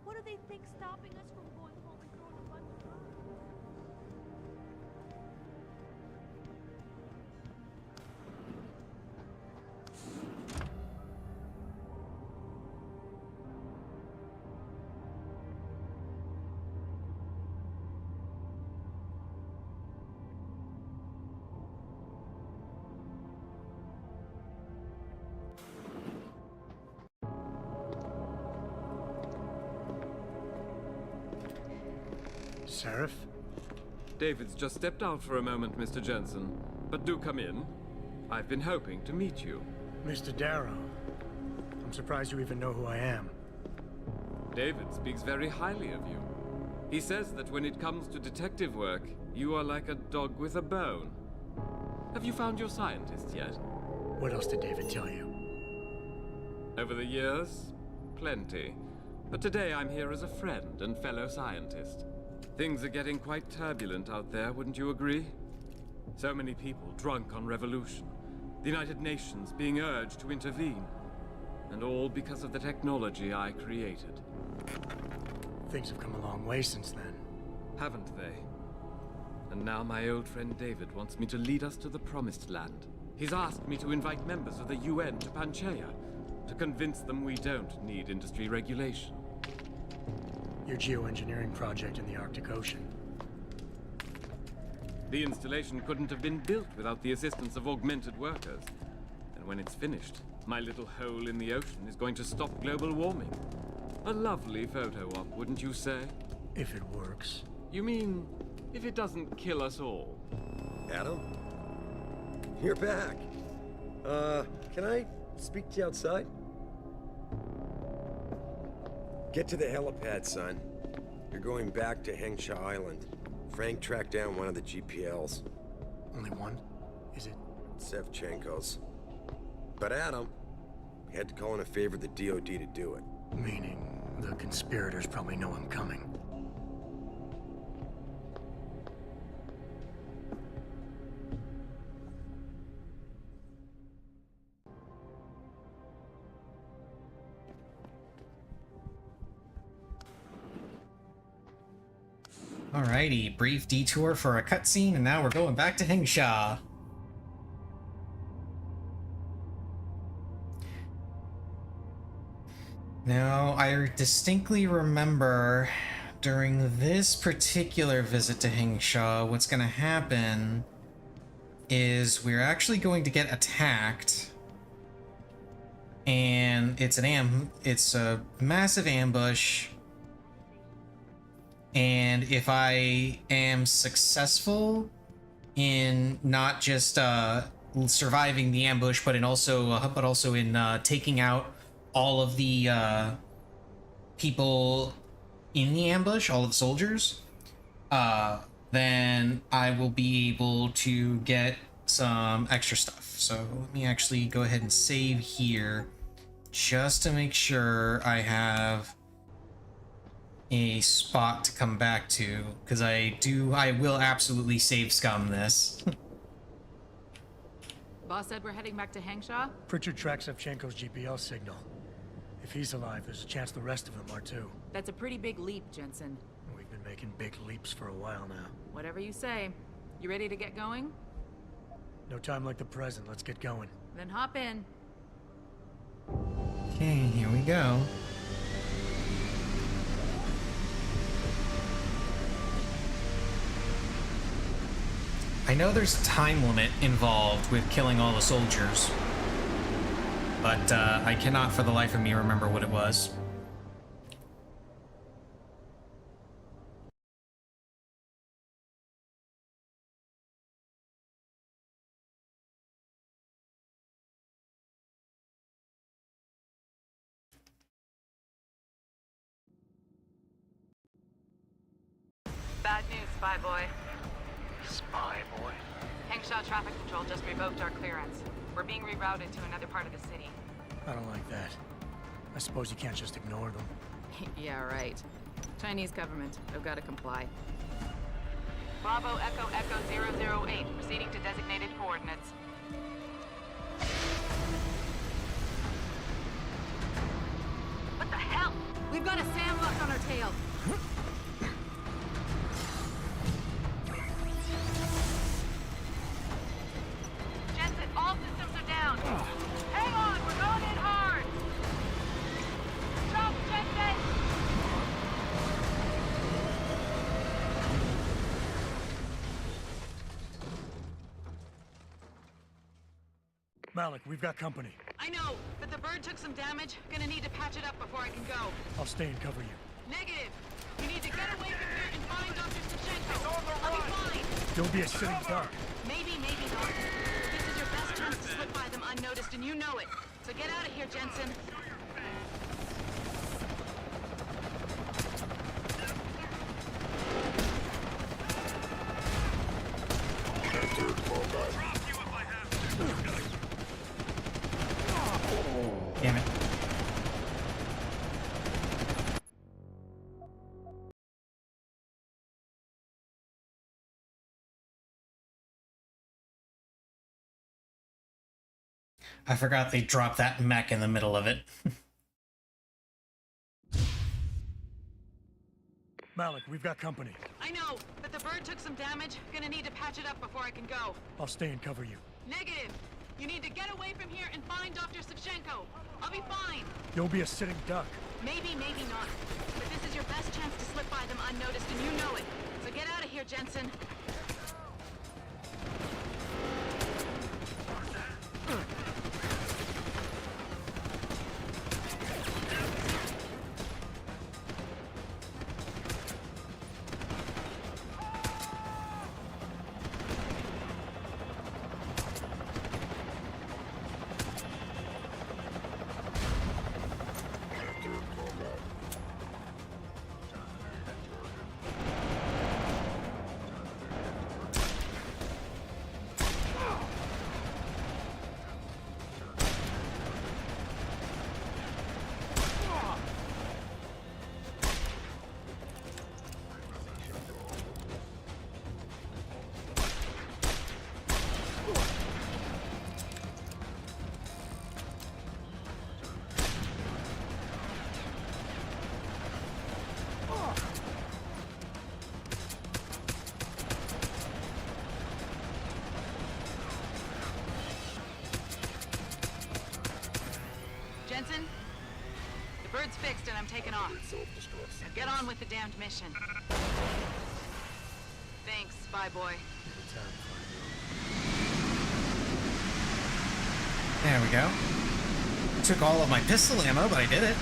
what do they think stopping us from going home and throwing a bunch of bombs? Seraph? David's just stepped out for a moment, Mr. Jensen. But do come in. I've been hoping to meet you. Mr. Darrow. I'm surprised you even know who I am. David speaks very highly of you. He says that when it comes to detective work, you are like a dog with a bone. Have you found your scientist yet? What else did David tell you? Over the years, plenty. But today I'm here as a friend and fellow scientist. Things are getting quite turbulent out there, wouldn't you agree? So many people drunk on revolution. The United Nations being urged to intervene. And all because of the technology I created. Things have come a long way since then. Haven't they? And now my old friend David wants me to lead us to the Promised Land. He's asked me to invite members of the UN to Panchaea, to convince them we don't need industry regulation. Your geoengineering project in the Arctic Ocean. The installation couldn't have been built without the assistance of augmented workers. And when it's finished, my little hole in the ocean is going to stop global warming. A lovely photo op, wouldn't you say? If it works. You mean, if it doesn't kill us all? Adam? You're back. Can I speak to you outside? Get to the helipad, son. You're going back to Hengsha Island. Frank tracked down one of the GPLs. Only one? Is it? Sevchenko's. But Adam, we had to call in a favor of the DOD to do it. Meaning, the conspirators probably know I'm coming. Alrighty, brief detour for a cutscene, and now we're going back to Hengsha. Now, I distinctly remember during this particular visit to Hengsha, what's going to happen is we're actually going to get attacked, and it's a massive ambush. And if I am successful in not just surviving the ambush, but also in taking out all of the people in the ambush, all of the soldiers, then I will be able to get some extra stuff. So let me actually go ahead and save here, just to make sure I have a spot to come back to, because I will absolutely save scum this. Boss said we're heading back to Hengsha? Pritchard tracks Sevchenko's GPL signal. If he's alive, there's a chance the rest of them are too. That's a pretty big leap, Jensen. We've been making big leaps for a while now. Whatever you say. You ready to get going? No time like the present. Let's get going. Then hop in. Okay, here we go. I know there's a time limit involved with killing all the soldiers, but I cannot for the life of me remember what it was. Bad news, Spy Boy. Spy Boy? Hengshaw Traffic Control just revoked our clearance. We're being rerouted to another part of the city. I don't like that. I suppose you can't just ignore them. Yeah, right. Chinese government. I've got to comply. Bravo Echo Echo 008, proceeding to designated coordinates. What the hell? We've got a sandlock on our tail. Jensen, all systems are down. Hang on, we're going in hard. Jump, Jensen! Malik, we've got company. I know, but the bird took some damage. Gonna need to patch it up before I can go. I'll stay and cover you. Negative. You need to get away from here and find Dr. Savchenko. I'll be fine. Don't be a sitting duck. Maybe, maybe not. But this is your best chance to slip by them unnoticed, and you know it. So get out of here, Jensen. Damn it. I forgot they dropped that mech in the middle of it. Malik, we've got company. I know, but the bird took some damage. Gonna need to patch it up before I can go. I'll stay and cover you. Negative. You need to get away from here and find Dr. Savchenko. I'll be fine. Don't be a sitting duck. Maybe, maybe not. But this is your best chance to slip by them unnoticed, and you know it. So get out of here, Jensen. Jensen? The bird's fixed and I'm taking off. Now get on with the damned mission. Thanks, Spy Boy. There we go. Took all of my pistol ammo, but I did it.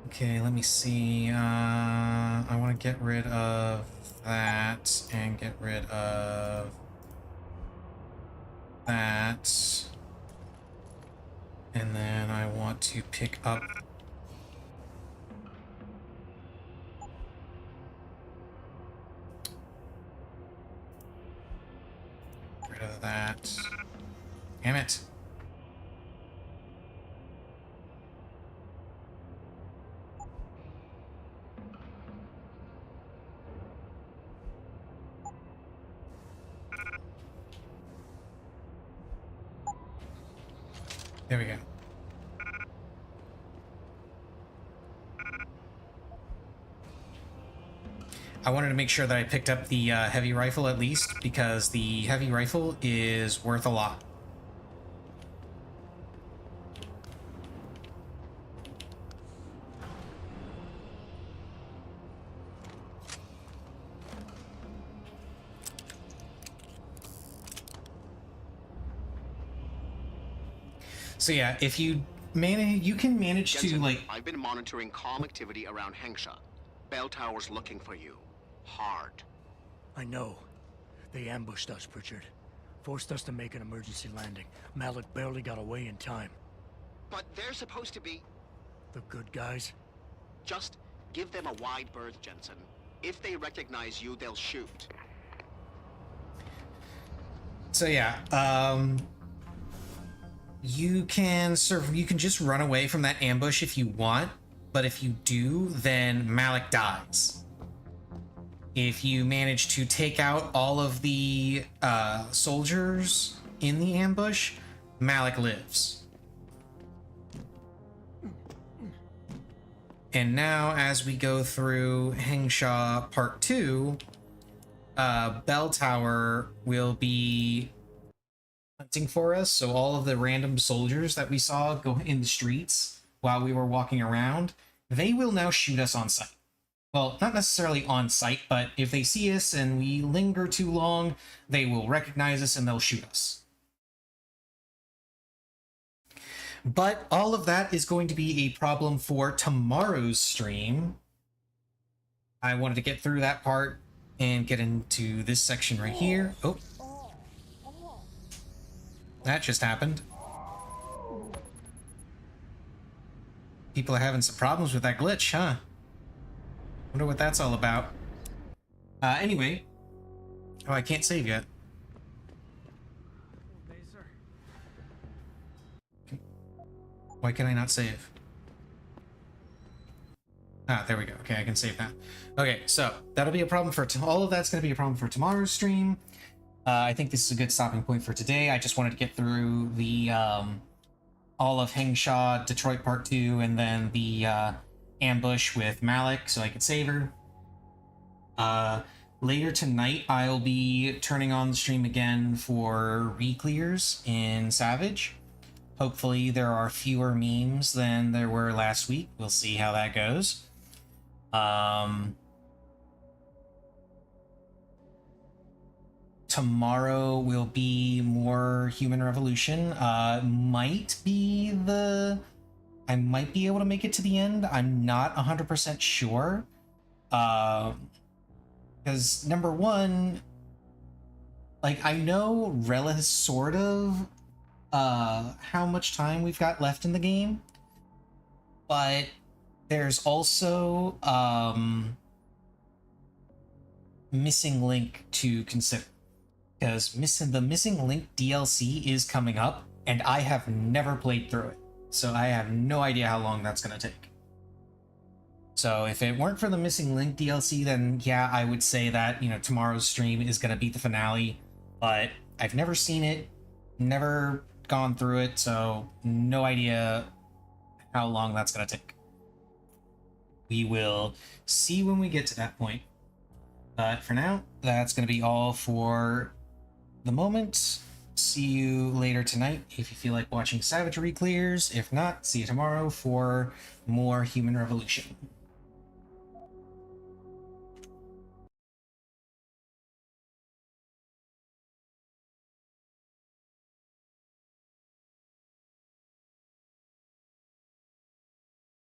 Okay, let me see. I want to get rid of that and get rid of that. And then I want to pick up get rid of that. Damn it. There we go. I wanted to make sure that I picked up the heavy rifle at least, because the heavy rifle is worth a lot. So yeah, if you manage, you can manage Jensen, to like. I've been monitoring calm activity around Hengsha. Bell Tower's looking for you. Hard. I know. They ambushed us, Pritchard. Forced us to make an emergency landing. Malik barely got away in time. But they're supposed to be... The good guys? Just give them a wide berth, Jensen. If they recognize you, they'll shoot. So yeah, you can just run away from that ambush if you want, but if you do, then Malik dies. If you manage to take out all of the soldiers in the ambush, Malik lives. And now, as we go through Hengsha Part 2, Bell Tower will be hunting for us. So all of the random soldiers that we saw go in the streets while we were walking around, they will now shoot us on sight. Well, not necessarily on sight, but if they see us and we linger too long, they will recognize us and they'll shoot us. But all of that is going to be a problem for tomorrow's stream. I wanted to get through that part and get into this section right here. Oh. That just happened. People are having some problems with that glitch, huh? Wonder what that's all about. Anyway. Oh, I can't save yet. Why can I not save? Ah, there we go. Okay, I can save that. Okay, so that'll be a problem for all of that's going to be a problem for tomorrow's stream. I think this is a good stopping point for today. I just wanted to get through the all of Hengsha, Detroit Part 2, and then the ambush with Malik, so I could save her. Later tonight, I'll be turning on the stream again for re-clears in Savage. Hopefully there are fewer memes than there were last week. We'll see how that goes. Tomorrow will be more Human Revolution. I might be able to make it to the end. I'm not 100% sure. Because number one, like, I know sort of how much time we've got left in the game, but there's also Missing Link to consider, because the Missing Link DLC is coming up and I have never played through it, so I have no idea how long that's going to take. So if it weren't for the Missing Link DLC, then yeah, I would say that, you know, tomorrow's stream is going to be the finale, but I've never seen it, never gone through it, so no idea how long that's going to take. We will see when we get to that point. But for now, that's going to be all for the moment. See you later tonight if you feel like watching Savage Re-Clears. If not, see you tomorrow for more Human Revolution.